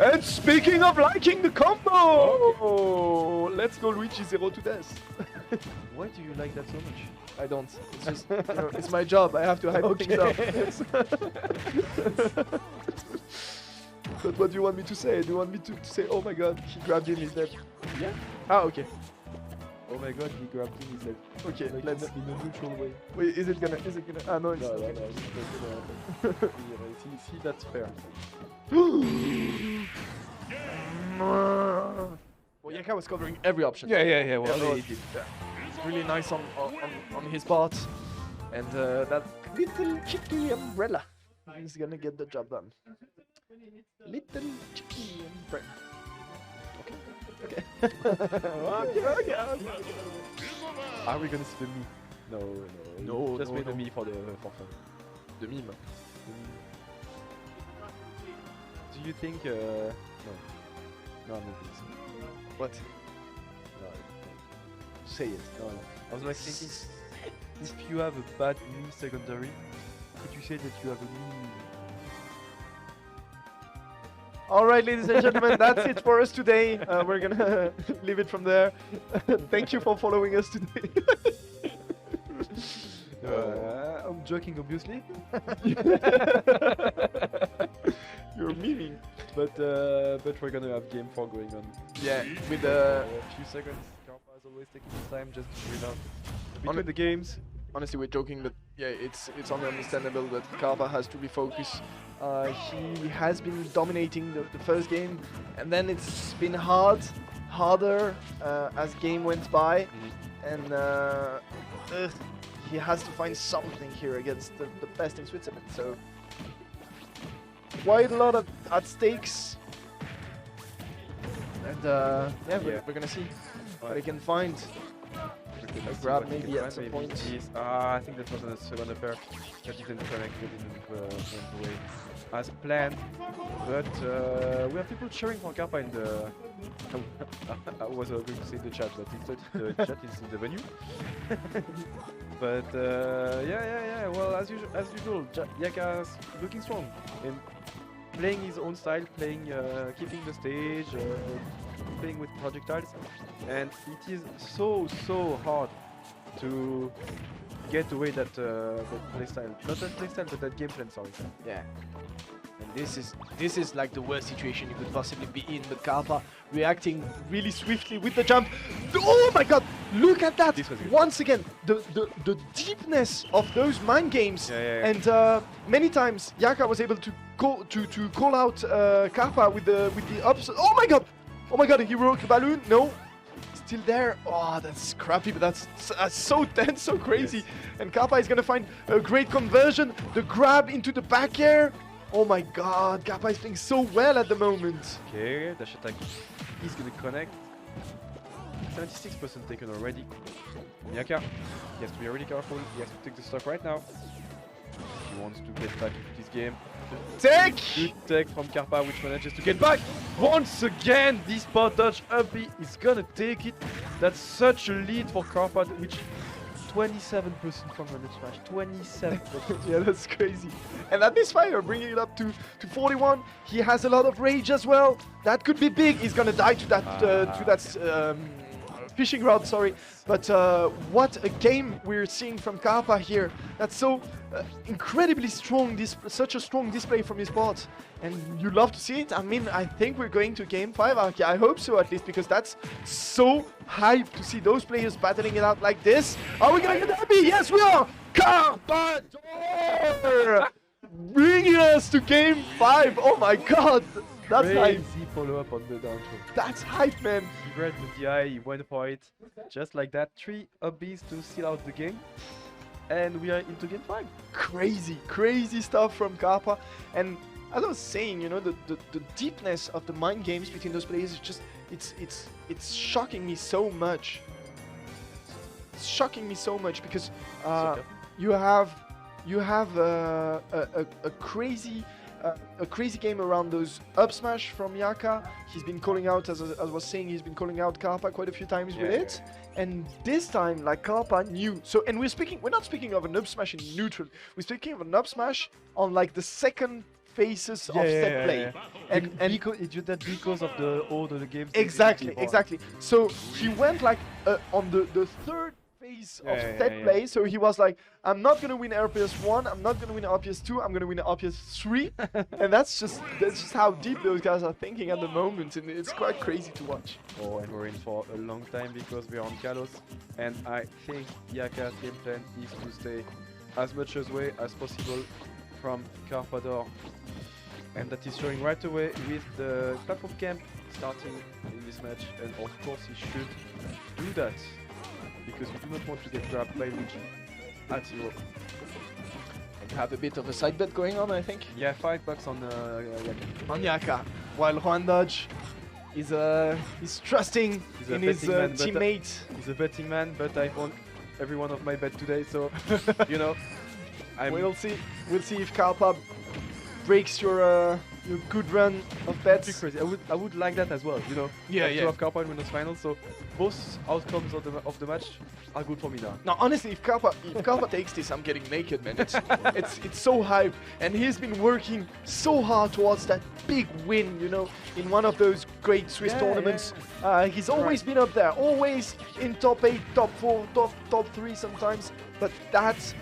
And speaking of liking the combo, let's go Luigi 0 to death. Why do you like that so much? I don't. It's just, you know, it's my job. I have to hype things up. But what do you want me to say? Do you want me to say, oh my god, he grabbed him, he's dead? Yeah. Ah, okay. Oh my god, he grabbed him, he said. Okay, Like let's... in a neutral way. Wait, is it gonna... Ah, no, it's No, not. it's not gonna happen. Yeah, see, that's fair. Well, Yaka was covering every option. Yeah. Well, Yeah, he did. It's really nice on his part. And that little cheeky umbrella is gonna get the job done. Little cheeky umbrella. Okay. Okay. Are we gonna see the me? No. Just made the me for fun. The meme. Do you think? No, I'm not gonna say. What? Say it. No, no. I was like thinking, if you have a bad mini secondary, could you say that you have a mini? All right, ladies and gentlemen, that's it for us today. We're gonna leave it from there. Thank you for following us today. I'm joking, obviously. You're memeing. But we're gonna have game 4 going on. Yeah, with A few seconds. Karpa is always taking his time just to reload between the games. honestly, we're joking, but yeah, it's only understandable that Karpa has to refocus. He has been dominating the first game, and then it's been harder as game went by, and he has to find something here against the best in Switzerland. So quite a lot at stakes, and we're gonna see what he can find. A grab maybe at some point. I think that was a second pair that didn't connect, didn't went away as planned. But we have people cheering for Karpa in the. I was going to say the chat, but instead the chat is in the venue. But yeah. Well, as usual, Yaka's looking strong and playing his own style, keeping the stage, playing with projectiles, and it is so hard to get away that playstyle, not that playstyle, but that game plan. Sorry. Yeah. And this is like the worst situation you could possibly be in, but Karpa reacting really swiftly with the jump. Oh my god! Look at that! This was good. Once again, the deepness of those mind games. Yeah. And many times Yaka was able to call out Karpa with the ups. Oh my god! Oh my god! Heroic balloon? No. Still there. Oh, that's crappy, but that's so tense, so crazy. Yes. And Karpa is gonna find a great conversion. The grab into the back air. Oh my god, Karpa is playing so well at the moment. Okay, dash attack is gonna connect. 76% taken already. Yaka, he has to be really careful. He has to take the stock right now. He wants to get back into this game. Take! Good tech from Karpa, which manages to get back. Once again, this power dodge up B is gonna take it. That's such a lead for Karpa, which 27% from random smash. 27%. Yeah, that's crazy. And at this fire, bringing it up to 41. He has a lot of rage as well. That could be big. He's gonna die to that fishing rod, sorry. But what a game we're seeing from Karpa here. That's so incredibly strong, such a strong display from his part. And you love to see it. I mean, I think we're going to game 5, Arki. I hope so, at least, because that's so hype to see those players battling it out like this. Are we gonna get happy? Yes, we are! Karpa bringing us to game 5. Oh my god! That's hype. Crazy follow-up on the down throw. That's hype, man. He read the DI, he went for it. Just like that. 3 up Bs to seal out the game. And we are into game 5. Crazy stuff from Karpa. And as I was saying, you know, the deepness of the mind games between those players is just, it's shocking me so much. It's shocking me so much because you have a crazy game around those up smash from Yaka. He's been calling out, as I was saying, he's been calling out Karpa quite a few times with it. And this time, like, Karpa knew. So, and we're not speaking of an up smash in neutral. We're speaking of an up smash on like the second phases of set play. And because it did that because of the order the games. Exactly. So he went like on the third phase of set play. So he was like, I'm not gonna win RPS 1, I'm not gonna win RPS 2, I'm gonna win RPS 3. And that's just how deep those guys are thinking at the moment, and it's quite crazy to watch. Oh, and we're in for a long time because we're on Kalos, and I think Yaka's game plan is to stay as much away as possible from Karpador, and that is showing right away with the platform camp starting in this match, and of course he should do that because we do not want to get grabbed by Luigi at 0. And have a bit of a side bet going on, I think. Yeah, $5 on Yaka. On Yaka, while Juan Dodge is trusting in his teammate. He's a betting man, but I won every one of my bet today, so you know. We'll see if Karpa breaks your your good run of Pretty bets. crazy. I would like that as well, you know. Yeah, like yeah. To have Carpa in winners final, so both outcomes of the match are good for me now. Now, honestly, if Kappa takes this, I'm getting naked, man. It's so hype, and he's been working so hard towards that big win, you know, in one of those great Swiss tournaments. He's always been up there, always in top 8, top 4, top 3 sometimes. But that's,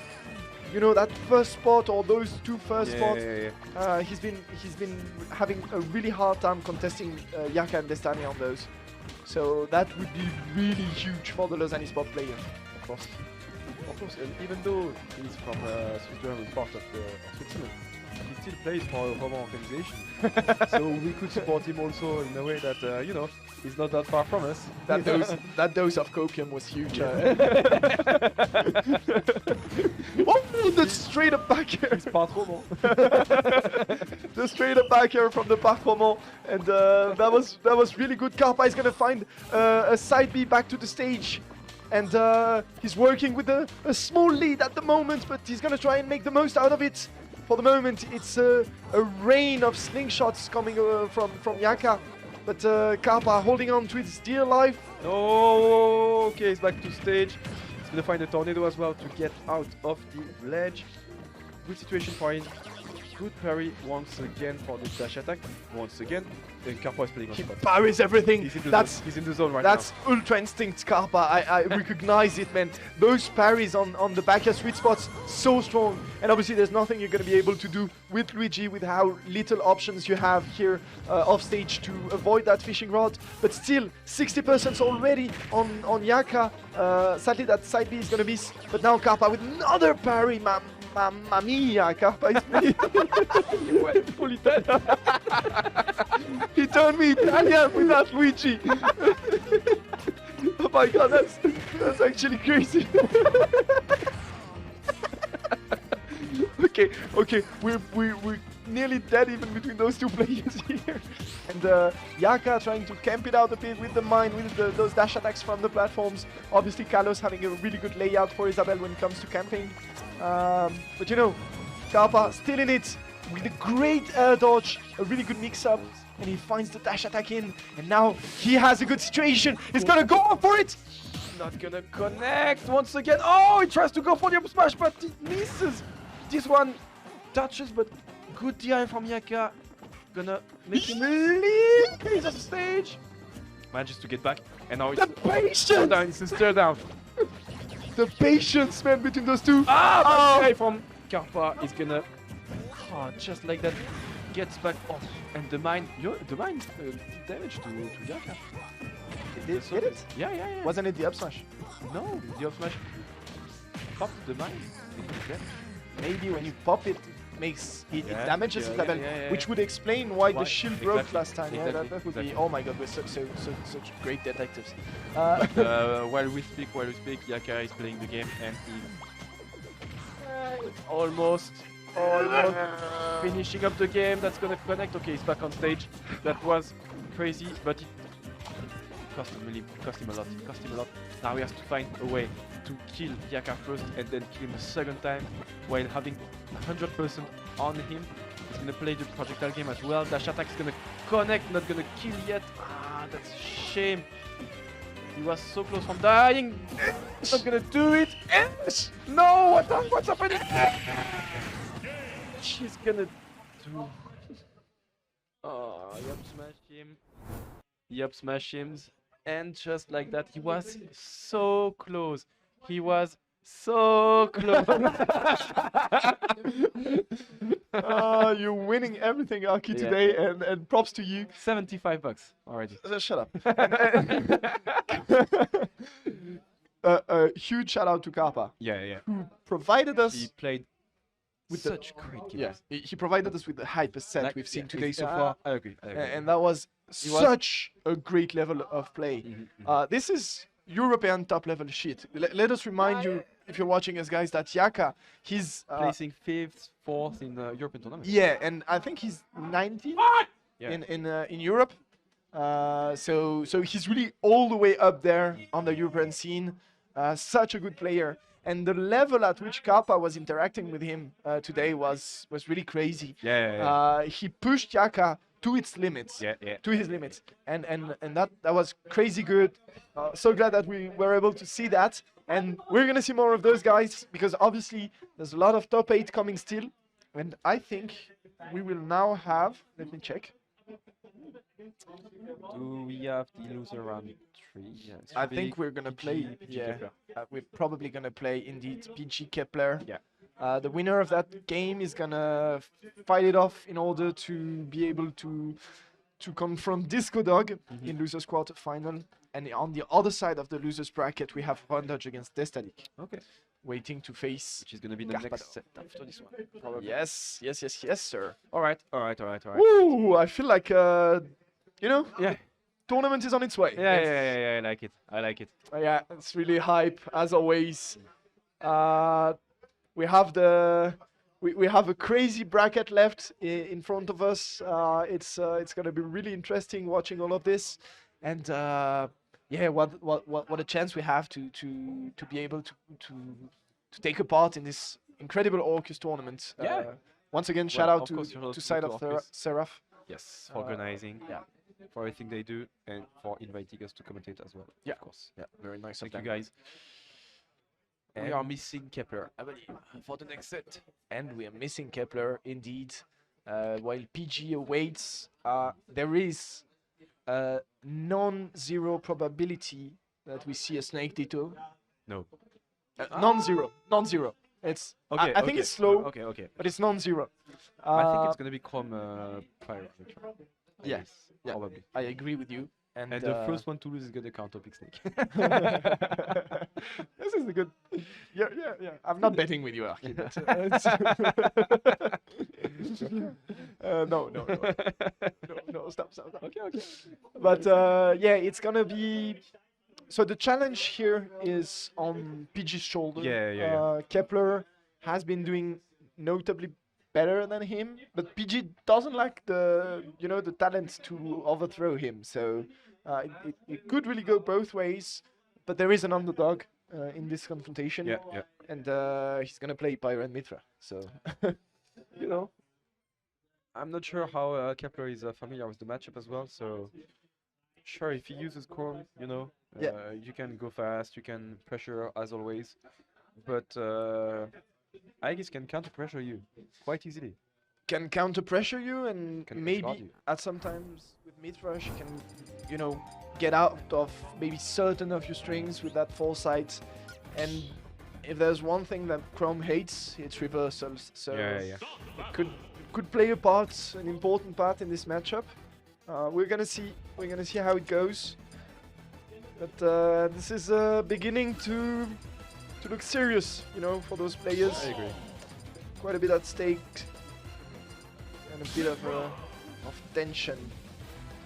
you know, that first spot or those two first spots. He's been having a really hard time contesting Yaka and Destiny on those. So that would be really huge for the Lausanne Sport player. Of course. And even though he's from Swiss German part of Switzerland, he still plays for a Roman organization. So we could support him also in a way that, you know, he's not that far from us. That dose of copium was huge. Oh, the straight up back here. He's part Roman. The straight up back here from the Parc Roman, and that was really good. Karpa is gonna find a side B back to the stage, and he's working with a small lead at the moment, but he's gonna try and make the most out of it. For the moment, it's a rain of slingshots coming from Yaka, but Karpa holding on to his dear life. Oh, okay, he's back to stage. He's gonna find a tornado as well to get out of the ledge. Good situation for him. Good parry once again for the dash attack. Once again, then Karpa is playing on He spot. parries everything. He's in the zone right That's Ultra Instinct Karpa. I recognize it, man. Those parries on the back air sweet spots, so strong. And obviously there's nothing you're going to be able to do with Luigi, with how little options you have here off stage to avoid that fishing rod. But still, 60% already on Yaka. Sadly that side B is going to miss. But now Karpa with another parry, Mamma mia, Karpa is Full Italian. He turned me Italian with that Luigi. Oh my god, that's actually crazy. Okay, we're nearly dead even between those two players here. And Yaka trying to camp it out a bit with the mine, with those dash attacks from the platforms. Obviously, Carlos having a really good layout for Isabel when it comes to camping. But you know, Karpa still in it with a great air dodge, a really good mix-up, and he finds the dash attack in, and now he has a good situation. He's gonna go for it. Not gonna connect once again. Oh, he tries to go for the up smash, but it misses. This one touches, but good DI from Yaka. Gonna make him leap into the stage. Manages to get back, and now it's The patience, down. It's a stare down. the patience, man, between those two. Ah, the guy from Karpa is gonna, just like that, gets back off, and the mine, did damage to Yaka. It did hit it? Yeah. Wasn't it the up smash? No, the up smash popped the mine. It did damage. Maybe when you pop it, it Yeah, damages yeah, Isabel, yeah. which would explain why the Why- shield broke exactly, last time. Yeah, exactly, that would be. exactly. Oh my god, we're such great detectives. While we speak, Yaka is playing the game, and he's almost finishing up the game. That's gonna connect. Okay, he's back on stage. That was crazy, but it cost him a lot. Now he has to find a way to kill Yaka first and then kill him the second time while having 100% on him. He's gonna play the projectile game as well. Dash attack is gonna connect, not gonna kill yet. That's a shame. He was so close from dying. He's not gonna do it. No, what's happening? She's gonna do. Oh, Yup, smash him. And just like that, he was so close. He was so close. You're winning everything, Aki, today, and props to you. $75 already. Shut up. A huge shout out to Karpa, Yeah. who provided us He played with the- such great games. Yeah, he provided us with the hypest set Like, we've seen yeah, today so I far, agree. and that was He was- such a great level of play. This is European top level shit. Let us remind you, if you're watching us, guys, that Yaka, he's placing 5th, 4th in the European tournament. yeah, and I think he's 19 Yeah. in Europe. So he's really all the way up there on the European scene. Such a good player. and the level at which Kappa was interacting with him today was really crazy. He pushed Yaka to its limits, to his limits, and that was crazy good. So glad that we were able to see that, and we're gonna see more of those guys because obviously there's a lot of top 8 coming still, and I think we will now have. Let me check. Do we have the loser round 3? Yeah, I think we're gonna play. PG Kepler. We're probably gonna play indeed PG Kepler. Yeah. The winner of that game is gonna fight it off in order to be able to confront Disco Dog in losers quarterfinal. And on the other side of the losers bracket, we have Rondage against Destalik. Okay. Waiting to face. Which is gonna be the Garpado. next set after this one. Probably. Yes, sir. All right. Ooh, I feel like Yeah. tournament is on its way. Yeah. I like it. Yeah, it's really hype as always. We have we have a crazy bracket left in front of us. It's gonna be really interesting watching all of this, and yeah, what a chance we have to be able to take a part in this incredible Orcus tournament. Yeah. Once again, Well, shout out of course, shout out to to side of Orcus. Seraph. Yes, for organizing. Yeah. For everything they do and for inviting us to commentate as well. Yeah. Of course. Yeah, very nice. Thank of you them. guys. We are missing Kepler, I believe, for the next set. And we are missing Kepler indeed. While PG awaits, there is a non-zero probability that we see a Snake Ditto. No. Non-zero. It's Okay. I think it's slow, Okay. but it's non-zero. I think it's gonna become Pyro. Yes. Yeah. Probably. I agree with you. And, And the first one to lose is gonna count Big Snake. This is a good. Yeah. I'm not betting with you, Arky. But, no, stop. Okay. But yeah, it's gonna be. So the challenge here is on PG's shoulder. Yeah. Kepler has been doing notably better than him, but PG doesn't lack the talent to overthrow him. So it could really go both ways. But there is an underdog in this confrontation. Yeah. And he's gonna play Pyro and Mitra. So I'm not sure how Kepler is familiar with the matchup as well, so sure, if he uses Chrome, you can go fast, you can pressure as always, but Aegis can counter pressure you quite easily. Can counter pressure you, and Can maybe guard you. at sometimes with Mitra she can get out of maybe certain of your strings with that foresight. And if there's one thing that Chrome hates, it's reversals. So Yeah. it could play a part, an important part in this matchup. We're gonna see how it goes. But this is beginning to look serious, for those players. I agree. Quite a bit at stake, and a bit of tension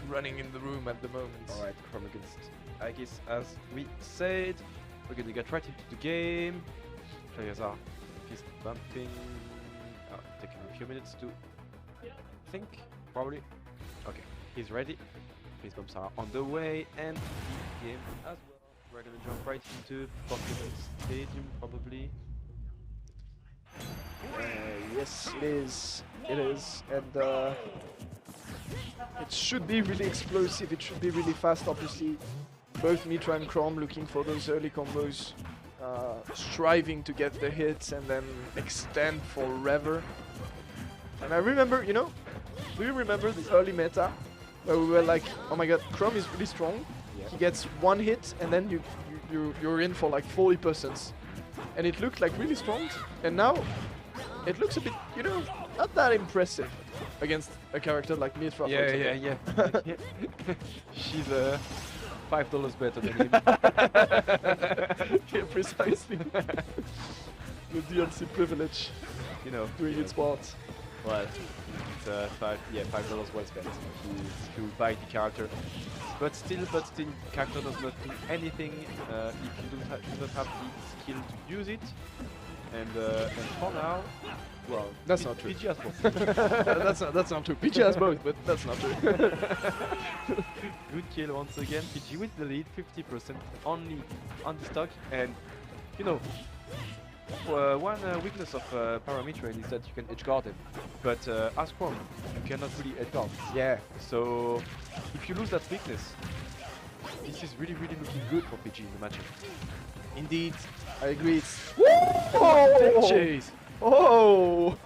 running in the room at the moment. Alright, Chrome against Aegis, as we said. We're gonna get right into the game. Players are fist bumping. Taking a few minutes to think, probably. Okay, he's ready. Fist bumps are on the way, and the game as well. We're gonna jump right into Pokémon Stadium, probably. Yes, it is. And it should be really explosive. It should be really fast, obviously. Both Mitra and Chrome looking for those early combos, striving to get the hits and then extend forever. And I remember, do you remember the early meta where we were like, oh my god, Chrome is really strong. Yeah. He gets one hit and then you're in for like 40%. And it looked like really strong. And now it looks a bit, not that impressive against a character like Mitra. for example. Yeah. She's $5 better than him. Yeah, precisely. The DLC privilege doing its part. Well, it's $5 well spent. If you buy the character, but still, character does not do anything if you do not have the skill to use it. And for now, well, That's not true. PG has both. That's not true. PG has both, but that's not true. Good kill once again. PG with the lead, 50% only on the stock, and One weakness of Parametrian is that you can edge guard him, but as Chrome, you cannot really edge guard. Yeah. So if you lose that weakness, this is really looking good for PG in the matchup. Indeed, I agree. It's Oh! Chase! Oh!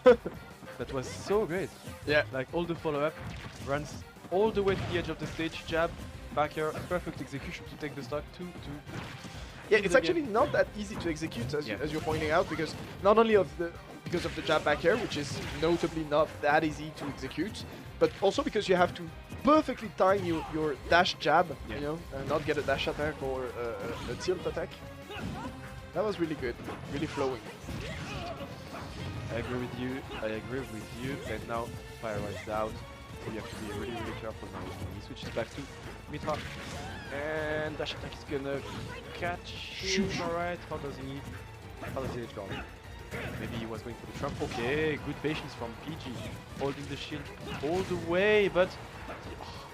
That was so great. Yeah. Like all the follow-up runs all the way to the edge of the stage, jab, back here, perfect execution to take the stock, 2-2. Yeah, it's actually not that easy to execute, as, as you're pointing out, because not only because of the jab back air, which is notably not that easy to execute, but also because you have to perfectly time your dash jab, you know, and not get a dash attack or a tilt attack. That was really good, really flowing. I agree with you. And now fire is out, so you have to be really careful now. He switches back to Mitra, and dash attack is gonna catch him. Alright, how does he edge guard? Maybe he was going for the trump. Okay, good patience from PG, holding the shield all the way, but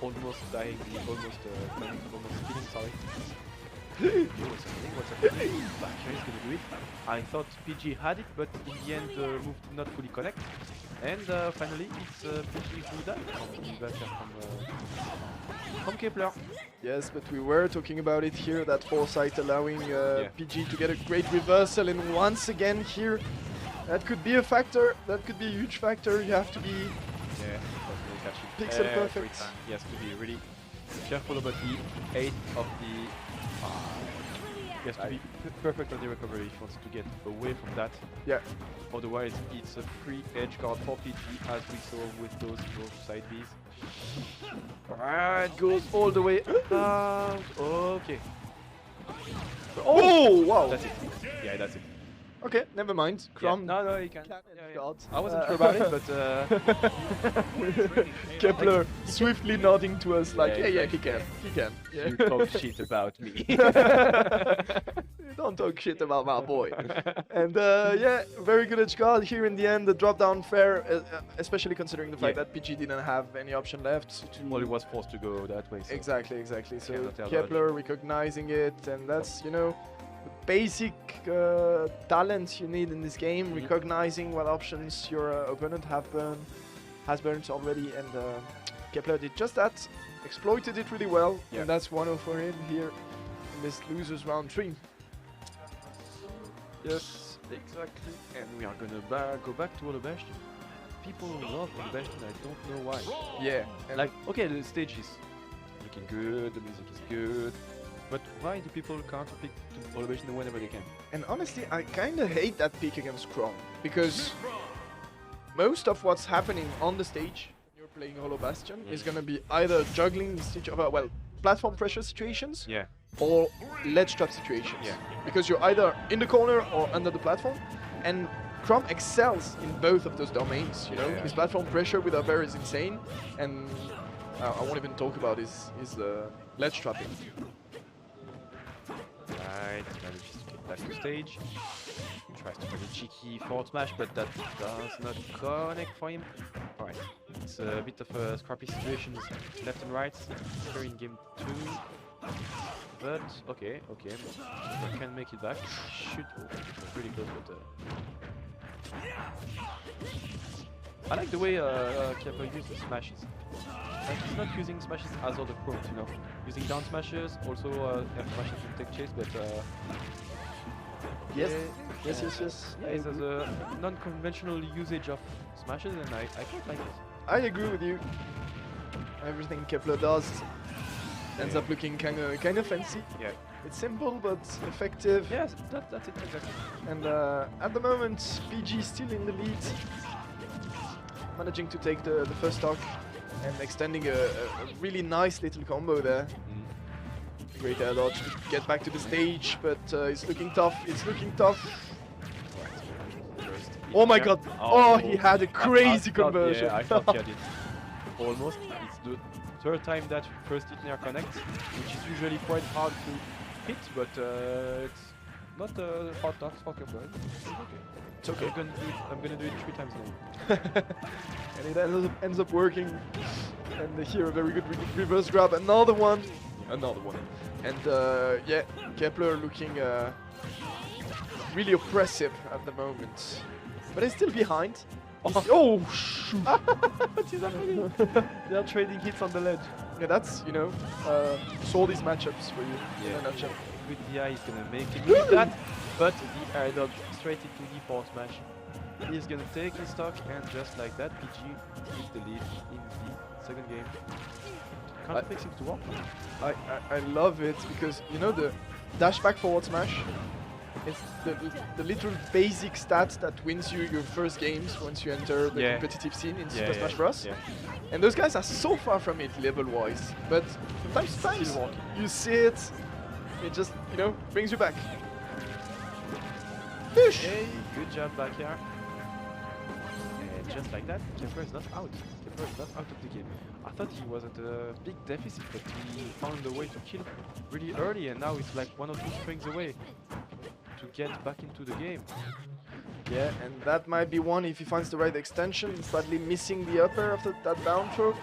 almost dying, almost killing, sorry. What's happening? Back here is gonna do it. I thought PG had it, but in the end move did not fully connect. And finally it's PG who died from Kepler. Yes, but we were talking about it here, that foresight allowing PG to get a great reversal, and once again here, that could be a factor, that could be a huge factor. You have to be pixel perfect. He has to be really careful about the 8 of the... he has to be perfect on the recovery if he wants to get away from that. Yeah. Otherwise, it's a free edge guard for PG, as we saw with those both side Bs. Alright, goes all the way out. Okay. Oh, wow. That's it. Yeah, that's it. Okay, never mind. Crom. Yeah. No, you can. God. I wasn't sure about it, but Kepler swiftly nodding to us like, yeah, he can. Yeah. You talk shit about me. You don't talk shit about my boy. And yeah, very good edge guard here in the end. The drop down fair, especially considering the fact that PG didn't have any option left. Well, he was forced to go that way. So. Exactly. So Kepler recognizing it, and that's, you know, basic talent you need in this game, recognizing what options your opponent has burnt already, and Kepler did just that, exploited it really well, and that's 1-0 for him here in this losers round 3. Yes, exactly, and we are gonna go back to Olobash. People love Olobash, and I don't know why. Yeah, like, okay, the stage is looking good, the music is good, but why do people counterpick to Olobash whenever they can? And honestly, I kinda hate that pick against Chrome, because most of what's happening on the stage when you're playing Hollow Bastion is gonna be either juggling each other, well, platform pressure situations, or ledge trap situations. Because you're either in the corner or under the platform, and Chrome excels in both of those domains, you know? His platform pressure with Aver is insane, and I won't even talk about his ledge trapping. Right, manages to get back to stage. Tries to play a cheeky forward smash, but that does not connect for him. Alright, it's a bit of a scrappy situation left and right here in game 2. But okay, I can make it back. Should really close, but I like the way Kepler uses smashes. Like, he's not using smashes as other pros, you know. Using down smashes, also F smashes to take chase, but Yes. Yeah, it's a non-conventional usage of smashes, and I quite like it. I agree with you. Everything Kepler does ends up looking kind of fancy. Yeah. It's simple but effective. Yes, that's it exactly. And at the moment, PG is still in the lead, managing to take the first stock and extending a really nice little combo there. Great air dodge to get back to the stage, but it's looking tough. Oh my god! Oh, he had a crazy conversion. Yeah, I thought he had it. Almost. It's the third time that first hit near connects, which is usually quite hard to hit, but it's not a hard task for Kepler. It's okay. I'm gonna do it 3 times now. And it ends up working. And here a very good reverse grab. Another one. And yeah, Kepler looking really oppressive at the moment. But he's still behind. Oh, shoot! What is happening? They are trading hits on the ledge. Yeah, that's, you know, Sword's matchups for you. Yeah. In a nutshell. With the eye, he's gonna make him with that, but the air dodge straight into the forward smash. He's gonna take his stock, and just like that, PG is the lead in the second game. Can't fix it to work. I love it because, you know, the dash back forward smash. It's the little basic stat that wins you your first games once you enter the competitive scene in Super Smash Bros. Yeah. And those guys are so far from it level-wise, but from time to time you see it, it just, you know, brings you back. Fish! Hey, good job back here. And just like that, Kepler is not out. Kepler is not out of the game. I thought he was at a big deficit, but he found a way to kill really early, and now it's like 1 or 2 strings away to get back into the game. Yeah, and that might be one if he finds the right extension, sadly missing the upper after that down throw.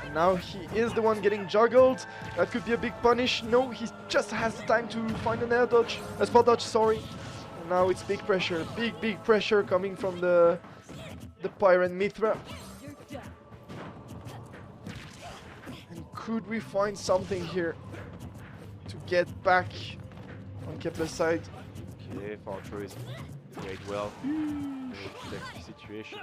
And now he is the one getting juggled. That could be a big punish. No, he just has the time to find an air dodge, a spot dodge, sorry. And now it's big pressure, big pressure coming from the Pyre and Mithra. And could we find something here to get back on Kepler's side? Okay, Fartro is played well. The situation.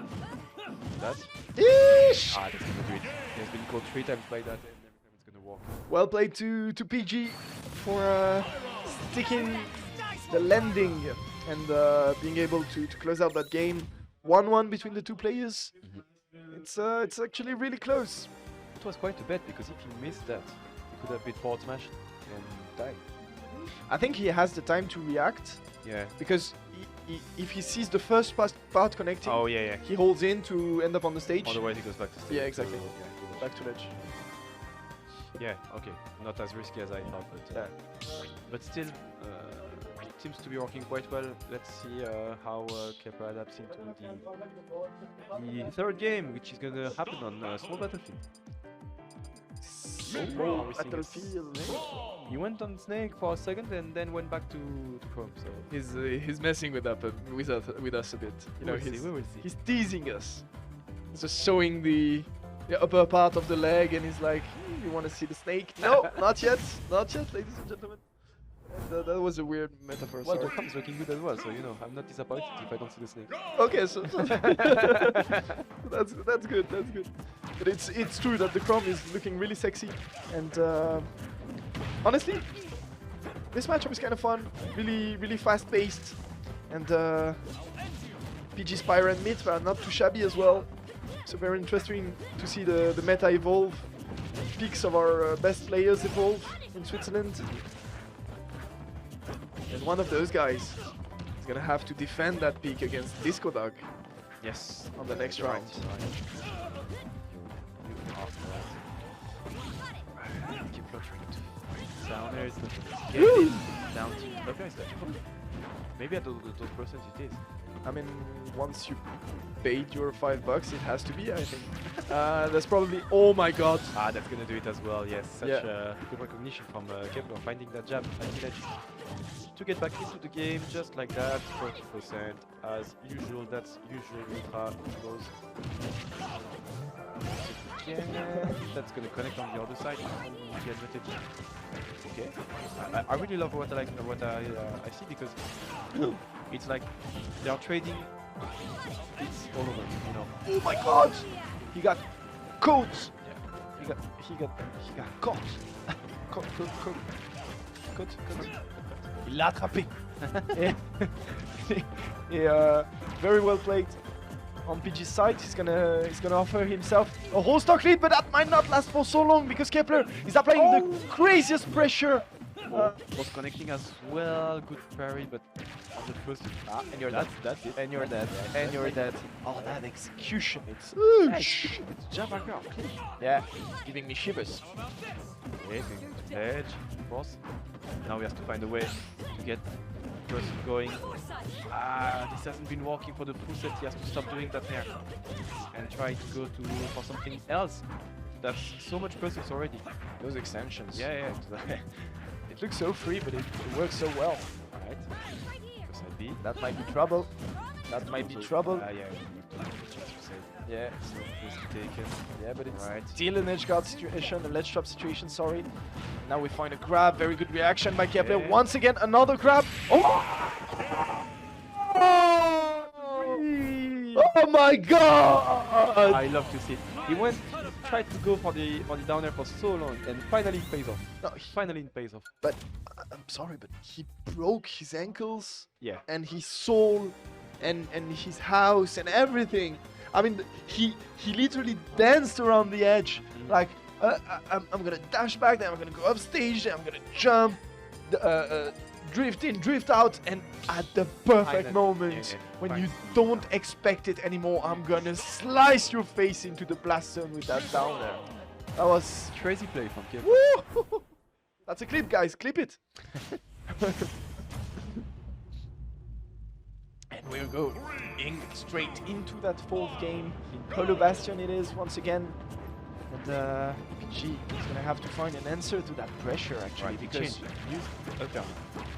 That. Eesh! Ah, that's gonna do it. He has been called 3 times by that, and every time it's gonna work. Well played to PG for sticking the landing and being able to close out that game. 1-1 between the two players. It's actually really close. It was quite a bet because if he missed that, he could have beat forward smash and died. I think he has the time to react. Yeah. Because if he sees the first part connecting, Oh yeah. he holds in to end up on the stage. Otherwise he goes back to stage. Yeah, exactly. So, yeah, Back to ledge. yeah, okay. Not as risky as I thought, but still, it seems to be working quite well. Let's see how Kepler adapts into the third game, which is gonna happen on Small Battlefield. Small Battlefield. He went on Snake for a second and then went back to Chrome. So He's messing with us a bit. You know, we will see. he's teasing us. He's just showing the upper part of the leg, and he's like, "You want to see the snake?" No, not yet, ladies and gentlemen. That was a weird metaphor. Well, the sorry. Chrome is looking good as well, so you know, I'm not disappointed if I don't see the snake. Okay, so that's good. But it's true that the Chrome is looking really sexy, and honestly, this matchup is kind of fun, really fast paced, and PG Spyro and Mithra are not too shabby as well. So very interesting to see the meta evolve, peaks of our best players evolve in Switzerland. And one of those guys is gonna have to defend that peak against Disco Dog. Yes. On the next round. Keep fluttering it. Down there is the down to up there is the maybe at those percents it is. I mean, once you paid your $5, it has to be, I think. That's probably, oh my god. Ah, that's gonna do it as well, yes. Such good recognition from Kepler, finding that jab at the edge. To get back into the game, just like that, 40% as usual, that's usual ultra goes. Again, that's gonna connect on the other side, the advantage. Okay, I really love what I see because it's like they are trading. It's all over, you know. Oh my god! He got caught! Yeah. He got caught. Caught. Il l'a attrapé. Very well played on PG's side. He's gonna offer himself a whole stock lead, but that might not last for so long because Kepler is applying the craziest pressure. Was connecting as well, good parry, but on the first and you're dead. That's it. And you're dead. And you're dead. Oh, that execution! It's jump back up. yeah, giving me shivers. Okay, edge, of course. Now we have to find a way to get person going. This hasn't been working for the full set. He has to stop doing that there and try to go for something else. That's so much process already. Those extensions. Yeah. It looks so free, but it works so well. Alright. Side B. That might be trouble. That might be trouble. Yeah, just to say. Yeah. So risk taken. Yeah, but it's Right. still an edge guard situation, a ledge trap situation, sorry. Now we find a grab, very good reaction by Kepler. Yeah. Once again, another grab. Oh! Oh my god! I love to see it. He tried to go for the down air for so long, and finally it pays off. No, Finally it pays off. but I'm sorry, but he broke his ankles Yeah. and his soul and his house and everything. I mean, he literally danced around the edge. Like, I'm gonna dash back, then I'm gonna go upstage, then I'm gonna jump, drift in, drift out, and at the perfect Finally, moment, yeah, when finally. you don't expect it anymore, I'm gonna slice your face into the blast zone with that down there. That was Crazy play from Kip. woo! That's a clip, guys. Clip it. And we're going straight into that fourth game. In Polo Bastion it is once again. And PG is going to have to find an answer to that pressure actually, Right, because use up air.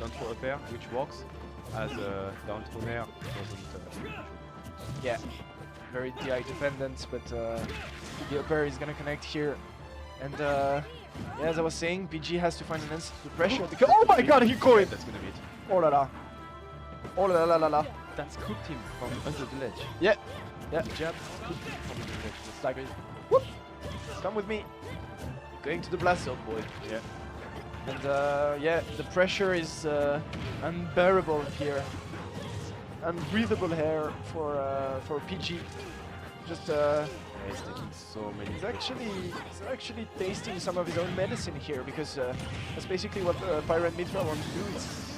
Down throw up air, which works, as down throw air doesn't. yeah, very DI dependent, but the upper is going to connect here. And yeah, as I was saying, PG has to find an answer to the pressure because oh my god, he caught it! That's gonna be it. Oh la la. Oh la la la la. That's cooked him from under the ledge. Yeah. Yeah. Jab cooked him from under the ledge. It's like Whoop. Come with me. Going to the blast zone, boy. yeah. And yeah, the pressure is unbearable here. Unbreathable here for PG. Just Yeah, he's taking so many. he's actually tasting some of his own medicine here because that's basically what Pyran Mitra wants to do. It's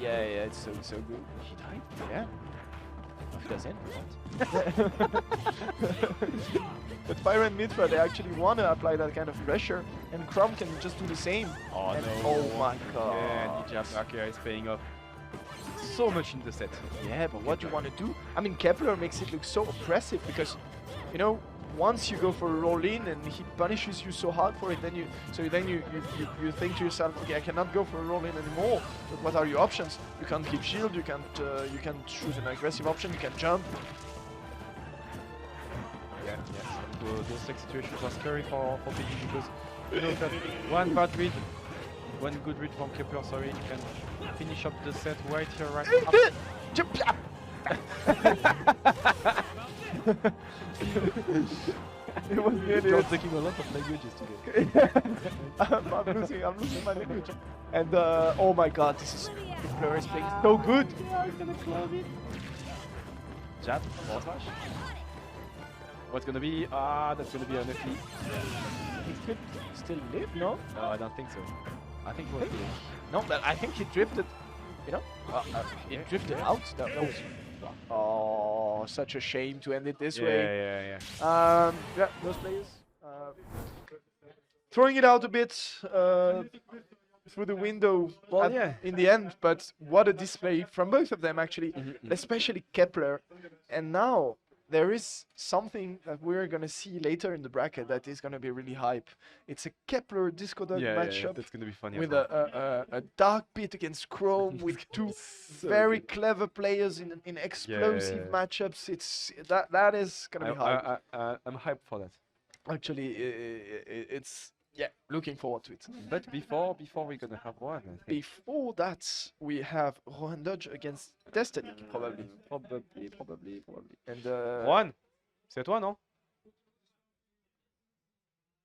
yeah, it's so good. He died? Yeah. He doesn't. But Pyran Mitra, they actually want to apply that kind of pressure, and Crom can just do the same. Oh and no. oh my god. Yeah, and the jab back here is paying off so much in the set. Yeah, but what you want to do? I mean, Kepler makes it look so oppressive because, you know, once you go for a roll in and he punishes you so hard for it, then you think to yourself, okay, I cannot go for a roll in anymore. But what are your options? You can't keep shield. You can't choose an aggressive option. You can jump. Yeah, those like situations are scary for PG because you know that one bad read, one good read from Kepler, sorry, can finish up the set right here, right now. Jump. It was nearly You're it. taking a lot of languages today. I'm losing my language. And oh my god, this is Kepler is playing so good. Jab, forward slash. What's gonna be? That's gonna be an FE. He could still live, no? No, I don't think so. I think it was No, but I think he drifted. You know, he drifted out. That was. Oh, such a shame to end it this way. Yeah. Yeah, those players throwing it out a bit through the window. Well, yeah. In the end, but what a display from both of them actually, especially Kepler. And now there is something that we're gonna see later in the bracket that is gonna be really hype. It's a Kepler Disco Dog matchup That's gonna be funny. with a dark pit against Chrome with two very clever players in explosive matchups. It's that is gonna be hype. I'm hyped for that. Actually, it's looking forward to it. But before we're gonna have one. I think. Before that, we have Rohan Dodge against Destiny, probably. Probably. And Juan, c'est toi, non?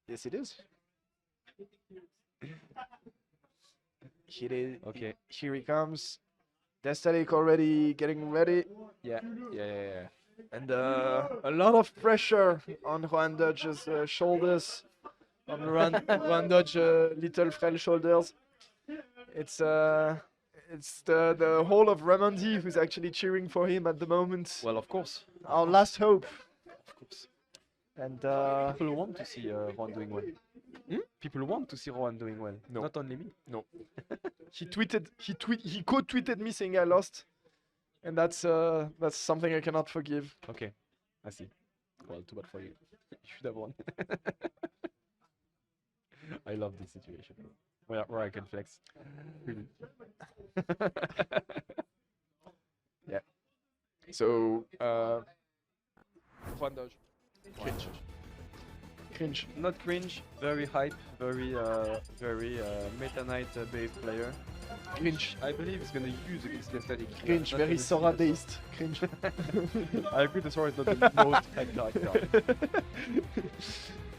yes, it is. Okay. Here he comes. Destiny already getting ready. Yeah. And a lot of pressure on Rohan Dodge's shoulders. On Rohan Dodge little frail shoulders. It's the whole of Ramondi who's actually cheering for him at the moment. Well, of course. Our last hope. Of course. And People want to see Rohan doing well. People want to see Rohan doing well. No. Not only me. no, he quote-tweeted me saying I lost, and that's something I cannot forgive. Okay, I see. Well, too bad for you. You should have won. I love this situation where I can flex. So, one dodge. Cringe. Cringe. Not cringe, very hype, very Meta Knight based player. Cringe. I believe he's gonna use against the aesthetic. Cringe. Not Very gonna Sora see based. Cringe. I agree, the Sora is not the most hype character.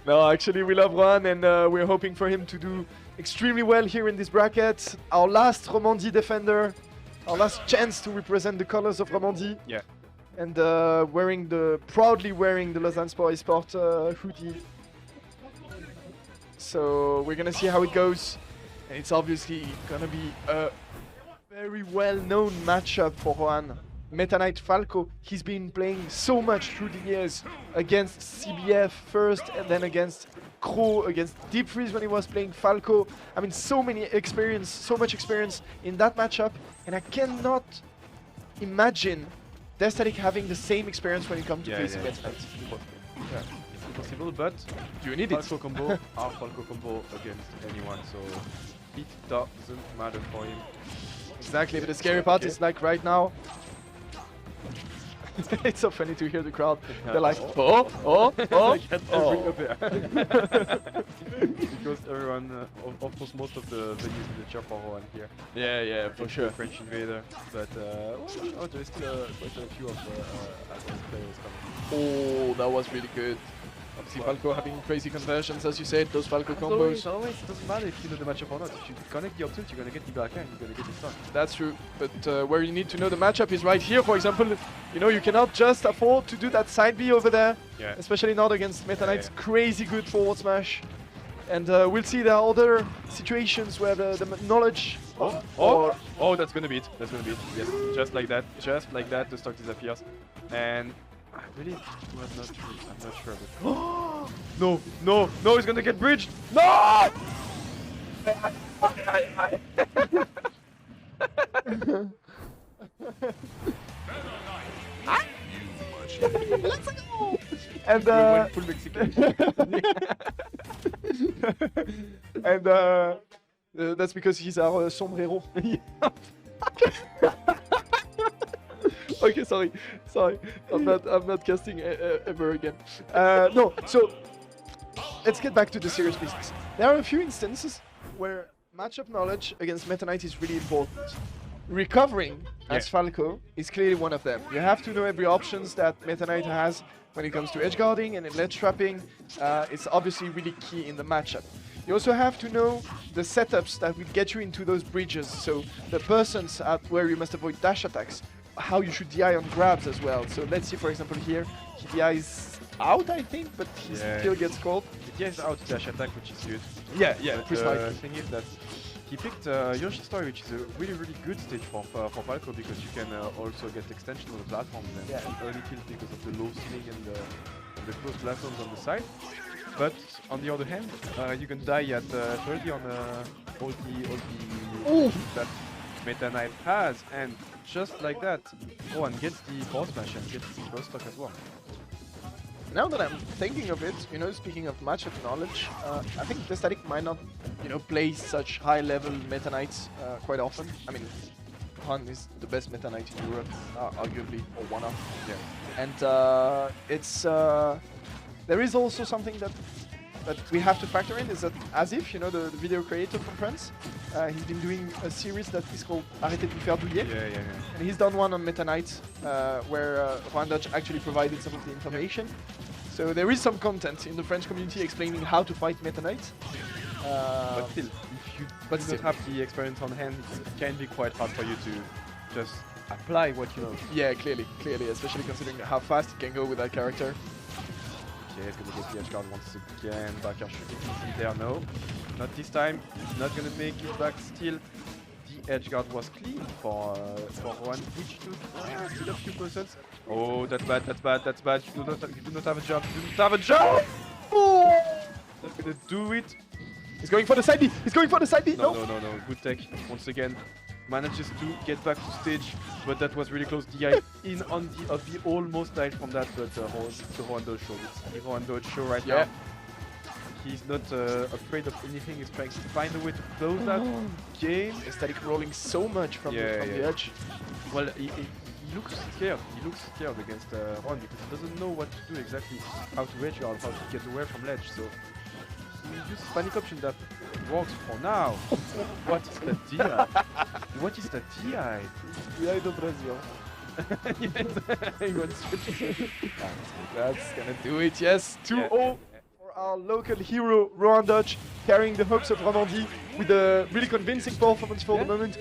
No, actually, we love Juan, and we're hoping for him to do extremely well here in this bracket. Our last Romandie defender, our last chance to represent the colors of Romandie. Yeah. And proudly wearing the Lausanne Sport Esport hoodie. So we're gonna see how it goes, and it's obviously gonna be a very well-known matchup for Juan. Meta Knight Falco, he's been playing so much through the years against CBF first, and then against Crow, against Deep Freeze when he was playing Falco. I mean, so much experience in that matchup, and I cannot imagine Destatic having the same experience when it comes to facing Meta Knight. Yeah, it's impossible, but You need Falco combo are Falco combo against anyone, so it doesn't matter for him. Exactly, but the scary part is like right now. It's so funny to hear the crowd. They're like, oh. Because everyone, of course, most of the venues in the cheer for Rohan here. Yeah, for sure. French Invader, but there's still quite a few of advanced players coming. Oh, that was really good. Obviously, Falco having crazy conversions, as you said, those Falco combos. Always, it doesn't matter if you know the matchup or not. If you connect the options, you're gonna get the back end, you're gonna get the stun. That's true, but where you need to know the matchup is right here. For example, you know, you cannot just afford to do that side B over there, especially not against Meta Knight's crazy good forward smash. And we'll see there are other situations where the knowledge. Oh, that's gonna be it. That's gonna be it. Yes, just like that, the stock disappears. And I really was not sure. I'm not sure, but no, he's gonna get bridged. No! Let's go! And full Mexican. and that's because he's our sombrero. Okay, sorry. I'm not casting ever again. No, so let's get back to the serious business. There are a few instances where matchup knowledge against Meta Knight is really important. Recovering as Falco is clearly one of them. You have to know every options that Meta Knight has when it comes to edge guarding and in ledge trapping. It's obviously really key in the matchup. You also have to know the setups that will get you into those bridges. So the persons at where you must avoid dash attacks, how you should DI on grabs as well. So let's see, for example, here he DIs out, I think, but he still gets called. He DIs out dash attack, which is good. Yeah, precisely. The thing is that he picked Yoshi's Story, which is a really really good stage for Falco, because you can also get extension on the platform and early kills because of the low ceiling and the close platforms on the side. But on the other hand, you can die at 30 on all the that Meta Knight has, and just like that, and gets the force smash and gets the burst stock as well. Now that I'm thinking of it, you know, speaking of matchup knowledge, I think the Static might not, you know, play such high-level Meta Knights quite often. I mean, Han is the best Meta Knight in Europe, arguably, or one of. Yeah. And it's there is also something that we have to factor in, is that Asif, you know, the video creator from France, he's been doing a series that is called Arrêtez de me faire douiller. Yeah. And he's done one on Meta Knight, where Juan Dutch actually provided some of the information. So there is some content in the French community explaining how to fight Meta Knight. But still, if you do not have the experience on hand, it can be quite hard for you to just apply what you know. Yeah, clearly, especially considering how fast he can go with that character. Okay, he's gonna get the edge guard once again. Backer should be easy there, no. Not this time, he's not gonna make it back still. The edge guard was clean for one, which took still a few percents. Oh, that's bad. You do not have a jump. Oh! That's gonna do it. He's going for the side B. No. Good tech. Once again, manages to get back to stage, but that was really close. DI in on the almost died from that, but the Rohan Dodge show. It's the Rohan Dodge show right now. He's not afraid of anything. He's trying to find a way to close that game. Static rolling so much from the edge. Well, he looks scared. He looks scared against Ron because he doesn't know what to do exactly, how to edge guard, how to get away from ledge. So he uses panic option that works for now. What is the DI? What is the DI? DI do Brazil. That's gonna do it, yes. 2-0 for our local hero, Rohan Dodge, carrying the hopes of Romandie with a really convincing performance for the moment.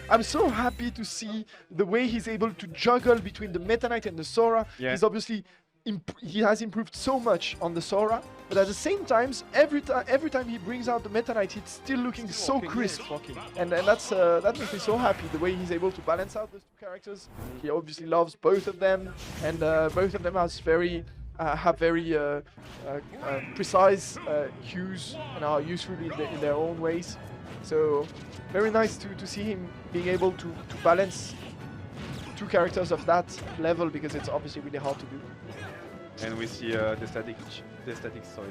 I'm so happy to see the way he's able to juggle between the Meta Knight and the Sora. He's obviously he has improved so much on the Sora, but at the same time, every time he brings out the Meta Knight, it's still looking so crisp, and that makes me so happy the way he's able to balance out those two characters. He obviously loves both of them, and both of them have very precise cues and are useful in their own ways. So very nice to see him being able to balance two characters of that level, because it's obviously really hard to do. And we see the static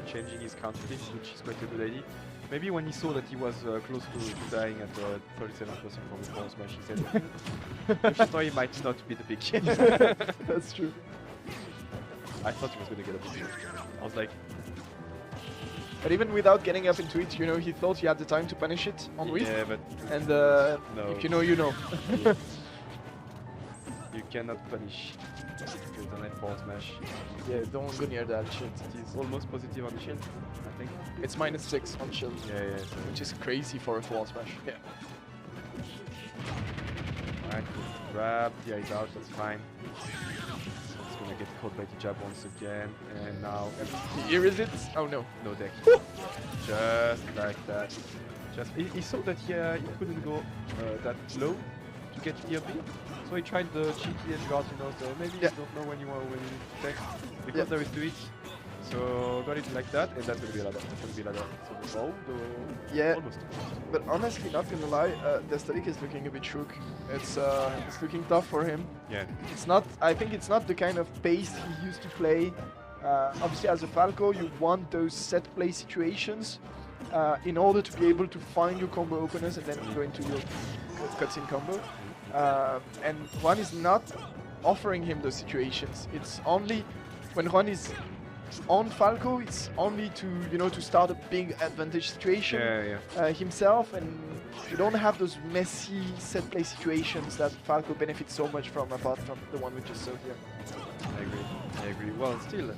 changing his counter hit, which is quite a good idea. Maybe when he saw that he was close to dying at 37% from the forward smash, he said, the story might not be the big change. That's true. I thought he was going to get a big change. I was like... But even without getting up into it, you know, he thought he had the time to punish it on Wii. Yeah, but... And no. if you know, you know. You cannot punish with a net forward smash. Yeah, don't go near that shit. It is almost positive on the shield, I think. It's -6 on shield. Yeah. Which is crazy for a forward smash. Yeah. Alright, grab, the eyes out, that's fine. It's gonna get caught by the jab once again, and now... Here is it? Oh no. No deck. Just like that. He saw that he couldn't go that low to get the up. So he tried the cheeky edge guard, you know, so maybe you don't know when you need to tech, because there is to it. So got it like that, and that's gonna be a ladder. So almost. But honestly, not gonna lie, the static is looking a bit shook. It's looking tough for him. Yeah. It's not. I think it's not the kind of pace he used to play. Obviously, as a Falco, you want those set play situations in order to be able to find your combo openers and then go into your cutscene combo. And Juan is not offering him those situations. It's only when Juan is on Falco, it's only to start a big advantage situation himself, and you don't have those messy set play situations that Falco benefits so much from, apart from the one we just saw here. I agree. Well, still,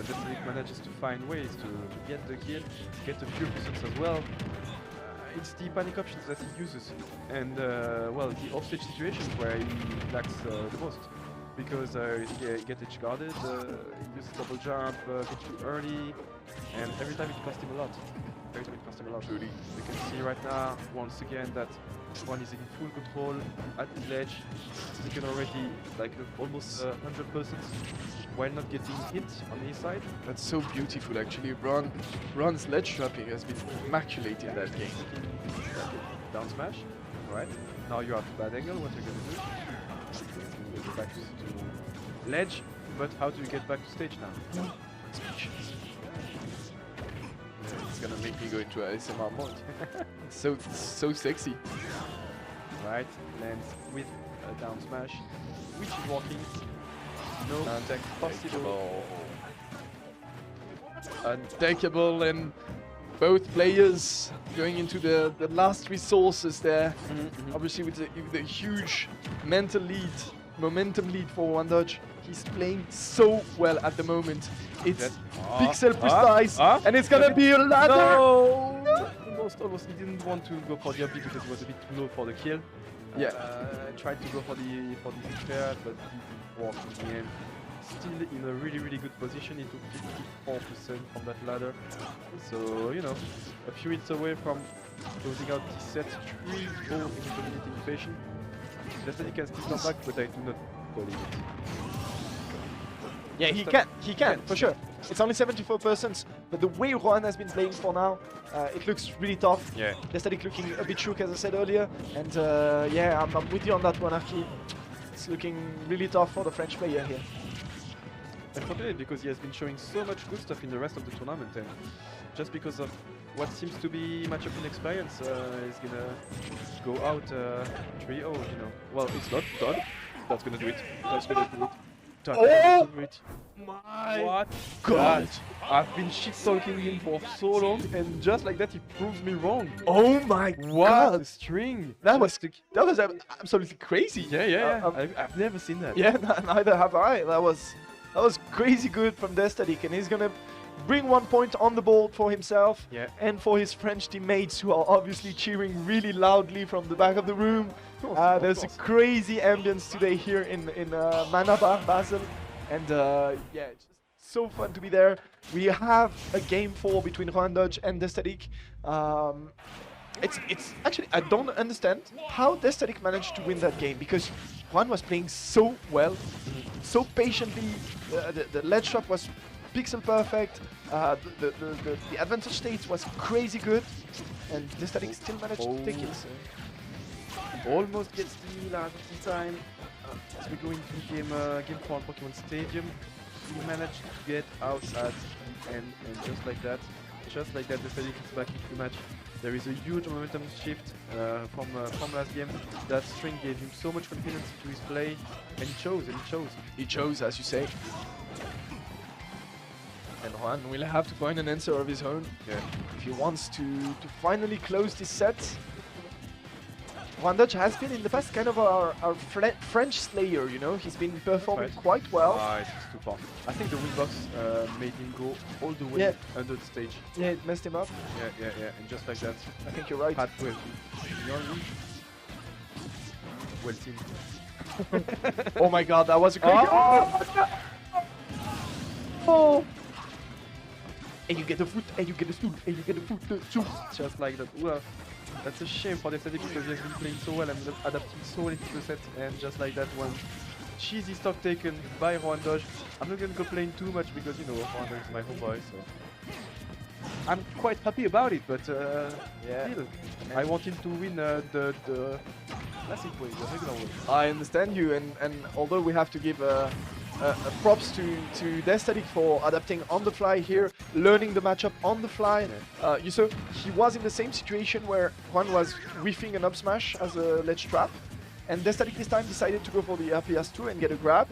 Destiny manages to find ways to get the kill, get a few results as well. It's the panic options that he uses, and well, the offstage situations where he lacks the most, because he gets edge guarded, he uses double jump, get too early, and every time it costs him a lot. Really. You can see right now, once again, that one is in full control at his ledge. He's taken already like almost 100% while not getting hit on his side. That's so beautiful, actually. Ron's ledge trapping has been immaculate in that game. Down smash. Alright. Now you have bad angle. What you're gonna do? Get back to ledge, but how do you get back to stage now? Speechless. It's gonna make me go into ASMR mode. It's so sexy. Right, lands with a down smash, which is working. No tech possible. Untakeable, and both players going into the last resources there. Obviously with the huge mental lead, momentum lead for Rohan Dodge. He's playing so well at the moment. It's pixel precise, and it's gonna be a ladder! No! Almost. He didn't want to go for the up because he was a bit too low for the kill. Yeah. Tried to go for the fair, but he didn't work in the end. Still in a really good position. He took 54% from that ladder. So, you know, a few hits away from closing out the set 3-0 in innovation. Destiny can still come back, but I do not believe it. Yeah, he can, for sure. It's only 74%, but the way Rohan has been playing for now, it looks really tough. Yeah. Destiny looking a bit shook, as I said earlier, and yeah, I'm with you on that one, Archie. It's looking really tough for the French player here. Unfortunately, because he has been showing so much good stuff in the rest of the tournament, and just because of what seems to be matchup inexperience, he's gonna go out 3-0, you know. Well, it's not done, That's gonna do it. That's gonna do it. That's Oh! gonna do it. My What? God! I've been shit talking him for so long, and just like that, he proves me wrong. Oh my What God! a string! That was absolutely crazy. Yeah. I've never seen that. Yeah, neither have I. That was crazy good from Destadik, and he's gonna bring 1 point on the board for himself Yeah. and for his French teammates who are obviously cheering really loudly from the back of the room. Of There's a course. crazy ambience today here in Manabar, Basel, and yeah, it's just so fun to be there. We have a game 4 between Rohan Dodge and Destadik. It's actually, I don't understand how Destadik managed to win that game, because Juan was playing so well, so patiently. The ledge shot was pixel perfect. The advantage state was crazy good, and Destadik still managed to take it. So. Almost gets the last time. As we go into game 4 on Pokemon Stadium, we managed to get out at the end, and just like that, the Static is back into the match. There is a huge momentum shift from last game. That string gave him so much confidence to his play, and it shows, He chose, as you say. And Juan will have to find an answer of his own if he wants to finally close this set. Juan Dodge has been in the past kind of our French slayer, you know. He's been performing Right. quite well. It's too far. I think the windbox made him go all the way Yeah. under the stage. Yeah, it messed him up. Yeah, and just like that, I think you're right. had well teamed. Oh my God, that was a great. Oh! And you get the foot, and you get the stool, and you get the foot, the stool. Just like that. Well, that's a shame for the Static because he has been playing so well and adapting so well into the set, and just like that one cheesy stock taken by Rohan Dodge. I'm not gonna complain too much because you know Rohan Dodge is my homeboy, so I'm quite happy about it, but Yeah. still, I want him to win the classic way, the regular way. I understand you, and although we have to give props to Destatic for adapting on the fly here, learning the matchup on the fly. You saw he was in the same situation where Juan was whiffing an up smash as a ledge trap, and Destatic this time decided to go for the RPS2 and get a grab,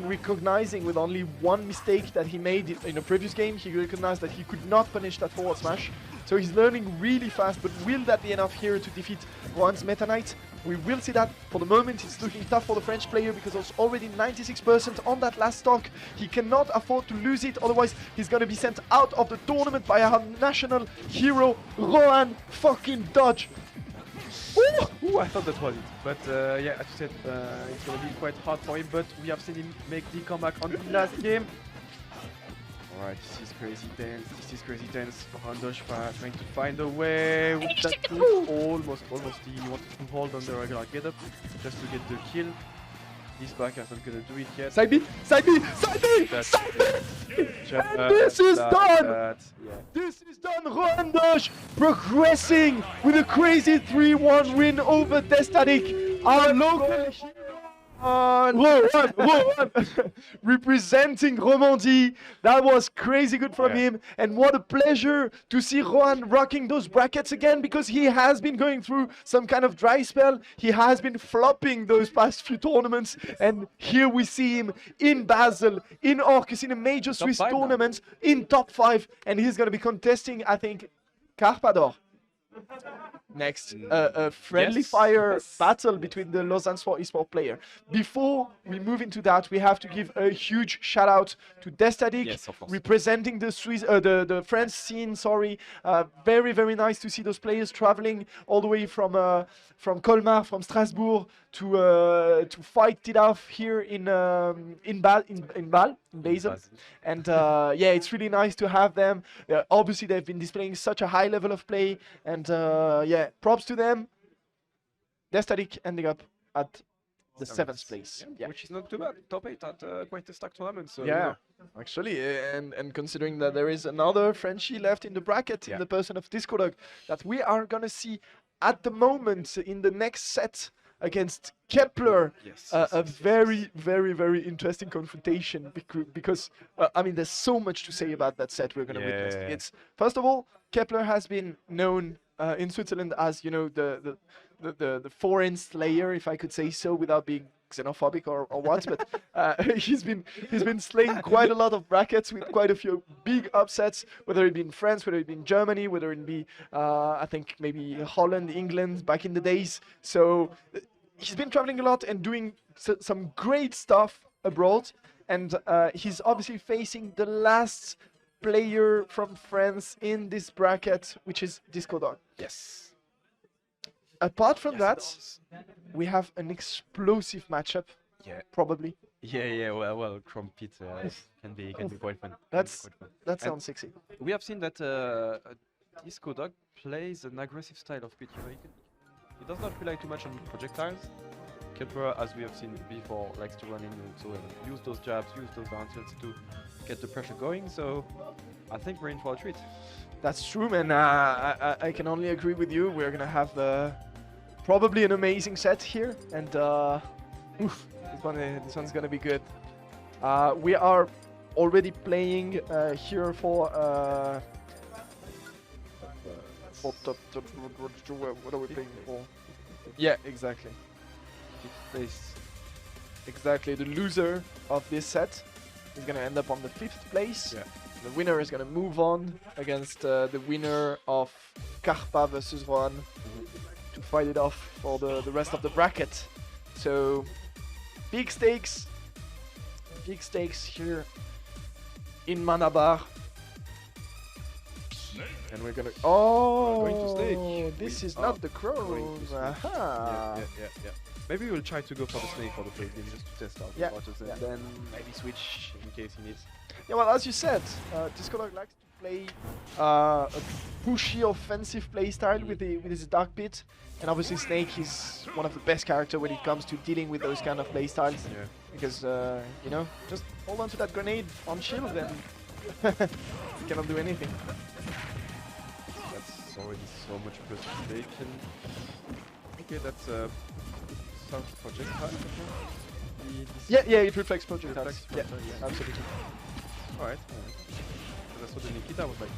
recognizing with only one mistake that he made in a previous game. He recognized that he could not punish that forward smash. So he's learning really fast, but will that be enough here to defeat Juan's Meta Knight? We will see that. For the moment, it's looking tough for the French player because there's already 96% on that last stock. He cannot afford to lose it, otherwise he's gonna be sent out of the tournament by our national hero, Rohan fucking Dodge. Ooh, I thought that was it. But yeah, as you said, it's going to be quite hard for him, but we have seen him make the comeback on the last game. Alright, this is crazy tense. Rohan Dodge trying to find a way with that push. Almost. He wanted to hold on the regular get up just to get the kill. This back is not going to do it yet. Side B! That's And this is done! This is done! Rohan Dodge progressing with a crazy 3-1 win over Destadik. Our local hero, Rohan, representing Romandie. That was crazy good from him, and what a pleasure to see Rohan rocking those brackets again, because he has been going through some kind of dry spell. He has been flopping those past few tournaments, and here we see him in Basel, in Orcus, in a major Swiss tournament, in top 5, and he's going to be contesting, I think, Carpador. Next, a friendly fire battle between the Lausanne Sport eSport player. Before we move into that, we have to give a huge shout out to Destadik, representing the Swiss, the French scene. Sorry, very nice to see those players traveling all the way from Colmar, from Strasbourg to fight it off here in Basel. And yeah, it's really nice to have them. Obviously, they've been displaying such a high level of play, and yeah, props to them. Destadik ending up at the 7th place. Yeah, which is not too bad. Top 8 at quite a stacked tournament. So yeah, actually, and considering that there is another Frenchie left in the bracket in the person of Discodog that we are gonna see at the moment in the next set against Kepler, a very interesting confrontation because I mean, there's so much to say about that set we're going to witness. It's, first of all, Kepler has been known in Switzerland as, you know, the the foreign slayer, if I could say so, without being xenophobic or what. But he's been slaying quite a lot of brackets with quite a few big upsets, whether it be in France, whether it be in Germany, whether it be I think maybe Holland, England back in the days. So he's been traveling a lot and doing some great stuff abroad. And he's obviously facing the last player from France in this bracket, which is Disco Dog. Yes. Apart from that, we have an explosive matchup. Yeah. Probably. Yeah. Well, Crumpet can be quite fun. That sounds sexy. We have seen that Disco Dog plays an aggressive style of pit. You know, he does not rely too much on projectiles. Kepler, as we have seen before, likes to run in and use those jabs, use those down tilts to get the pressure going. So I think we're in for a treat. That's true, man. I can only agree with you. We're gonna have probably an amazing set here, and this one's gonna be good. We are already playing here for what are we playing for? Yeah, exactly. Place. Exactly. The loser of this set is gonna end up on the 5th place. Yeah. The winner is gonna move on against the winner of Karpa versus Rohan to fight it off for the rest of the bracket. So big stakes here in Manabar. And we're gonna going to stage. This is We not are the crows. going to stage. Aha. Yeah. Maybe we'll try to go for the snake for the first game just to test out Yeah, the waters and yeah. then maybe switch in case he needs. Yeah, well, as you said, Disco Dog likes to play a pushy offensive playstyle with his Dark Pit, and obviously Snake is one of the best characters when it comes to dealing with those kind of playstyles. Yeah. Because you know, just hold on to that grenade on shield, and you cannot do anything. That's already so much precipitation. Okay, that's sounds projectile. Yeah, it reflects projectiles. Reflects Yeah, projectile, absolutely. Alright. Because I saw the Nikita was like.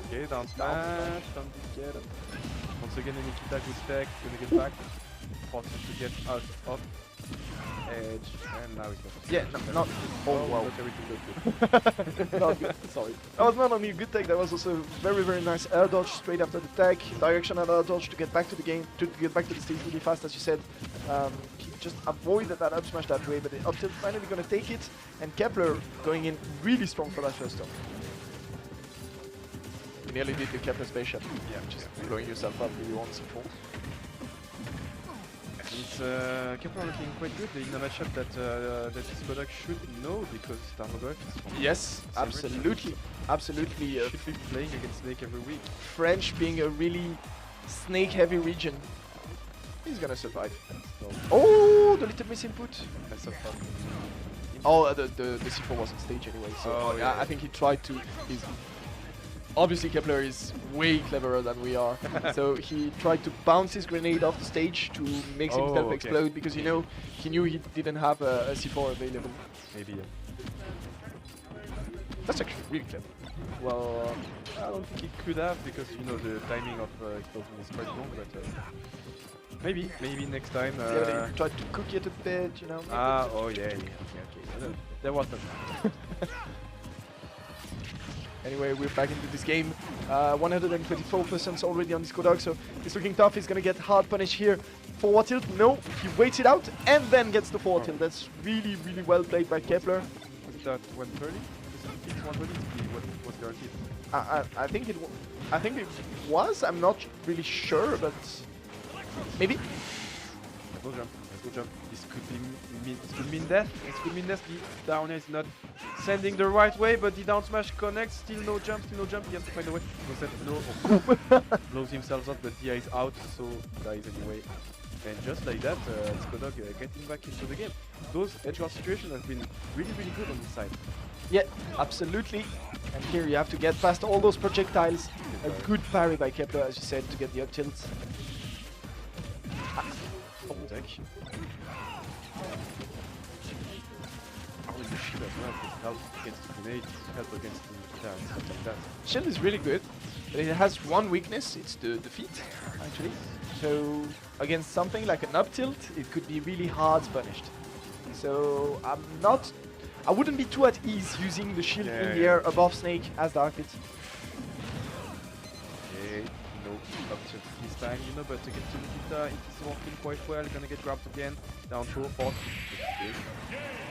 Okay, down smash, down get it. Once again, the Nikita good tech, gonna get back. Forces to get out of edge, and now he's got. Yeah, not. Oh wow. Not everything goes good. Not good. Sorry. That was not only a good tech, that was also a very, very nice air dodge straight after the tech, directional air dodge to get back to the game, to get back to the stage really fast, as you said. He just avoided that up smash that way, but the up tilt finally gonna take it, and Kepler going in really strong for that first stop. You nearly did the Kepler space shot. Yeah, just blowing yourself up really once and for. It's Kepler looking quite good in a matchup that this product should know because Tarmogoyf is from Yes, same absolutely. region. Absolutely. Should be playing against Snake every week. French being a really snake-heavy region. He's gonna survive. Oh, the little misinput. Mess up fun. Oh, the C4 was on stage anyway, so Oh, yeah. I think he tried to. Obviously, Kepler is way cleverer than we are, so he tried to bounce his grenade off the stage to make himself explode because he knew he didn't have a C4 available. Maybe. That's actually really clever. Well, I don't think he could have because you know the timing of explosion is quite long, but maybe next time. Yeah, they tried to cook it a bit, you know. Oh yeah. Okay. There was nothing. Anyway, we're back into this game. 124% already on Disco Dog, so it's looking tough. He's gonna get hard punish here. Forward tilt, no, he waits it out and then gets the forward tilt. That's really, really well played by Kepler. Was it at 130? It's 130 what was guaranteed. I think it was. I'm not really sure, but maybe. Let's go jump. This could mean death. This could mean death. The down air is not sending the right way, but the down smash connects. Still no jump. He has to find a way. Blows himself up, but DI is out, so dies anyway. And just like that, Disco Dog getting back into the game. Those edge guard situations have been really, really good on this side. Yeah, absolutely. And here you have to get past all those projectiles. A good parry by Kepler, as you said, to get the up tilt. Tech. The shield as well, it helps against the grenade, help against the guitar and stuff like that. Shield is really good. But it has one weakness, it's the feet, actually. So against something like an up tilt, it could be really hard punished. So I wouldn't be too at ease using the shield in the air above Snake as Dark Hit. Okay, no up tilt this time, you know, but against Nikita, it is working quite well. Gonna get grabbed again. Down throw, forward. Okay.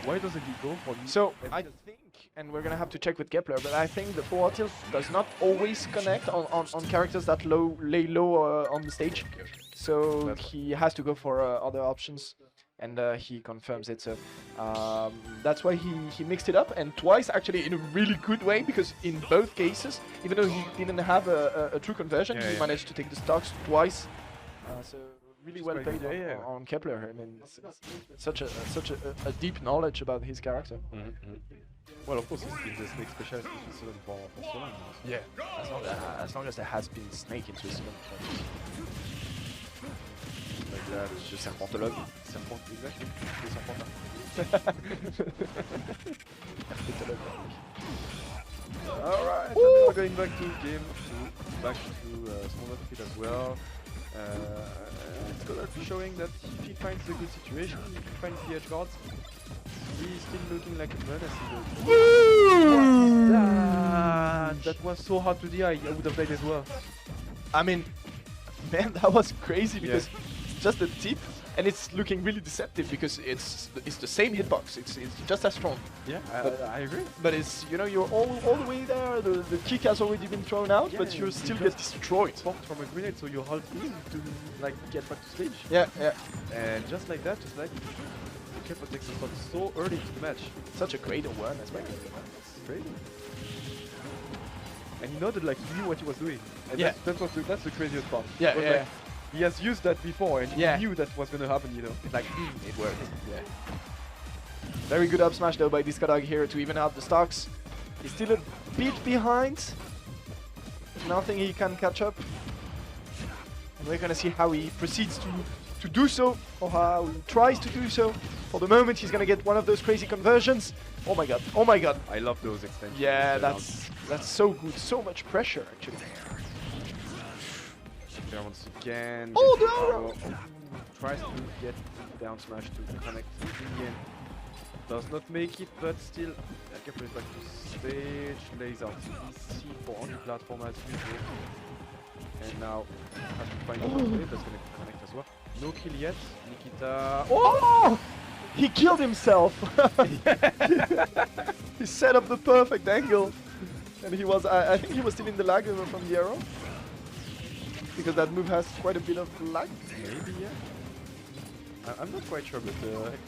Why doesn't he go for the... So I think, and we're gonna have to check with Kepler, but I think the forward tilt does not always connect on characters that lay low on the stage. So he has to go for other options, and he confirms it. So that's why he mixed it up, and twice actually in a really good way, because in both cases, even though he didn't have a true conversion, he managed to take the stocks twice. So really well played on Kepler. I mean, it's such a deep knowledge about his character. Well, of course, it's the Snake specialist in Switzerland for so long. Yeah, as long as there has been Snake in Switzerland. Like that, Le serpentologue. Serpent, exactly. Le serpentin. Alright, and then we're going back to game 2, back to smaller feet as well. It's gonna be showing that if he finds a good situation, if he finds the edge guards, he's still looking like a menace. That was so hard to DI, I would have played as well. I mean, man, that was crazy because it's just a tip, and it's looking really deceptive because it's the same hitbox. It's just as strong. Yeah, I agree. But it's, you know, you're all the way there. The kick has already been thrown out, but you still get destroyed. Popped from a grenade, so you're half in to like get back to stage. Yeah. And just like that, Kepler takes the shot so early into the match. Such a great awareness, man. It's crazy. And he nodded like he knew what he was doing. And that's the craziest part. Yeah. He has used that before, and he knew that was gonna happen, you know. It's like, it worked. Yeah. Very good up smash though by Discadog here to even out the stocks. He's still a bit behind. Nothing he can catch up. And we're gonna see how he proceeds to do so, or how he tries to do so. For the moment, he's gonna get one of those crazy conversions. Oh my god! Oh my god! I love those extensions. Yeah, that's so good. So much pressure actually. There once again. Oh no! Tries to get down smash to connect in the end. Does not make it, but still, Kepler is back to stage. Lays out EC for on the platform as usual. And now has to find a way that's gonna connect as well. No kill yet. Nikita. Oh! He killed himself! He set up the perfect angle. And he was, I think he was still in the lag from the arrow. Because that move has quite a bit of lag. Maybe, yeah. I'm not quite sure, but...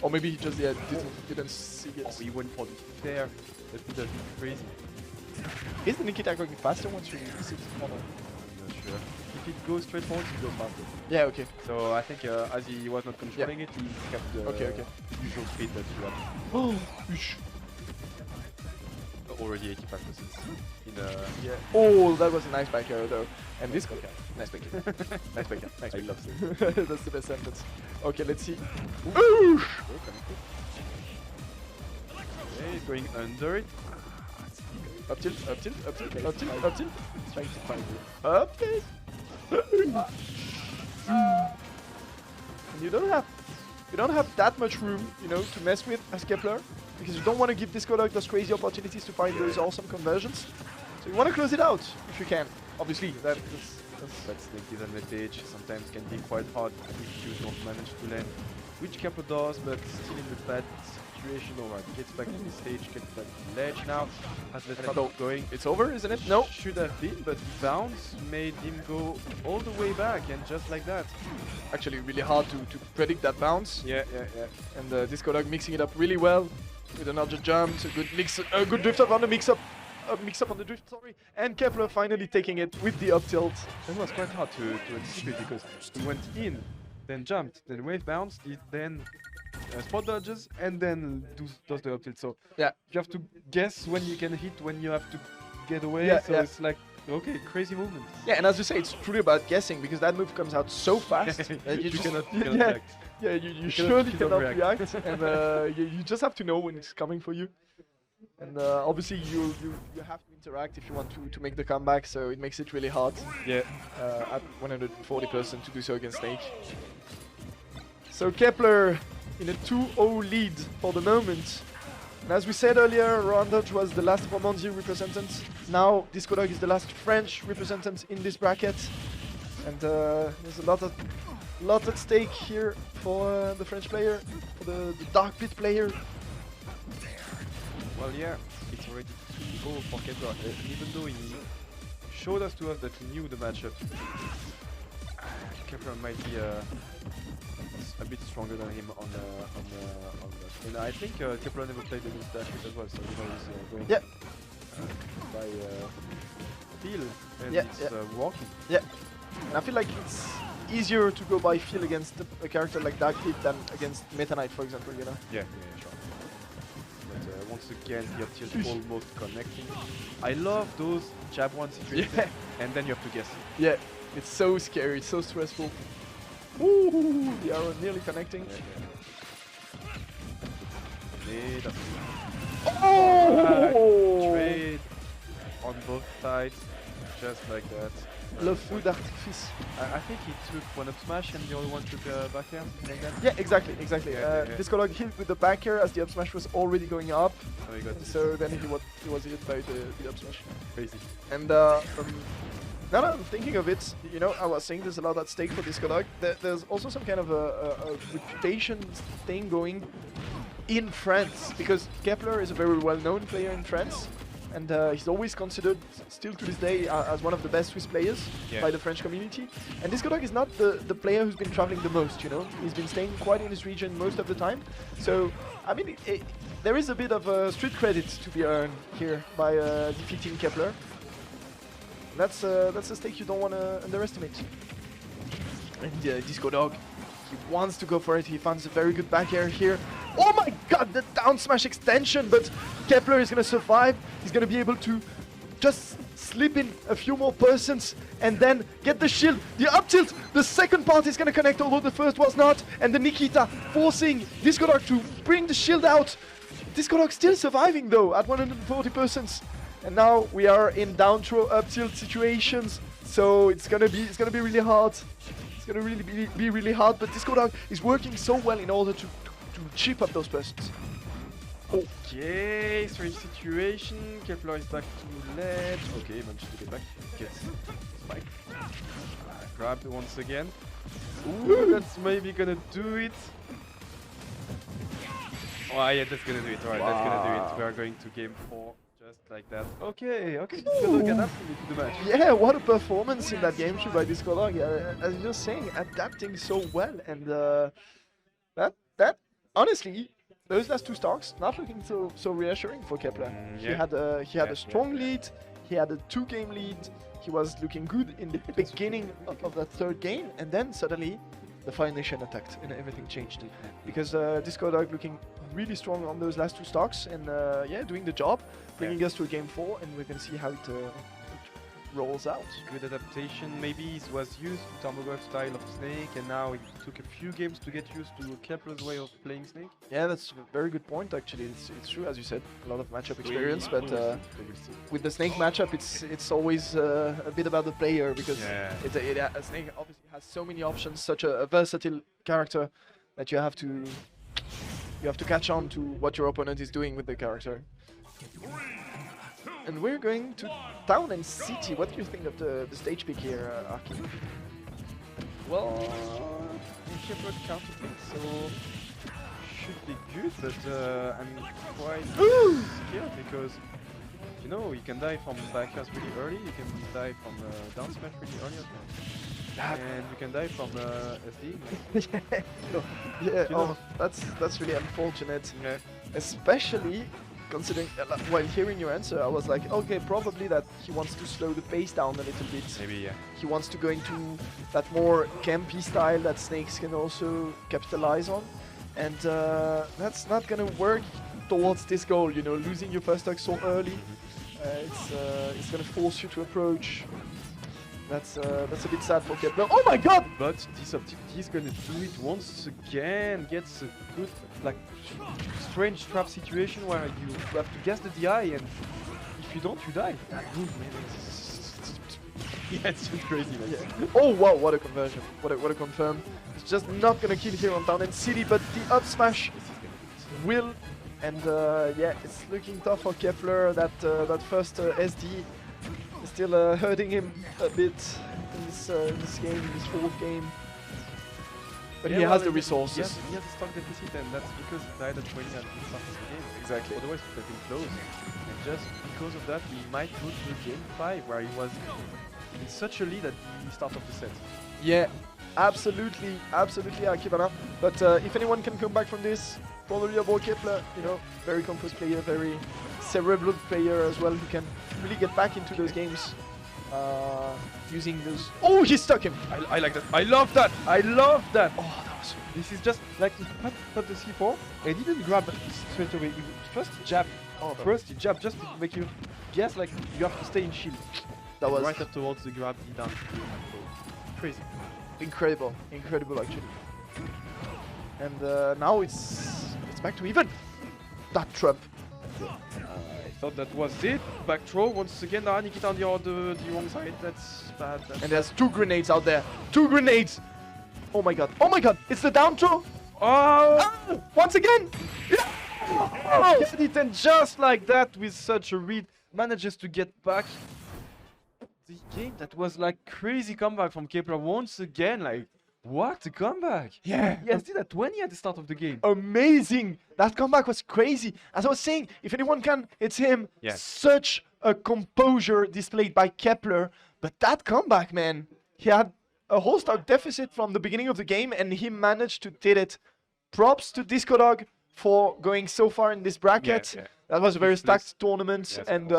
or maybe he just didn't see it. Oh, he went for the fair. That would have been crazy. Isn't Nikita going faster once you release it? Oh, no. I'm not sure. If it goes straight forward, it goes faster. Yeah, okay. So I think as he was not controlling it, he kept the usual speed that you have. Oh, already 85% in yeah. Oh, that was a nice back arrow though. And this nice back arrow. Nice back arrow. Nice I love it. That's the best sentence. Okay, let's see. Okay, he's going under it. Up tilt, up tilt, up tilt, up tilt, up tilt. He's trying to find it. Up tilt. And you don't have that much room, you know, to mess with as Kepler, because you don't want to give Discodog those crazy opportunities to find those awesome conversions. So you want to close it out if you can. Obviously, that's Snake disadvantage. Sometimes can be quite hard if you don't manage to land, which Kepler does, but still in the bad situation. Alright, gets back to the stage, gets back to the ledge now. Has the top going. It's over, isn't it? No. Should have been, but the bounce made him go all the way back, and just like that. Actually, really hard to predict that bounce. Yeah. And Discodog mixing it up really well with another jump, a good mix, a good drift up on the mix up on the drift. Sorry, and Kepler finally taking it with the up tilt. It was quite hard to anticipate because he went in, then jumped, then wave bounced, then spot dodges, and then does the up tilt. So yeah, you have to guess when you can hit, when you have to get away. Yeah, so it's like, okay, crazy movement. Yeah, and as you say, it's truly about guessing because that move comes out so fast that you cannot yeah, react. Yeah, you surely cannot react, and you just have to know when it's coming for you. And obviously you have to interact if you want to make the comeback, so it makes it really hard Yeah. at 140% to do so against Snake. So Kepler in a 2-0 lead for the moment. And as we said earlier, Roandoj was the last Romandie representant. Now Disco Dog is the last French representant in this bracket. And there's a lot at stake here for the French player, for the Dark Pit player. Well, yeah, it's already 2-0 for Kepler. Even though he showed us that he knew the matchup, Kepler might be a bit stronger than him on the. And I think Kepler never played against Dark Pit as well, so he's going by feel, and it's working. Yeah, and I feel like it's easier to go by feel against a character like Dark Pit than against Meta Knight, for example, you know? Yeah, sure. But once again, the up tilt almost connecting. I love those jab one situations, and then you have to guess. Yeah, it's so scary, it's so stressful. Ooh, the arrow nearly connecting. Oh! Trade on both sides, just like that. Le feu d'artifice. I think he took one up smash and the other one took back air, like that. Yeah, exactly. Disco Dog hit with the back air as the up smash was already going up. So he got so then he was hit by the up smash. crazy. And now that I'm thinking of it, you know, I was saying there's a lot at stake for Disco Dog. There's also some kind of a reputation thing going in France, because Kepler is a very well-known player in France. And he's always considered, still to this day, as one of the best Swiss players by the French community. And Disco Dog is not the player who's been traveling the most, you know. He's been staying quite in his region most of the time. So, I mean, there is a bit of street credit to be earned here by defeating Kepler. That's a stake you don't want to underestimate. And Disco Dog, he wants to go for it. He finds a very good back air here. Oh my god, the down smash extension, but Kepler is going to survive. He's going to be able to just slip in a few more persons and then get the shield. The up tilt, the second part is going to connect, although the first was not. And the Nikita forcing Disco Dog to bring the shield out. Disco Dog still surviving though at 140%. And now we are in down throw up tilt situations. So it's gonna be really hard. It's gonna really be really hard, but Disco Dog is working so well in order to chip up those persons. Okay, strange situation. Kepler is back to ledge. Okay, managed to get back. Gets spike. Grabbed once again. Ooh, that's maybe gonna do it. Oh yeah, that's gonna do it. Alright, that's gonna do it. We are going to game 4. Just like that. Okay, Disco Dog adapting to the match. Yeah, what a performance in that game through by Disco Dog. As you're just saying, adapting so well, and that honestly, those last two stocks not looking so reassuring for Kepler. He had a strong lead. He had a 2-game lead. He was looking good in the beginning of that third game, and then suddenly the Fire Nation attacked and everything changed. Because Disco Dog looking really strong on those last two stocks, and yeah, doing the job, bringing us to a game 4, and we can see how it rolls out. Good adaptation. Maybe he was used to Tarmogoyf style of Snake, and now it took a few games to get used to Kepler's way of playing Snake. Yeah, that's a very good point actually. It's true, as you said, a lot of matchup experience, but with the Snake matchup, it's always a bit about the player, because Snake obviously has so many options, such a versatile character, that you have to catch on to what your opponent is doing with the character. And we're going to Town and City. What do you think of the stage pick here, Aki? Well, Kepler counter pick, so should be good, but I'm quite scared because, you know, you can die from back airs really early, you can die from down smash really early as well. And you can die from SD. Yeah, that's really unfortunate. Yeah. Especially considering, while hearing your answer, I was like, okay, probably that he wants to slow the pace down a little bit. Maybe, yeah. He wants to go into that more campy style that Snakes can also capitalize on. And that's not gonna work towards this goal, you know, losing your first stock so early. It's gonna force you to approach That's a bit sad for Kepler. Oh my god! But Disruptivity is gonna do it once again. Gets a good, like, strange trap situation where you have to guess the DI, and if you don't, you die. That move, man, yeah, it's just crazy, man. Yeah. Oh wow, what a conversion. What a confirm. It's just not gonna kill here on Town and City, but the up smash will. And yeah, it's looking tough for Kepler. That first SD is still hurting him a bit in this game, in this fourth game. But he has the resources. He has a stock deficit, and that's because he died at 20 at the start of the game. Exactly. Otherwise, it would have been close. And just because of that, he might go to game 5, where he was in such a lead at the start of the set. Yeah, absolutely, Akibana. But if anyone can come back from this, probably about Kepler, you know, very composed player, very cerebral player as well, who can really get back into those games using those. Oh, he stuck him! I like that. I love that. I love that. Oh, that was. This is just like he put the C4 and he didn't grab straight away. He first jab. Oh, first he jab just to make you guess like you have to stay in shield. That was right afterwards the grab he done. Crazy. Incredible actually. And now it's back to even. That trap. I thought that was it. Back throw once again. Nikita on the wrong side. That's bad. And there's 2 grenades out there. 2 grenades. Oh my god. Oh my god. It's the down throw. Oh! Once again. Yeah. Oh! Get it, and just like that, with such a read, manages to get back the game. That was like crazy comeback from Kepler once again. Like, what a comeback! Yeah. He has did at 20 at the start of the game. Amazing. That comeback was crazy. As I was saying, if anyone can, it's him. Yeah. Such a composure displayed by Kepler. But that comeback, man, he had a whole start deficit from the beginning of the game, and he managed to did it. Props to Disco Dog for going so far in this bracket. Yeah. That was a very stacked tournament, Yes, and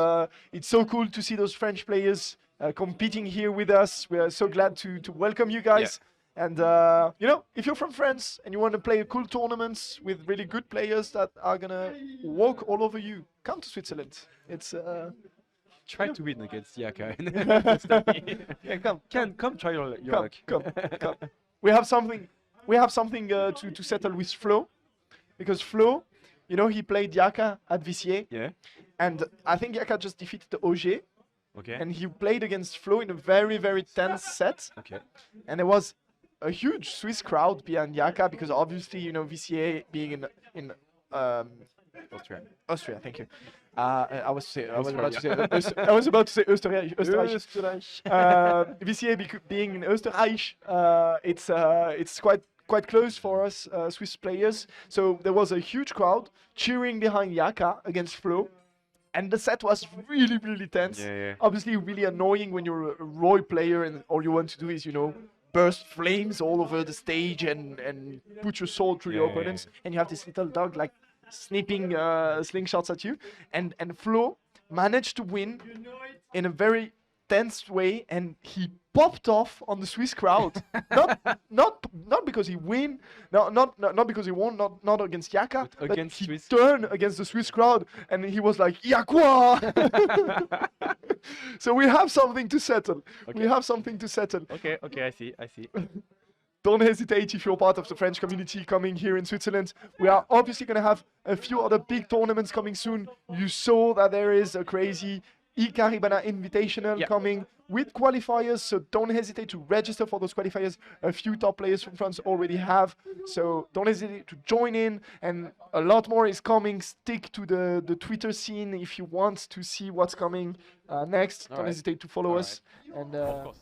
it's so cool to see those French players competing here with us. We are so glad to welcome you guys. And you know, if you're from France and you want to play cool tournaments with really good players that are gonna walk all over you, come to Switzerland. It's Try to win against Yaka. yeah, come try your luck. come. We have something to settle with Flo, because Flo, you know, he played Yaka at VCA. Yeah. And I think Yaka just defeated the OG. Okay. And he played against Flo in a very, very tense set. Okay. And there was a huge Swiss crowd behind Yaka, because obviously, you know, VCA being in Austria, thank you. I was about to say Österreich. VCA being in Österreich, it's quite close for us Swiss players. So there was a huge crowd cheering behind Yaka against Flo. And the set was really, really tense. Yeah. Obviously, really annoying when you're a Roy player and all you want to do is, you know, burst flames all over the stage and put your sword through your opponents. And you have this little dog like snipping slingshots at you. And Flo managed to win in a very tense way, and he popped off on the Swiss crowd. not because he win, not because he won, not against Yaka, but against he Swiss. turned against the Swiss crowd, and he was like, Yakwa! So we have something to settle. Okay. We have something to settle. Okay, I see. Don't hesitate if you're part of the French community coming here in Switzerland. We are obviously going to have a few other big tournaments coming soon. You saw that there is a crazy Icaribana Invitational coming with qualifiers, so don't hesitate to register for those qualifiers. A few top players from France already have, so don't hesitate to join in, and a lot more is coming. Stick to the Twitter scene if you want to see what's coming next. Don't hesitate to follow us, and Of course.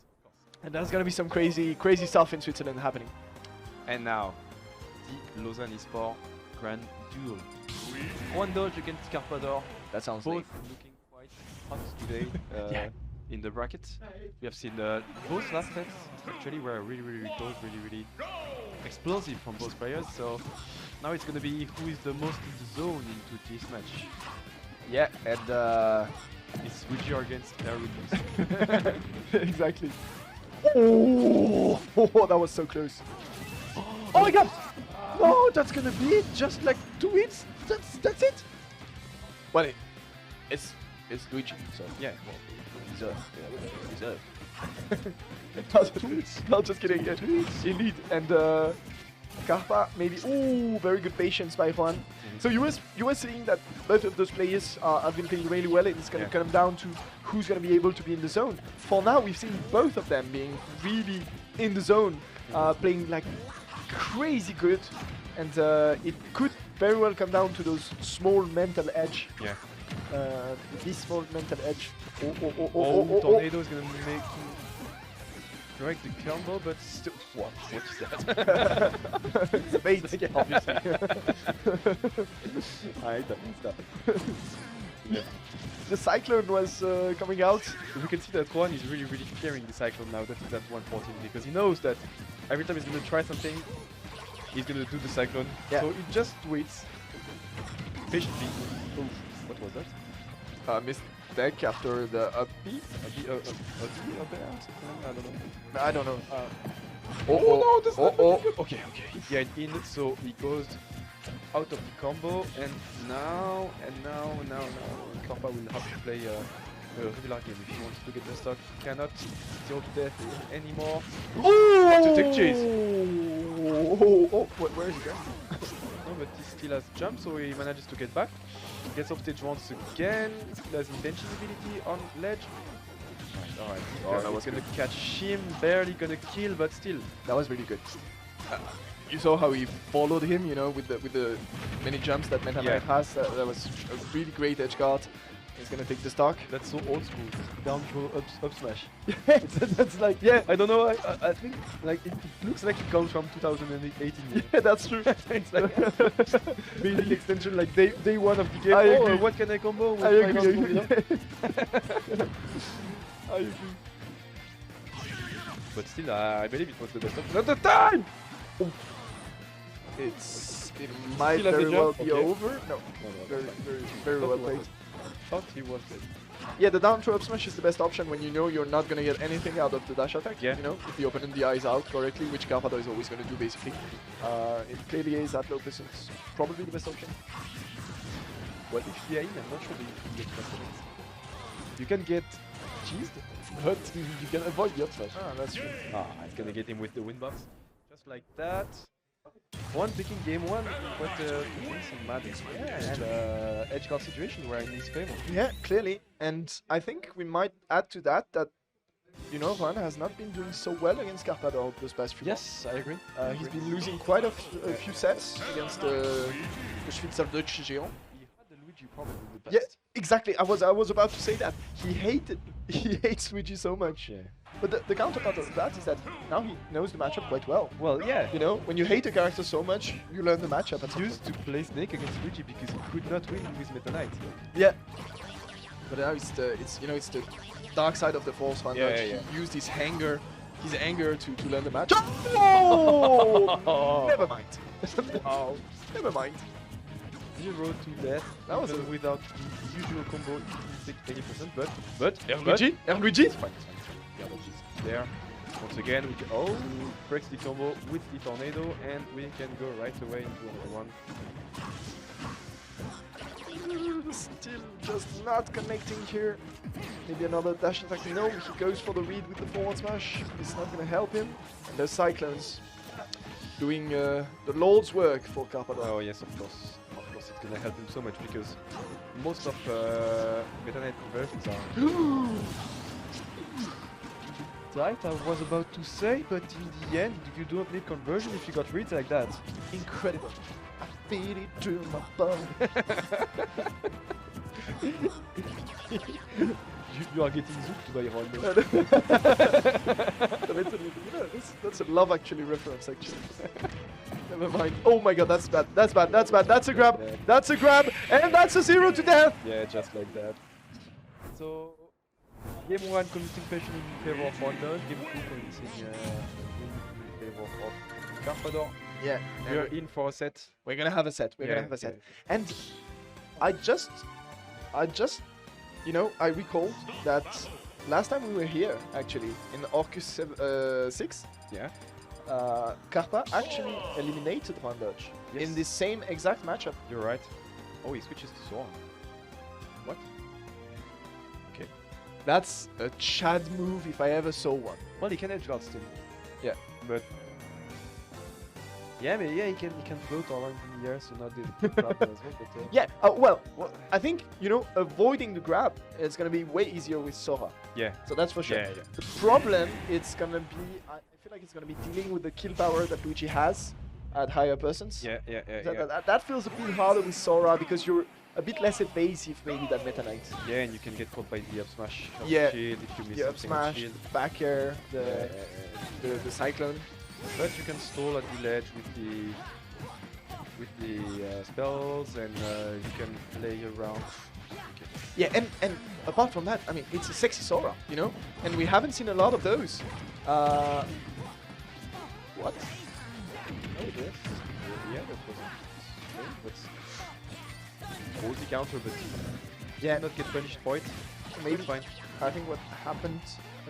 and there's gonna be some crazy stuff in Switzerland happening. And now, the Lausanne Esport Grand Duel. One dodge against Carpador. That sounds Both looking quite hot today in the bracket. We have seen both last sets actually were really close, really explosive from both players. So now it's gonna be who is the most in the zone into this match. Yeah, and It's Luigi against Lucas. exactly. Oh, that was so close. Oh my god! Oh, that's gonna be it. Just like 2 hits. That's it. Well, it's Luigi, so Yeah. deserve. No, just kidding. Indeed. And Karpa, maybe. Ooh, very good patience by Juan. So you were saying that both of those players have been playing really well, and it's going to come down to who's going to be able to be in the zone. For now, we've seen both of them being really in the zone, playing like crazy good, and it could very well come down to those small mental edge. Yeah. This small mental edge. Tornado is gonna make him break the combo, but still. What is that? It's a bait. Obviously. I don't know. Yeah. The Cyclone was coming out. We can see that Juan is really fearing the Cyclone now. That's 114 because he knows that every time he's gonna try something, he's gonna do the Cyclone. Yeah. So he just waits patiently. Oh, what was that? Missed deck after the up B. I don't know. No, that's not good. Okay, yeah, in, so he goes out of the combo, and now, Karpa will have to play a regular game if he wants to get the stock. He cannot deal to death anymore. To take chase. Where is he going? No, but he still has jump, so he manages to get back. He gets off stage once again. Still has invincibility on ledge. Alright, Oh, that was gonna catch him, barely gonna kill, but still. That was really good. You saw how he followed him, you know, with the many jumps that Meta Knight has. That was a really great edge guard. He's gonna take the stock. That's so old school. Down throw, up smash. That's like, yeah, I don't know, I think like it looks like it comes from 2018. yeah, that's true. It's like basic extension, like day one of the game. I agree. What can I combo with I my agree. combo, you know? I agree. But still, I believe it was the best option at the time! It might Still has a very well jump? be Okay. over. No, very well played. Thought he was dead. Yeah, the down throw up smash is the best option when you know you're not gonna get anything out of the dash attack. Yeah. You know, if the opponent DIs out correctly, which Carpado is always gonna do basically. It clearly is at low distance. Probably the best option. Well, if you are in, I'm not sure that you can get confidence. You can get cheesed, but you can avoid the up smash. Ah, that's true. It's gonna get him with the wind box. Just like that. One picking game one, but some madness. Yeah, and edge guard situation were in his favor. Yeah, clearly. And I think we might add to that you know, Juan has not been doing so well against Carpador those past few Yes, I agree. He's been losing quite a few sets against the Schwitzer Dutch Géant. He had the Luigi problem in the Yeah, past. exactly. I was about to say that. He hates Luigi so much. Yeah. But the counterpart of that is that now he knows the matchup quite well. Well, yeah. You know, when you hate a character so much, you learn the matchup at some Used to play Snake against Luigi because he could not win with Meta Knight. Yeah. But now it's the dark side of the Force one. Yeah, that yeah, He used his anger to learn the matchup. Oh! Never mind. Wow. Never mind. 0 to death. That was even without the usual combo. He didn't take 80%, but Luigi? Luigi? It's fine. Yeah, Luigi's there. Once again, we can, breaks the combo with the tornado, and we can go right away into another one. Still just not connecting here. Maybe another dash attack. No, he goes for the read with the forward smash. It's not going to help him. And the Cyclones doing the Lord's work for Carpador. Oh yes, of course. Of course, it's gonna help him so much because most of Meta Knight conversions are tight. I was about to say, but in the end, you don't need conversion if you got reads like that. Incredible. I feel it through my bone. You are getting zooped by Rondo. That's a Love Actually reference, actually. Never mind. Oh my god, that's bad. That's bad. That's bad. That's a grab. That's a grab. And that's a 0 to death. Yeah, just like that. So, game 1 convincing passion in favor of Rondo. Game 2 convincing in favor of Carpador. Yeah. We're in for a set. We're gonna have a set. We're gonna have a set. And I just, you know, I recalled that last time we were here, actually, in Orcus 6, Yeah. Karpa actually eliminated Randodge in the same exact matchup. You're right. Oh, he switches to Swarm. What? Okay. That's a Chad move if I ever saw one. Well, he can edge guard still. Yeah. But yeah, he can float around in the air, so not the problem as well. But Yeah, well, I think, you know, avoiding the grab is going to be way easier with Sora. yeah, So that's for sure. yeah, yeah. The problem, it's going to be, I feel like it's going to be dealing with the kill power that Luigi has at higher persons. Yeah. That feels a bit harder with Sora because you're a bit less evasive maybe than Meta Knight. Yeah, and you can get caught by the up smash of Yeah. the shield if you miss The up something on smash, shield. back air, Yeah, the cyclone. But you can stall at the ledge with the spells, and you can play around. Yeah, and apart from that, I mean, it's a sexy Sora, you know? And we haven't seen a lot of those. What? Oh, yes. Yeah, that was okay, but hold the counter, but Yeah, not get punished for it. maybe. Fine. I think what happened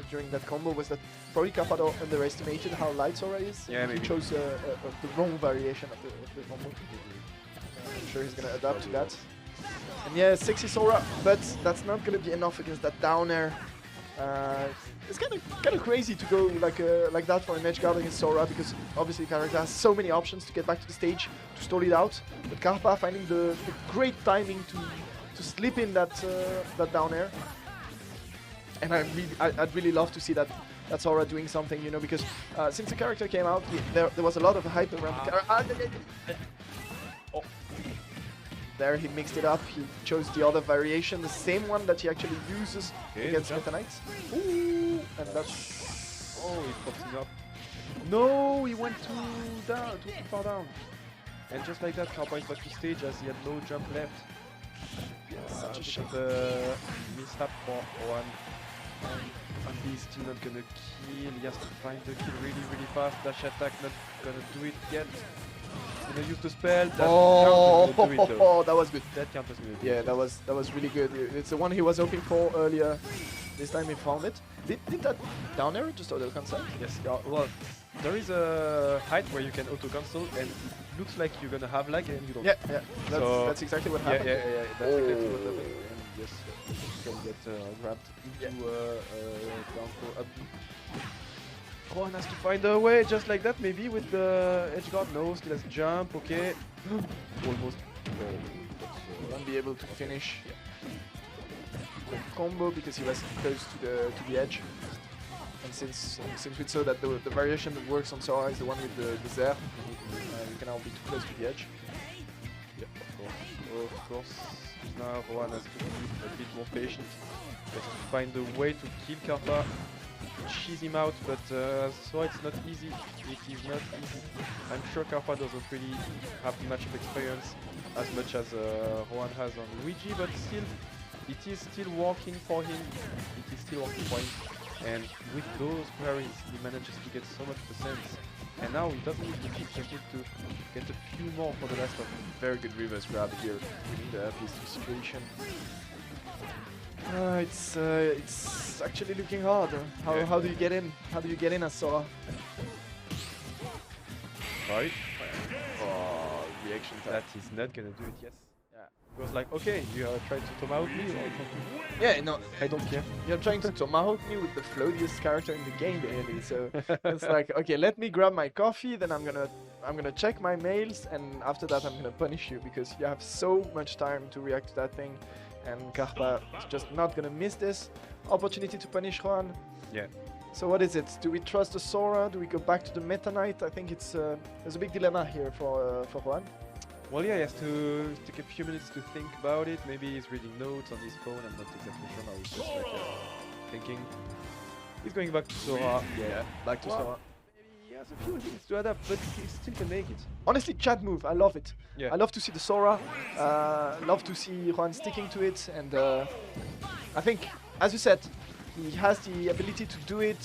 during that combo was that probably Carpado underestimated how light Sora is. Yeah, He maybe. chose the wrong variation of the combo. I'm sure he's gonna adapt to that. And yeah, sexy Sora, but that's not gonna be enough against that down air. It's kind of crazy to go like that for an edge guard against Sora because obviously the character has so many options to get back to the stage to stall it out. But Karpa finding the great timing to slip in that down air. And I'd really love to see that Sora doing something, you know, because since the character came out, there was a lot of hype around the character. Oh. There he mixed it up. He chose the other variation, the same one that he actually uses against Meta Knights. Ooh, and that's Oh, he's popping up. no, he went Too far down. And just like that, Karpa is back to stage as he had no jump left. such a Bit shame. of a mishap for one. And he's still not gonna kill. He has to find the kill really, really fast. Dash attack not gonna do it yet. He's gonna use the spell. That counter's gonna do it though. That was good. That counter's gonna do Yeah, it. that was really good. It's the one he was hoping for earlier. This time he found it. Did that down air just auto cancel? Yes, yeah, well, there is a height where you can auto cancel, and it looks like you're gonna have lag, and you don't. Yeah. So- That's exactly what Yeah, happened. that's exactly what Oh. happened. And yes, you can get grabbed into down for up B. Juan has to find a way, just like that, maybe with the edge guard. No, still has jump, okay. Almost. Won't be able to finish the combo because he was close to the edge. And since we saw that the variation that works on Sora is the one with the Zer, you can now be too close to the edge. Yeah, of course. Now Juan has to be a bit more patient. He has to find a way to kill Karpa, cheese him out, but so it's not easy. It is not easy. I'm sure Karpa doesn't really have much of experience as much as Juan has on Luigi, but still, it is still working for him. It is still working for him. And with those parries, he manages to get so much percents. And now he doesn't need to just need to get a few more for the rest of them. Very good reverse grab here in the PS2 situation. It's actually looking hard. How do you get in? How do you get in as Sora? Right? Oh, reaction time. That is not gonna do it, yes. Yeah. He was like, okay, you are trying to tomahawk me or something? Yeah, no, I don't care. you're trying to tomahawk me with the floatiest character in the game, really. So it's like, okay, let me grab my coffee, then I'm gonna check my mails, and after that I'm gonna punish you because you have so much time to react to that thing, and Karpa is just not gonna miss this opportunity to punish Juan. Yeah. So what is it? Do we trust the Sora? Do we go back to the Meta Knight? I think it's there's a big dilemma here for Juan. Well, yeah, he has to take a few minutes to think about it. Maybe he's reading notes on his phone. I'm not exactly sure now. He's just like thinking. He's going back to Sora. Yeah, Back to Well, Sora. maybe he has a few things to adapt, but he still can make it. Honestly, chat move. I love it. Yeah. I love to see the Sora. Love to see Juan sticking to it, and I think, as you said, he has the ability to do it.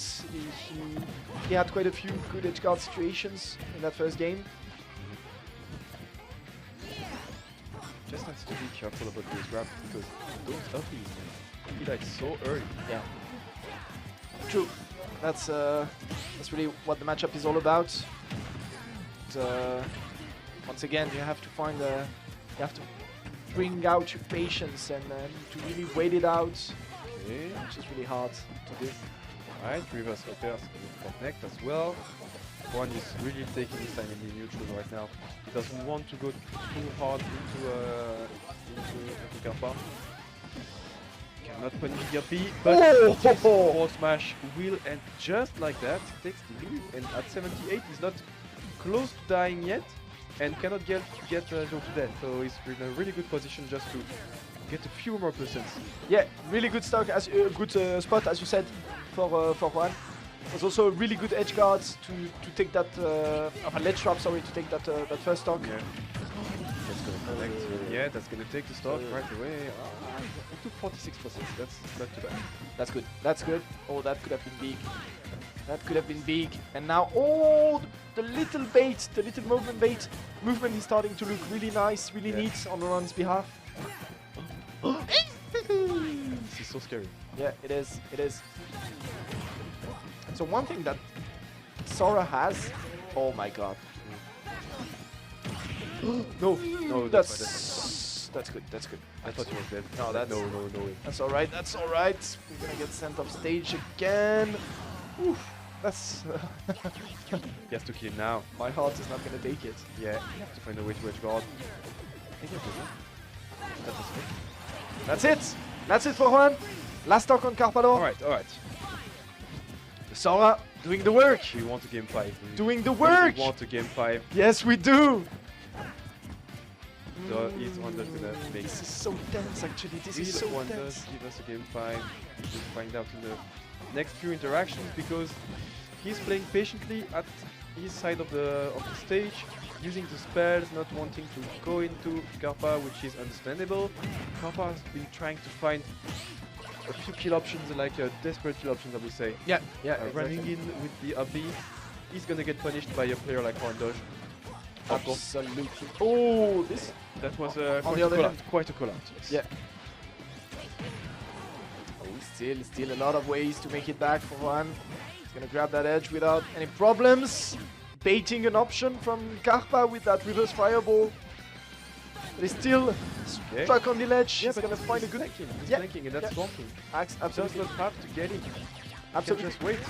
He had quite a few good edge guard situations in that first game. Just has to be careful about those grabs because those uppies, he died so early. Yeah. True. That's really what the matchup is all about. But, once again, you have to find you have to bring out your patience and to really wait it out. Okay. which is really hard to do. Alright, reverse repairs connect as well. One is really taking his time in the neutral right now. He doesn't want to go too hard into Kappa. Cannot punish the RP, but forward smash will, and just like that takes the lead. And at 78, he's not close to dying yet, and cannot get Joe to death. So he's in a really good position just to get a few more percents. Yeah, really good stock, as good spot as you said for Juan. It was also a really good edge guard to take that ledge trap. Sorry, to take that that first stock. Yeah. That's gonna connect. Yeah, that's gonna take the stock right away. It took 46%. That's not too bad. That's good. That's good. Oh, that could have been big. That could have been big. And now, oh, the little bait, the little movement is starting to look really nice, really neat on Ron's behalf. This is so scary. Yeah, it is. It is. So one thing that Sora has. Oh my god. No, that's good. That's good. I thought he was dead. No, that's no way. That's all right. That's all right. We're gonna get sent off stage again. Oof, that's. He has to kill him now. My heart is not gonna take it. Yeah, you have to find a way to edge guard. That was it. That's it. That's it for Juan. Last stock on Carpador. Alright. Sora doing the work. We want a game 5. Doing the work. We want a game 5. Yes, we do. So he's Wonder gonna make This is so tense, actually. This is so Wonder tense. give us a game 5. We'll find out in the next few interactions because he's playing patiently at his side of the stage, using the spells, not wanting to go into Karpa, which is understandable. Karpa has been trying to find a few kill options, like desperate kill options, I would say. Yeah, Running in with the AB, he's gonna get punished by a player like Dodge. Absolutely. Oh, this. That was On the other hand. quite a call-out. Yes. Yeah. Oh, still a lot of ways to make it back for Juan. He's gonna grab that edge without any problems. Baiting an option from Karpa with that reverse fireball. But he's still stuck on the ledge. Yeah, he's but gonna find a good. flanking. He's Yeah, flanking, and that's blocking. Does Absolutely. not have to get it. Absolutely. Just wait.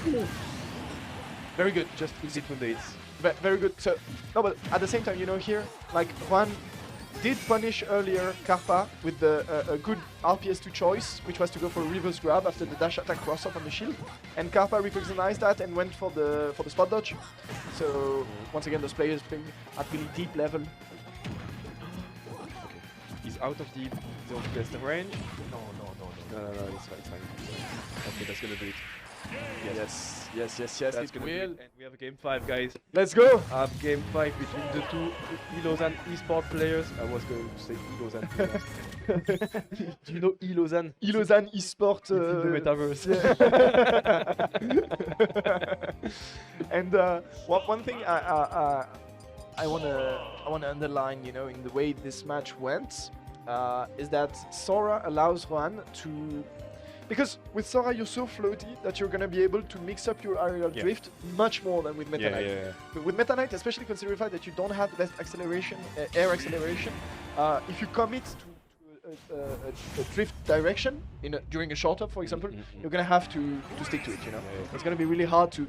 Very good. Just exit when it's. Very good. So, no, but at the same time, you know, here, like Juan did punish earlier Karpa with a good RPS2 choice, which was to go for a reverse grab after the dash attack cross up on the shield, and Karpa recognized that and went for the spot dodge. So once again, those players playing at really deep level. Okay. He's out of the best range. No, It's fine. Okay, that's gonna do it. yes, That's it gonna will. do it. And we have a game 5, guys. Let's go. Game 5 between the two Ilozan esport players. I was going to say Ilozan. Do you know Ilozan? Ilozan esport. It's in the metaverse. And one thing I wanna underline, you know, in the way this match went, is that Sora allows Juan to. Because with Sora you're so floaty that you're gonna be able to mix up your aerial drift much more than with Meta Knight. But with Meta Knight, especially considering the fact that you don't have that acceleration, air acceleration, if you commit to a drift direction during a short up, for example, you're gonna have to stick to it. You know, it's gonna be really hard to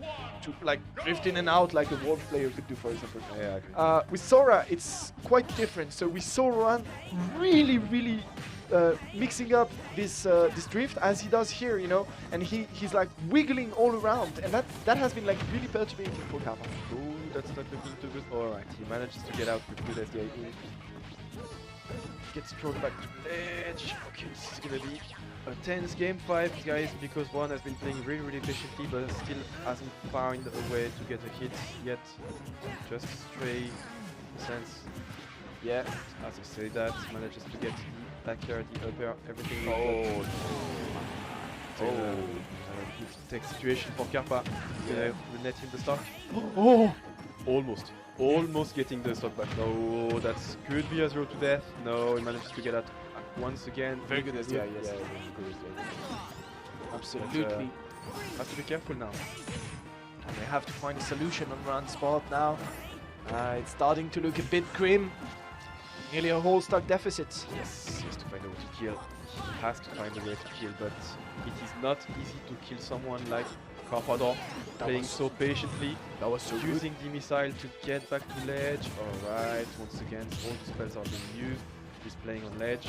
like drift in and out like a Wolf player could do, for example. With Sora, it's quite different. So we saw Juan really mixing up this drift as he does here, you know, and he's like wiggling all around, and that has been like really perturbating for Karpa. Ooh, that's not looking too good. Alright, he manages to get out with good SDI. Gets thrown back to ledge. Okay, this is gonna be a tense game 5, guys, because Juan has been playing really patiently, but still hasn't found a way to get a hit yet. Just stray sense. Yeah. As I say that, manages to get back here, the upper, everything. Take situation for Karpa. Gonna net him the stock. Almost getting the stock back. No, that could be a 0 to death. No, he manages to get out once again. Very good SDI, yes. Absolutely. Has to be careful now. And they have to find a solution on Run's spot now. It's starting to look a bit grim. Nearly a whole stock deficit. Yes, he has to find a way to kill. has to find a way to kill, but it is not easy to kill someone like Carpador, playing so patiently. That was so using the missile to get back to ledge. Alright, once again, all the spells are being used. He's playing on ledge.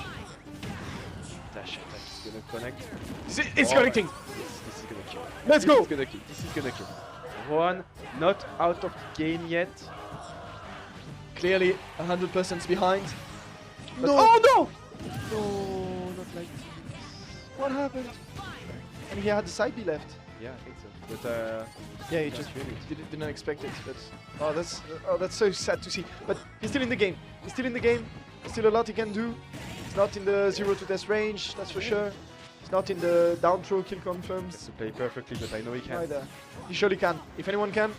Dash attack is gonna connect. It's connecting. This is gonna kill. Let's go. This is gonna kill. This is gonna kill. Rohan not out of the game yet. Clearly 100% behind. But Oh no! no, not like this. What happened? And he had the side B left. Yeah, I think so. But Yeah, he just didn't expect it. But that's so sad to see. But he's still in the game. He's still in the game. There's still a lot he can do. It's not in the 0 to death range, that's for sure. It's not in the down throw kill confirms. has to play perfectly, but I know he can. Either. He surely can. If anyone can.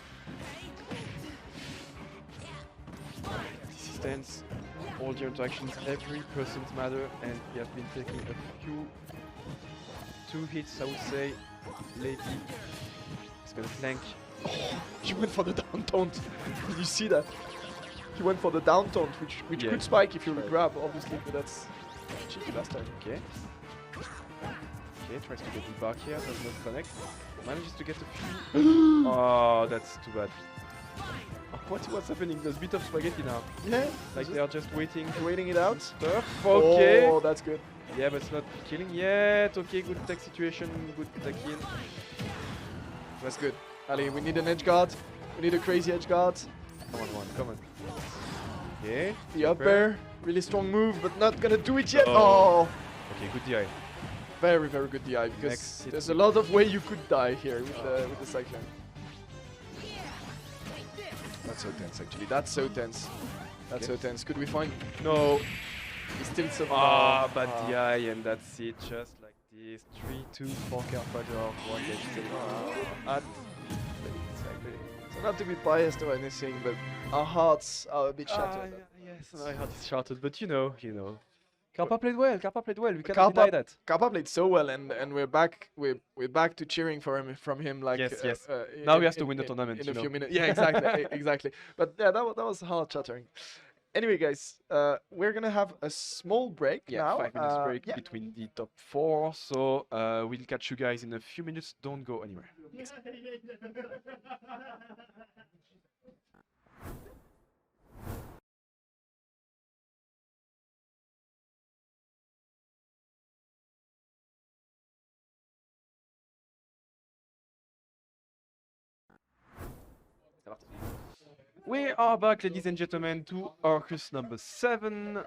This is tense. All the interactions, every person's matter, and he has been taking a few 2 hits, I would say, lately. He's gonna flank. He went for the down taunt. Did you see that? He went for the down taunt, which Yeah. could spike if you grab, obviously, but that's cheeky last time. Okay. Okay, tries to get the back here, does not connect. Manages to get a few. Oh, that's too bad. Oh, what's happening? There's a bit of spaghetti now. Yeah, Like they are just waiting. waiting it out. Stuff. Okay. Oh, that's good. Yeah, but it's not killing yet. Okay, good tech situation, good tech in. That's good. Ali, we need an edge guard. We need a crazy edge guard. Come on, one, come on. Okay. The up air, really strong move, but not gonna do it yet. Oh. Oh, Okay, good DI. very, very good DI because Next hit. there's a lot of way you could die here with the cyclone. That's so tense, actually. That's so tense. That's so tense. Could we find? No. He's still so. Ah, bad DI, and that's it. Just like this. 3-2 for Carpador. One gets still at. So not to be biased or anything, but our hearts are a bit shattered. Yes, my heart is shattered, but you know. Karpa played well. We cannot Karpa- deny that. Kappa played so well, and we're back. We're back to cheering for him from him. Like Yes, yes. in- Now he has to in- win the in- tournament, in you a know. few minutes. Yeah, exactly, exactly. But yeah, that was heart shattering. Anyway, guys, we're gonna have a small break Yeah, now. 5 minutes break yeah. between the top 4. So we'll catch you guys in a few minutes. Don't go anywhere. We are back, ladies and gentlemen, to Orcus number 7.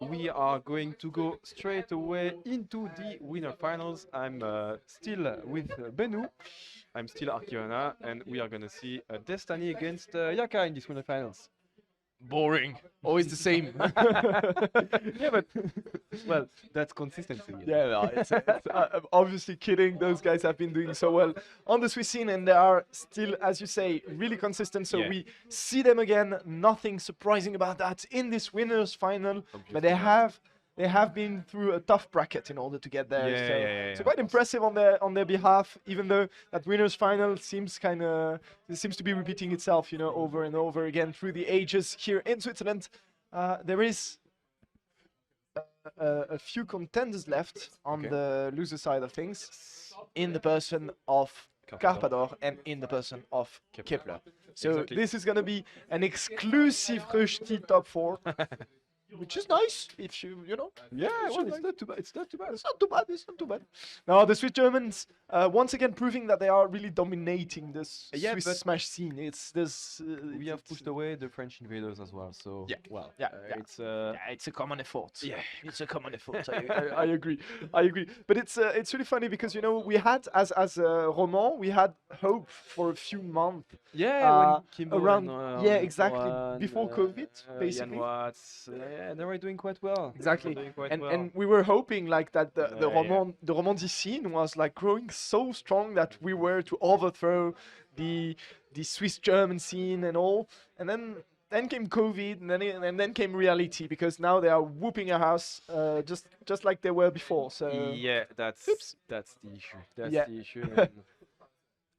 We are going to go straight away into the winner finals. I'm still with Benu. I'm still Arkiona, and we are going to see Destiny against Yaka in this winner finals. Boring. Always the same. Yeah, but well, that's consistency. You know? Yeah, no, I'm obviously kidding. Those guys have been doing so well on the Swiss scene, and they are still, as you say, really consistent. So Yeah. we see them again. Nothing surprising about that in this winners final. But they have been through a tough bracket in order to get there. Yeah, so yeah, yeah, so of quite course. impressive on their behalf. Even though that winners final seems to be repeating itself, over and over again through the ages here in Switzerland. There is a few contenders left on Okay. the loser side of things, in the person of Carpador and in the person of Kepler. So Exactly. this is going to be an exclusive Rushdie top 4, which is nice if you know. Yeah, well, Should it's not too bad. It's not too bad. It's not too bad. It's not too bad. Now the Swiss Germans once again proving that they are really dominating this Yeah, Swiss but Smash scene. It's this. We have pushed away the French invaders as well. So Yeah. well, Yeah, yeah. it's It's a common effort. Yeah. It's a common effort. I agree. I agree. But it's really funny because we had as Roman we had hope for a few months. when Kimbo around- and, yeah, exactly, Juan, before COVID, Jan basically. Watts, yeah, they were doing quite well. Exactly. They were doing quite And well. and we were hoping like that the Yeah. Romandie scene was like growing so strong that we were to overthrow the Swiss German scene and all. And then came COVID, and then came reality because now they are whooping our house just like they were before. So yeah, that's Oops. the issue. That's Yeah. the issue. and-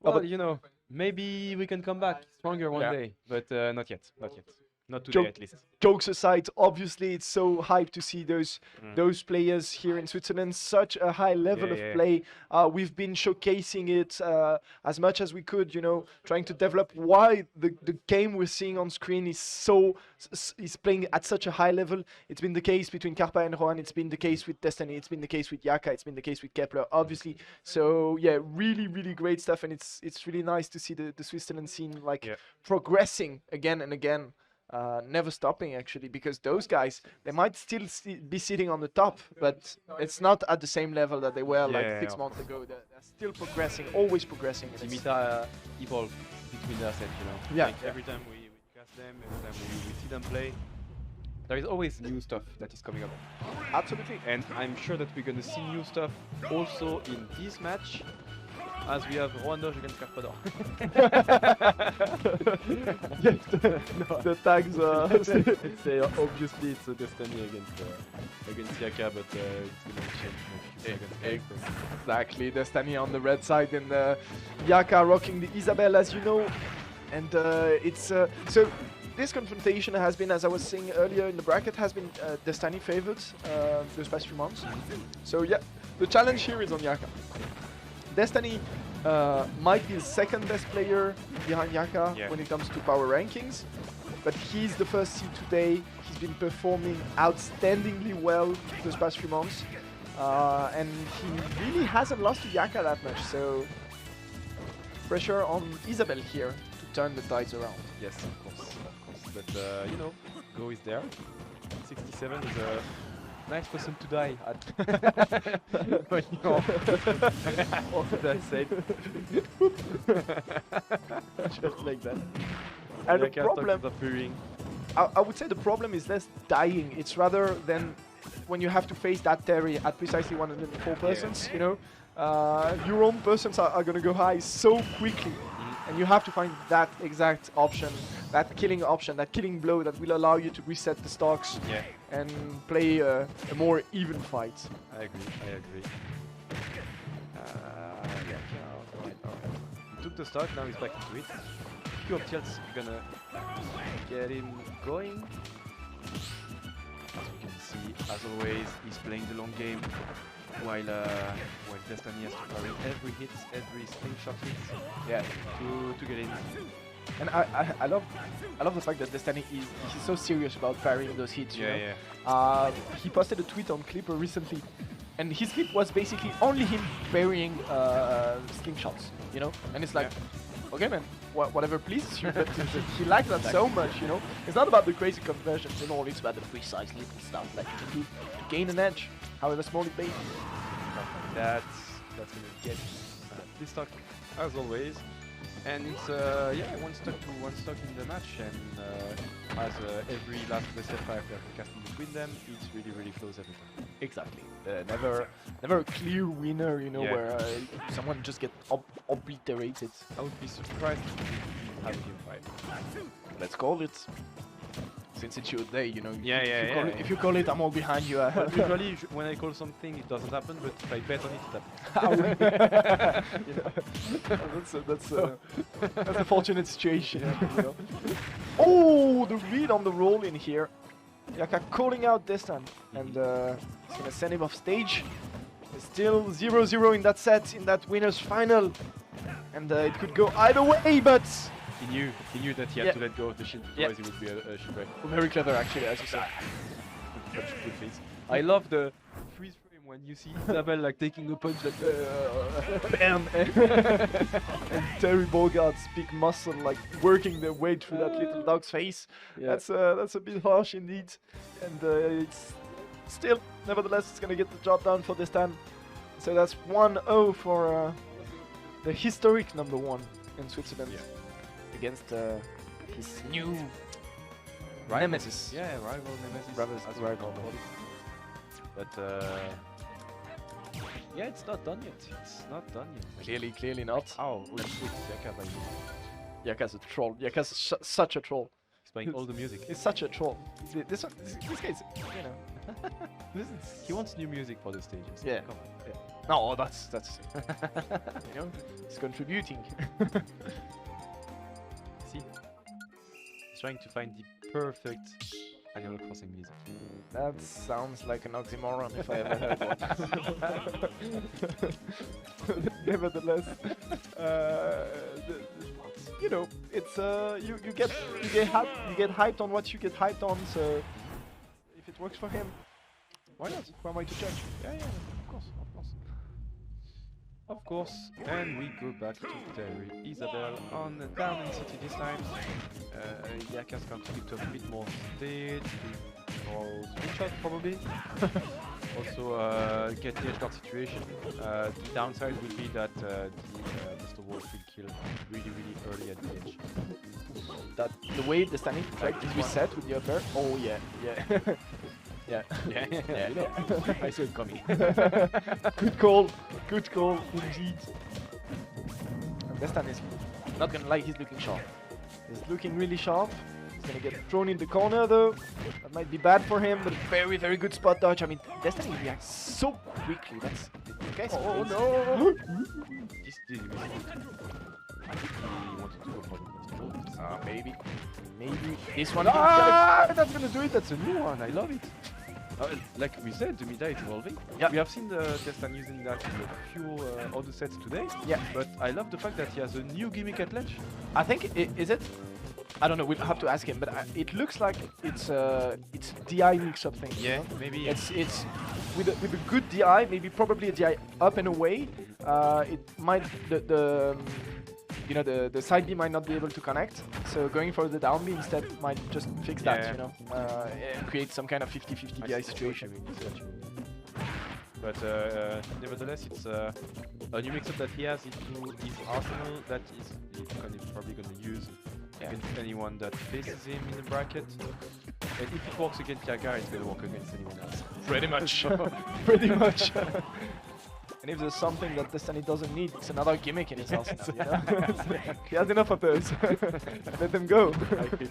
well, but- maybe we can come back stronger one Yeah. day, but not yet. Not yet. Not today, joke- at least. jokes aside, obviously it's so hyped to see those players here in Switzerland. Such a high level of play. We've been showcasing it as much as we could, you know, trying to develop why the game we're seeing on screen is is playing at such a high level. It's been the case between Karpa and Rohan. It's been the case with Destiny. It's been the case with Yaka. It's been the case with Kepler, obviously. So yeah, really, really great stuff, and it's really nice to see the Switzerland scene like progressing again and again. Never stopping actually, because those guys, they might still be sitting on the top, but it's not at the same level that they were like 6 months ago. They're still progressing, always progressing. and it's- Timita evolve between their sets, you know. Yeah. Like every time we cast them, every time we see them play, there is always new stuff that is coming up. Absolutely. And I'm sure that we're gonna see new stuff also in this match, as we have Rwandosh against Carpador. The tags. Obviously it's a Destiny against Yaka, but it's gonna change in a few seconds. Exactly, Destiny on the red side and Yaka rocking the Isabel, as you know. And it's so this confrontation has been, as I was saying earlier in the bracket, has been Destiny favored those past few months. So yeah, the challenge here is on Yaka. Destiny might be the second best player behind Yaka when it comes to power rankings, but he's the first seed today. He's been performing outstandingly well those past few months, and he really hasn't lost to Yaka that much. So pressure on Isabel here to turn the tides around. Yes, of course. But you know, Go is there. 67 is a nice person to die at. When you're all that said. Just like that. And the Yaka problem, starts appearing. I would say the problem is less dying. It's rather than when you have to face that Terry at precisely 104 persons, you know, your own persons are going to go high so quickly. And you have to find that exact option, that killing blow that will allow you to reset the stocks and play a more even fight. I agree. Alright. He took the stock, now he's back into it. Few of tilts gonna get him going. As you can see, as always, he's playing the long game while Destiny has to parry every hit, every slingshot hit to get in. And I love the fact that Destiny he's so serious about parrying those hits. You know? He posted a tweet on Clipper recently, and his clip was basically only him parrying slingshots. You know, and it's like, okay, man, whatever pleases you. But he likes that so much. You know, it's not about the crazy conversions and all. It's about the precise little stuff that you can do to gain an edge, however small it may be. That's gonna get this stock as always. And it's one stock in the match, and as every last best F5 that we cast in between them, it's really close every time. Exactly. Never a clear winner, you know, where someone just gets obliterated. I would be surprised if we have a game 5. Let's call it. Since it's your day, you know. If you call Yeah. it, I'm all behind you. Usually, when I call something, it doesn't happen, but if I bet on it, it happens. That's a fortunate situation. You know? Oh, the read on the roll in here. Yaka calling out this time, and it's gonna send him off stage. It's still 0-0 in that set, in that winners final, and it could go either way, but. He knew that he had to let go of the shield, otherwise he would be a shipwreck. Very clever, actually, as you said. Good face. I love the freeze frame when you see Isabel like taking a punch like Bam! And Terry Bogart's big muscle like working their way through that little dog's face. That's a bit harsh indeed. And it's still, nevertheless, it's gonna get the job done for this time. So that's 1-0 for the historic #1 in Switzerland against his new nemesis. Yeah, rival nemesis. Rival. But yeah, it's not done yet. Clearly not. Oh, really good Yaka by you. Yaka's a troll. Yaka's such a troll. He's playing all the music. He's such a troll. This guy's, you know. He wants new music for the stages. Yeah. Come on. Yeah. No, that's you know, he's contributing. See? He's trying to find perfect Animal Crossing music. That sounds like an oxymoron if I ever heard one. Nevertheless, you know, it's you get hyped on what you get hyped on. So if it works for him, why not? Who am I to judge? Yeah, of course, of course. Of course, and we go back to Terry. Isabel on down in city this time. Yaka's going to pick up a bit more stage. Or screenshot probably. Also get the edge guard situation. The downside would be that the Mr. Wolf will kill really early at the edge. That the way the standing tried to reset with the upper. Oh yeah. Yeah. You know, I saw it coming. Good call indeed. And Destan is not gonna lie, he's looking sharp. He's looking really sharp. He's gonna get thrown in the corner though. That might be bad for him, but very good spot dodge. I mean, Destiny reacts so quickly. That's guys. Oh no! This did he wanted to go for the Maybe this one. That's gonna do it. That's a new one. I love it. Like we said, the Mida is evolving. Yeah. We have seen the Destan using that in a few other sets today. Yeah. But I love the fact that he has a new gimmick at ledge. I think is it. I don't know. We'll have to ask him, but it looks like it's DI mix-up thing. Yeah, you know? maybe. It's with a good DI, maybe probably a DI up and away. It might the side B might not be able to connect, so going for the down B instead might just fix that, you know, and create some kind of 50-50 DI situation. But nevertheless, it's a new mix-up that he has into his arsenal that he's probably going to use against anyone that faces him in the bracket. And if it works against Yaga, it's going to work against anyone else. Pretty much. Pretty much. And if there's something that Destiny doesn't need, it's another gimmick in his arsenal, you know? He has enough of those. Let them go. I feel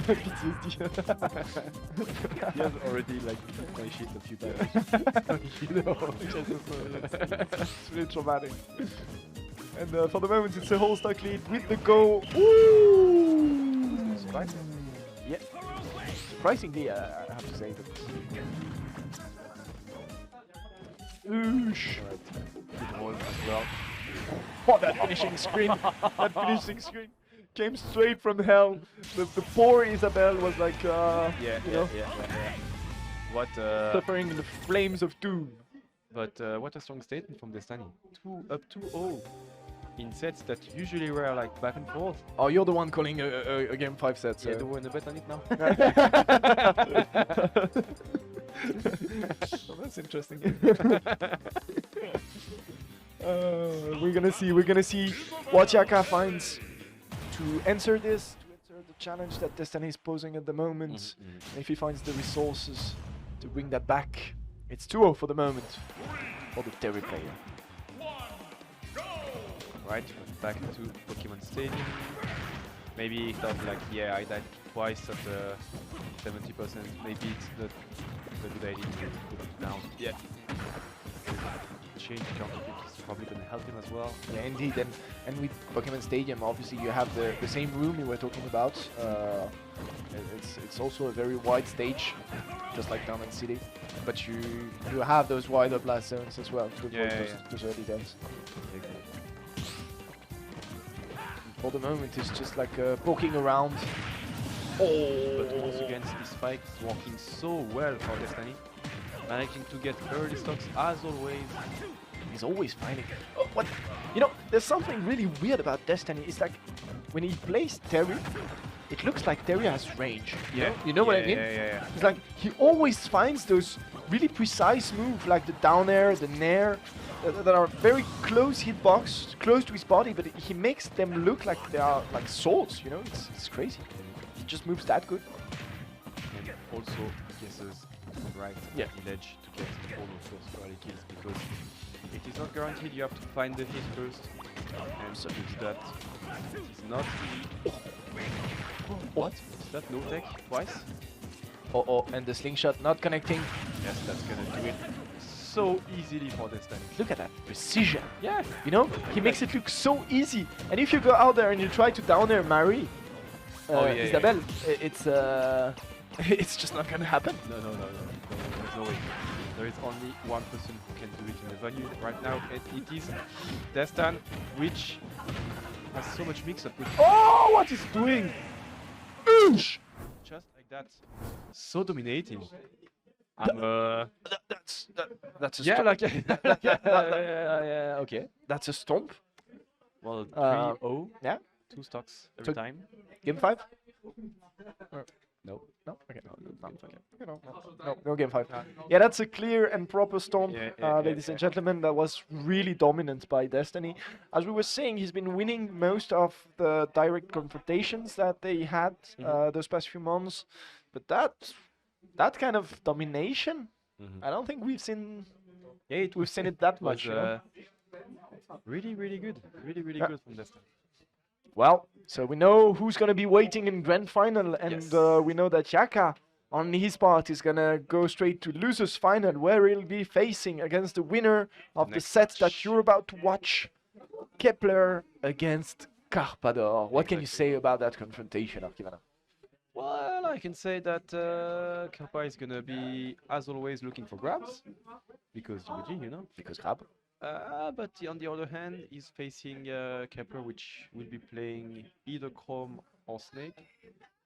PTSD. He has already like my shit a few times. You know, it's really traumatic. And for the moment, it's a whole stock lead with the go. Woo! Surprising. Yeah. Surprisingly, I have to say that. Oosh. Good roll as well. Oh, that finishing screen. That finishing screen came straight from hell. The poor Isabel was like, Yeah. What suffering in the flames of doom. But what a strong statement from Destiny. 2-0 in sets that usually were like back and forth. Oh, you're the one calling a game 5 sets. Yeah, do you want to bet on it now? Oh, that's interesting. We're gonna see what Yaka finds to answer this, to answer the challenge that Destiny is posing at the moment. And if he finds the resources to bring that back. It's 2-0 for the moment for the Terry player. Right, back to Pokemon Stadium. Maybe he thought like, yeah, I died twice at 70%. Maybe it's not a good idea to put it down. Yeah. Change counter pick is probably going to help him as well. Yeah, indeed. And with Pokemon Stadium, obviously you have the same room we were talking about. It's also a very wide stage, just like Diamond City. But you have those wider blast zones as well to avoid those early deaths. For the moment, it's just like poking around. Oh! But once again, this spike is working so well for Destiny. Managing to get early stocks as always. He's always finding. Oh, what? You know, there's something really weird about Destiny. It's like when he plays Terry, it looks like Terry has range. Yeah. You know what I mean? Yeah. It's like he always finds those really precise moves, like the down air, the nair, that are very close hitbox, close to his body, but he makes them look like they are like swords. You know, it's crazy. He just moves that good. And also guesses right Yeah. the ledge to get all of those early kills, because it is not guaranteed. You have to find the hit first, and so it's that it's not easy. What? Is that no tech twice? Oh, and the slingshot not connecting. Yes, that's gonna do it so easily for Destiny. Look at that precision. Yeah. You know, he makes it look so easy. And if you go out there and you try to down air Mary, Oh, yeah, Isabelle, it's it's just not gonna happen. No, there's no way. There is only one person who can do it in the venue right now, and it is Destan, which has so much mix-up with... Oh, what is doing? Just like that. So dominating. That's a yeah, stomp. like... yeah, okay. That's a stomp. Well, 3-0. Yeah. 2 stocks every So- time. Game 5? No. No. Okay. No, it's okay. No game 5. Yeah, that's a clear and proper stomp, Yeah, ladies and gentlemen. That was really dominant by Destiny. As we were saying, he's been winning most of the direct confrontations that they had those past few months. But that kind of domination, I don't think we've seen. Yeah, We've seen it that was much. You know? really good. Really Yeah. good from Destan. Well, so we know who's going to be waiting in grand final, and Yes. we know that Yaka, on his part, is going to go straight to losers final, where he'll be facing against the winner of the Next set that match. you're about to watch, Kepler against Carpador. What can you Exactly. say about that confrontation, Arkivana? Well, I can say that Kappa is gonna be, as always, looking for grabs, because UG, you know. Because Grab. But on the other hand, he's facing Kepler, which will be playing either Chrome or Snake,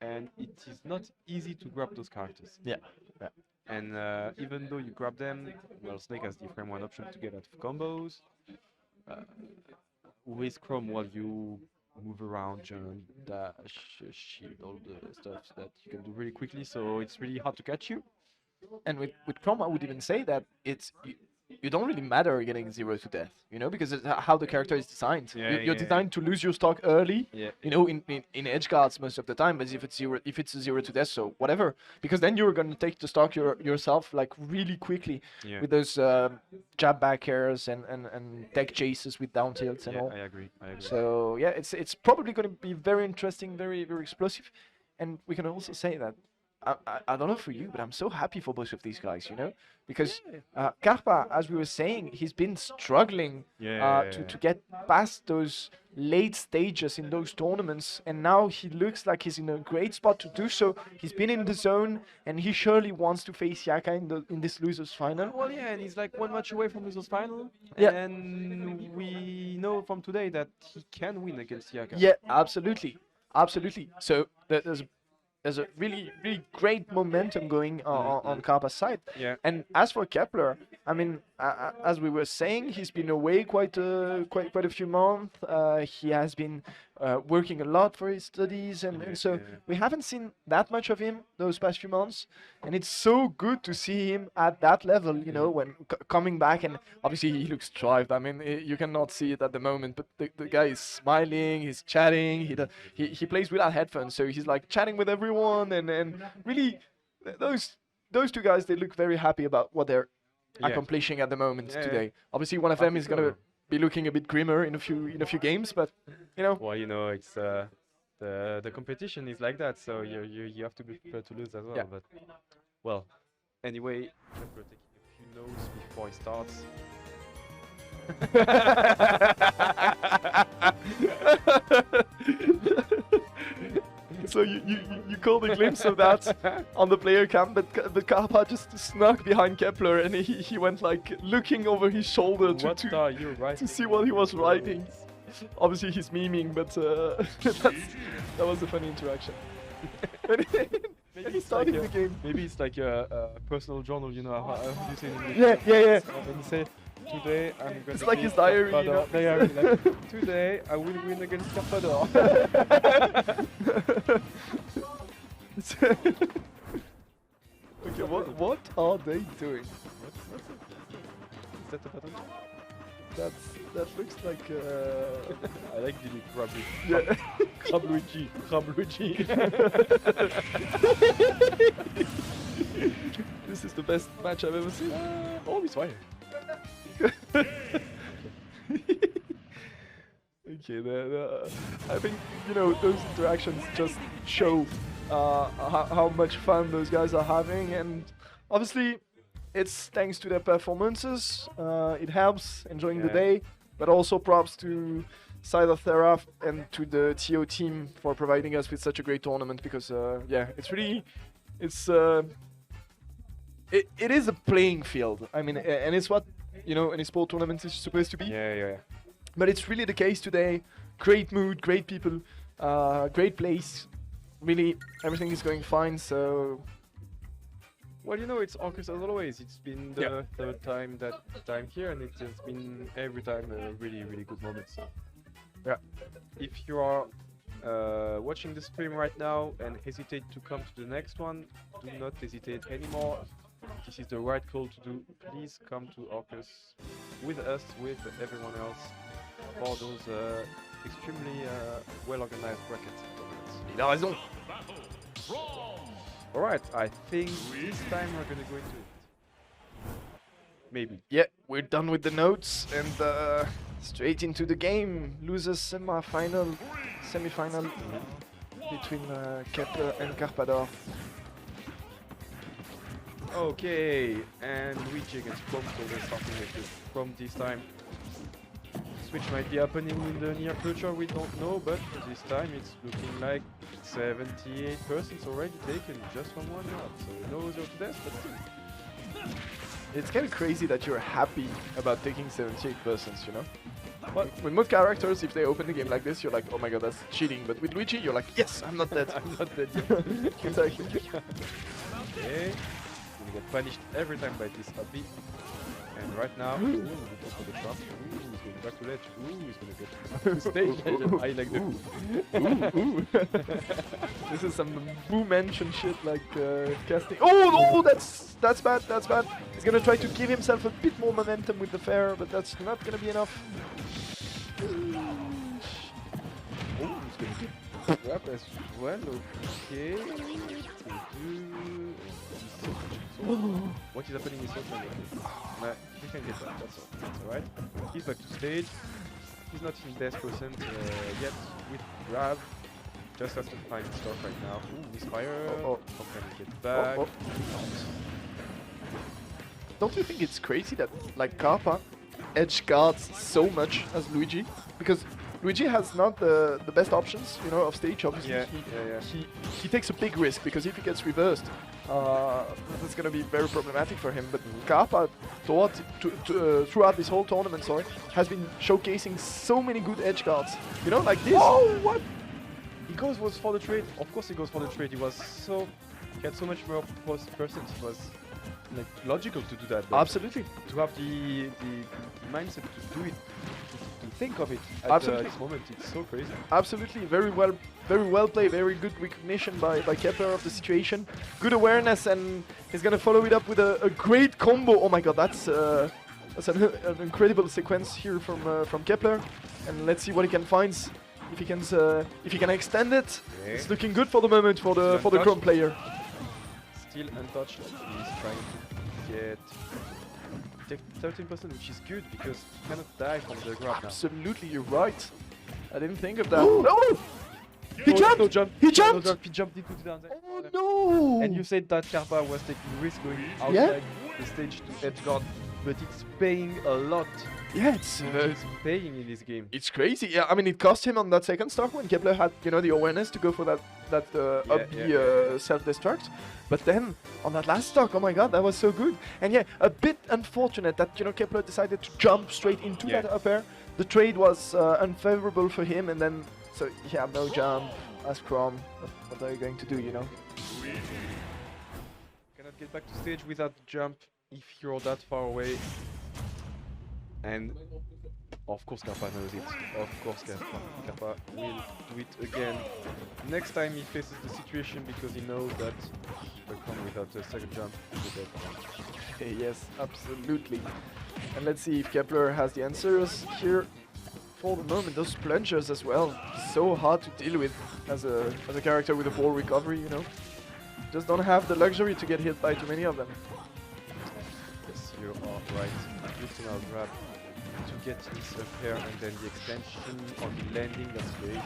and it is not easy to grab those characters. Yeah. And even though you grab them, well, Snake has the frame one option to get out of combos. With Chrome, while you move around, jump, dash, shield, all the stuff that you can do really quickly, so it's really hard to catch you. And with Chrome, I would even say that it's you don't really matter getting 0 to death, you know, because it's how the character is designed. Yeah, You're yeah. designed to lose your stock early, Yeah. you know, in edge guards most of the time. But if it's a 0 to death, so whatever, because then you're gonna take the stock yourself like really quickly Yeah. with those jab back airs and tech chases with down tilts and Yeah, all. I agree. So yeah, it's probably going to be very interesting, very explosive, and we can also say that I don't know for you, but I'm so happy for both of these guys, you know, because Karpa, as we were saying, he's been struggling to get past those late stages in those tournaments, and now he looks like he's in a great spot to do so. He's been in the zone, and he surely wants to face Yaka in this losers final. Well, yeah, and he's like one match away from losers final. Yeah. And we know from today that he can win against Yaka. Yeah, absolutely. So there's a really great momentum going on Karpa's side. Yeah. And as for Kepler, I mean, as we were saying, he's been away quite a few months. He has been working a lot for his studies, and so we haven't seen that much of him those past few months. And it's so good to see him at that level, you know, when coming back. And obviously he looks thrived. I mean, you cannot see it at the moment, but the guy is smiling, he's chatting. He plays without headphones, so he's like chatting with everyone, and really those two guys, they look very happy about what they're accomplishing at the moment today. Obviously, one of them is gonna be looking a bit grimmer in a few games, but you know. Well, you know, it's the competition is like that, so you have to be prepared to lose as well. Yeah. But well, anyway, Kepler taking a few notes before he starts. So you caught a glimpse of that on the player cam, but Karpa just snuck behind Kepler, and he went like looking over his shoulder What to are you writing? see what he was writing. Obviously he's memeing, but that was a funny interaction. Maybe it's starting like the game. Maybe it's like a personal journal, you know, how do you say in English? Yeah. When you say, today I'm going It's to like beat his diary, you know? Carpador. Diary, like, today I will win against Carpador. Okay, what are they doing? Is that a button? That looks like I like the Crabluigi. yeah. Crabluigi. This is the best match I've ever seen. Oh, he's fine. Okay, I think, you know, those interactions just show how much fun those guys are having, and obviously it's thanks to their performances. It helps enjoying the Yeah. day, but also props to side of Thera and to the TO team for providing us with such a great tournament, because yeah, it's really, it's it is a playing field. I mean, and it's what, you know, an esport tournament is supposed to be. Yeah. But it's really the case today. Great mood, great people, great place. Really, everything is going fine. So Well, you know, it's Orcus as always. It's been the third time here, and it has been every time a really, really good moment. So, yeah, if you are watching the stream right now and hesitate to come to the next one, do not hesitate anymore. This is the right call to do. Please come to Orcus with us, with everyone else, for those extremely well-organized brackets. il a raison. Alright, I think this time we're gonna go into it. Maybe. Yeah, we're done with the notes and straight into the game. Losers semi-final between Kepler and Carpador. Okay, and Luigi against Prom, so we're starting with the Prom this time. Switch might be happening in the near future, we don't know, but this time it's looking like 78% already taken just from one shot. So no 0 to death, but still. It's kind of crazy that you're happy about taking 78%, you know? But with most characters, if they open the game like this, you're like, oh my god, that's cheating. But with Luigi, you're like, yes, I'm not dead. I'm not dead yet. Exactly. Okay, we get punished every time by this Abby. And right now, ooh, we go for the trap. Ooh, he's going back to ledge. Ooh, he's gonna get to stage. I like the ooh. This is some Boo Mansion shit, like casting. Oh, that's bad. That's bad. He's gonna try to give himself a bit more momentum with the fair, but that's not gonna be enough. Oh, he's gonna get grab as well. Okay. What is happening is so funny. He can get that, that's alright. He's back to stage. He's not in death percent yet with grab. Just has to find stuff right now. Ooh, misfire. How can he get back? Don't you think it's crazy that, like, Kappa edge guards so much as Luigi? Because Luigi has not the best options, you know, of stage, obviously. Yeah. He takes a big risk, because if he gets reversed, that's going to be very problematic for him. But Kappa, throughout this whole tournament, has been showcasing so many good edge guards. You know, like this. Oh, what? He goes for the trade. Of course he goes for the trade. He had so much more percent. It was like logical to do that. Absolutely. To have the mindset to do it, to think of it at Absolutely. this moment, it's so crazy. Absolutely, very well played, very good recognition by Kepler of the situation. Good awareness, and he's gonna follow it up with a great combo. Oh my god, that's an incredible sequence here from Kepler. And let's see what he can find. If he can extend it, Okay. it's looking good for the moment for the Chrome player. Still untouched. He's trying to get 13%, which is good because he cannot die from the grab now. Absolutely, you're right. I didn't think of that. No! He No, jumped! no jump! He No jumped! jump! He jumped into the downside. Oh no! And you said that Karpa was taking risk going outside the stage to edge guard, but it's paying a lot. Yeah, it's Paying in this game. it's crazy. Yeah, I mean, it cost him on that second stock when Kepler had, you know, the awareness to go for that self-destruct. But then on that last stock, oh my god, that was so good. And yeah, a bit unfortunate that, you know, Kepler decided to jump straight into that up air. The trade was unfavorable for him, and then so he had no jump as Chrome. What are you going to do, you know? Cannot get back to stage without the jump if you're that far away. And of course Kappa knows it. Of course Kappa will do it again next time he faces the situation, because he knows that he will come without a second jump to the death. Yes, absolutely. And let's see if Kepler has the answers here. For the moment, those plungers as well, so hard to deal with as a character with a ball recovery, you know. Just don't have the luxury to get hit by too many of them. Yes, you are right. Lifting our grab to get this up here, and then the extension on the landing, that's great.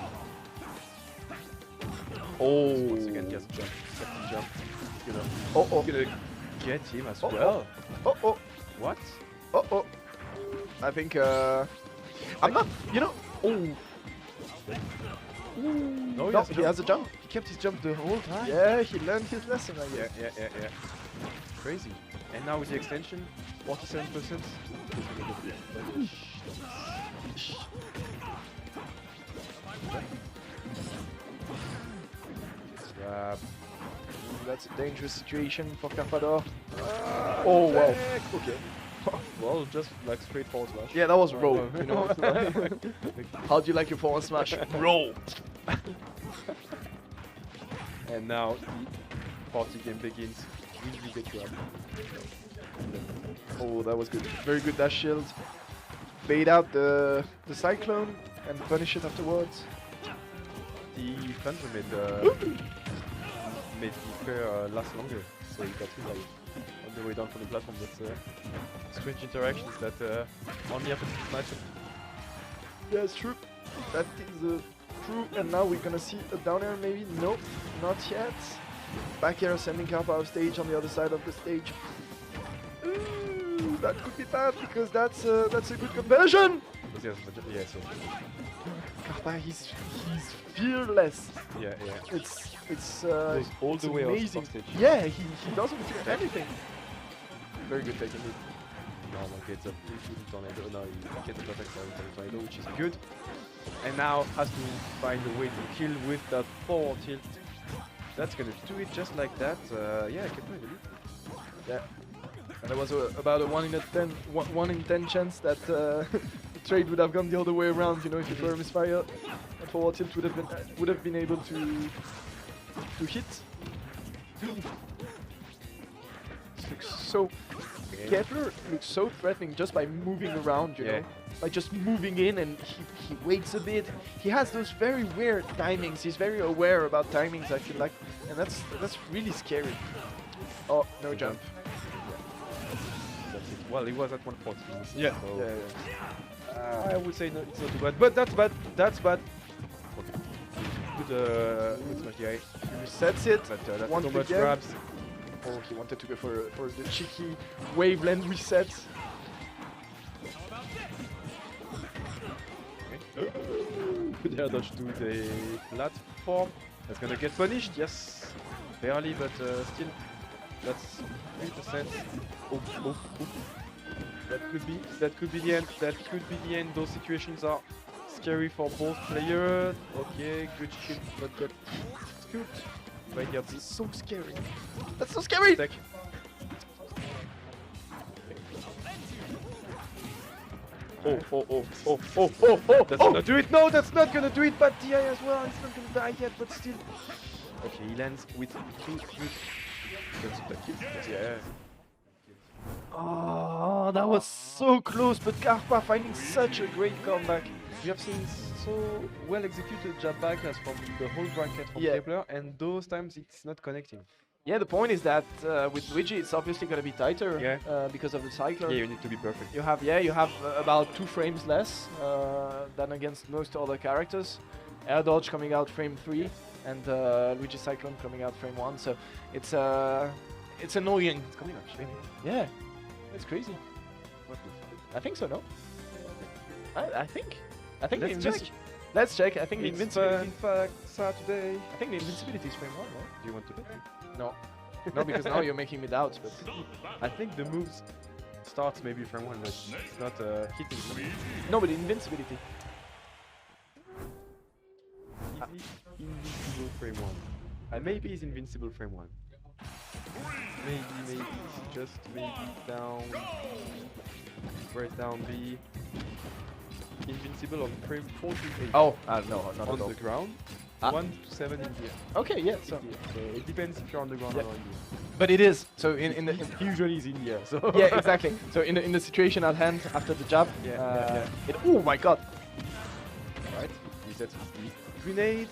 Oh, Once again, just jump, second jump. You know, oh, gonna get him as Oh, well. oh, What? oh. I think I'm not, you know. Oh, No, No, he has a jump. He kept his jump the whole time. Yeah, he learned his lesson, I Yeah, guess. yeah. Crazy. And now with the extension, 47%. Grab. That's a dangerous situation for Carpador. Oh, wow. Okay. Well, just like straight forward slash. Yeah, that was roll, no. you know. How do you like your forward smash? Roll. And now the party game begins. Will you get grabbed? Oh, that was good. Very good dash shield. Bait out the cyclone and punish it afterwards. The Phantom made the fair last longer, so he got hit by it on the way down from the platform. That's strange interactions that only happen in this matchup. Yeah, it's true. That is true. And now we're gonna see a down air maybe? Nope, not yet. Back air sending Carpa off stage on the other side of the stage. Ooh, that could be bad because that's a good conversion. Yeah, so Carpa, he's fearless. yeah. It's Goes all it's the way amazing. off stage. Yeah, he doesn't fear anything. Very good taking it. No, gets up into tornado. No, he gets protect by tornado, which is good. And now has to find a way to kill with that forward tilt. That's gonna do it just like that. Yeah, keep going. Yeah. And there was about a 1 in 10 chance that the trade would have gone the other way around. You know, if it were a misfire, and forward tilt would have been able to hit. This looks so. Kepler looks so threatening just by moving around. You know, by just moving in, and he waits a bit. He has those very weird timings. He's very aware about timings, I feel like, and that's really scary. Oh, no jump. That's it. Well, he was at 140. Yeah. So Yeah. I would say no, it's not too bad, but that's bad. That's bad. Okay. Good smash DI. He resets it. But that's Once too much again. grabs. Oh, he wanted to go for the cheeky waveland reset. Good air dodge to the platform. That's gonna get punished, yes. Barely, but still. That's 3%. Oh. That could be the end. That could be the end. Those situations are scary for both players. Okay, good shield, not that good. Right here, That's so scary. That's so scary! Tech. Oh. That's gonna do it. No, that's not gonna do it. But DI as well. It's not gonna die yet, but still. Okay, he lands with 2 That's a kill. Yeah. Oh, that was so close, but Carpa finding such a great comeback. We have seen so well executed jab back as from the whole bracket from Yeah. Kepler, and those times it's not connecting. Yeah, the point is that with Luigi, it's obviously going to be tighter because of the cycler. Yeah, you need to be perfect. You have about 2 frames less than against most other characters. Air dodge coming out frame 3, and Luigi Cyclone coming out frame 1. So it's annoying. It's coming actually. Yeah, it's crazy. What I think so. No, I think. Let's check. Let's check. I think the It's invincibility. in fact Saturday. I think the invincibility is frame 1. No. Do you want to bet? No, no, because now you're making me doubt. But I think the moves starts maybe from 1, but it's not hitting. no, but invincibility. Is he invincible frame 1? Maybe he's invincible frame 1. Maybe just maybe down, right down B. Invincible on frame 48. Oh, no, not on at all. the ground. Ah. 1 to 7 in the air. Okay, yeah. So, So it depends if you're on the ground Yeah. or in the air. but it is so in the Usually it's in the air. So yeah, exactly. So in the situation at hand after the jab, Yeah. It, oh my god. Alright, he sets the grenade.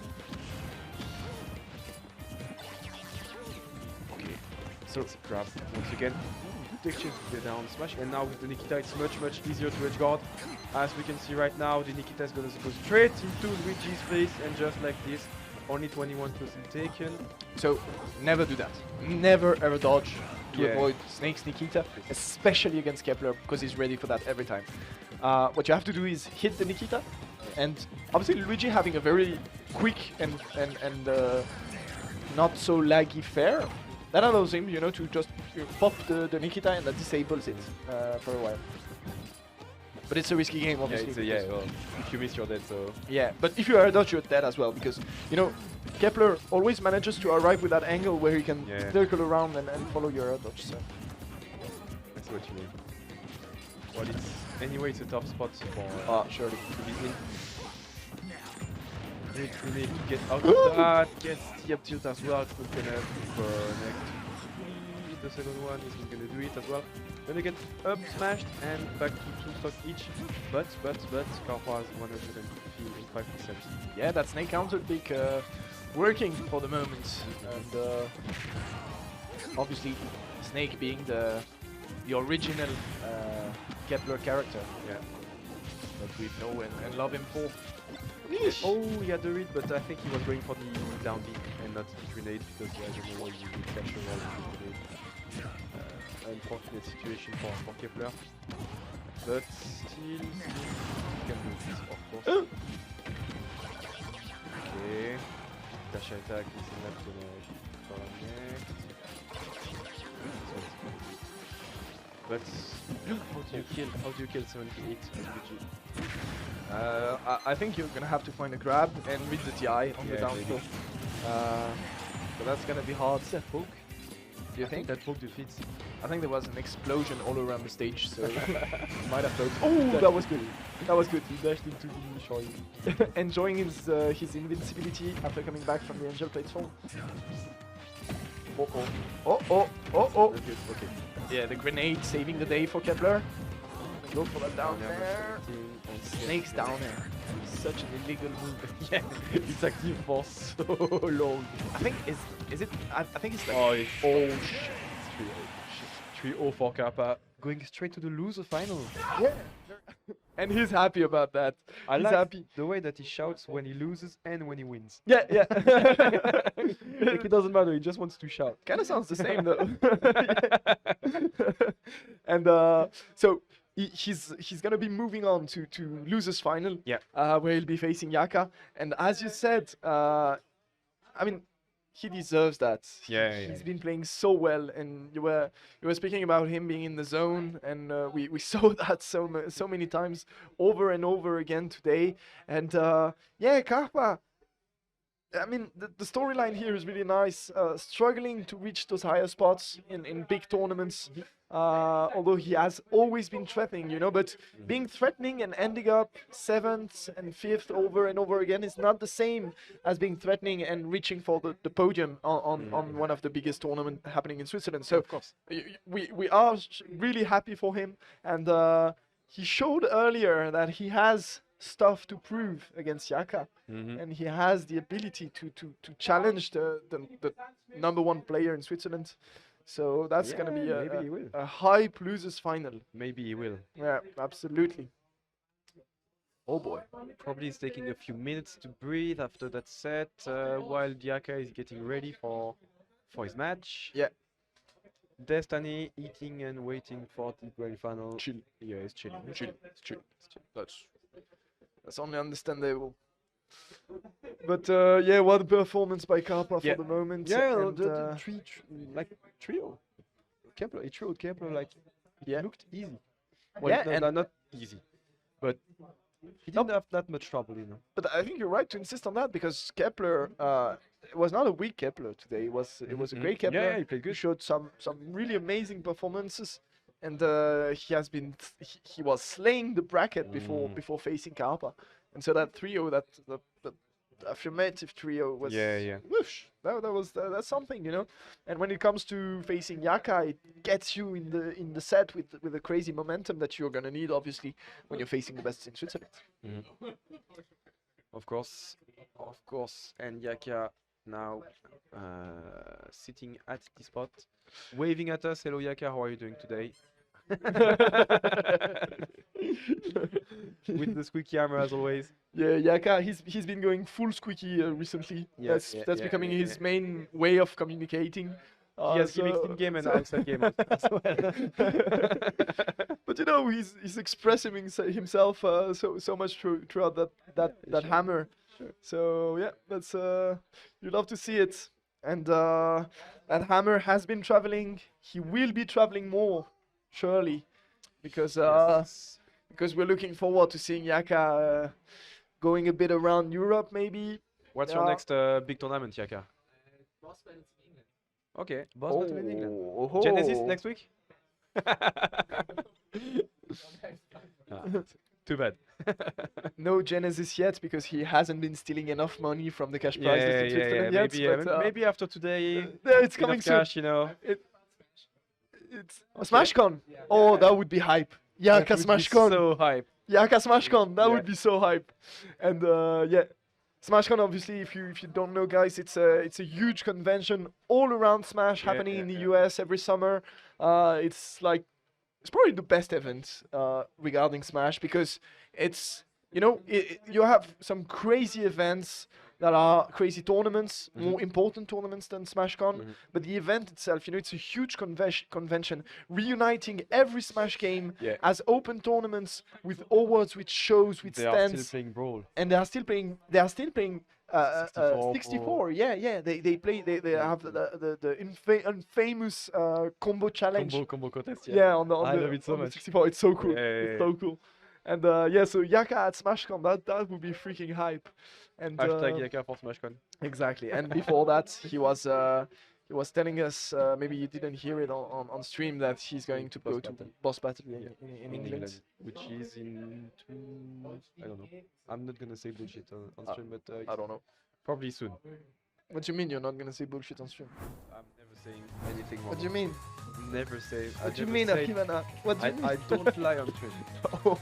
Okay, so it's grab once again. Good exchange to the down smash, and now with the Nikita it's much easier to edge guard. As we can see right now, the Nikita is gonna go straight into Luigi's face, and just like this, only 21% taken. So never do that. Never ever dodge to Yeah. avoid Snake's Nikita, especially against Kepler, because he's ready for that every time. What you have to do is hit the Nikita and obviously Luigi having a very quick and not so laggy fair, that allows him, you know, to just pop the Nikita and that disables it for a while. But it's a risky game, obviously. Yeah, well, if you miss, you're dead, so... Yeah, but if you are a dodge, you're dead as well, because, you know, Kepler always manages to arrive with that angle where he can circle around and follow your dodge, so... That's what you mean. Well, it's... Anyway, it's a tough spot for... surely. To be in. We need to get out of that, get the up tilt as well, it's not gonna connect. The second one is not gonna do it as well. Then again, up smashed and back to 2 stock each. But Carpa has 105%. Yeah, that snake counter pick working for the moment, and obviously Snake being the original Kepler character. Yeah. That we know and love him for. Oh, he had the read, but I think he was going for the down B and not the grenade because I don't know why you would catch a wall with the grenade. Unfortunate situation for Kepler. But still, he can do this, of course. Okay. Dash attack is not gonna connect. But how do you kill 78 RPG? I think you're gonna have to find a grab and read the TI on the down throw. But that's gonna be hard. Is that poke? Do you think? That poke defeats. I think there was an explosion all around the stage, so might have floated. Oh, that was good. That was good. He dashed into the shore. Enjoying his invincibility after coming back from the Angel platform. Oh. That's good. Okay. Yeah, the grenade saving the day for Kepler. Go for that down there. Snake's down there. Such an illegal move. Yeah, it's active for so long. I think is it? I think it's like. Oh, it's shit. 3-0 for Kappa. Going straight to the loser final. Yeah. And he's happy about that. He's like happy. The way that he shouts when he loses and when he wins. Yeah. Like it doesn't matter, he just wants to shout. Kind of sounds the same though. And so he's gonna be moving on to losers final. Yeah. Where he'll be facing Yaka. And as you said, I mean, he deserves that. He's been playing so well, and you were speaking about him being in the zone, and we saw that so many times over and over again today. And yeah, Karpa. I mean, the storyline here is really nice. Struggling to reach those higher spots in big tournaments. Although he has always been threatening, you know, but being threatening and ending up 7th and 5th over and over again is not the same as being threatening and reaching for the podium on one of the biggest tournaments happening in Switzerland. So of course, we are really happy for him, and he showed earlier that he has stuff to prove against Yaka, and he has the ability to challenge the #1 player in Switzerland. So that's gonna be a hype losers final. Maybe he will. Yeah, absolutely. Oh boy. Probably he's taking a few minutes to breathe after that set, while Diaka is getting ready for his match. Yeah. Destiny eating and waiting for the grand final. Chill. Yeah, it's chilling. Chill. That's only understandable. But yeah, what a performance by Karpa for the moment. Yeah, and, the trio. Kepler, he showed Kepler like it looked easy. Well, yeah, not easy, but he didn't have that much trouble, you know. But I think you're right to insist on that, because Kepler it was not a weak Kepler today. It was a great Kepler. Yeah, he played good. He showed some really amazing performances, and he was slaying the bracket before facing Karpa, and so that trio, that affirmative trio was whoosh. That's something, you know. And when it comes to facing Yaka, it gets you in the set with the crazy momentum that you're gonna need, obviously, when you're facing the best in Switzerland. Of course, and Yaka now sitting at the spot, waving at us. Hello Yaka, how are you doing today? With the squeaky hammer as always. Yeah, Yaka, he's been going full squeaky recently. That's becoming his main way of communicating. He has gimmicks in game and outside game as well. But you know, he's expressing himself so much throughout that hammer. Sure. So yeah, that's you love to see it. And that hammer has been traveling. He will be traveling more, surely, because because we're looking forward to seeing Yaka going a bit around Europe, maybe. What's your next big tournament, Yaka? Okay, boss battle in England. Oh, Genesis next week? Too bad. No Genesis yet because he hasn't been stealing enough money from the cash prizes in Switzerland yet. Maybe, but, maybe after today, yeah, it's coming enough soon. cash, you know. It's SmashCon. Oh, that would be hype. Yaka That would be SmashCon. so hype. Yaka SmashCon. That Yeah. would be so hype. And yeah, SmashCon. Obviously, if you don't know, guys, it's a huge convention all around Smash happening in the US every summer. It's like it's probably the best event regarding Smash because it's you have some crazy events that are crazy tournaments, more important tournaments than SmashCon. But the event itself, it's a huge convention reuniting every Smash game as open tournaments with awards, with shows, with They are still stands, playing Brawl. and they are still playing. 64 64. Yeah. They play. They have the infamous combo challenge. Combo contest, Yeah, on the I love it so on the much. 64. It's so cool. Yeah, It's so cool. And yeah, so Yaka at SmashCon, that would be freaking hype. And Hashtag Yaka for SmashCon. exactly. And before that, he was telling us, maybe you didn't hear it on stream, that he's going to go to boss battle in England. Which is in I don't know. I'm not gonna say bullshit on stream, but I don't know. probably soon. What do you mean you're not gonna say bullshit on stream? I'm never saying anything wrong. What do you mean? Never say. What do you mean, Akivana? What do you mean? I don't lie on stream. Oh.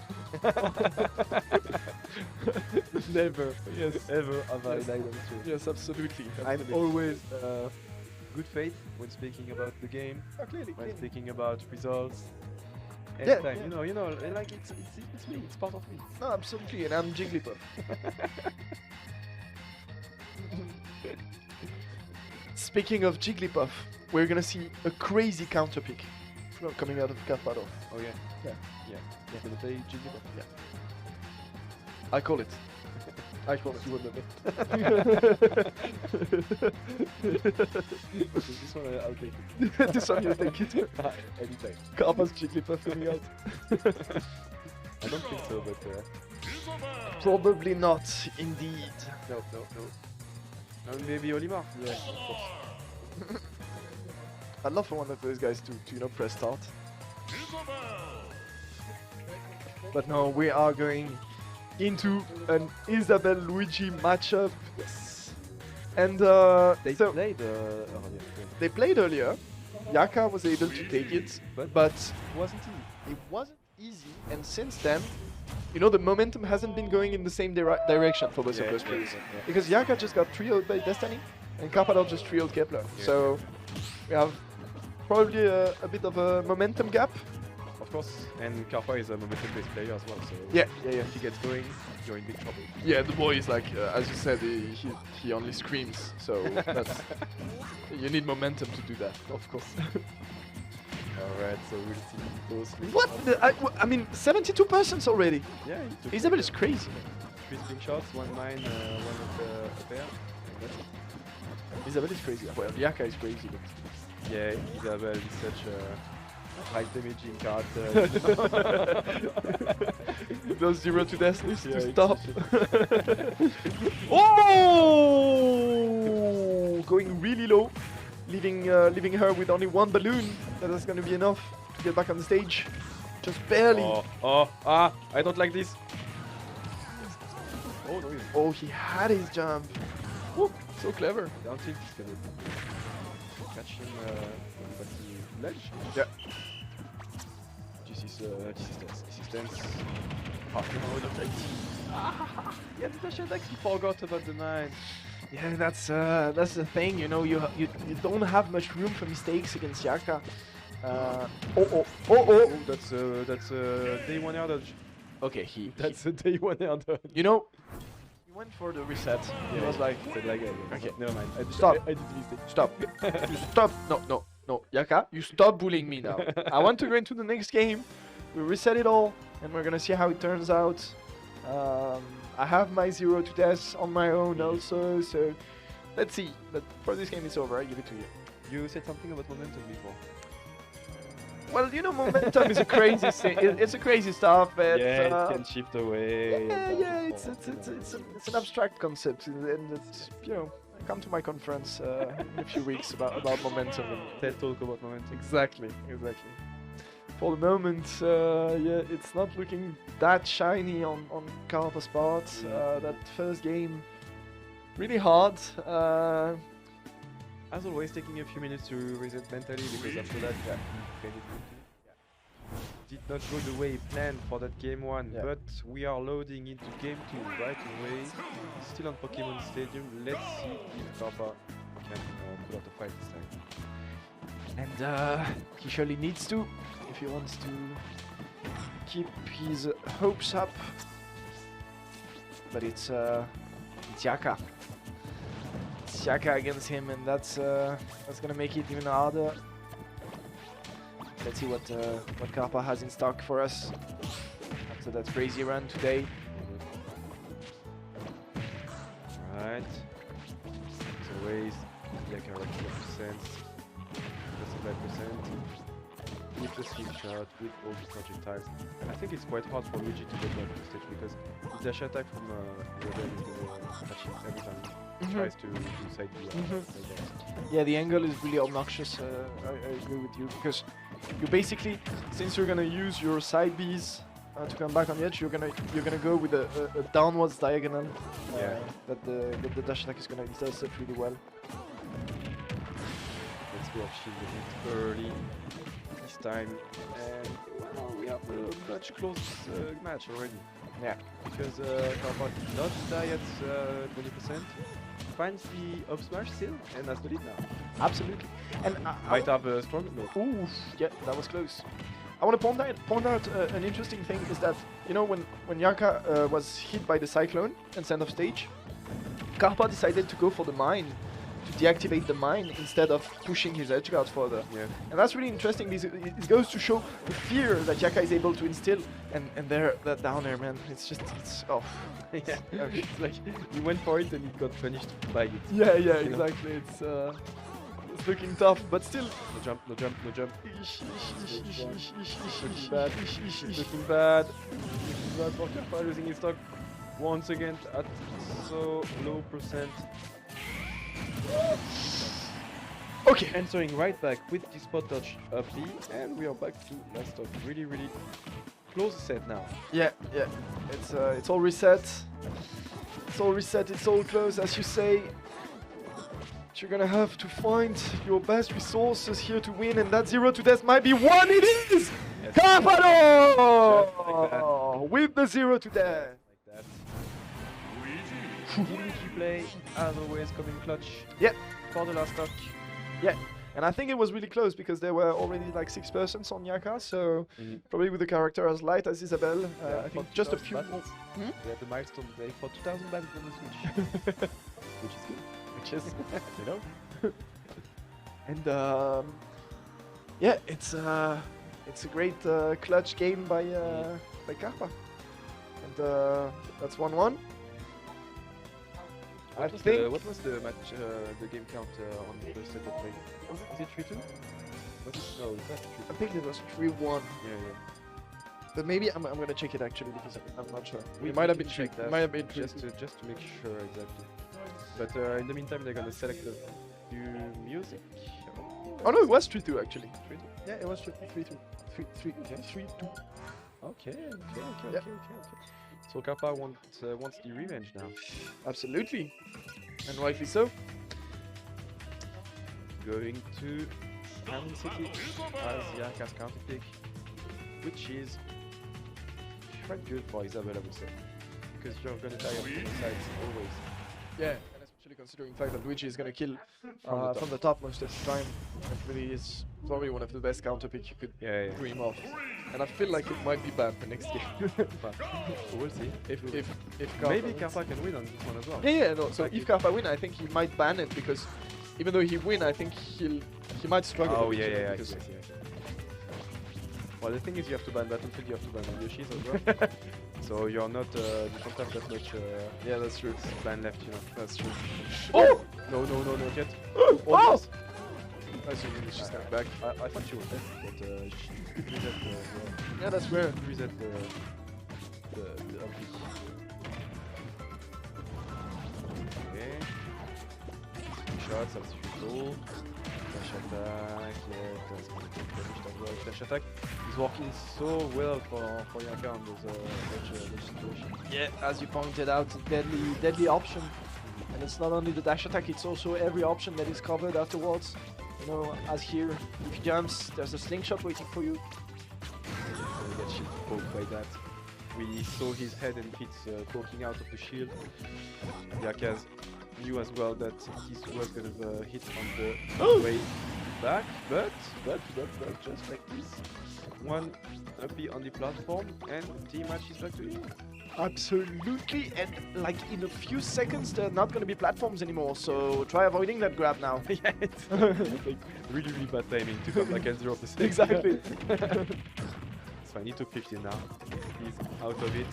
Never. Yes. Ever have I lied on stream. Yes, absolutely. I'm absolutely. always good faith when speaking about the game, Oh, clearly, when clearly. speaking about results. Yeah, Anytime, yeah. you know, like it's me, it's part of me. No, absolutely, and I'm Jigglypuff. Speaking of Jigglypuff, we're gonna see a crazy counter pick coming out of Carpado. Oh yeah. Yeah. Yeah. You're gonna play Jigglypuff. Yeah. I call it. I call it. You will love it. This one I'll take it. This one you take it. Anytime. Carpa's Jigglypuff coming out. I don't think so, but Probably not, indeed. no. Maybe Olimar. Yeah, of course. I'd love for one of those guys to press start. But no, we are going into an Isabel Luigi matchup. Yes. And They so played earlier. they played earlier. Yaka was able to take it, but Wasn't easy. it wasn't easy. And since then, the momentum hasn't been going in the same direction for both of those players. Because Yaka just got 3-0'd by Destiny, and Carpador just 3-0'd Kepler. So we have probably a bit of a momentum gap. Of course. And Karpa is a momentum-based player as well, so Yeah. if he gets going, you're in big trouble. Yeah, the boy is like, as you said, he only screams. So that's you need momentum to do that, of course. Alright, so we'll see those. What? I mean, 72% already. Yeah, he took Isabel is crazy. 3 screenshots, 1 mine, 1 of the pair. That's it. Isabel is crazy. Well, Yaka is crazy. But Yeah, Isabel is such a high damaging character. those 0 to death needs Yeah, to it's stop. Oh! Going really low, leaving her with only 1 balloon. That is going to be enough to get back on the stage. Just barely. I don't like this. Oh, no, Oh, he had his jump. Woo, so clever. I don't think he's gonna catch him when he ledge. Yeah. This is tense. Yeah, the dash attack, he forgot about the mine. Yeah, that's the thing. You don't have much room for mistakes against Yaka. Oh! That's a day 1 air dodge. Okay, he That's a day 1 air dodge. he went for the reset. He Yeah, was like, said like, okay, never mind. Stop. I did a mistake. stop. You stop. No. Yaka, you stop bullying me now. I want to go into the next game. We reset it all, and we're gonna see how it turns out. I have my 0 to death on my own also, so let's see. But for this game, it's over. I give it to you. You said something about momentum before. Well, you know, momentum is a crazy thing. It's a crazy stuff. But, Yeah, it can shift away. yeah. It's an abstract concept, and it's, you know, I come to my conference in a few weeks about momentum. TED talk about momentum. Exactly. For the moment, yeah, it's not looking that shiny on Carpa's part. That first game, really hard. As always, taking a few minutes to reset mentally because after that, did not go the way planned for that game 1. Yeah. But we are loading into game 2 right away. Still on Pokemon Stadium. Let's see if Carpa can pull out a fight this time. And he surely needs to if he wants to keep his hopes up. But it's Yaka. It's Yaka against him, and that's gonna make it even harder. Let's see what Carpa has in stock for us after that crazy run today. Right. As always, Yaka right 2%. 5% with the slingshot, with all the projectiles. And I think it's quite hard for Luigi to get back to stage because the dash attack from Rebel is going to touch him every time he tries to do side B. Yeah, the angle is really obnoxious. I agree with you because you basically, since you're gonna use your side Bs to come back on the edge, you're gonna go with a downwards diagonal. That the dash attack is gonna intercept really well. Let's go off shield a bit early this time, and well, we have a much close match already. Yeah. Because Carpa did not die at 20%, finds the up smash still, and has the lead now. Absolutely. And Might have a strong no. Ooh, yeah, that was close. I want to point out an interesting thing is that, you know, when Yaka was hit by the cyclone and sent off stage, Carpa decided to go for the mine, to deactivate the mine instead of pushing his edge guard further. Yeah. And that's really interesting because it goes to show the fear that Yaka is able to instill, and there, that down there, man, it's oh. Yeah. It's like he went for it and he got punished by it. Yeah, You know? exactly. It's looking tough, but still. No jump. Looking bad. Looking bad. For Carpa losing his stock once again at so low percent. Okay. Answering right back with the spot touch up B, and we are back to last stock. Really close set now. Yeah. It's all reset. It's all close, as you say. You're gonna have to find your best resources here to win, and that 0 to death might be one. It is! Yes. Carpano! With the 0 to death. Like that. Luigi play, as always, coming clutch. Yep. For the last stock. Yeah. And I think it was really close because there were already like 6 persons on Yaka, so probably with a character as light as Isabelle, I think just a few more. They have the milestone today for 2,000 battles on the Switch. Which is good. Which is, you know? and yeah, it's a great clutch game by Carpa, and that's 1-1. What was the match, the game count on the first set of play? Is it 3-2? No, it's not 3-2. I think it was 3-1. Yeah. But maybe I'm gonna check it actually because I'm not sure. We might have been checked that. Might have been just to make sure exactly. But in the meantime, they're gonna select the new music. Oh no, it was 3-2 actually. 3-2. Yeah, it was 3-2. 3-2. Okay. Yeah. So Carpa wants the revenge now. Absolutely, and rightly so. Going to Hamlin City as Yaka's counter pick, which is quite good for Isabelle, I would say, because you're gonna die on both sides always. Yeah, and especially considering the fact that Luigi is gonna kill from the top most of the time. It really is probably one of the best counter pick you could dream of. And I feel like it might be bad the next game. But we'll see. If maybe Kappa can win on this one as well. Yeah, no. So if Kappa win, I think he might ban it because even though he win, I think he might struggle. Oh with it yeah. I because see. Well, the thing is, you have to ban Battlefield, you have to ban Yoshi's as well. So you're not, you don't have that much. Yeah, that's true. Plan left, you know. That's true. Oh! No, not yet. Oh! I see she's coming back. I thought she was dead, but she could reset Yeah, that's weird. reset the LP. Okay. Shots, that's useful. Dash attack, yeah, that's going to get finished as well. Dash attack is working so well for Yaka on those edge situation. Yeah, as you pointed out, deadly option. And it's not only the dash attack, it's also every option that is covered afterwards. You know, as here, if he jumps, there's a slingshot waiting for you. He gets shield poked by that. We saw his head and feet poking out of the shield. Yaka knew as well that he was going to hit on the way back, but just like this. One uppy on the platform and the match is back to you. Absolutely, and like in a few seconds, there are not going to be platforms anymore, so try avoiding that grab now. Yeah, it's like really bad timing to come back at 0%. Exactly. It's fine, he took 15 now. He's out of it,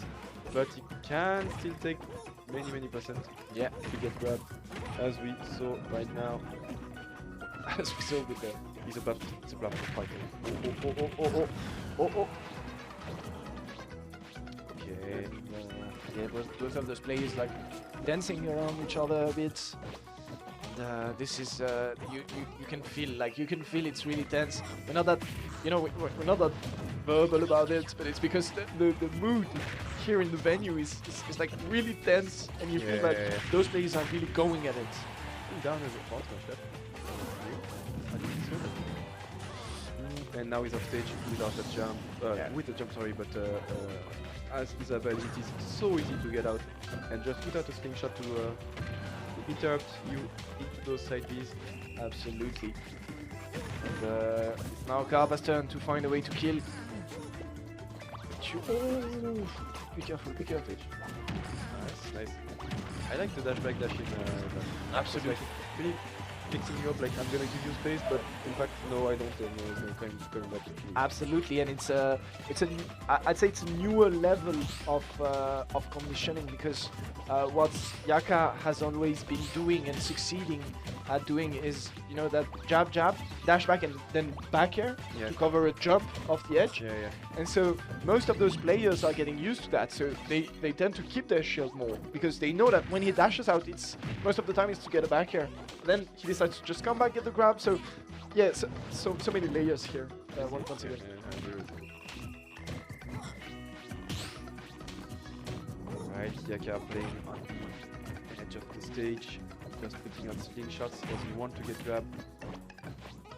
but he can still take many percent. Yeah, to get grabbed, as we saw right now. as we saw with the... He's about to hit the platform fighting. Oh. Okay. Yeah, both of those players like dancing around each other a bit. And this is you can feel it's really tense. We're not that, you know, we're not that verbal about it, but it's because the mood here in the venue is like really tense, and you feel like those players are really going at it. Down as a fast smash and now he's off stage without a jump, with a jump, sorry, but as his ability is so easy to get out, and just without a slingshot to interrupt you into those side Bs. Absolutely. And it's now Karpa's turn to find a way to kill. Oh, be careful. Nice. I like the dash back, dash in. Absolutely. Like, really mixing you up, like I'm gonna give you space, but in fact no, I don't. There's no time to turn back to kill. Absolutely, and I'd say it's a newer level of conditioning, because what Yaka has always been doing and succeeding at doing is, you know, that jab, dash back, and then back air to cover a jump off the edge. Yeah. And so most of those players are getting used to that, so they tend to keep their shield more, because they know that when he dashes out, it's most of the time it's to get a back air. Then he decides to just come back, get the grab. So yeah, so many layers here. Once again. Alright, Yaka playing on the edge of the stage, just putting on slingshots, doesn't want to get grabbed.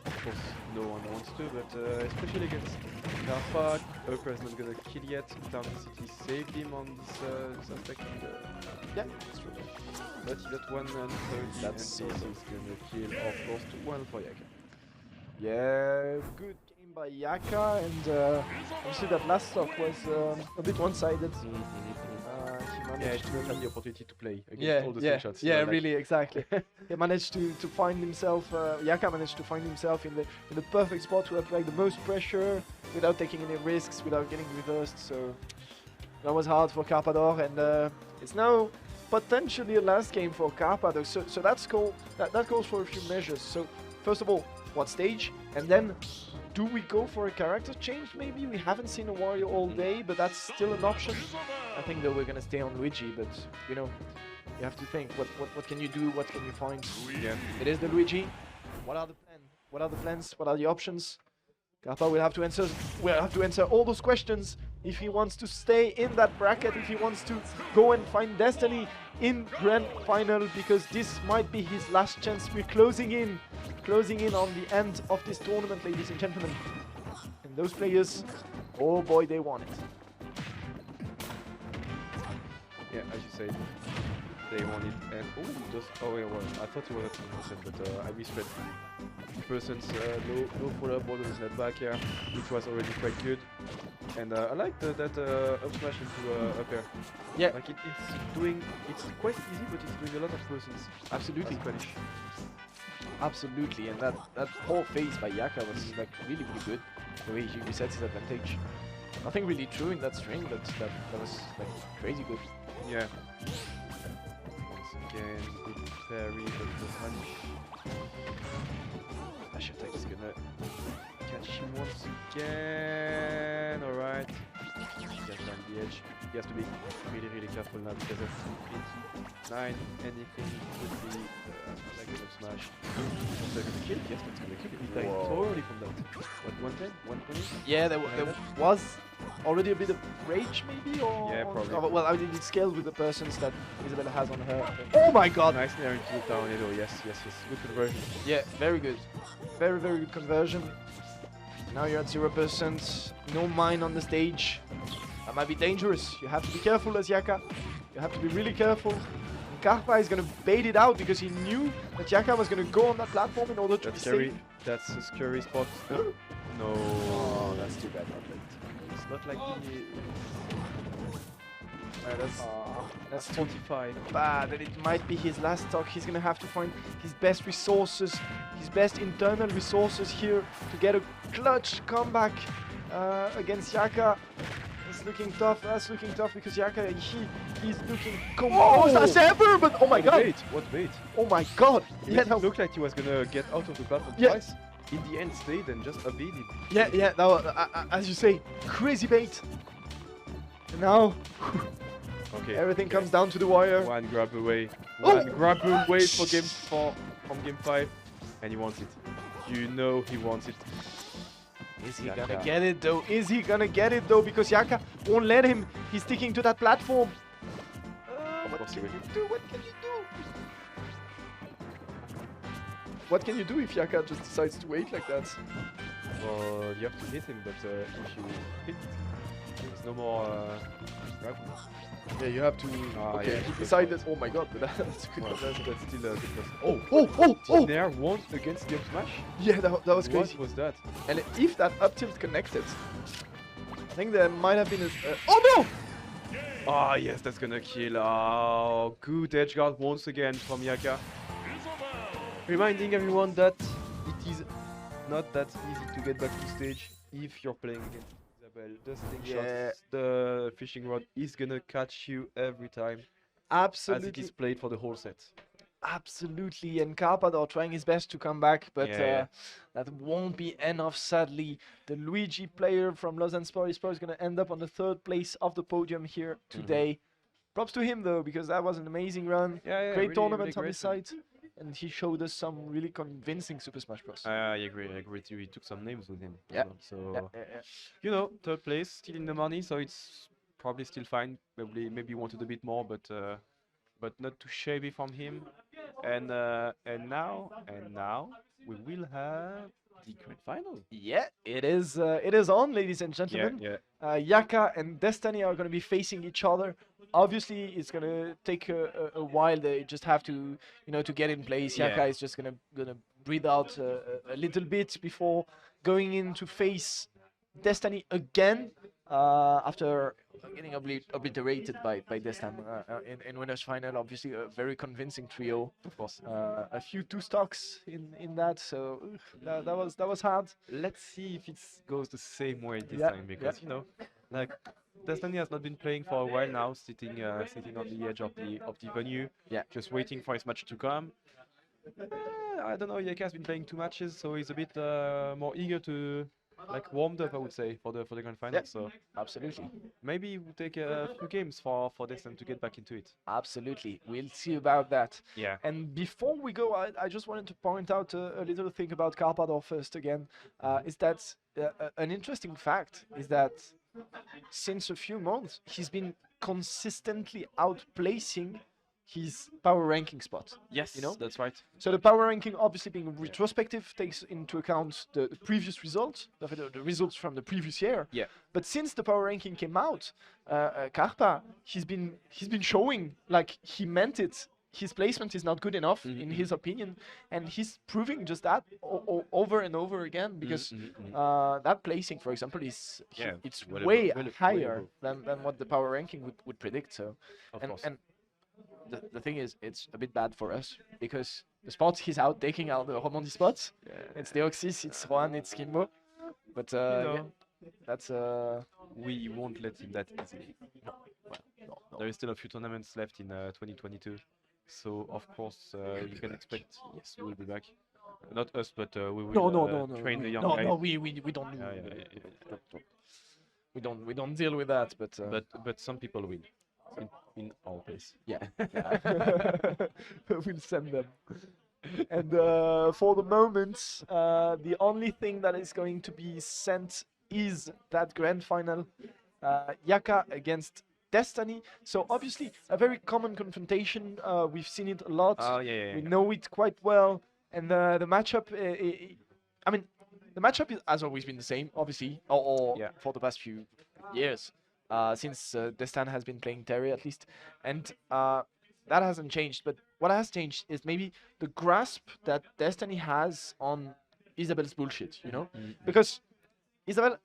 Of course, no one wants to, but especially against Karpa, Orcus is not gonna kill yet. Town City saved him on this aspect. Yeah, that's true. But he got 130, and this is gonna kill, of course, 1 for Yaka. Yeah, good game by Yaka, and obviously that last stock was a bit one-sided. He didn't have the opportunity to play against all the slingshots. Yeah, really, exactly. He managed to find himself. Yaka managed to find himself in the perfect spot to apply the most pressure without taking any risks, without getting reversed. So that was hard for Carpador, and it's now potentially a last game for Carpador. So that's cool. That calls for a few measures. So first of all, what stage, and then do we go for a character change? Maybe we haven't seen a warrior all day, but that's still an option. I think that we're gonna stay on Luigi, but you know, you have to think what can you do, what can you find. Yeah. It is the Luigi. What are the plans? What are the plans? What are the options? Kappa will have to answer all those questions if he wants to stay in that bracket, if he wants to go and find Destiny in Grand Final, because this might be his last chance. We're closing in on the end of this tournament, ladies and gentlemen. And those players, oh boy, they want it. Yeah, as you said, They won it, and just yeah, well, I thought it was at 10%, but I misread. Person's low follow-up ball with net back here, which was already quite good. And I like that up smash into up air. Yeah. Like it's quite easy, but it's doing a lot of persons. Absolutely. Spanish. Absolutely, and that whole phase by Yaka was like really good. The way he resets his advantage. Nothing really true in that string, but that was like crazy good. Yeah. Once again, good parry, but the punish. Dash attack is gonna catch him once again. Alright. He has found the edge. He has to be really careful now because that's 89. Anything would be like a smash. Is that gonna kill? Yes, that's gonna kill. He died totally from that. What, 110? 120? Yeah, there was already a bit of rage, maybe, or Yeah, probably. well, I mean, it scaled with the persons that Isabella has on her. Oh my God! Nice nair into the tornado. Yes. Good conversion. Yeah, very good, very good conversion. Now you're at 0%. No mine on the stage. That might be dangerous. You have to be careful as Yaka. You have to be really careful. And Karpa is gonna bait it out because he knew that Yaka was gonna go on that platform in order to That's be scary. safe. That's a scary spot. No. Oh, that's too bad. It's not like the. That's too 45. bad, and it might be his last stock. He's gonna have to find his best resources, his best internal resources here to get a clutch comeback against Yaka. It's looking tough. That's looking tough because Yaka, he's looking composed as ever. But oh my God! Bait. What bait? Oh my God! Yeah, It looked like he was gonna get out of the platform Yeah. twice. In the end, stayed and just evaded. yeah. That was, as you say, crazy bait. And now Okay. everything comes down to the wire. One grab away. Oh! One grab away for game 4 from game 5, and he wants it. You know he wants it. Is he Yaka. gonna get it though? Is he gonna get it though? Because Yaka won't let him. He's sticking to that platform. What course he can will. you do? What can you do? What can you do if Yaka just decides to wait like that? Well, you have to hit him, but if you hit, there's no more grab. Yeah, you have to. Ah, okay, yeah, he good decided. Oh my God, but that's a good Well, conversion. that's still a good person. Oh! Nair once against the up smash? Yeah, that was crazy. What was that? And if that up tilt connected, I think there might have been a. Oh no! Ah, yes, that's gonna kill. Oh, good edge guard once again from Yaka. Reminding everyone that it is not that easy to get back to stage if you're playing against Isabel. The slingshot, Yeah. the fishing rod is gonna catch you every time, Absolutely. as it is played for the whole set. Absolutely, and Carpador trying his best to come back, but Yeah. that won't be enough, sadly. The Luigi player from Lausanne Sport is going to end up on the 3rd place of the podium here today. Props to him, though, because that was an amazing run. Yeah, Great really, tournament really on his great. side, and he showed us some really convincing Super Smash Bros. I agree with you. He took some names with him. as Yeah. well, so, Yeah. you know, 3rd place, still in the money, so it's probably still fine. Maybe wanted a bit more, but not too shabby from him. And now we will have the grand final. Yeah, it is on, ladies and gentlemen. Yeah. Yaka and Destiny are going to be facing each other. Obviously, it's going to take a while. They just have to, to get in place. Yeah. Yaka is just gonna breathe out a little bit before going in to face Destiny again after getting obliterated by Destin in winners final. Obviously, a very convincing trio. Of course. A few 2 stocks in that, so that was hard. Let's see if it goes the same way this Yeah, time, because like Destiny has not been playing for a while now, sitting on the edge of the venue, just waiting for his match to come. I don't know. Yaka has been playing 2 matches, so he's a bit more eager to warmed up, I would say, for the grand final. Yeah. So Absolutely. maybe it will take a few games for Destin to get back into it. Absolutely. We'll see about that. Yeah. And before we go, I just wanted to point out a little thing about Carpador first again. Is that an interesting fact is that since a few months, he's been consistently outplacing his power ranking spot. Yes, You know? that's right. So the power ranking, obviously being retrospective, takes into account the previous results, the results from the previous year. Yeah. But since the power ranking came out, Karpa, he's been showing like he meant it. His placement is not good enough in his opinion, and he's proving just that over and over again because that placing, for example, is it's way higher than what the power ranking would predict. So, and the thing is, it's a bit bad for us because the spots he's out taking are the Romandie spots. It's the Orcus, it's Rohan, it's Kimbo. But yeah, that's we won't let him that easily. no. There is still a few tournaments left in 2022, so of course you can expect. Yes, we will be back. Not us, but we will No. train the young No, guys. no, we don't. We don't deal with that. But some people will in our place. Yeah. We'll send them. And for the moment, the only thing that is going to be sent is that grand final, Yaka against Destiny. So obviously a very common confrontation. We've seen it a lot. Oh yeah. We know it quite well. And the matchup, I mean, the matchup has always been the same, obviously, or for the past few years. Since Destin has been playing Terry at least, and that hasn't changed. But what has changed is maybe the grasp that Destiny has on Isabel's bullshit, you know? Because Isabel,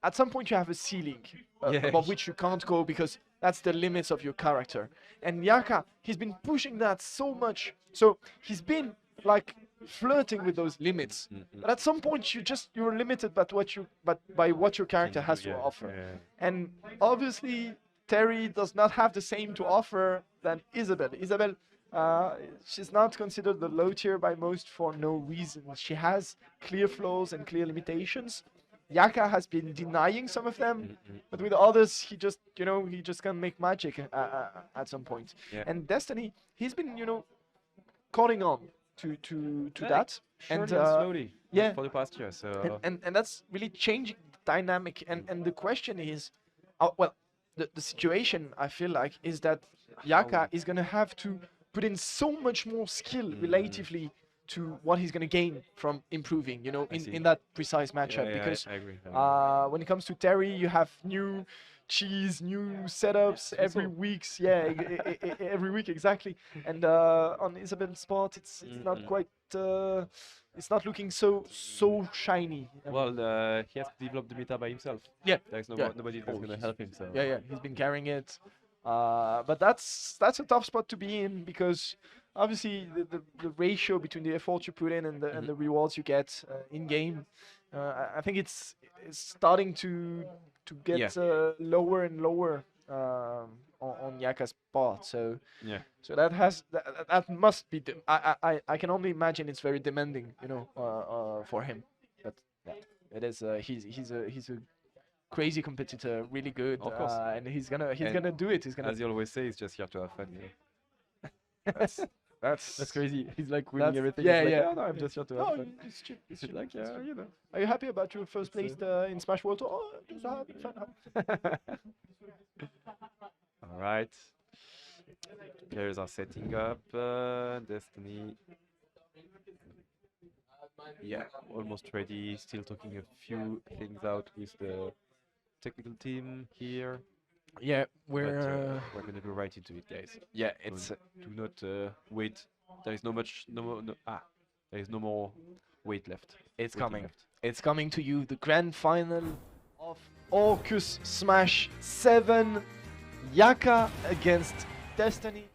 at some point you have a ceiling above which you can't go because that's the limits of your character. And Yaka, he's been pushing that so much. So he's been like flirting with those limits. But at some point you're limited by what your character has to offer. And obviously Terry does not have the same to offer than Isabel. Isabel, she's not considered the low tier by most for no reason. She has clear flaws and clear limitations. Yaka has been denying some of them, but with others, he just can make magic at some point. And Destiny, he's been, calling on to that. And slowly, yeah, for the past year. So and that's really changing the dynamic. And the question is, the situation I feel like is that Yaka is gonna have to put in so much more skill relatively to what he's gonna gain from improving, in that precise matchup. Because I agree. when it comes to Terry, you have new cheese, new setups every week. Yeah, every week exactly. And on Isabel's spot, it's not quite. It's not looking so shiny. Well, he has to develop the meta by himself. Yeah, there's nobody that's gonna help him. So yeah, he's been carrying it. But that's a tough spot to be in because obviously the ratio between the effort you put in and the rewards you get in game, I think it's starting to get lower and lower on Yaka's part. So so that must be I can only imagine it's very demanding, for him. But yeah, it is. He's a crazy competitor, really good, of course. and he's gonna do it. He's gonna. As you always say, it's just you have to have fun. That's crazy. He's like winning everything. Yeah, like, yeah. Oh, no, I'm just here to have fun. It's cheap. It's like, Are you happy about your first place in Smash World Tour? Oh, just having fun. All right. Players are setting up. Destiny. Yeah, almost ready. Still talking a few things out with the technical team here. Yeah, We're gonna go right into it, guys. Yeah, it's do not wait. There is there is no more wait left. It's Waiting coming. left. It's coming to you. The grand final of Orcus Smash 7. Yaka against Destiny.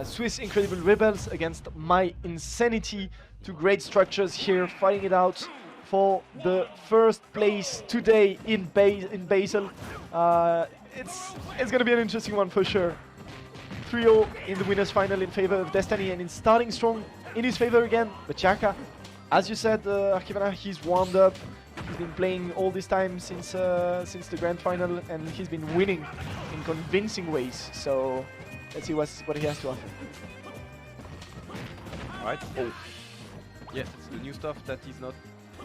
Swiss Incredible Rebels against My Insanity. Two great structures here fighting it out for the first place today in Basel. It's gonna be an interesting one for sure. 3-0 in the winners final in favor of Destiny, and it's starting strong in his favor again. But Yaka, as you said, Archivana, he's warmed up. He's been playing all this time since the grand final, and he's been winning in convincing ways. So let's see what he has to offer. All right. Oh. Yeah, it's the new stuff that is not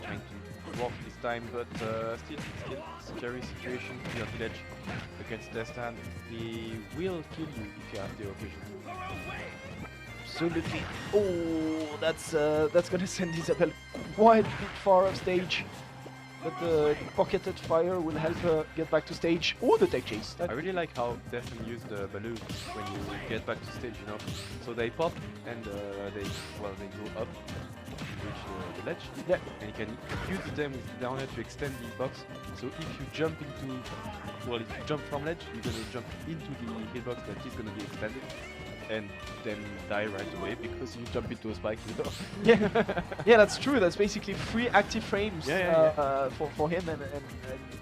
trying to walk this time, but still scary situation to be on the edge against Destan. He will kill you if you have the occasion. Absolutely. Oh, that's gonna send Isabelle quite a bit far off stage. But the pocketed fire will help her get back to stage. Oh, the tech chase. I really like how Destan use the balloon when you get back to stage, you know. So they pop and they go up to reach the ledge. Yeah. And you can use them with the down air to extend the box. So if you jump into, well, if you jump from ledge, you're gonna jump into the hitbox that is gonna be extended. And then die right away because you jump into a spike, you know. Yeah, yeah, that's true. That's basically 3 active frames Yeah. For him, and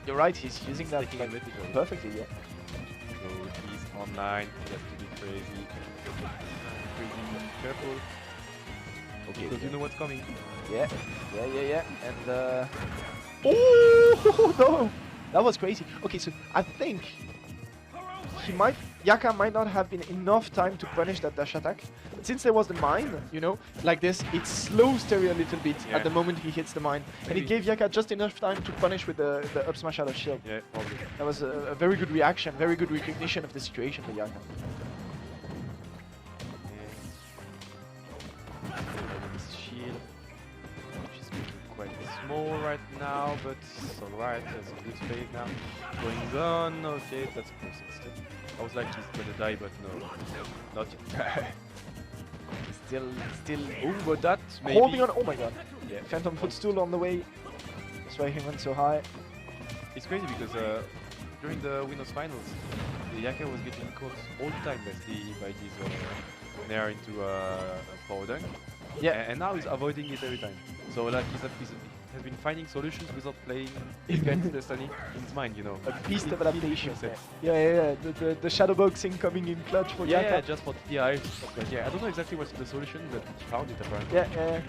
you're right. He's using that Taking advantage of it. perfectly. Yeah. So he's online. You have to be crazy, careful. Okay. Because you know what's coming. Yeah. And oh no, that was crazy. Okay, so I think Yaka might not have been enough time to punish that dash attack. But since there was the mine, you know, like this, it slows Terry a little bit at the moment he hits the mine. And it gave Yaka just enough time to punish with the up smash out of shield. Yeah, probably. That was a very good reaction, very good recognition of the situation for Yaka. His shield, which is looking quite small right now, but it's alright. There's a good space now. Going on. Okay, that's close still. I was like, he's gonna die, but no, not yet. Still, Oh, but that maybe. holding on. Oh my god. Yeah. Phantom footstool on the way. That's why he went so high. It's crazy because during the winners finals, the Yaka was getting caught all the time by this nair into power dunk. Yeah. And now he's avoiding it every time. So like he has been finding solutions without playing against Destiny in his mind, you know. A beast of adaptation. Set. Yeah. The shadow boxing coming in clutch for Yaka. Yeah, just for TI. But yeah, I don't know exactly what's the solution, but he found it apparently. Yeah.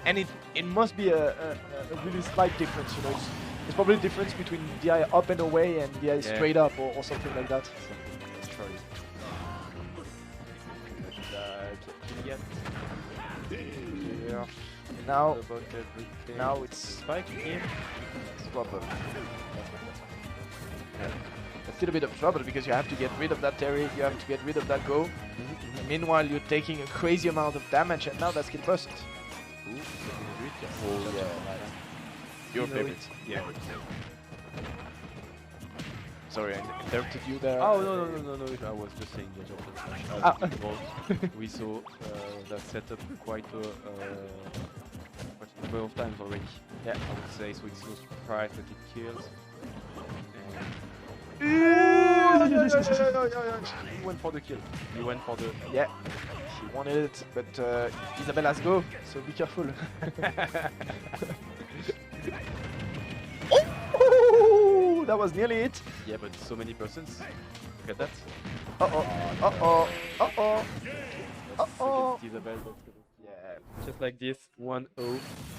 And it must be a really slight difference, you know. It's probably the difference between DI up and away and DI straight up or something like that. Let's try it. Yeah. Now About everything. now it's Spike in. trouble. It's still a bit of trouble because you have to get rid of that Terry, you have to get rid of that go. Meanwhile, you're taking a crazy amount of damage, and now that's kill first. Ooh, Oh yeah, nice. Your favorite. Yeah. Sorry, I interrupted you there. Oh no! I was just saying that we saw that setup quite a number of times already. Yeah. I would say so. It's no surprise that it kills. He went for the kill. He went for the. Yeah, he wanted it, but Isabelle has go, so be careful. Oh, that was nearly it. Yeah, but so many persons. Look at that. Uh-oh. Isabelle. Yeah. Just like this, 1-0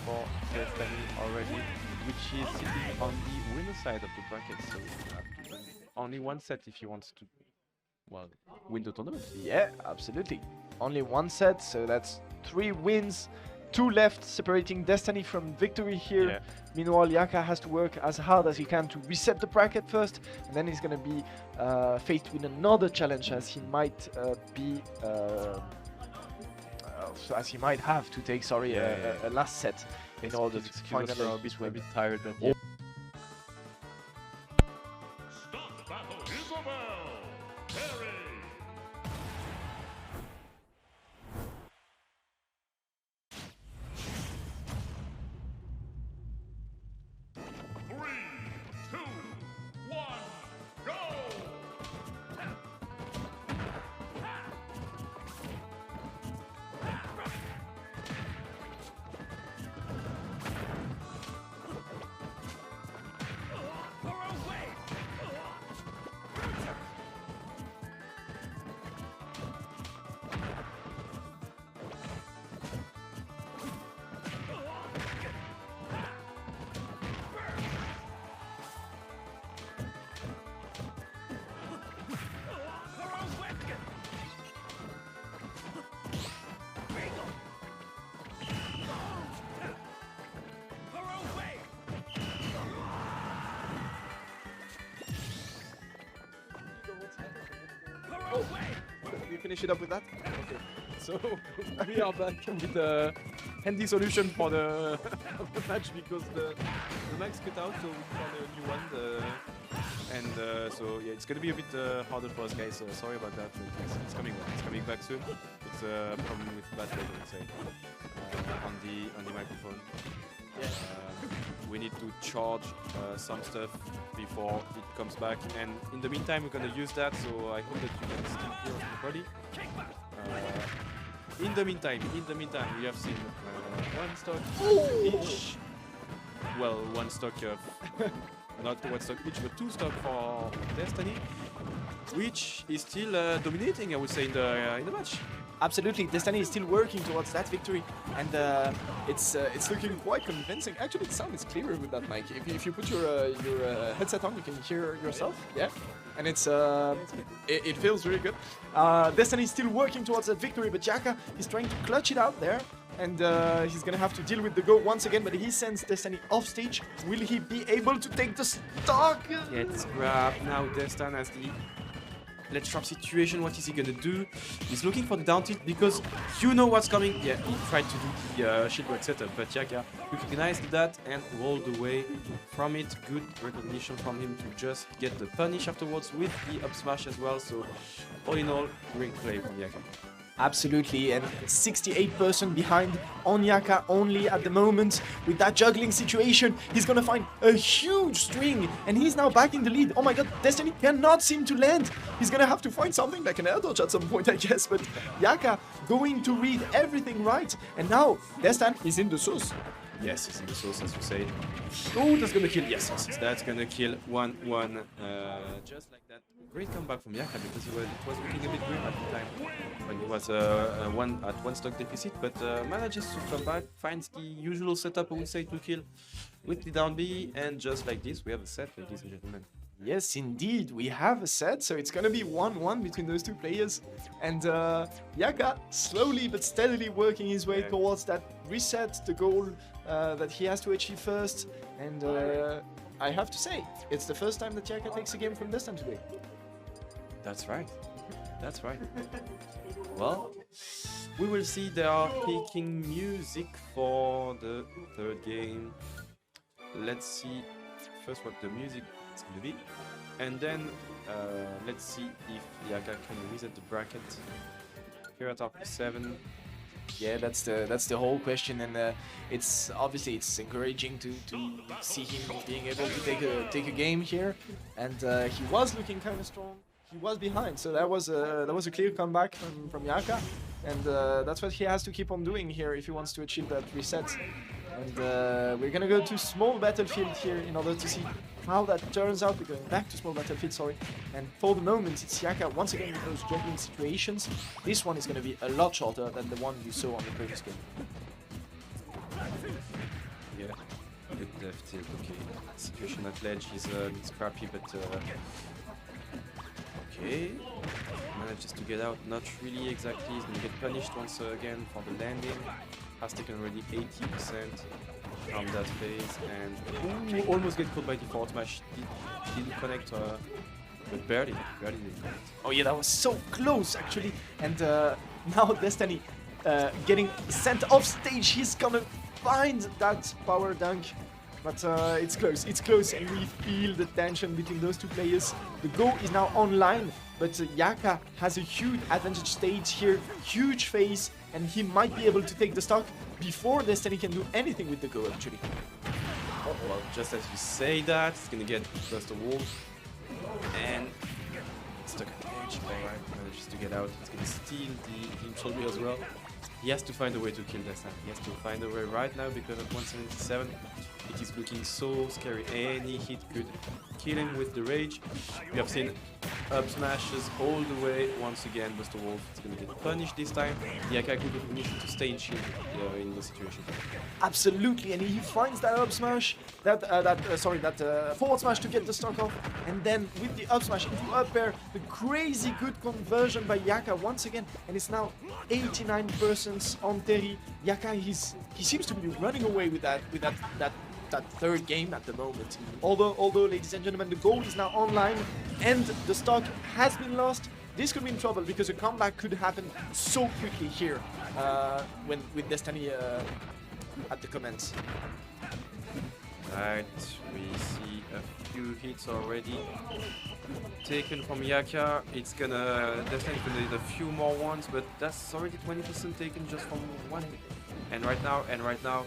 for Destiny already, which is sitting on the winner side of the bracket. So you have to win only one set if you want to, well, win the tournament. Yeah, absolutely. Only one set, so that's 3 wins, 2 left, separating Destiny from victory here. Yeah. Meanwhile, Yaka has to work as hard as he can to reset the bracket first, and then he's gonna be faced with another challenge, as he might have to take a last set in order to finally a bit tired, but yeah. Stop battle, Isabelle! Terry! Three, two, one, go! finish it up with that? Okay. So we are back with a handy solution for the, the match because the max cut out, so we found a new one. So yeah, it's gonna be a bit harder for us guys. Sorry about that. It's coming back. It's coming back soon. It's a problem with battery, I would say, on the microphone. We need to charge some stuff before it comes back, and in the meantime we're gonna use that. So I hope that you can still hear everybody. In the meantime, we have seen one stock each. Well, one stock of not one stock each, but two stock for Destiny, which is still dominating, I would say, in the match. Absolutely, Destiny is still working towards that victory, and it's looking quite convincing. Actually, the sound is clearer with that mic. If you put your headset on, you can hear yourself. Yeah, and it feels really good. Destiny is still working towards that victory, but Yaka is trying to clutch it out there, and he's gonna have to deal with the go once again. But he sends Destiny off stage. Will he be able to take the stock? Gets grabbed now. Destiny has the let's trap situation. What is he gonna do? He's looking for the down tilt because you know what's coming. Yeah, he tried to do the shield break setup, but Yaka recognized that and rolled away from it. Good recognition from him to just get the punish afterwards with the up smash as well. So all in all, great play from Yaka. Absolutely, and 68% behind on Yaka only at the moment. With that juggling situation, he's gonna find a huge string, and he's now back in the lead. Oh my god, Destiny cannot seem to land. He's gonna have to find something like an air dodge at some point, I guess, but Yaka going to read everything right. And now, Destan is in the sauce. Yes, he's in the sauce, as you say. Oh, that's gonna kill. Yes, that's gonna kill 1-1. Just like that. Great comeback from Yaka because it was looking a bit grim at the time when he was one stock deficit, but manages to come back, finds the usual setup, I would say, to kill with the down B, and just like this, we have a set, ladies and gentlemen. Yes, indeed, we have a set, so it's gonna be 1-1 between those two players. And Yaka slowly but steadily working his way towards that reset, the goal that he has to achieve first. And I have to say, it's the first time that Yaka takes a game from Destin today. That's right. That's right. Well, we will see. They are picking music for the third game. Let's see first what the music is going to be, and then let's see if Yaka can reset the bracket here at Orcus 7. Yeah, that's the whole question, and it's obviously encouraging to see him being able to take a game here, and he was looking kind of strong. He was behind, so that was a clear comeback from Yaka, and that's what he has to keep on doing here if he wants to achieve that reset. And we're gonna go to small battlefield here in order to see how that turns out. We're going back to small battlefield, sorry. And for the moment, it's Yaka once again in those juggling situations. This one is gonna be a lot shorter than the one you saw on the previous game. Yeah, good left tilt. Okay, situation at ledge is scrappy, but. Okay, manages to get out, not really exactly, he's gonna get punished once again for the landing. Has taken already 80% from that phase, and ooh, almost get caught by the forward smash. Didn't connect, but barely did connect. Oh yeah, that was so close actually, and now Destiny getting sent off stage. He's gonna find that power dunk. But it's close, and we feel the tension between those two players. The Go is now online, but Yaka has a huge advantage stage here, huge phase, and he might be able to take the stock before Destiny can do anything with the Go, actually. Oh, well, just as you say that, it's gonna get first a wall, and stuck at the edge. Alright, manages to get out. It's gonna steal the neutral wheel as well. He has to find a way to kill Destin. He has to find a way right now because at 177 it is looking so scary. Any hit could kill him with the rage. We have seen up smashes all the way. Once again, Buster Wolf is going to get punished this time. Yaka good recognition to stay in shield in the situation. Absolutely, and he finds that up smash, that forward smash to get the stock off, and then with the up smash into up air, the crazy good conversion by Yaka once again, and it's now 89% on Terry. Yaka, he seems to be running away with that third game at the moment. Although, ladies and gentlemen, the goal is now online and the stock has been lost, this could be in trouble because a comeback could happen so quickly here when with Destiny at the comments. Right, we see a few hits already taken from Yaka. It's gonna Destiny's gonna need a few more ones, but that's already 20% taken just from one hit. And right now,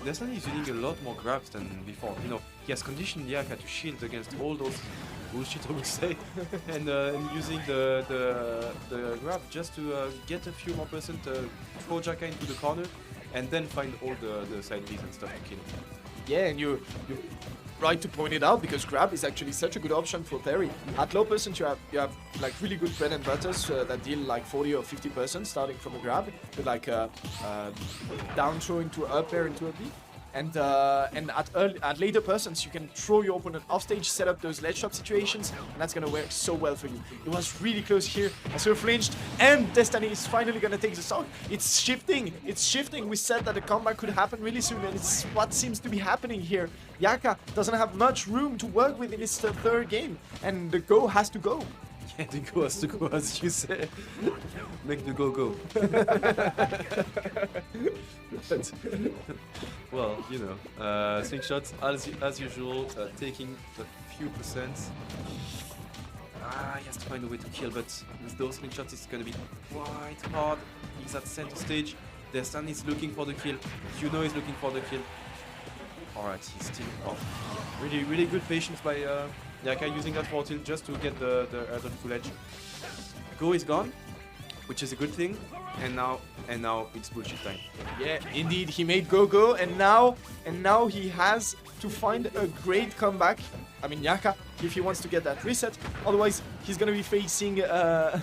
Destiny is using a lot more grabs than before. You know, he has conditioned Yaka to shield against all those bullshit, I would say, and using the grab just to get a few more percent, throw Yaka into the corner, and then find all the side Bs and stuff to kill. Yeah, and you're right to point it out because grab is actually such a good option for Terry. At low percent, you have like really good bread and butters that deal like 40 or 50% starting from a grab, with like a down throw into up air into a B. And at later percents, you can throw your opponent off stage, set up those ledge trap situations, and that's gonna work so well for you. It was really close here. Azure flinched, and Destiny is finally gonna take the stock. It's shifting. It's shifting. We said that the comeback could happen really soon, and it's what seems to be happening here. Yaka doesn't have much room to work with in his third game, and the go has to go. Yeah, the go has to go, as you said. Make the go go. But, well, you know, slingshots as usual, taking a few percents. He has to find a way to kill, but with those slingshots it's gonna be quite hard. He's at center stage. Destan is looking for the kill. You know he's looking for the kill. Alright, he's still off. Really good patience by Yaka using that 4 tilt just to get the other full edge. Go is gone, which is a good thing, and now it's bullshit time. Yeah, indeed, he made go-go, and now he has to find a great comeback. I mean, Yaka, if he wants to get that reset, otherwise he's gonna be facing a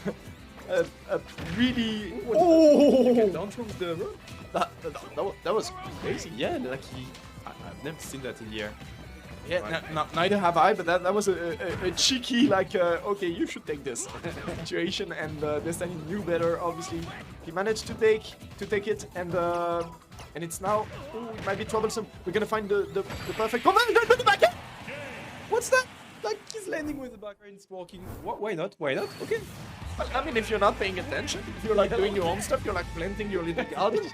really... Oh! Down from the rope. That was crazy. Yeah, like I've never seen that in the air. Yeah, neither have I, but that was a cheeky, like, okay, you should take this situation, and Destiny knew better, obviously. He managed to take it, and it's now, it might be troublesome. We're gonna find the perfect combo, and then the back end! What's that? Like, he's landing with the back end, it's walking. Why not? Why not? Okay. I mean, if you're not paying attention, if you're like doing your own stuff, you're like planting your little garden.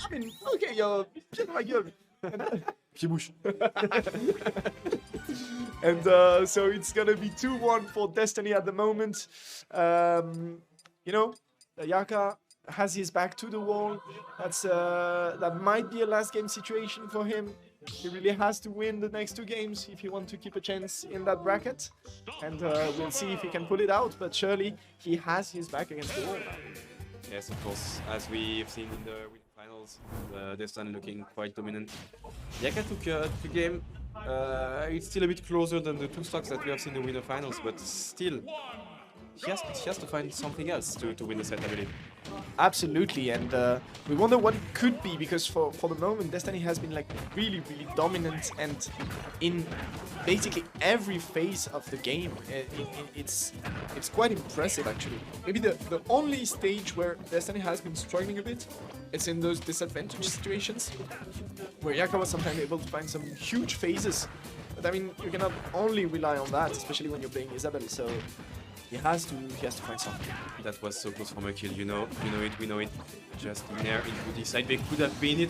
I mean, okay, you're like you're... Kibush. And so it's gonna be 2-1 for Destiny at the moment. You know, Yaka has his back to the wall. That might be a last game situation for him. He really has to win the next 2 games if he wants to keep a chance in that bracket. And we'll see if he can pull it out, but surely he has his back against the wall. Yes, of course, as we've seen in the finals, Destan looking quite dominant. Yaka took a game. It's still a bit closer than the 2 stocks that we have seen in the winner finals, but still, he has to find something else to win the set, I believe. Absolutely, and we wonder what it could be, because for the moment Destiny has been like really dominant, and in basically every phase of the game. It's quite impressive actually. Maybe the only stage where Destiny has been struggling a bit, it's in those disadvantage situations where Yaka was sometimes able to find some huge phases. But I mean, you cannot only rely on that, especially when you're playing Isabel. So he has to find something. That was so close from a kill, we know it. Just in there into the side, they could have been it.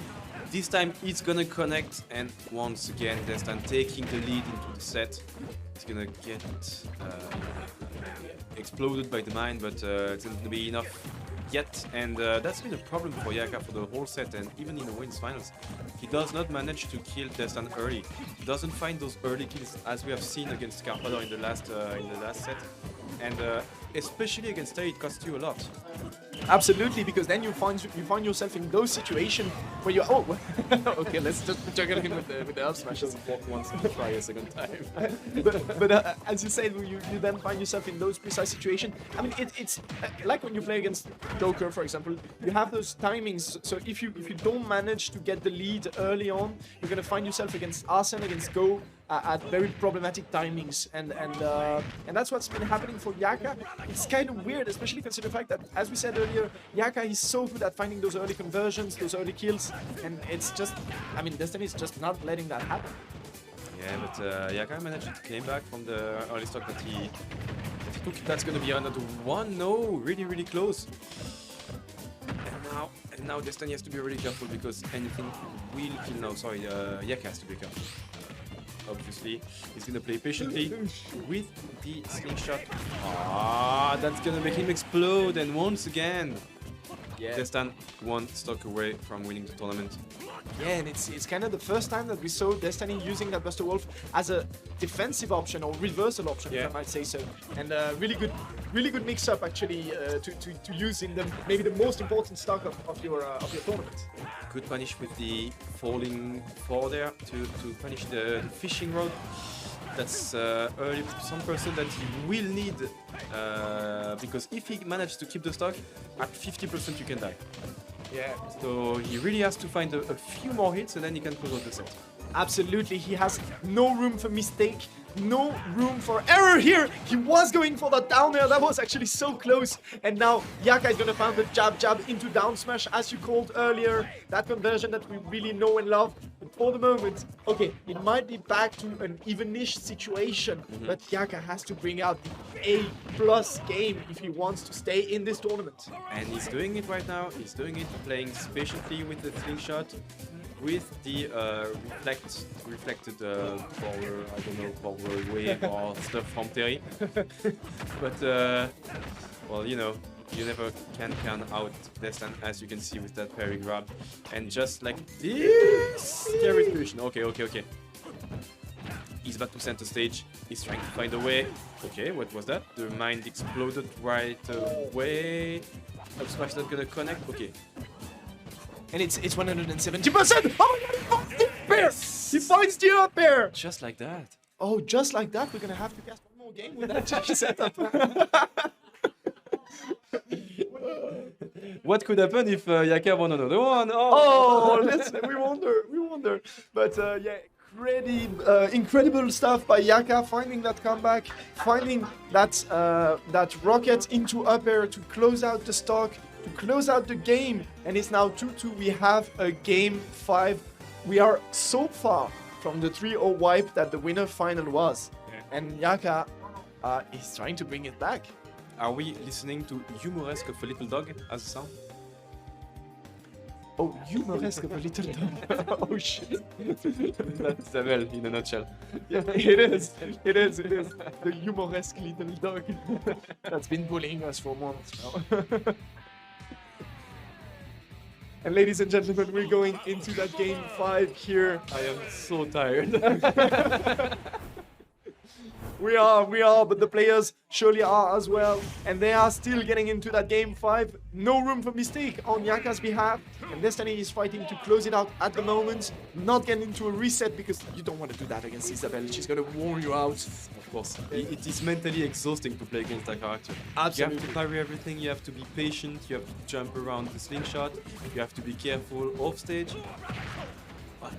This time it's gonna connect, and once again Destan taking the lead into the set. It's gonna get exploded by the mine, but it's not gonna be enough yet, and that's been a problem for Yaka for the whole set, and even in the wins finals. He does not manage to kill Destan early. He doesn't find those early kills as we have seen against Carpador in the last set. And especially against Terry, it costs you a lot. Absolutely, because then you find yourself in those situations where you okay, let's just juggle him with the up smashes. Walk once and try a second time. but as you said, you then find yourself in those precise situations. I mean, it's like when you play against Joker, for example. You have those timings. So if you don't manage to get the lead early on, you're gonna find yourself against Arsene, against Go, at very problematic timings, and that's what's been happening for Yaka. It's kind of weird, especially considering the fact that, as we said earlier, Yaka is so good at finding those early conversions, those early kills, and it's just, I mean, Destiny is just not letting that happen. Yeah, but Yaka managed to claim back from the early stock that Look, that's gonna be another one. No, really, really close. And now Destiny has to be really careful because anything will kill now. Sorry, Yak has to be careful. Obviously, he's gonna play patiently with the slingshot. Ah, that's gonna make him explode. And once again, Destan one stock away from winning the tournament. Yeah, and it's kind of the first time that we saw Destiny using that Buster Wolf as a defensive option or reversal option, if I might say so. And really good mix-up actually to use in maybe the most important stock of your tournament. Could punish with the falling 4 there to punish the fishing rod. That's early some person that he will need because if he manages to keep the stock at 50% you can die. Yeah. So he really has to find a few more hits and then he can close out the set. Absolutely, he has no room for mistake, no room for error here. He was going for that down air, that was actually so close. And now Yaka is gonna find the jab into down smash as you called earlier. That conversion that we really know and love. But for the moment, okay, it might be back to an even-ish situation, but Yaka has to bring out the A+ game if he wants to stay in this tournament. And he's doing it right now, he's doing it playing patiently with the slingshot. With the reflected power, I don't know, power wave or stuff from Terry. But, well, you know, you never can out Destan, as you can see with that parry grab. And just like this, Terry fusion. Okay. He's back to center stage. He's trying to find a way. Okay, what was that? The mind exploded right away. Up smash not gonna connect. Okay. And it's 170%! Oh my god, he finds the up air! He finds the up air! Just like that. Oh, just like that, we're gonna have to cast one more game with that setup. What could happen if Yaka won another one? Oh, we wonder. But yeah, incredible stuff by Yaka, finding that comeback, finding that rocket into up air to close out the stock, to close out the game, and it's now 2-2. We have a game 5. We are so far from the 3-0 wipe that the winner final was. And Yaka is trying to bring it back. Are we listening to Humoresque of a Little Dog as a sound? Oh, Humoresque of a Little Dog. Oh shit. That's Isabelle in a nutshell. Yeah, it is. The Humoresque Little Dog. That's been bullying us for months now. And ladies and gentlemen, we're going into that game 5 here. I am so tired. We are, but the players surely are as well. And they are still getting into that game 5. No room for mistake on Yaka's behalf. And Destiny is fighting to close it out at the moment. Not getting into a reset because you don't want to do that against Isabelle. She's going to warn you out. Of course. It is mentally exhausting to play against that character. Absolutely. You have to parry everything, you have to be patient, you have to jump around the slingshot, you have to be careful off stage.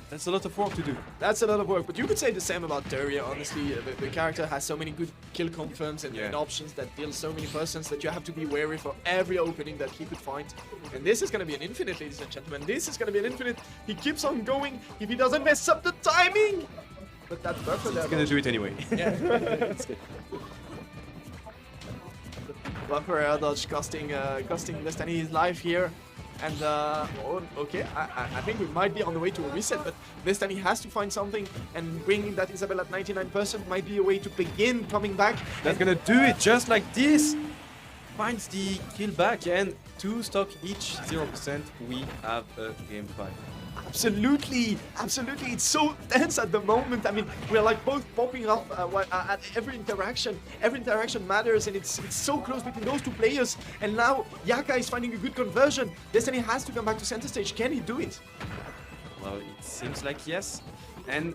That's a lot of work to do. That's a lot of work, but you could say the same about Daria, honestly. The character has so many good kill confirms and options that deal so many persons that you have to be wary for every opening that he could find. And this is going to be an infinite, ladies and gentlemen. This is going to be an infinite. He keeps on going if he doesn't mess up the timing. But that buffer He's going to do it anyway. Yeah. Buffer air dodge costing Destiny his life here. And, okay, I think we might be on the way to a reset, but Destiny has to find something, and bringing that Isabelle at 99% might be a way to begin coming back. That's gonna do it just like this! Finds the kill back, and 2 stock each, 0%. We have a game 5. Absolutely, it's so tense at the moment. I mean, we're like both popping up at every interaction. Every interaction matters, and it's so close between those two players. And now Yaka is finding a good conversion. Destiny has to come back to center stage. Can he do it? Well, it seems like yes, and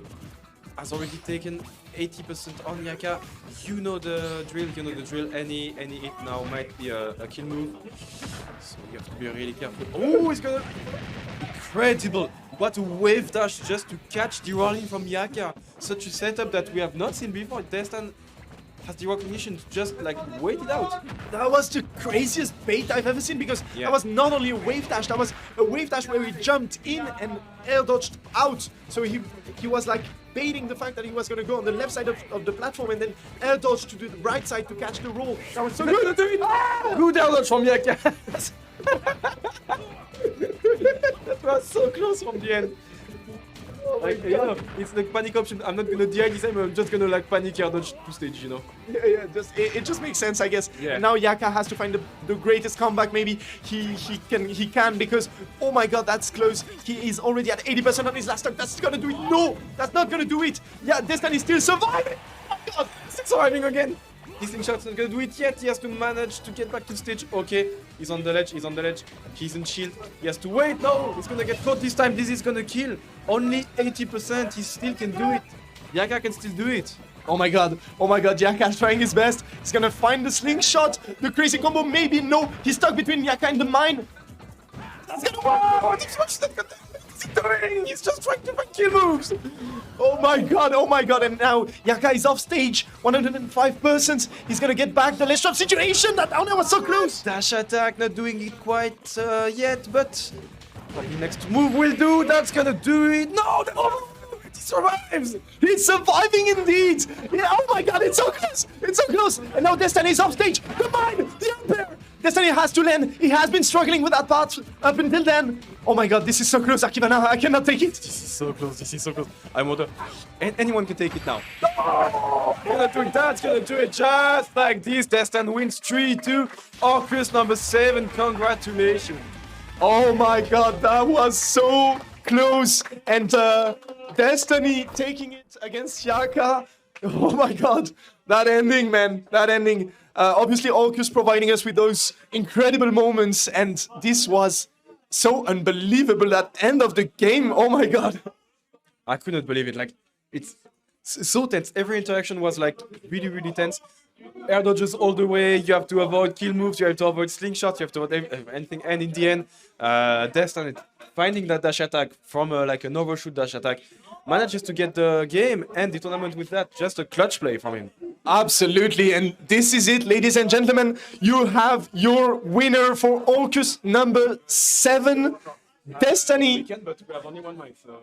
has already taken 80% on Yaka. You know the drill. Any hit now might be a kill move, so you have to be really careful. Oh, he's gonna... Incredible! What a wave dash just to catch the rolling from Yaka. Such a setup that we have not seen before. Destan has the recognition to just like wait it out. That was the craziest bait I've ever seen because Yeah. that was not only a wave dash, that was a wave dash where he jumped in and air dodged out. So he was like baiting the fact that he was going to go on the left side of the platform and then air dodge to the right side to catch the roll. That was so good. Good air dodge from Yaka. That was so close from the end. Like, you know, it's the panic option. I'm not gonna DI this time, I'm just gonna like panic air dodge to stage, you know. Yeah, it just makes sense, I guess. Yeah. Now Yaka has to find the greatest comeback. Maybe he can because oh my god, that's close. He is already at 80% on his last stock. That's gonna do it. No, that's not gonna do it. Yeah, Destiny is still surviving. Oh my god, Still surviving again. His slingshot's not gonna do it yet. He has to manage to get back to stage. Okay, he's on the ledge. He's on the ledge. He's in shield. He has to wait. No, he's gonna get caught this time. This is gonna kill. Only 80%. He still can do it. Yaka can still do it. oh my god, Yaka is trying his best. He's gonna find the slingshot, the crazy combo. Maybe no. He's stuck between Yaka and the mine. That's gonna work. What's he doing? He's just trying to find kill moves. Oh my god, and now Yaka is off stage, 105%. He's gonna get back the ledge drop situation. That down there was so close. Dash attack, not doing it quite yet, but what the next move will do, that's gonna do it. No, he survives. He's surviving indeed. Yeah, oh my god, it's so close. It's so close. And now Destiny is off stage. The mine, the Ampere. Destiny has to land. He has been struggling with that part up until then. Oh my god, this is so close, Akivana. I cannot take it. This is so close, this is so close. I'm on the... And anyone can take it now. Gonna do it, that's gonna do it just like this. Destin wins 3-2. Orcus number 7, congratulations. Oh my god, that was so close. And Destiny taking it against Yaka. Oh my god, that ending, man, that ending. Obviously, Orcus providing us with those incredible moments, and this was so unbelievable, that end of the game. Oh my god. I couldn't believe it. Like, it's so tense. Every interaction was like really, really tense. Air dodges all the way. You have to avoid kill moves. You have to avoid slingshots. You have to avoid anything. And in the end, Destin finding that dash attack from like an overshoot dash attack manages to get the game and the tournament with that. Just a clutch play from him. Absolutely, and this is it, ladies and gentlemen. You have your winner for Orcus number 7, Destiny. But we have only one mic, so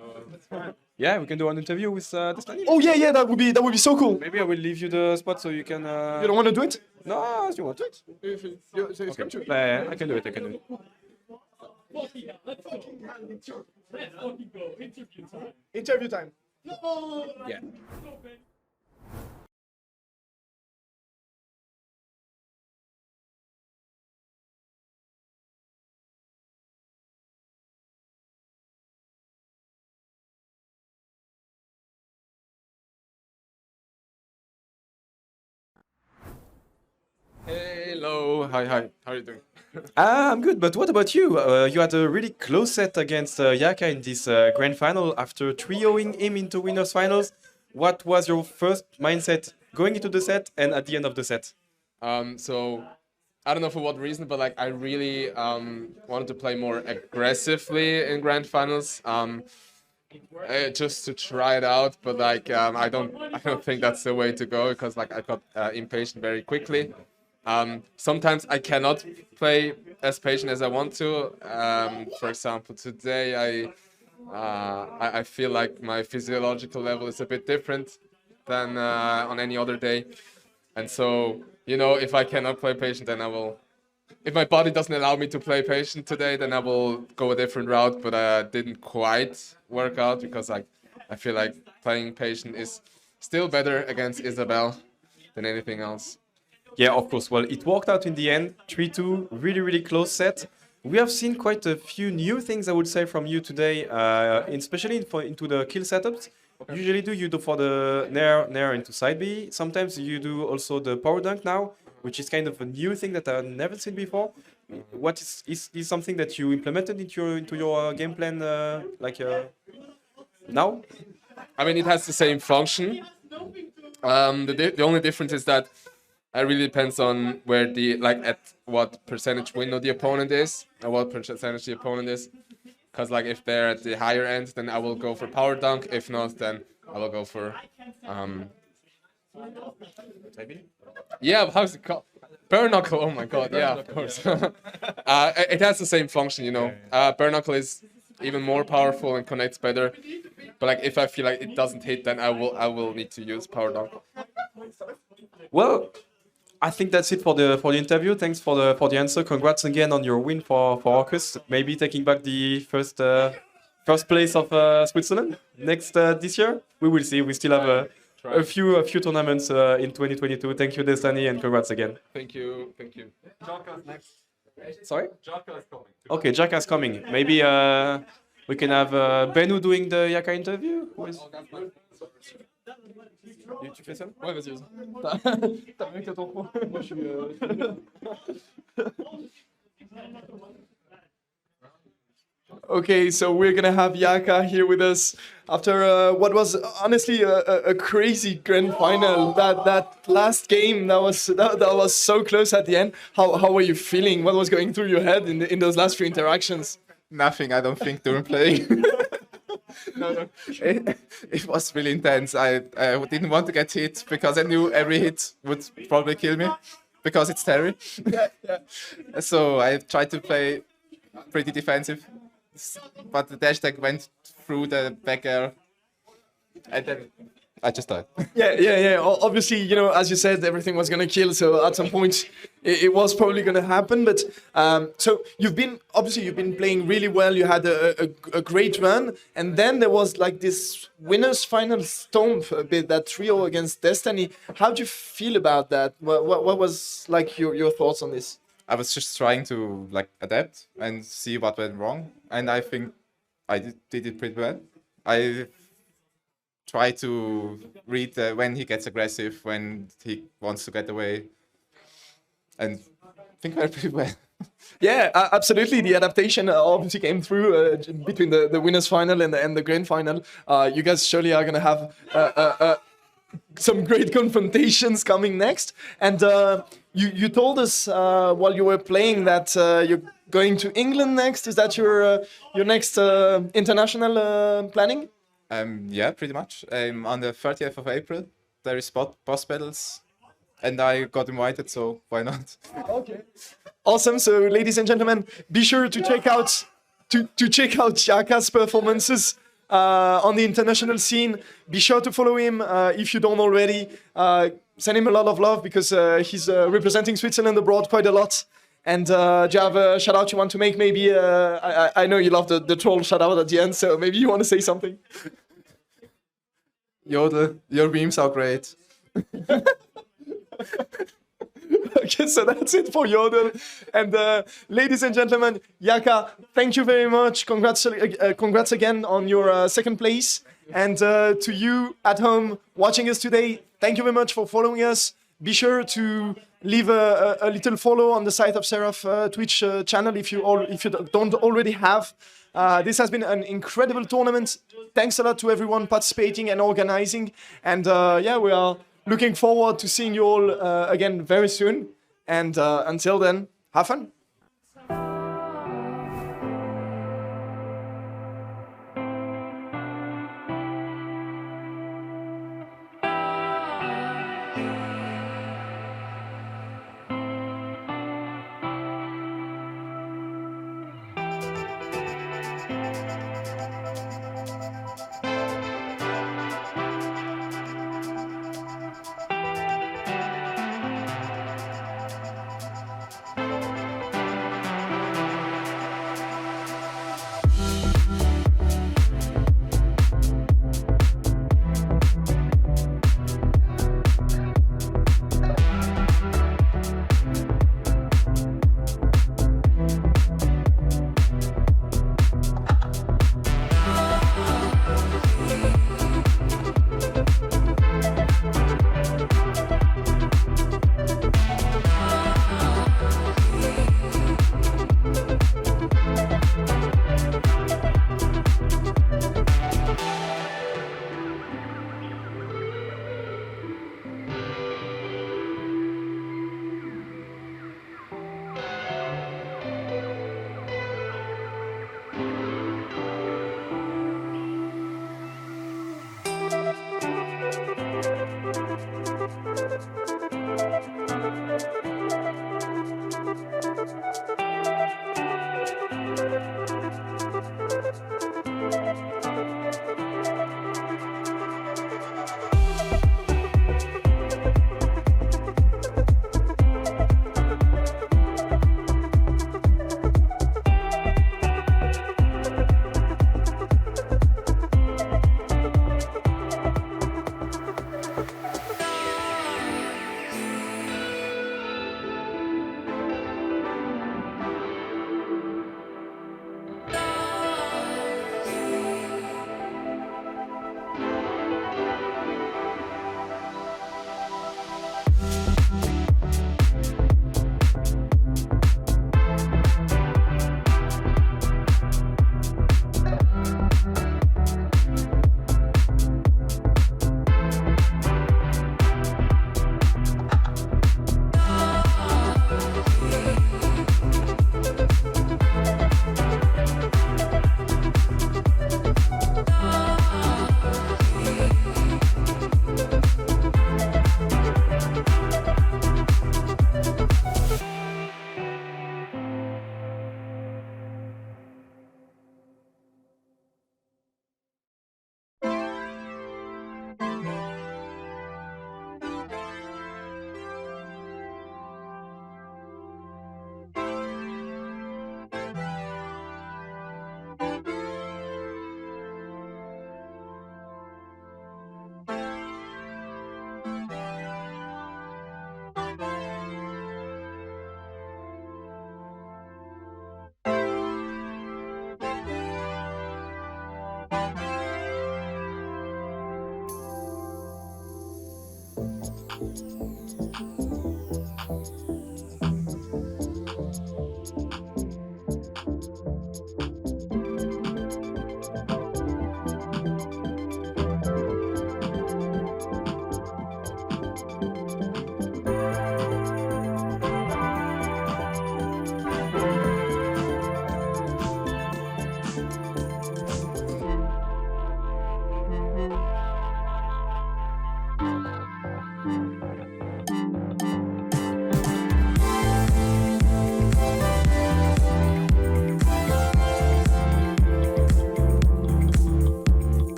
yeah, we can do an interview with Destiny. Oh yeah, that would be so cool. Maybe I will leave you the spot so you can. You don't want to do it? No, you want to it? Okay. Yeah, I can do it. I can do it. Interview time. Yeah. Hello. Hi. How are you doing? I'm good, but what about you? You had a really close set against Yaka in this grand final after trioing him into winners finals. What was your first mindset going into the set and at the end of the set? So I don't know for what reason, but like I really wanted to play more aggressively in grand finals, just to try it out. But like I don't think that's the way to go because like I got impatient very quickly. Sometimes I cannot play as patient as I want to. For example, today I feel like my physiological level is a bit different than on any other day, and so you know, if I cannot play patient, then I will. If my body doesn't allow me to play patient today, then I will go a different route. But didn't quite work out because like I feel like playing patient is still better against Isabel than anything else. Yeah, of course. Well, it worked out in the end. 3-2, really, really close set. We have seen quite a few new things, I would say, from you today, especially into the kill setups. Usually you do for the Nair into side B. Sometimes you do also the power dunk now, which is kind of a new thing that I've never seen before. What is something that you implemented into your game plan now? I mean, it has the same function. The only difference is that it really depends on where at what percentage window the opponent is, or what percentage the opponent is. Because like if they're at the higher end, then I will go for power dunk. If not, then I will go for Yeah, how's it called? Bare knuckle. Oh my god. Yeah, of course. It has the same function, you know. Bare knuckle is even more powerful and connects better. But like, if I feel like it doesn't hit, then I will need to use power knuckle. Well, I think that's it for the interview. Thanks for the answer. Congrats again on your win for Orcus. Maybe taking back the first place of Switzerland next this year. We will see. We still have a few tournaments in 2022. Thank you, Destiny, and congrats again. Thank you. Thank you. Sorry? Okay, Jaka is coming. Maybe we can have Benu doing the Yaka interview. Who is... Tu fais ça? Ouais, vas-y, vas-y. T'as mieux que ton pro. Moi, je suis. Okay, so we're gonna have Yaka here with us after what was honestly a crazy grand final. That last game that was so close at the end. How were you feeling? What was going through your head in those last few interactions? Nothing, I don't think, during playing. No. It was really intense. I didn't want to get hit because I knew every hit would probably kill me because it's Terry. Yeah. So I tried to play pretty defensive, but the dash tag went through the back air and then I just died. Yeah. Obviously, you know, as you said, everything was gonna kill. So at some point, it was probably gonna happen. But so you've been playing really well. You had a great run, and then there was like this winners final stomp a bit, that trio against Destiny. How do you feel about that? What was like your thoughts on this? I was just trying to like adapt and see what went wrong, and I think I did it pretty well. I try to read when he gets aggressive, when he wants to get away, and I think we're pretty well. Yeah, absolutely. The adaptation obviously came through between the winners final and the grand final. You guys surely are gonna have some great confrontations coming next. And you told us while you were playing that you're going to England next. Is that your next international planning? Yeah, pretty much. On the 30th of April, there is boss battles, and I got invited, so why not? Okay. Awesome. So, ladies and gentlemen, be sure to check out Yaka's performances on the international scene. Be sure to follow him if you don't already. Send him a lot of love because he's representing Switzerland abroad quite a lot. And do you have a shout out you want to make? Maybe I know you love the troll shout out at the end, so maybe you want to say something. Yodel, your memes are great. Okay, so that's it for Yodel. And ladies and gentlemen, Yaka, thank you very much. Congrats again on your second place. And to you at home watching us today, thank you very much for following us. Be sure to leave a little follow on the site of Seraph Twitch channel if you don't already have. This has been an incredible tournament. Thanks a lot to everyone participating and organizing. And yeah, we are looking forward to seeing you all again very soon. And until then, have fun.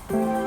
Bye.